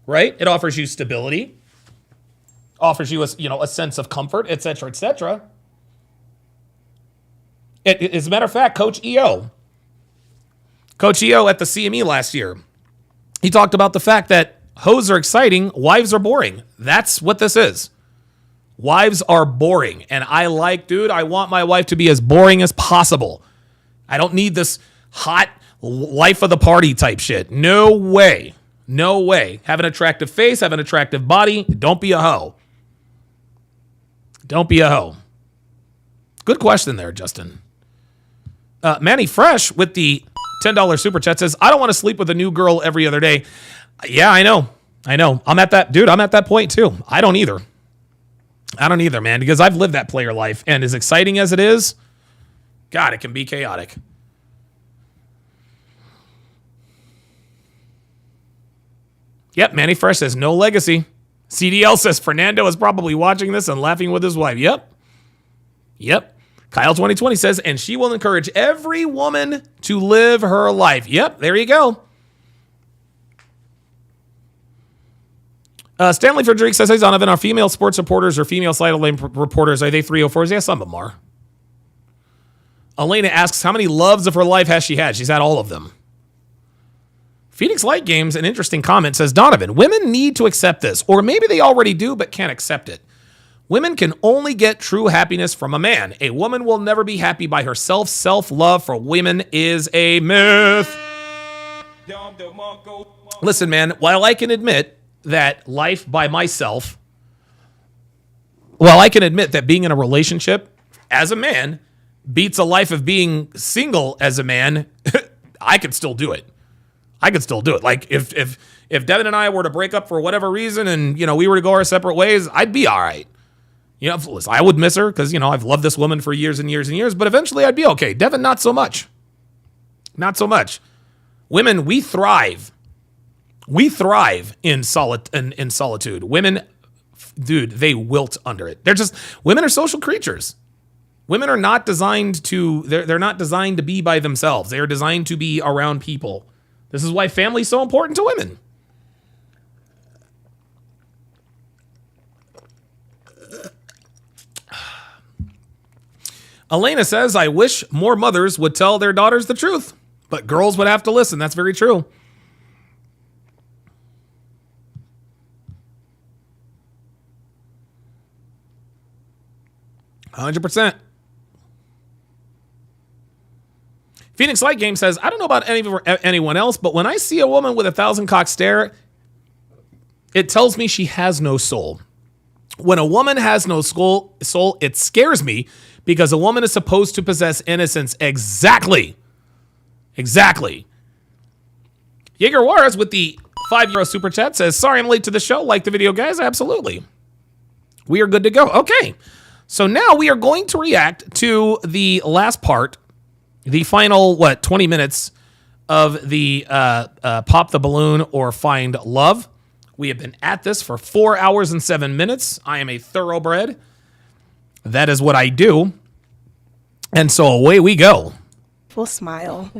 right? It offers you stability, offers you a sense of comfort, etc., etc. As a matter of fact, Coach EO at the CME last year, he talked about the fact that hoes are exciting, wives are boring. That's what this is. Wives are boring. And I want my wife to be as boring as possible. I don't need this hot life of the party type shit. No way. No way. Have an attractive face, have an attractive body. Don't be a hoe. Don't be a hoe. Good question there, Justin. Manny Fresh with the $10 super chat says, I don't want to sleep with a new girl every other day. Yeah, I know. I'm at that point too. I don't either, man, because I've lived that player life, and as exciting as it is, God, it can be chaotic. Yep, Manny Fresh says no legacy. CDL says Fernando is probably watching this and laughing with his wife. Yep. Kyle 2020 says, and she will encourage every woman to live her life. Yep, there you go. Stanley Frederick says, hey, Zonovan, are female sports reporters or female sideline reporters, are they 304s? Yeah, some of them are. Elena asks, how many loves of her life has she had? She's had all of them. Phoenix Light Games, an interesting comment, says, Donovan, women need to accept this, or maybe they already do but can't accept it. Women can only get true happiness from a man. A woman will never be happy by herself. Self-love for women is a myth. Listen, man, while I can admit that life by myself, while I can admit that being in a relationship as a man beats a life of being single as a man, I could still do it. Like if Devin and I were to break up for whatever reason and, we were to go our separate ways, I'd be all right. Listen, I would miss her because, I've loved this woman for years and years and years, but eventually I'd be okay. Devin, not so much. Not so much. Women, we thrive. We thrive in solitude. Women, dude, they wilt under it. Women are social creatures. Women are not designed to, they're not designed to be by themselves. They are designed to be around people. This is why family is so important to women. Elena says, I wish more mothers would tell their daughters the truth, but girls would have to listen. That's very true. %. Phoenix Light Game says, I don't know about anyone else, but when I see a woman with a 1,000-cock stare, it tells me she has no soul. When a woman has no soul, it scares me because a woman is supposed to possess innocence. Exactly. Jaeger Juarez with the €5 super chat says, sorry I'm late to the show. Like the video, guys? Absolutely. We are good to go. Okay. So now we are going to react to the last part, the final, 20 minutes of the Pop the Balloon or Find Love. We have been at this for 4 hours and 7 minutes. I am a thoroughbred. That is what I do. And so away we go. Full smile.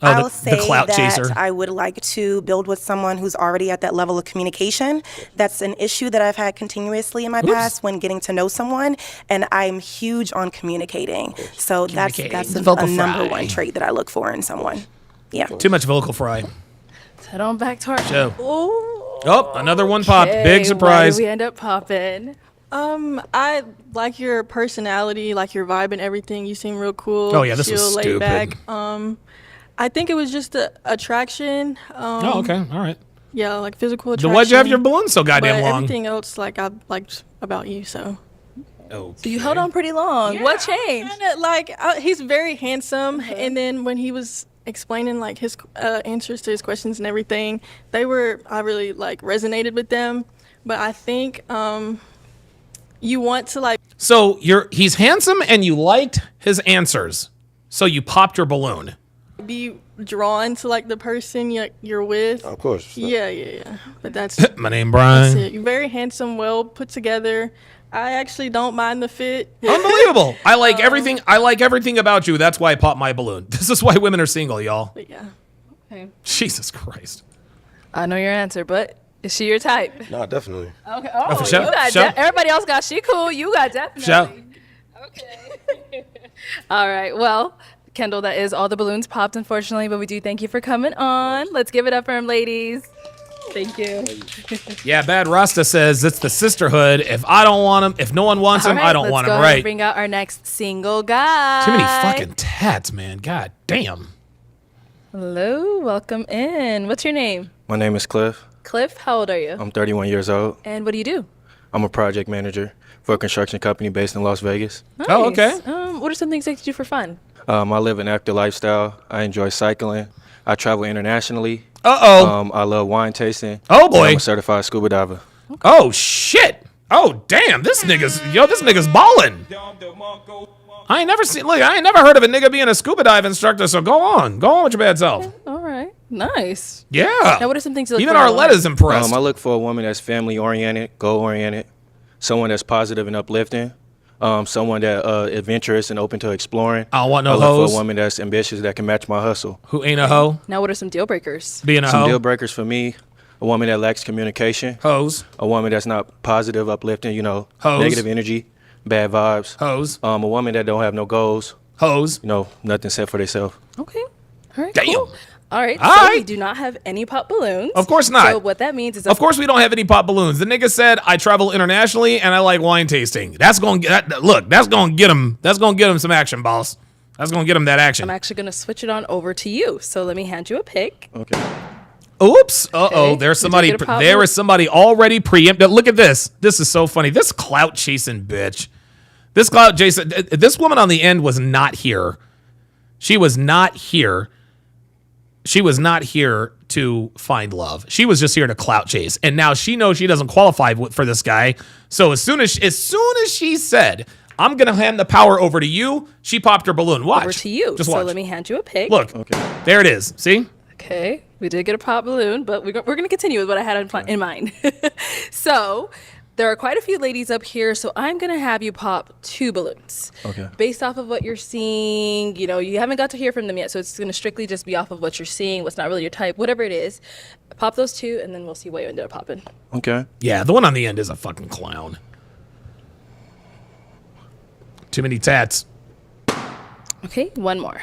I'll say the clout that chaser. I would like to build with someone who's already at that level of communication. That's an issue that I've had continuously in my past when getting to know someone, and I'm huge on communicating. So that's a number one trait that I look for in someone. Yeah. Too much vocal fry. Let's head on back to our Joe. Ooh. Oh, another one popped. Okay, Big surprise. Why did we end up popping? I like your personality, like your vibe and everything. You seem real cool. Oh, yeah, this was laid stupid. back. I think it was just the attraction. Okay, all right. Yeah, like physical attraction. Then why'd you have your balloon so goddamn but long? Everything else, like I liked about you, so. Oh. So you held on pretty long. Yeah, What changed? He's very handsome, and then when he was explaining like his answers to his questions and everything, I really like resonated with them. But I think you want to like. So he's handsome and you liked his answers, so you popped your balloon. Be drawn to like the person you're with. Of course. Yeah. But that's My name Brian. That's it. You're very handsome, well put together. I actually don't mind the fit. Unbelievable. I like everything. I like everything about you. That's why I popped my balloon. This is why women are single, y'all. But yeah. Okay. Jesus Christ. I know your answer, but is she your type? No, definitely. Okay. Oh, for You sure. got Sure. everybody else got she cool. You got definitely. Sure. Okay. All right. Well, Kendall, that is all the balloons popped, unfortunately, but we do thank you for coming on. Let's give it up for him, ladies. Thank you. Yeah, Bad Rasta says it's the sisterhood. If I don't want him, if no one wants him, I don't want him. Let's go ahead Right. and bring out our next single guy. Too many fucking tats, man. God damn. Hello, welcome in. What's your name? My name is Cliff. Cliff, how old are you? I'm 31 years old. And what do you do? I'm a project manager for a construction company based in Las Vegas. Oh, okay. What are some things that you do for fun? I live an active lifestyle. I enjoy cycling. I travel internationally. Uh-oh. I love wine tasting. Oh, and boy. I'm a certified scuba diver. Oh, shit. Oh, damn. This nigga's balling. I ain't never heard of a nigga being a scuba dive instructor, so go on with your bad self. All right. Nice. Yeah. Now, what are some things you look Even for in a woman? Arletta's impressed. I look for a woman that's family-oriented, goal-oriented, someone that's positive and uplifting, someone that adventurous and open to exploring. I don't want no I look hoes. for a woman that's ambitious that can match my hustle. Who ain't a hoe? Now, what are some deal breakers? Being a Some hoe. deal breakers for me: a woman that lacks communication. Hoes. A woman that's not positive, uplifting. Hoes. Negative energy, bad vibes. Hoes. A woman that don't have no goals. Hoes. Nothing set for themselves. Okay. All right. Damn. Cool. All right. All So right. we do not have any pop balloons. Of course not. So what that means is, Of course we don't have any pop balloons. The nigga said I travel internationally and I like wine tasting. That's gonna get him. That's gonna get him some action, boss. That's gonna get him that action. I'm actually going to switch it on over to you. So let me hand you a pick. Okay. Oops. Uh-oh. Okay. There's Did you somebody. get a pop There balloon? is somebody already preempted. Look at this. This is so funny. This clout chasing bitch. This woman on the end was not here. She was not here. She was not here to find love. She was just here to clout chase. And now she knows she doesn't qualify for this guy. So as soon as she said, I'm going to hand the power over to you, she popped her balloon. Watch. Over to you. Just so watch. let me hand you a pick. Look. Okay. There it is. See? Okay. We did get a pop balloon, but we're going to continue with what I had in mind. So there are quite a few ladies up here, so I'm going to have you pop 2 balloons. Okay. Based off of what you're seeing, you haven't got to hear from them yet, so it's going to strictly just be off of what you're seeing, what's not really your type, whatever it is. Pop those 2, and then we'll see what you ended up popping. Okay. Yeah, the one on the end is a fucking clown. Too many tats. Okay, one more.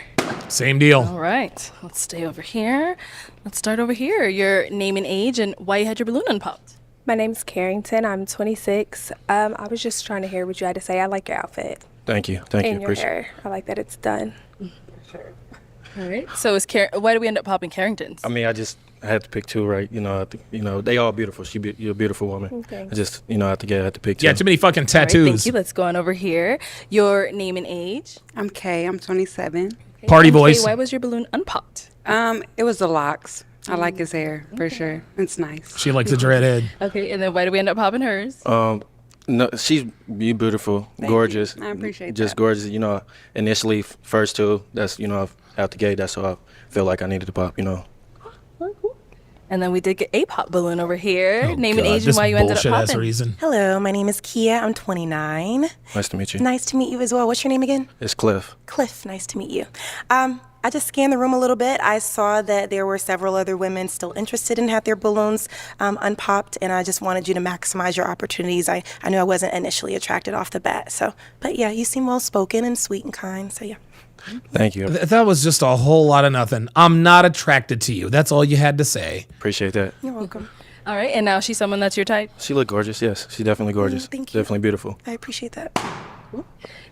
Same deal. All right. Let's stay over here. Let's start over here. Your name and age and why you had your balloon unpopped. My name's Carrington. I'm 26. I was just trying to hear what you had to say. I like your outfit. Thank you. And your Appreciate hair. I like that it's done. All right. So why do we end up popping Carringtons? I had to pick 2, right? They all beautiful. You're a beautiful woman. Thanks. I had to pick 2. Yeah, too many fucking All right, tattoos. thank you. Let's go on over here. Your name and age. I'm Kay. I'm 27. Party And Kay, boys. why was your balloon unpopped? It was the locks. I like his hair for sure. It's nice. She likes a dreadhead. Okay, and then why do we end up popping hers? No, she's beautiful, gorgeous. I appreciate Just that. gorgeous. Initially first 2. That's out the gate. That's how I feel like I needed to pop. And then we did get a pop balloon over here. Name and God, age and this why you ended up bullshit-ass popping. reason. Hello, my name is Kia. I'm 29. Nice to meet you. Nice to meet you as well. What's your name again? It's Cliff. Cliff, nice to meet you. I just scanned the room a little bit. I saw that there were several other women still interested and had their balloons unpopped, and I just wanted you to maximize your opportunities. I knew I wasn't initially attracted off the bat, but yeah, you seem well-spoken and sweet and kind, so yeah. Thank you. That was just a whole lot of nothing. I'm not attracted to you. That's all you had to say. Appreciate that. You're welcome. All right, and now she's someone that's your type? She looked gorgeous. Yes, she's definitely gorgeous. Thank you. Definitely beautiful. I appreciate that.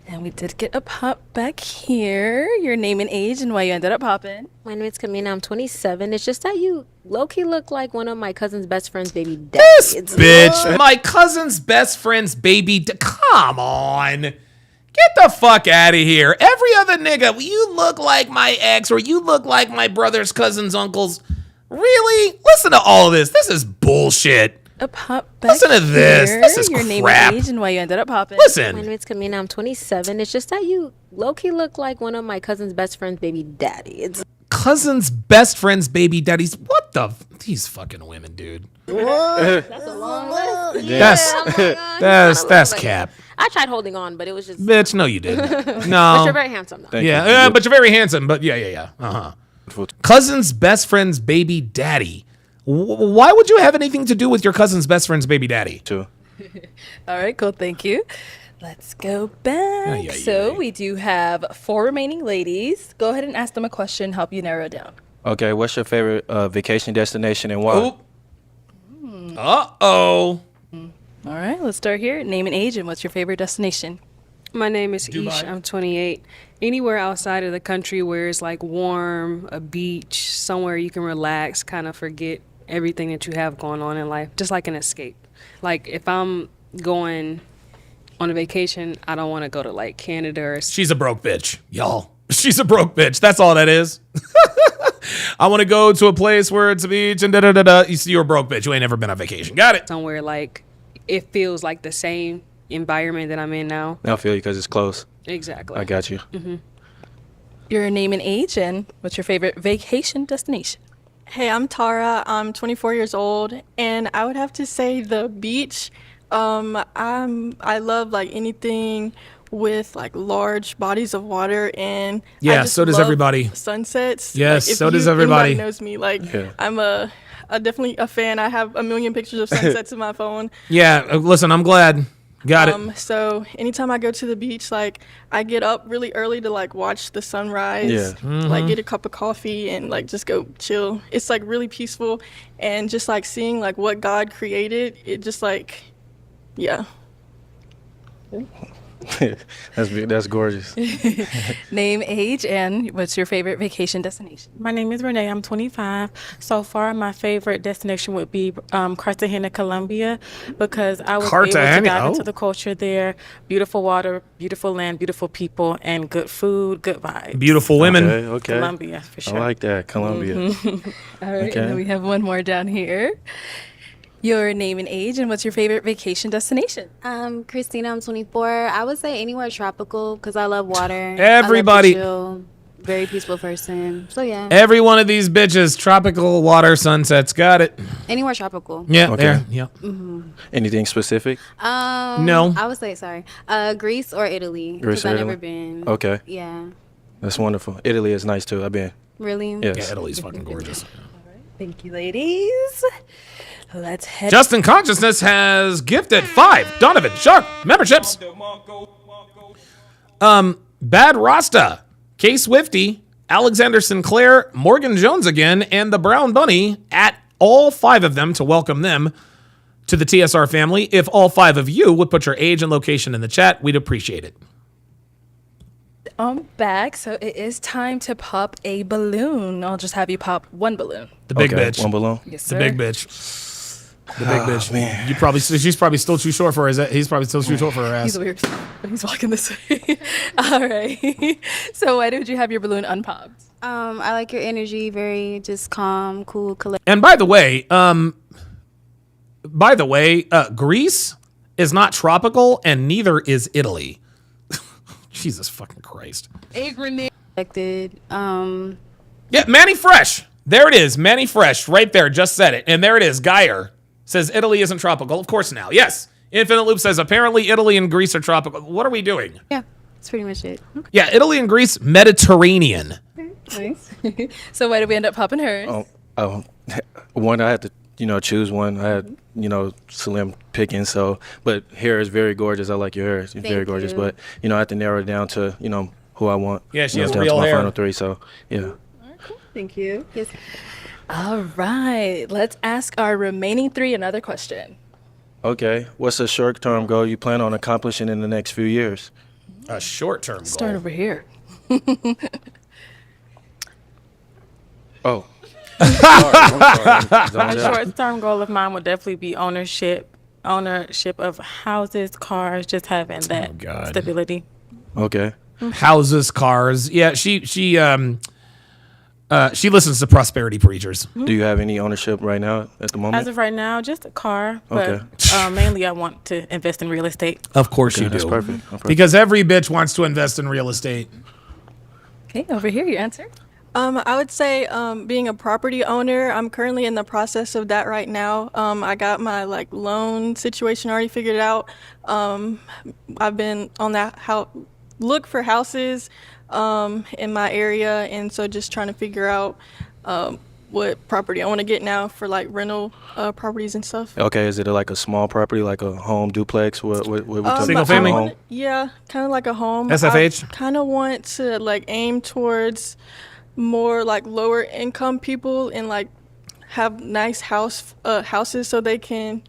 And we did get a pop back here. Your name and age and why you ended up popping. My name is Camina. I'm 27. It's just that you low-key look like one of my cousin's best friend's baby daddy. This bitch, my cousin's best friend's baby. Come on. Get the fuck out of here. Every other nigga, you look like my ex or you look like my brother's cousin's uncle's. Really? Listen to all of this. This is bullshit. A pop back Listen to this. here. This is Your name crap. and age and why you ended up popping. Listen. My name is Camina. I'm 27. It's just that you low-key look like one of my cousin's best friend's baby daddy. Cousin's best friend's baby daddies. What the? These fucking women, dude. That's a long list. That's cap. I tried holding on, but it was just... Bitch, no, you didn't. But No. you're very handsome, though. Yeah, but you're very handsome. But yeah. Cousin's best friend's baby daddy. Why would you have anything to do with your cousin's best friend's baby daddy? Too. All right, cool. Thank you. Let's go back. We do have 4 remaining ladies. Go ahead and ask them a question, help you narrow it down. Okay, what's your favorite vacation destination and why? Uh-oh. All right, let's start here. Name and age and what's your favorite destination? My name is Dubai. Ish. I'm 28. Anywhere outside of the country where it's like warm, a beach, somewhere you can relax, kind of forget everything that you have going on in life, just like an escape. Like if I'm going, on a vacation, I don't want to go to like Canada or She's a broke bitch, y'all. She's a broke bitch. That's all that is. I want to go to a place where it's a beach and da-da-da-da. You're a broke bitch. You ain't never been on vacation. Got it. somewhere like it feels like the same environment that I'm in now. I feel you because it's close. Exactly. I got you. Your name and age, and what's your favorite vacation destination? Hey, I'm Tara. I'm 24 years old, and I would have to say the beach. I love like anything with like large bodies of water, and Yeah, I just so does love everybody. Sunsets. Yes, Like, if so does anybody everybody. knows me. Like Yeah. I'm definitely a fan. I have a million pictures of sunsets in my phone. Yeah, listen, I'm glad. Got it. So anytime I go to the beach, like I get up really early to like watch the sunrise, Yeah. like get a cup of coffee and like just go chill. It's like really peaceful, and just like seeing like what God created, it just like, yeah. That's gorgeous. Name, age, and what's your favorite vacation destination? My name is Renee. I'm 25. So far, my favorite destination would be Cartagena, Colombia, because I was able Cartagena, to dive oh. into the culture there. Beautiful water, beautiful land, beautiful people, and good food, good vibes. Beautiful women. Okay. Colombia, for sure. I like that. Colombia. All right, Okay. and then we have one more down here. Your name and age, and what's your favorite vacation destination? Christina, I'm 24. I would say anywhere tropical because I love water. Everybody- I love to chill. Very peaceful person. So yeah, Every one of these bitches, tropical water sunsets. Got it. anywhere tropical. Yeah, Okay. there. Yeah. Anything specific? No. I would say Greece or Italy Greece because or I've never Italy? been. Okay. Yeah. That's wonderful. Italy is nice too. I've been. Really? Yes. Yeah, Italy's fucking gorgeous. Thank you, ladies. Let's head. Justin Consciousness has gifted 5 Donovan Sharp memberships. Bad Rasta, K Swifty, Alexander Sinclair, Morgan Jones again, and the Brown Bunny, at all 5 of them to welcome them to the TSR family. If all 5 of you would put your age and location in the chat, we'd appreciate it. I'm back, so it is time to pop a balloon. I'll just have you pop one balloon. The big Okay, bitch. one balloon. Yes, The sir. big bitch. The big bitch. Man. She's probably still too short for his. He's probably still too short for her ass. He's weird. He's walking this way. All right. So why did you have your balloon unpopped? I like your energy. Very just calm, cool, collected. And by the way, Greece is not tropical, and neither is Italy. Jesus fucking Christ. Collected. Yeah, Manny Fresh. There it is. Manny Fresh, right there. Just said it. And there it is. Geyer says Italy isn't tropical. Of course now. Yes. Infinite Loop says apparently Italy and Greece are tropical. What are we doing? Yeah, that's pretty much it. Yeah, Italy and Greece, Mediterranean. Nice. So why did we end up popping hers? One, I had to, choose one. I had, slim picking. So, but hair is very gorgeous. I like your hair. It's very gorgeous. you. But, I had to narrow it down to, who I want. Yeah, she has down real to my hair. final 3. So, yeah. Thank you. Yes. All right. Let's ask our remaining 3 another question. Okay. What's a short-term goal you plan on accomplishing in the next few years? A short-term goal. Start over here. Oh. A short-term goal of mine would definitely be ownership of houses, cars, just having that God. stability. Okay. Houses, cars. Yeah, she listens to prosperity preachers. Do you have any ownership right now at the moment? As of right now, just a car, but Okay. mainly I want to invest in real estate. Of course Okay, you do. that's perfect. That's perfect. Because every bitch wants to invest in real estate. Okay, over here, your answer. I would say being a property owner. I'm currently in the process of that right now. I got my loan situation already figured out. I've been on that look for houses in my area, and so just trying to figure out what property I want to get now for rental properties and stuff. Okay, is it like a small property, like a home duplex? What we talking Single about? family? Home? Yeah, kind of like a home. SFH? I kind of want to aim towards more lower income people and have nice houses so they can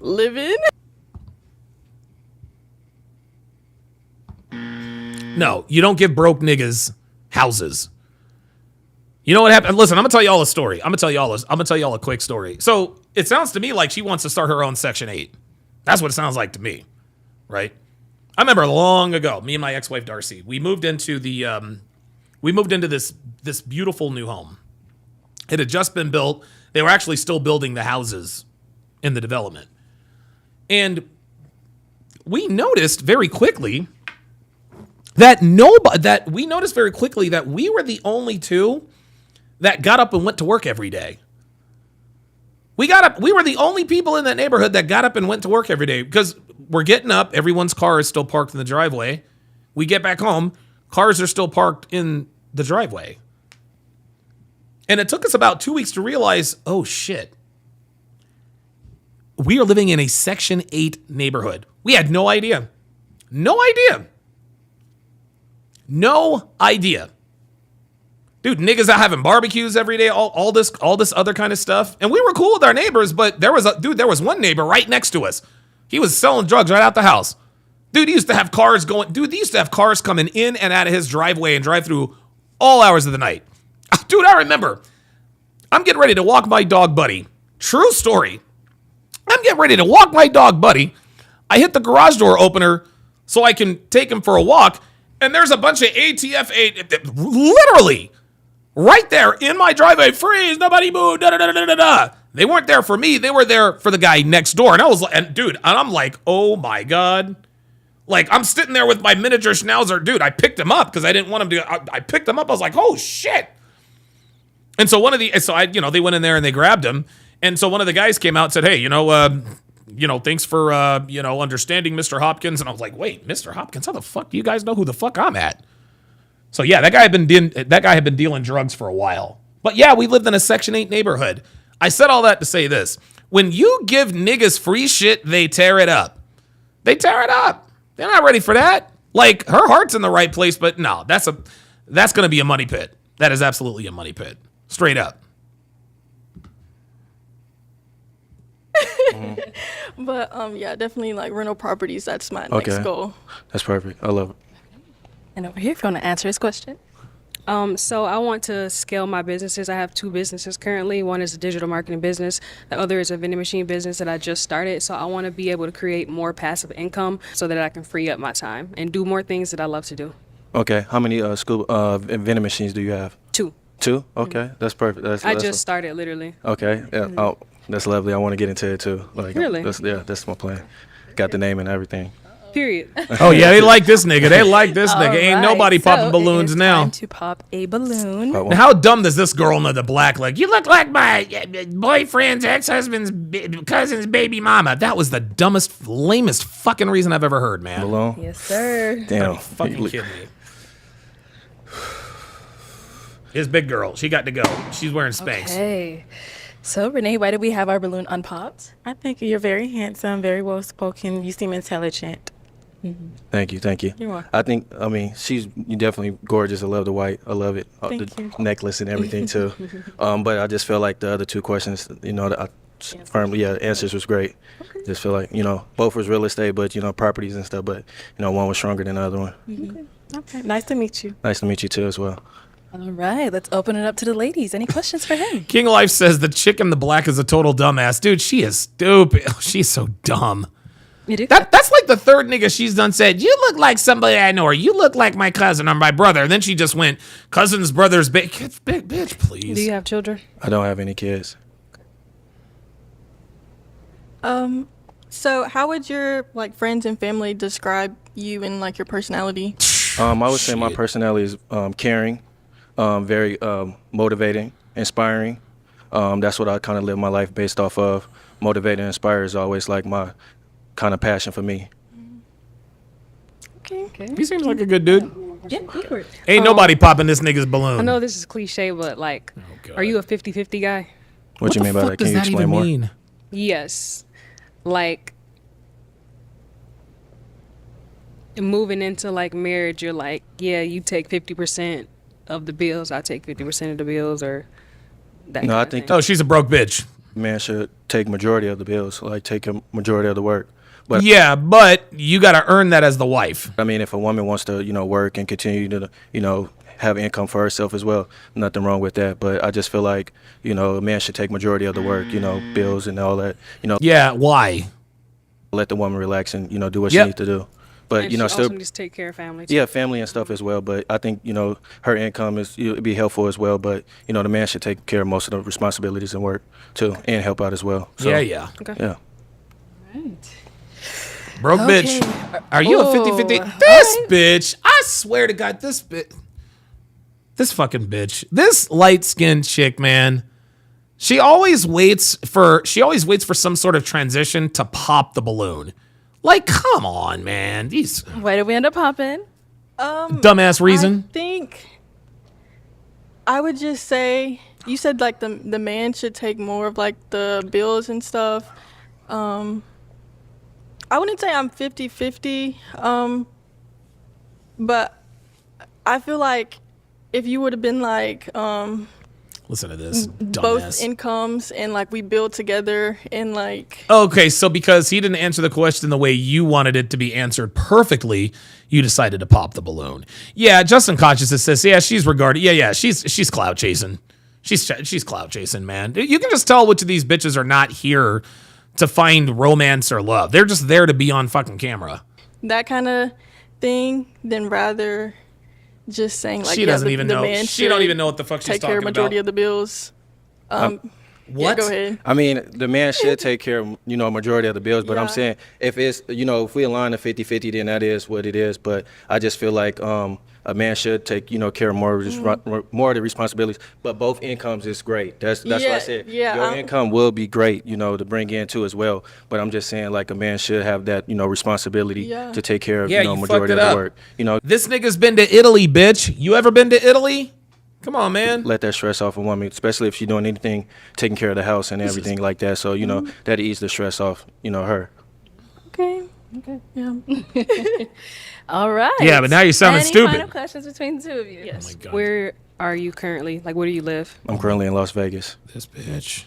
live in. No, you don't give broke niggas houses. You know what happened? Listen, I'm gonna tell y'all a story. I'm gonna tell y'all a quick story. So it sounds to me like she wants to start her own Section 8. That's what it sounds like to me. right? I remember long ago, me and my ex-wife Darcy, we moved into this beautiful new home. It had just been built. They were actually still building the houses in the development. And we noticed very quickly that we were the only two that got up and went to work every day. We were the only people in that neighborhood that got up and went to work every day because we're getting up. Everyone's car is still parked in the driveway. We get back home. Cars are still parked in the driveway. And it took us about 2 weeks to realize, oh shit. We are living in a Section 8 neighborhood. We had no idea. No idea. No idea. Dude, niggas out having barbecues every day, all this other kind of stuff. And we were cool with our neighbors, but there was one neighbor right next to us. He was selling drugs right out the house. Dude, he used to have cars coming in and out of his driveway and drive through all hours of the night. Dude, I remember. I'm getting ready to walk my dog Buddy. True story. I'm getting ready to walk my dog Buddy. I hit the garage door opener so I can take him for a walk. And there's a bunch of ATF, literally, right there in my driveway. Freeze, nobody move, da-da-da-da-da-da. They weren't there for me. They were there for the guy next door. And I was like, I'm like, oh my God. Like, I'm sitting there with my miniature schnauzer. Dude, I picked him up because I didn't want him to. I picked him up. I was like, oh shit. And so they went in there and they grabbed him. And so one of the guys came out and said, hey, thanks for, understanding Mr. Hopkins. And I was like, wait, Mr. Hopkins, how the fuck do you guys know who the fuck I'm at? So yeah, that guy had been dealing drugs for a while. But yeah, we lived in a Section 8 neighborhood. I said all that to say this. When you give niggas free shit, they tear it up. They tear it up. They're not ready for that. Like, her heart's in the right place, but no, that's going to be a money pit. That is absolutely a money pit. Straight up. But yeah, definitely like rental properties. That's my next goal. That's perfect. I love it. And over here, if you want to answer his question. So I want to scale my businesses. I have 2 businesses currently. One is a digital marketing business. The other is a vending machine business that I just started. So I want to be able to create more passive income so that I can free up my time and do more things that I love to do. Okay. How many vending machines do you have? 2. 2? Okay. That's perfect. I just started, literally. Okay. Yeah. Oh, that's lovely. I want to get into it too. Like, really? That's my plan. Got the name and everything. Period. Oh yeah, they like this nigga. They like this nigga. Ain't nobody popping balloons it is now. Time to pop a balloon. Now, how dumb does this girl know the black? Like, you look like my boyfriend's ex-husband's cousin's baby mama. That was the dumbest, lamest fucking reason I've ever heard, man. Balloon? Yes, sir. Damn. Are you fucking kidding me? His big girl. She got to go. She's wearing Spanx. Okay. So, Renee, why did we have our balloon unpopped? I think you're very handsome, very well spoken. You seem intelligent. Thank you. You're welcome. She's definitely gorgeous. I love the white. I love it. Thank the you. necklace and everything too. But I just feel like the other 2 questions, answers was great. Okay. Just feel like, both was real estate, but, properties and stuff. But, one was stronger than the other one. Okay. Nice to meet you. Nice to meet you too as well. All right, let's open it up to the ladies. Any questions for him? King Life says the chick in the black is a total dumbass. Dude, she is stupid. She's so dumb. You do? That's like the third nigga she's done said, you look like somebody I know, or you look like my cousin or my brother. And then she just went, cousin's brother's bitch, please. Do you have children? I don't have any kids. So how would your friends and family describe you and your personality? I would say my personality is caring, very motivating, inspiring. That's what I kind of live my life based off of. Motivate and inspire is always my kind of passion for me. Okay. He seems like a good dude. Yeah, go for it. Ain't nobody popping this nigga's balloon. I know this is cliche, but are you a 50-50 guy? What you mean by that? Can you explain more? Mean? Yes. Moving into marriage, you're you take 50% of the bills, I take 50% of the bills, or that. No, I think. Oh, she's a broke bitch. Man should take majority of the bills, take a majority of the work. But yeah, but you got to earn that as the wife. I mean, if a woman wants to, work and continue to, have income for herself as well, nothing wrong with that. But I just feel like, a man should take majority of the work, bills and all that, Yeah, why? let the woman relax and do what Yep. she needs to do. But And still, she also needs to take care of family. Too. yeah, family and stuff as well. But I think her income it'd be helpful as well. But the man should take care of most of the responsibilities and work too, and help out as well. So, Yeah. Okay. Yeah. Broke Okay. bitch. Are you a 50-50? Ooh, This bitch, I swear to God, this fucking bitch, this light-skinned chick, man, she always waits for some sort of transition to pop the balloon. Like, come on, man. These Why did we end up popping? dumbass reason. I think I would just say you said like the man should take more of like the bills and stuff. I wouldn't say I'm 50-50, but I feel like if you would have been like Listen to this, both dumbass. incomes and like we build together and like Okay, so because he didn't answer the question the way you wanted it to be answered perfectly, you decided to pop the balloon. Yeah, Justin Consciousness says, yeah, she's regarded. Yeah, she's clout chasing. She's clout chasing, man. You can just tell which of these bitches are not here to find romance or love. They're just there to be on fucking camera. that kind of thing, then rather just saying like She doesn't even the know. man She don't should even know what the fuck she's take care of talking majority about. of the bills. Yeah, What? go ahead. I mean, the man should take care of, majority of the bills, but I'm Yeah. saying if it's, if we align to 50-50, then that is what it is. But I just feel like a man should take, care of more of the responsibilities. But both incomes is great. That's what I Yeah, said. yeah, Your I'm- income will be great, to bring in too as well. But I'm just saying like a man should have that, responsibility Yeah. to take care of, Yeah, you majority fucked of it the up. work. This nigga's been to Italy, bitch. You ever been to Italy? Come on, man. Let that stress off a woman, especially if she's doing anything, taking care of the house and everything like that. So, that ease the stress off, her. Okay. Yeah. All right. Yeah, but now you're sounding Any stupid. final questions between the two of you? Yes. Where are you currently? Like, where do you live? I'm currently in Las Vegas. This bitch.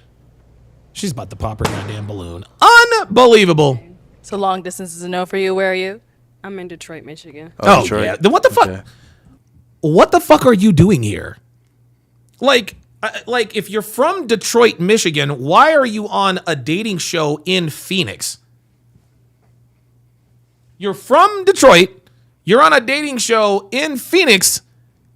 She's about to pop her goddamn balloon. Unbelievable. So long distance is a no for you. Where are you? I'm in Detroit, Michigan. Oh, Detroit. yeah. Then what the fuck? Okay. What the fuck are you doing here? Like if you're from Detroit, Michigan, why are you on a dating show in Phoenix? You're from Detroit. You're on a dating show in Phoenix,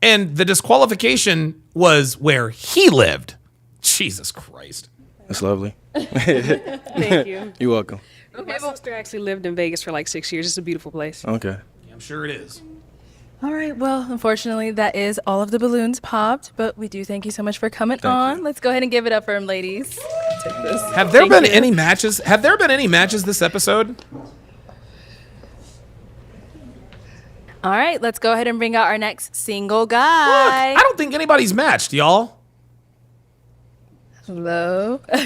and the disqualification was where he lived. Jesus Christ. That's lovely. Thank you. You're welcome. My sister actually lived in Vegas for like 6 years. It's a beautiful place. Okay. I'm sure it is. All right. Well, unfortunately, that is all of the balloons popped, but we do thank you so much for coming on. Let's go ahead and give it up for him, ladies. Take this. Have there Thank been you. any matches? Have there been any matches this episode? All right. Let's go ahead and bring out our next single guy. I don't think anybody's matched, y'all. Hello. Yeah,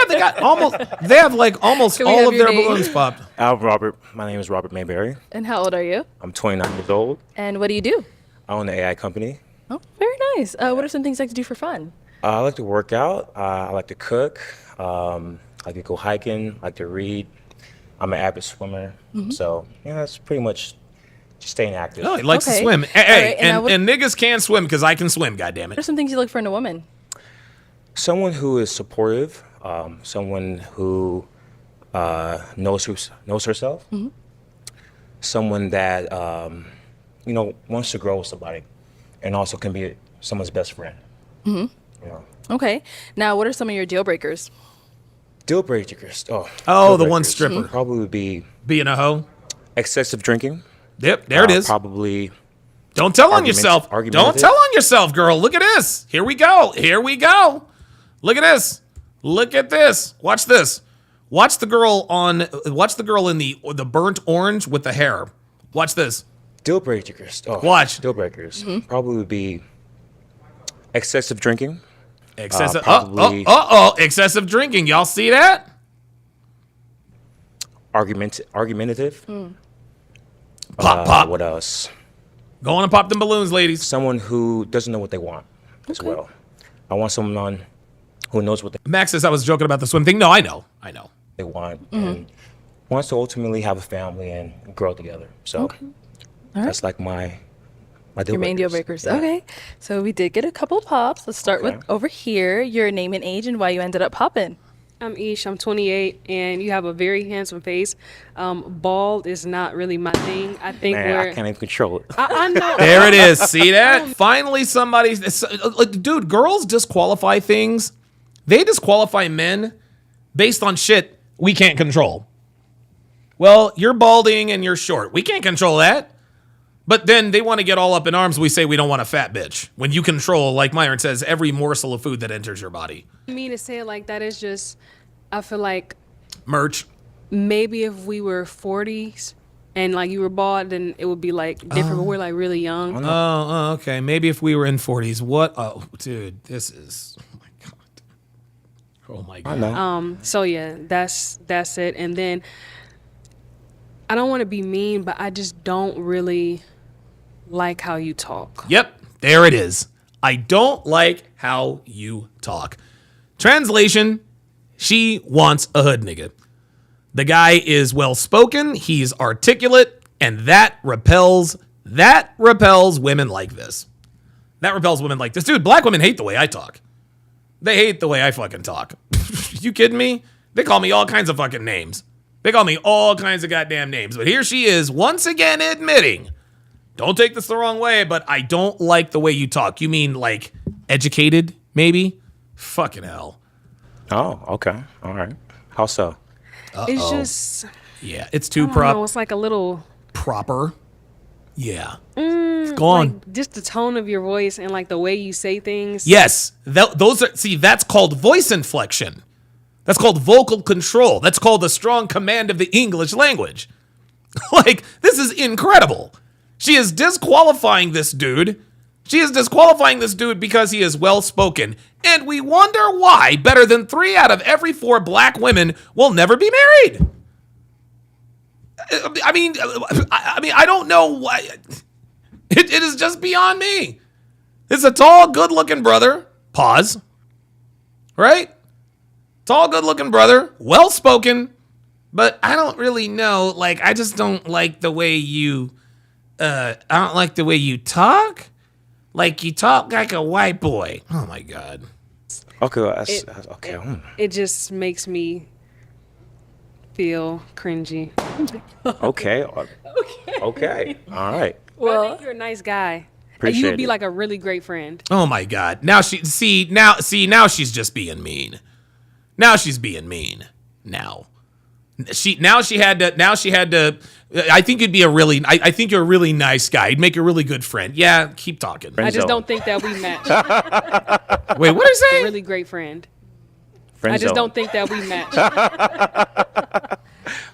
they got almost. They have like almost Can we all have of your their name? balloons popped. Robert. My name is Robert Mayberry. And how old are you? I'm 29 years old. And what do you do? I own an AI company. Oh, very nice. What are some things you like to do for fun? I like to work out. I like to cook. I like to go hiking. I like to read. I'm an avid swimmer. Mhm. So, that's pretty much just staying active. Oh, he likes to Okay. swim. All Hey, right, and I would- and niggas can swim because I can swim. What are Goddammit. some things you look for in a woman? Someone who is supportive. Someone who knows herself. Mhm. Someone that wants to grow with somebody, and also can be someone's best friend. hmm Okay. Now, what are some of your deal breakers? Deal breakers. Oh, the deal one breakers stripper. Probably would be being a hoe. Excessive drinking. Yep, there it is. Probably. Don't tell on yourself. Don't tell on yourself, girl. Look at this. Here we go. Here we go. Look at this. Look at this. Watch this. Watch the girl in the burnt orange with the hair. Watch this. Deal breakers. Watch. Deal breakers. Mm-hmm. Probably would be excessive drinking. Excessive. Probably Excessive drinking. Y'all see that? Argumentative. Pop, pop. What else? Go on and pop them balloons, ladies. Someone who doesn't know what they want as well. I want someone who knows what Max says I was joking about the swim thing. No, I know. they want Mm-hmm. and wants to ultimately have a family and grow together. So All right. that's like my deal Your main deal breakers. breakers. Okay. So we did get a couple pops. Let's start with over here. Your name and age and why you ended up popping. I'm Ish. I'm 28, and you have a very handsome face. Bald is not really my thing. I think Man, I can't even control it. I know. There it is. See that? Finally, somebody. Dude, girls disqualify things. They disqualify men based on shit we can't control. Well, you're balding and you're short. We can't control that. But then they want to get all up in arms. We say we don't want a fat bitch. When you control, like Myron says, every morsel of food that enters your body. I mean, to say it like that is just, I feel like Merch. maybe if we were 40s and like you were bald, then it would be like different. But we're like really young. Oh, okay. Maybe if we were in 40s. What? Oh, dude, this is. Oh my god. Oh my god. I know. So yeah, that's it. And then I don't want to be mean, but I just don't really like how you talk. Yep, there it is. I don't like how you talk. Translation, she wants a hood nigga. The guy is well-spoken, he's articulate, and that repels women like this. That repels women like this. Dude, black women hate the way I talk. They hate the way I fucking talk. You kidding me? They call me all kinds of fucking names. They call me all kinds of goddamn names. But here she is, once again admitting, don't take this the wrong way, but I don't like the way you talk. You mean like educated, maybe? Fucking hell. Oh, okay. All right. How so? It's just, Yeah, it's too I don't know, it's like a little proper. Yeah. Go on. like just the tone of your voice and like the way you say things. Yes, those are. See, that's called voice inflection. That's called vocal control. That's called a strong command of the English language. Like, this is incredible. She is disqualifying this dude. She is disqualifying this dude because he is well-spoken. And we wonder why better than 3 out of every 4 black women will never be married. I mean, I don't know why. It is just beyond me. It's a tall, good-looking brother. Pause. Right? Tall, good-looking brother. Well-spoken. But I don't really know. Like, I just don't like the way you... I don't like the way you talk. Like, you talk like a white boy. Oh, my God. Okay, well, that's okay. It just makes me feel cringy. Okay. Okay. All right. Well, I think you're a nice guy. Appreciate you would be it. like a really great friend. Oh, my God. Now now she's just being mean. Now she's being mean. Now she had to. I think you'd be I think you're a really nice guy. You'd make a really good friend. Yeah, keep talking. I just don't think that we match. Wait, what are you saying? A really great friend. Friend I just zone. don't think that we match.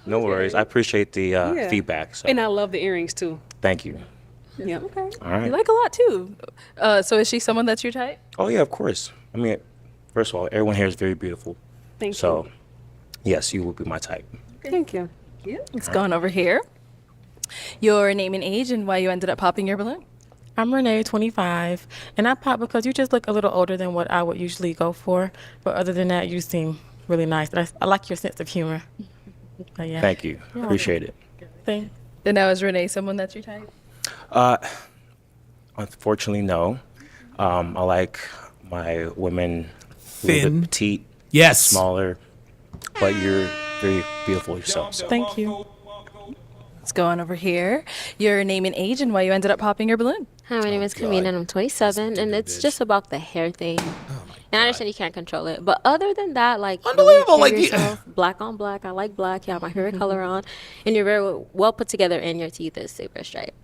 No worries. I appreciate the Yeah. feedback. So And I love the earrings too. thank you. Yeah. Okay. All right. You like a lot too. So is she someone that's your type? Oh yeah, of course. I mean, first of all, everyone here is very beautiful. Thank so, you. yes, you would be my type. Thank you. It's going over here. Your name and age and why you ended up popping your balloon. I'm Renee, 25, and I pop because you just look a little older than what I would usually go for. But other than that, you seem really nice. I like your sense of humor. But yeah. Thank you. You're Appreciate it. Thanks. And now is Renee someone that's your type? Unfortunately, no. I like my women a little Thin. bit petite, Yes. smaller, but you're very beautiful yourself. So. Thank you. It's going over here. Your name and age and why you ended up popping your balloon. Hi, my name is Kamina and I'm 27, and it's just about the hair thing. And I understand you can't control it, but other than that, like Unbelievable, really like, carry yourself, black on black. I like black. You have my favorite color on, and you're very well put together, and your teeth is super straight.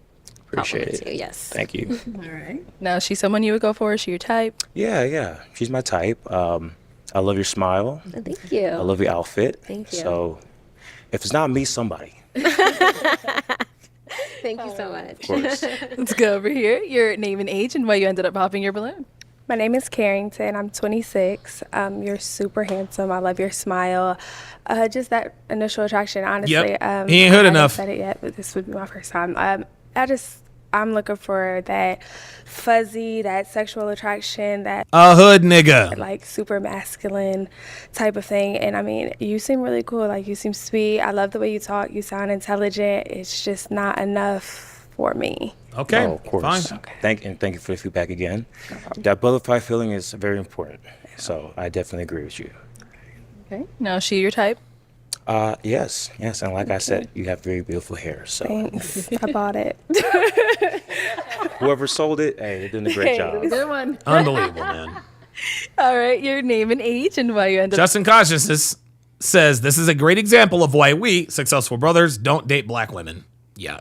Appreciate Compliments it. you, yes. Thank you. All right. Now is she someone you would go for? Is she your type? Yeah. She's my type. I love your smile. Thank you. I love your outfit. Thank you. So, if it's not me, somebody. Thank you so much. Of course. Let's go over here. Your name and age and why you ended up popping your balloon. My name is Carrington. I'm 26. You're super handsome. I love your smile. Just that initial attraction, honestly. Yep. He ain't hood I enough. haven't said it yet, but this would be my first time. I'm looking for that fuzzy, that sexual attraction, that A hood nigga. like super masculine type of thing. And I mean, you seem really cool. Like, you seem sweet. I love the way you talk. You sound intelligent. It's just not enough for me. Okay. No, of course. Fine. Thank you for the feedback again. That butterfly feeling is very important. So I definitely agree with you. Okay. Now, is she your type? Yes, and like I said, you have very beautiful hair. So Thanks. I bought it. whoever sold it, hey, they're doing a great job. Good one. Unbelievable, man. All right, your name and age and why you ended up. Justin Consciousness says this is a great example of why we, successful brothers, don't date black women. Yeah.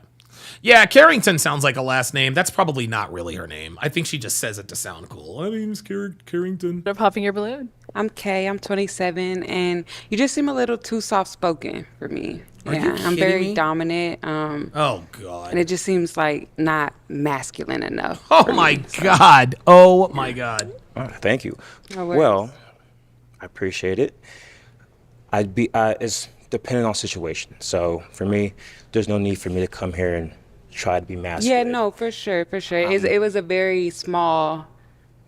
Yeah, Carrington sounds like a last name. That's probably not really her name. I think she just says it to sound cool. My name's Carrington. They're popping your balloon. I'm Kay. I'm 27, and you just seem a little too soft-spoken for me. Are you I'm kidding very me? dominant. Oh, God. And it just seems like not masculine enough. Oh, for my me, so. God. Oh, my God. Thank you. No worries. Well, I appreciate it. It's dependent on situation. So for me, there's no need for me to come here and try to be masculine. Yeah, no, for sure. It was a very small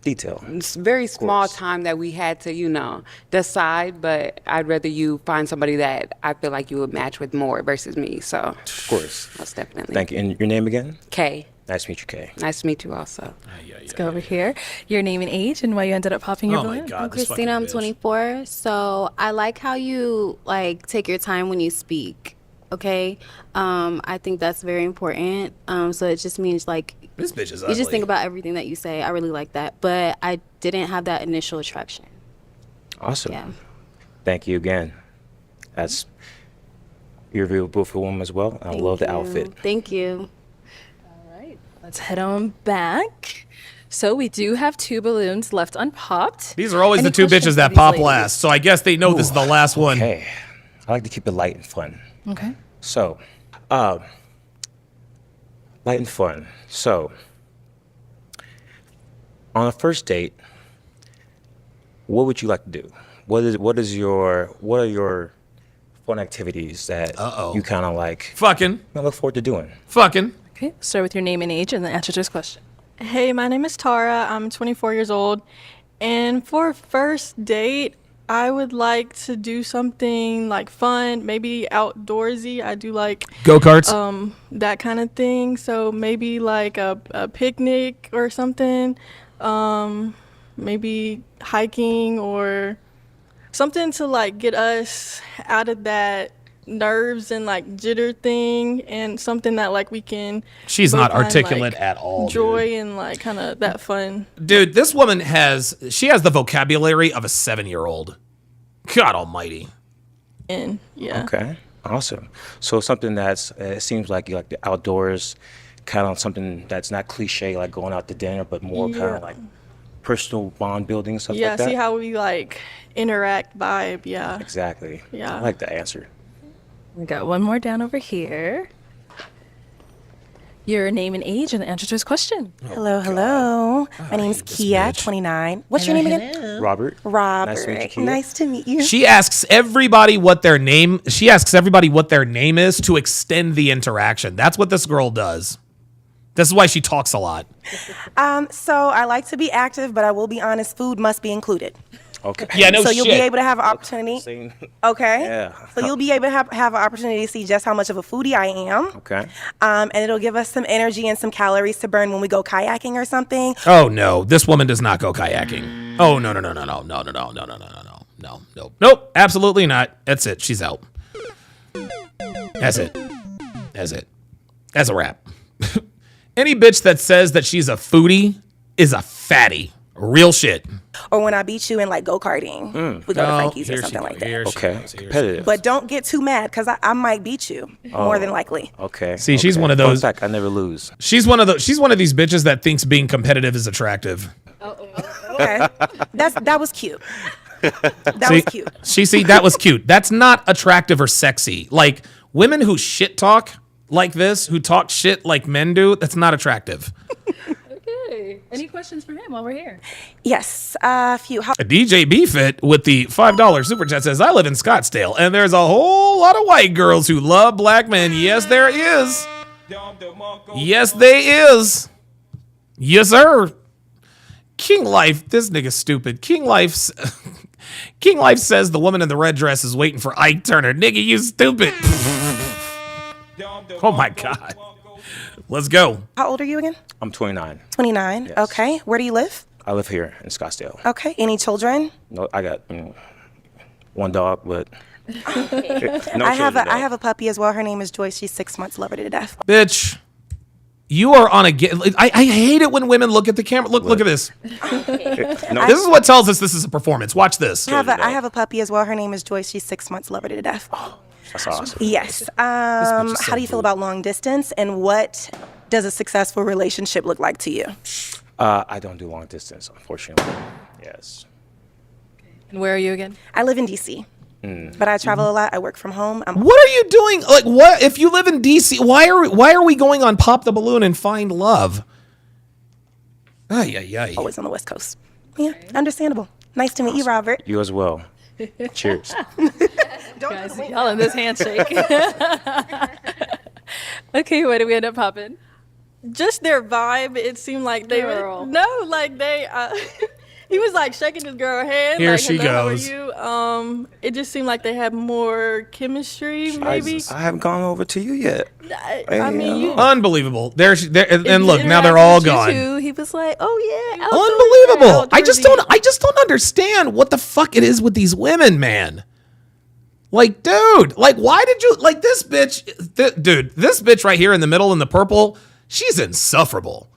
detail. Very small time that we had to, decide, but I'd rather you find somebody that I feel like you would match with more versus me. So, of course. Most definitely. Thank you. And your name again? Kay. Nice to meet you, Kay. Nice to meet you also. Let's go over here. Your name and age and why you ended up popping your balloon. I'm Christina. I'm 24. So I like how you take your time when you speak. Okay, I think that's very important. So it just means this bitch is you ugly. just think about everything that you say. I really like that, but I didn't have that initial attraction. Awesome. Yeah. Thank you again. You're a real beautiful woman as well. I love the outfit. Thank you. Let's head on back. So we do have 2 balloons left unpopped. These are always Any the 2 questions bitches for that these pop ladies? last. So I guess they know this is the last one. Okay. I like to keep it light and fun. Okay. So, light and fun. So, on a first date, what would you like to do? What are your fun activities that you kind of like? Fucking. I look forward to doing. Fucking. Okay, start with your name and age and then answer this question. Hey, my name is Tara. I'm 24 years old. And for a first date, I would like to do something fun, maybe outdoorsy. I do Go-karts? That kind of thing. So maybe a picnic or something. Maybe hiking or something to get us out of that nerves and jitter thing, and something that we can She's both not find, articulate at all, joy and kind of that fun. Dude, this woman has the vocabulary of a 7-year-old. God almighty. And yeah. Okay. Awesome. So something it seems like you like the outdoors, kind of something that's not cliche, like going out to dinner, but more kind of personal bond building, stuff like that. See how we interact, vibe. Yeah. Exactly. Yeah. I like the answer. We got one more down over here. Your name and age and the answer to his question. Hello. My name's Kia, 29. What's your name again? Robert. Robert. Nice to meet you, Kia. Nice to meet you. She asks everybody what their name is to extend the interaction. That's what this girl does. This is why she talks a lot. So I like to be active, but I will be honest, food must be included. Okay. Yeah, no So shit. you'll be able to have an opportunity. Okay. Yeah. So you'll be able to have an opportunity to see just how much of a foodie I am. Okay. And it'll give us some energy and some calories to burn when we go kayaking or something. Oh no, this woman does not go kayaking. Oh no. Nope, absolutely not. That's it. She's out. That's it. That's a wrap. Any bitch that says that she's a foodie is a fatty. Real shit. Or when I beat you in go-karting. We go to Frankie's or something like that. Okay. Competitive. But don't get too mad because I might beat you more than likely. Okay. See, she's one of those. Fun fact, I never lose. She's one of these bitches that thinks being competitive is attractive. Okay. That was cute. That was cute. That was cute. That's not attractive or sexy. Like women who shit talk like this, who talk shit like men do, that's not attractive. Okay. Any questions for him while we're here? Yes, a few. DJ BFit with the $5 super chat says, I live in Scottsdale and there's a whole lot of white girls who love black men. Yes, there is. Yes, they is. Yes, sir. King Life, this nigga's stupid. King Life says the woman in the red dress is waiting for Ike Turner. Nigga, you stupid. Oh my God. Let's go. How old are you again? I'm 29. 29. Yes. Okay. Where do you live? I live here in Scottsdale. Okay. Any children? No, I got one dog, but no I have children, I have a puppy as well. Her name is Joyce. She's 6 months. Love her to death. Bitch, you are on a. I hate it when women look at the camera. Look at this. This is what tells us this is a performance. Watch this. I have a puppy as well. Her name is Joyce. She's 6 months. Love her to death. That's awesome. Yes. bitch is so How do you feel about long distance, and what does a successful relationship look like to you? I don't do long distance, unfortunately. Yes. And where are you again? I live in DC, but I travel a lot. I work from home. What are you doing? Like, what if you live in DC? Why are we going on Pop the Balloon and Find Love? Ay. Always on the West Coast. Yeah, understandable. Nice to meet you, Robert. You as well. Cheers. Guys, y'all in this handshake. Okay, where did we end up popping? Just their vibe. It seemed like they Girl. were like they. He was like shaking his girl hand. Here like, she "Hello, goes." How are you? It just seemed like they had more chemistry. Maybe. I haven't gone over to you yet. I mean, you. Unbelievable. There, and look, now they're all gone. He was like, "Oh yeah, Unbelievable. I just don't understand what the fuck it is with these women, man. Like, dude, like, why did you like this bitch? Dude, this bitch right here in the middle in the purple, she's insufferable.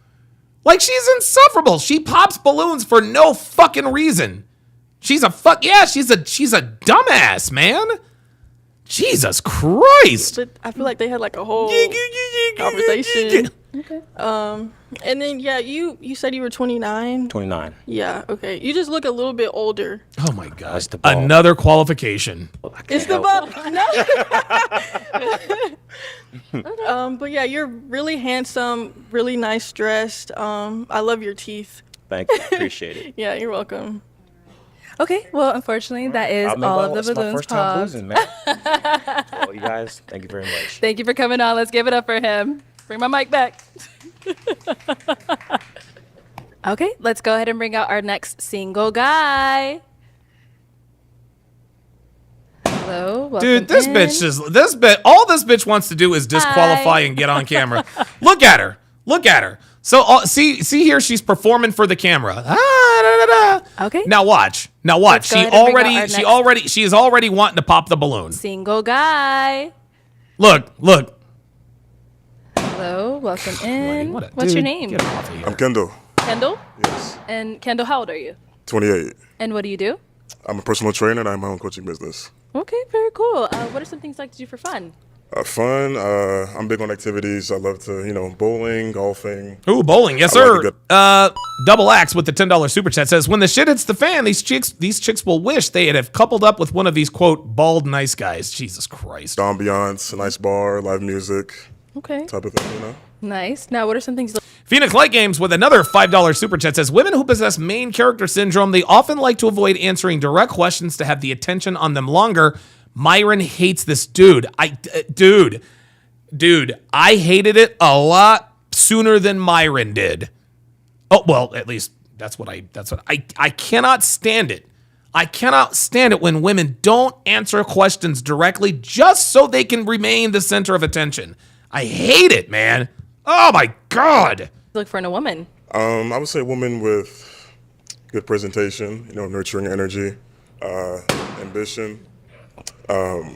Like, she's insufferable. She pops balloons for no fucking reason. She's a she's a dumbass, man. Jesus Christ. But I feel like they had like a whole conversation. Okay. And then you said you were 29. 29. Yeah. Okay. You just look a little bit older. Oh my God. That's the ball. Another qualification. It's the ball. No. But yeah, you're really handsome, really nice dressed. I love your teeth. Thank you. Appreciate it. Yeah, you're welcome. Okay, well, unfortunately, that is all of the It's my balloons first time popped. losing, man. Well, you guys, thank you very much. Thank you for coming on. Let's give it up for him. Bring my mic back. Okay, let's go ahead and bring out our next single guy. Hello, welcome Dude, this in. bitch all this bitch wants to do is disqualify and get on camera. Look at her. So see here, she's performing for the camera. Okay. Now watch. Let's go She ahead and bring out our she is already wanting to pop the balloon. Single guy. Look. Hello, welcome in. What a What's your dude. name? Get off of here. I'm Kendall, Kendall? Yes. And Kendall, how old are you? 28. And what do you do? I'm a personal trainer and I have my own coaching business. Okay, very cool. What are some things you like to do for fun? Fun. I'm big on activities. I love to, bowling, golfing. Ooh, bowling, yes, I like sir. to get- Double Axe with the $10 super chat says, when the shit hits the fan, these chicks will wish they had have coupled up with one of these, quote, bald nice guys. Jesus Christ. Ambiance, a nice bar, live music. Okay. Type of thing, Nice. Now, what are some things? Phoenix Light Games with another $5 super chat says, women who possess main character syndrome, they often like to avoid answering direct questions to have the attention on them longer. Myron hates this dude. Dude, I hated it a lot sooner than Myron did. Oh, well, at least that's what I cannot stand it. I cannot stand it when women don't answer questions directly just so they can remain the center of attention. I hate it, man. Oh my God. Look for in a woman. I would say a woman with good presentation, nurturing energy, ambition. Well,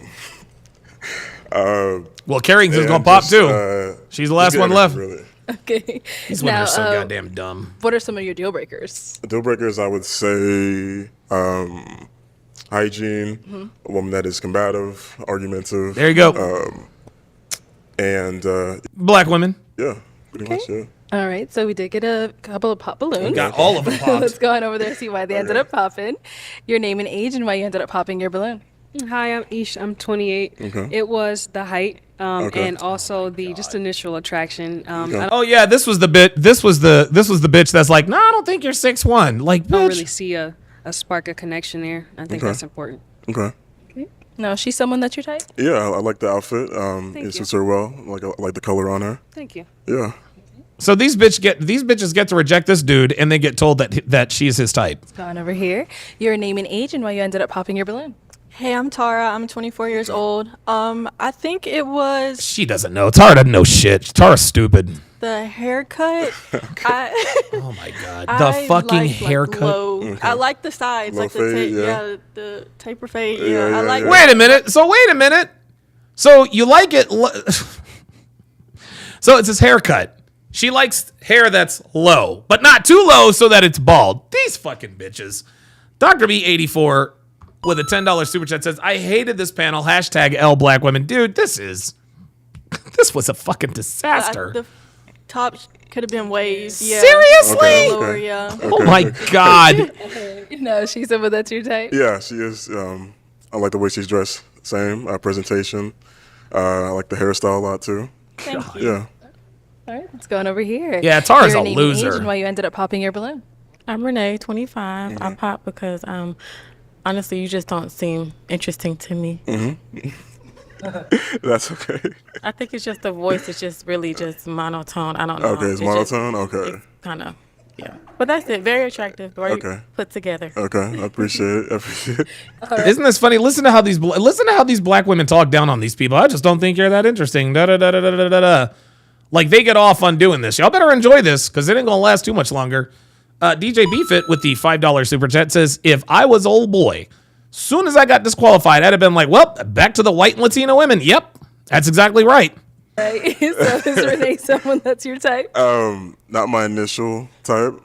Carrington's and gonna pop just, too. She's the last just one good left. energy, really. Okay. These women are so goddamn dumb. What are some of your deal breakers? Deal breakers, I would say hygiene, a woman that is combative, argumentative. There you go. And Black women. Yeah, pretty much, yeah. All right, so we did get a couple of pop balloons. We got all of them popped. Let's go on over there and see why they ended up popping. Your name and age and why you ended up popping your balloon. Hi, I'm Ish. I'm 28. Okay. It was the height Okay. and also the just initial attraction. Oh yeah, this was the bitch that's like, no, I don't think you're 6'1". Like, I don't bitch. really see a spark of connection there. I think Okay. that's important. Okay. No, she's someone that you're type? Yeah, I like the outfit. Thank It you. suits her well. I like the color on her. Thank you. Yeah. So these bitches get to reject this dude, and they get told that she's his type. Let's go on over here. Your name and age and why you ended up popping your balloon. Hey, I'm Tara. I'm 24 years old. I think it was. She doesn't know. Tara doesn't know shit. Tara's stupid. The haircut. Oh my god, the I fucking like, haircut. low. I like the sides, Low like the fade, the taper fade. Yeah, I like. Wait a minute. So you like it? So it's his haircut. She likes hair that's low, but not too low so that it's bald. These fucking bitches. Dr. B84 with a $10 super chat says, I hated this panel. Hashtag L Black Women. Dude, this was a fucking disaster. The top could have been waves. Yeah. Seriously? Okay, Lower, okay. yeah. Oh my God. No, she's someone that's your type. Yeah, she is. I like the way she's dressed. Same presentation. I like the hairstyle a lot too. Thank you. Yeah. All right, let's go on over here. Yeah, Tara's Your a name and age loser. and why you ended up popping your balloon. I'm Renee, 25. I pop because honestly, you just don't seem interesting to me. That's okay. I think it's just the voice is just really just monotone. I don't know. Okay, it's monotone? Okay. Kind of, yeah. But that's it. Very attractive. Very Okay. put together. Okay, I appreciate it. Isn't this funny? Listen to how these black women talk down on these people. I just don't think you're that interesting. Da da da da da da da da. Like they get off on doing this. Y'all better enjoy this because it ain't gonna last too much longer. DJ Beefit with the $5 super chat says, if I was old boy, soon as I got disqualified, I'd have been like, well, back to the white and Latino women. Yep, that's exactly right. Right. So is Renee someone that's your type? Not my initial type,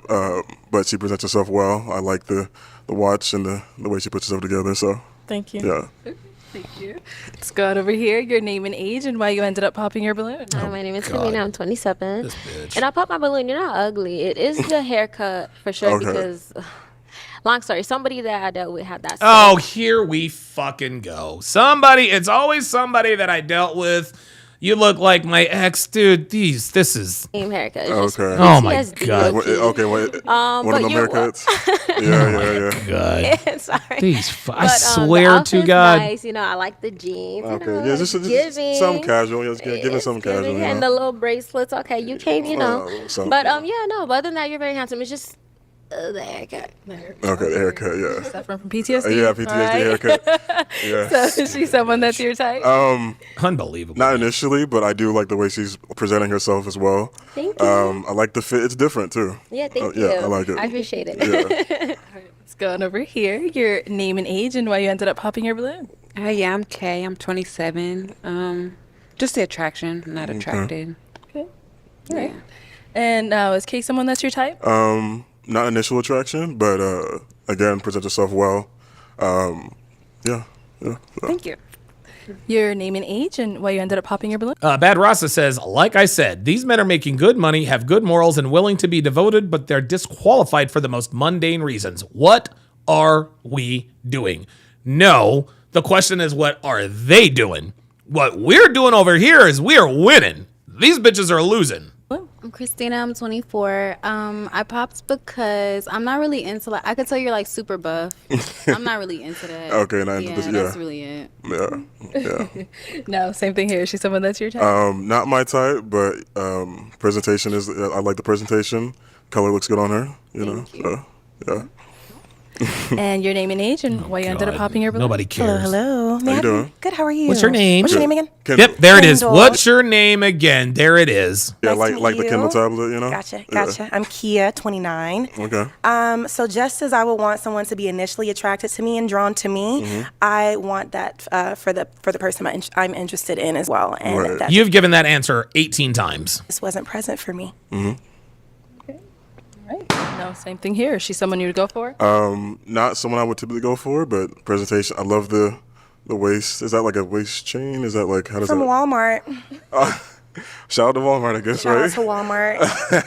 but she presents herself well. I like the watch and the way she puts herself together. So thank you. Yeah. Thank you. Let's go on over here. Your name and age and why you ended up popping your balloon. Hi, my name is Kamina. I'm 27. And I popped my balloon. You're not ugly. It is the haircut for sure Okay. because, long story, somebody that I dealt with had that. Oh, here we fucking go. It's always somebody that I dealt with. You look like my ex, dude. This is. Same haircut. It's just Okay. Oh my PTSD, God. low-key. Okay, wait. One but of them you- haircuts. Yeah. God. Sorry. These I But, swear the to outfit's God. Nice. You know, I like the jeans. Okay, You know, yeah, just giving. some casual. Just giving some casual. You And know? the little bracelets. Okay, you came, you know. something, But yeah, no. But other than that, you're very handsome. It's just the haircut. Okay, the haircut. Yeah. Suffering from PTSD. Yeah, PTSD haircut. Yeah. So is she someone that's your type? Unbelievable. Not initially, but I do like the way she's presenting herself as well. Thank you. I like the fit. It's different too. Yeah, thank you. Yeah, I like it. I appreciate it. Yeah. Let's go on over here. Your name and age and why you ended up popping your balloon. Yeah, I'm Kay. I'm 27. Just the attraction. I'm not attracted. Okay. All right. And is Kay someone that's your type? Not initial attraction, but again, presents herself well. Yeah. So. Thank you. Your name and age and why you ended up popping your balloon. Bad Rasa says, like I said, these men are making good money, have good morals, and willing to be devoted, but they're disqualified for the most mundane reasons. What are we doing? No, the question is, what are they doing? What we're doing over here is we are winning. These bitches are losing. I'm Christina. I'm 24. I popped because I'm not really into like. I could tell you're like super buff. I'm not really into that. Okay, not into this. Yeah, that's really it. Yeah. No, same thing here. Is she someone that's your type? Not my type, but presentation is. I like the presentation. Color looks good on her. You know. So, yeah. And your name and age and why you ended up popping your balloon. Nobody cares. Hello. How you doing? Good. How are you? What's your name? What's your name again? Yep, there it is. Kendall. What's your name again? There it is. Yeah, Nice to like meet the Kindle you. tablet. You know. Gotcha. Yeah. I'm Kia, 29. Okay. So just as I would want someone to be initially attracted to me and drawn to me, Mhm. I want that for the person I'm interested in as well. And that You've given that answer 18 times. just wasn't present for me. Mm-hmm. No, same thing here. Is she someone you would go for? Not someone I would typically go for, but presentation. I love the waist. Is that like a waist chain? Is that like how does From that? Walmart. Shout out to Walmart, I guess, Shout right? out to Walmart.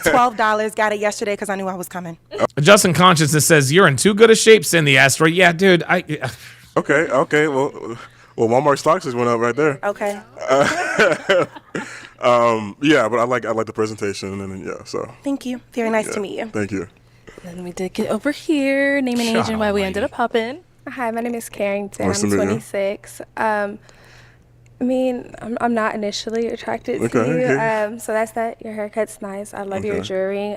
$12. Got it yesterday because I knew I was coming. Justin Consciousness says, you're in too good a shape, Cindy Asteroid. Yeah, dude. Okay. Well, Walmart stocks just went up right there. Okay. Yeah, but I like the presentation, and yeah, so. Thank you. Very nice to Yeah, meet you. Thank you. Then we did get over here. Name and age and why we ended up popping. Hi, my name is Carrington. Nice to I'm meet you. 26. I mean, I'm not initially attracted Okay, to you. okay. So that's that. Your haircut's nice. I love your Okay. jewelry.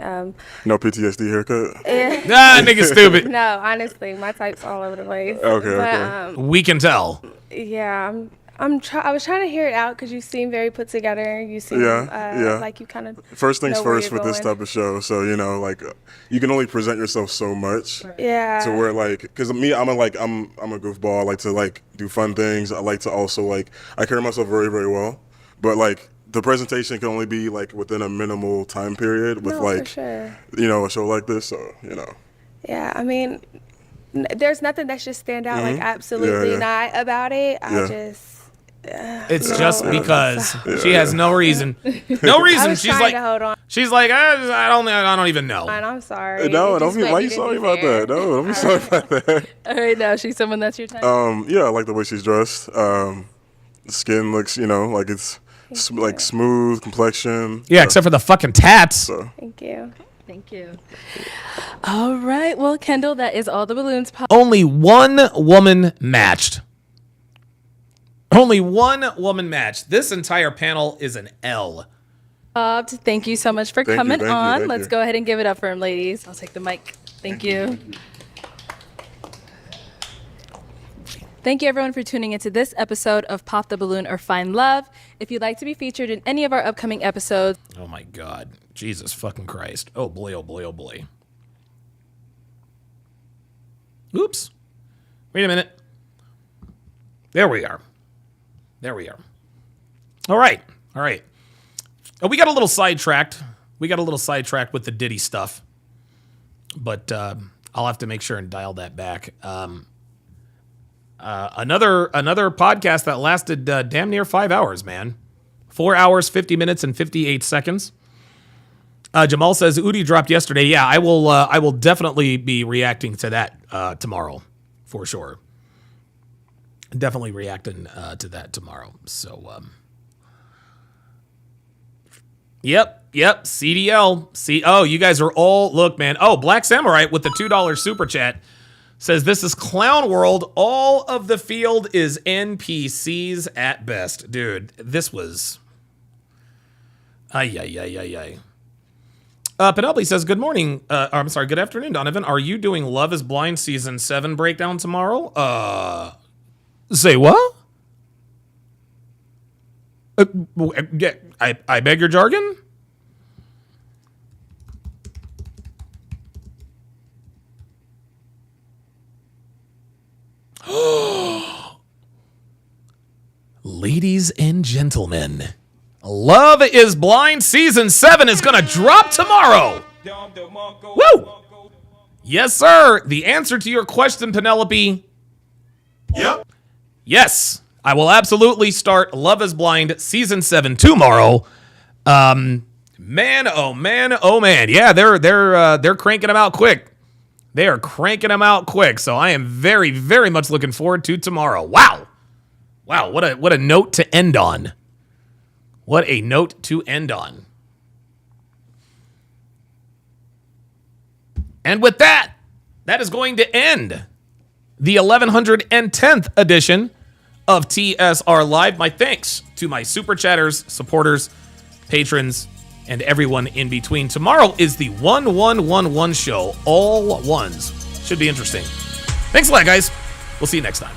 No PTSD haircut. Ah, nigga stupid. No, honestly, my type's all over the place. Okay, But, okay. We can tell. yeah, I was trying to hear it out because you seem very put together. You seem like you kind of. First things know where first you're with this going. type of show. So like you can only present yourself so much. Yeah. To where because me, I'm a goofball. I like to do fun things. I like to also I carry myself very, very well. But the presentation can only be within a minimal time period with for sure. A show like this. So Yeah, I mean, there's nothing that should stand out absolutely not about it. I just. It's just because she has no reason. No reason. She's like, hold on. She's like, I don't even know. I'm sorry. No, don't be. Why are you sorry about that? No, don't be sorry about that. All right, now she's someone that's your type. Yeah, I like the way she's dressed. The skin looks, like it's smooth complexion. Yeah, except for the fucking tats. So. Thank you. Thank you. All right, well, Kendall, that is all the balloons pop. Only one woman matched. Only one woman matched. This entire panel is an L. Thank you so much for coming on. Let's go ahead and give it up for him, ladies. I'll take the mic. Thank you. Thank you, everyone, for tuning into this episode of Pop the Balloon or Find Love. If you'd like to be featured in any of our upcoming episodes. Oh, my God. Jesus fucking Christ. Oh, boy, oh, boy, oh, boy. Oops. Wait a minute. There we are. There we are. All right. All right. We got a little sidetracked. with the Diddy stuff. But I'll have to make sure and dial that back. Another podcast that lasted damn near 5 hours, man. 4 hours, 50 minutes, and 58 seconds. Jamal says Udi dropped yesterday. Yeah, I will definitely be reacting to that tomorrow, for sure. Definitely reacting to that tomorrow. So, yep, CDL. Oh, you guys are all, look, man. Oh, Black Samurai with the $2 super chat says, this is Clown World. All of the field is NPCs at best. Dude, this was, ay. Penelope says, good morning. Good afternoon, Donovan. Are you doing Love is Blind Season 7 breakdown tomorrow? Say what? I beg your jargon? Ladies and gentlemen, Love is Blind Season 7 is going to drop tomorrow. Woo! Yes, sir. The answer to your question, Penelope. Yep. Yes, I will absolutely start Love is Blind Season 7 tomorrow. Man, oh man, oh man. Yeah, they're cranking them out quick. They are cranking them out quick. So I am very, very much looking forward to tomorrow. Wow. Wow, what a note to end on. What a note to end on. And with that, that is going to end the 1110th edition of TSR Live. My thanks to my super chatters, supporters, patrons, and everyone in between. Tomorrow is the 1111 show. All ones. Should be interesting. Thanks a lot, guys. We'll see you next time.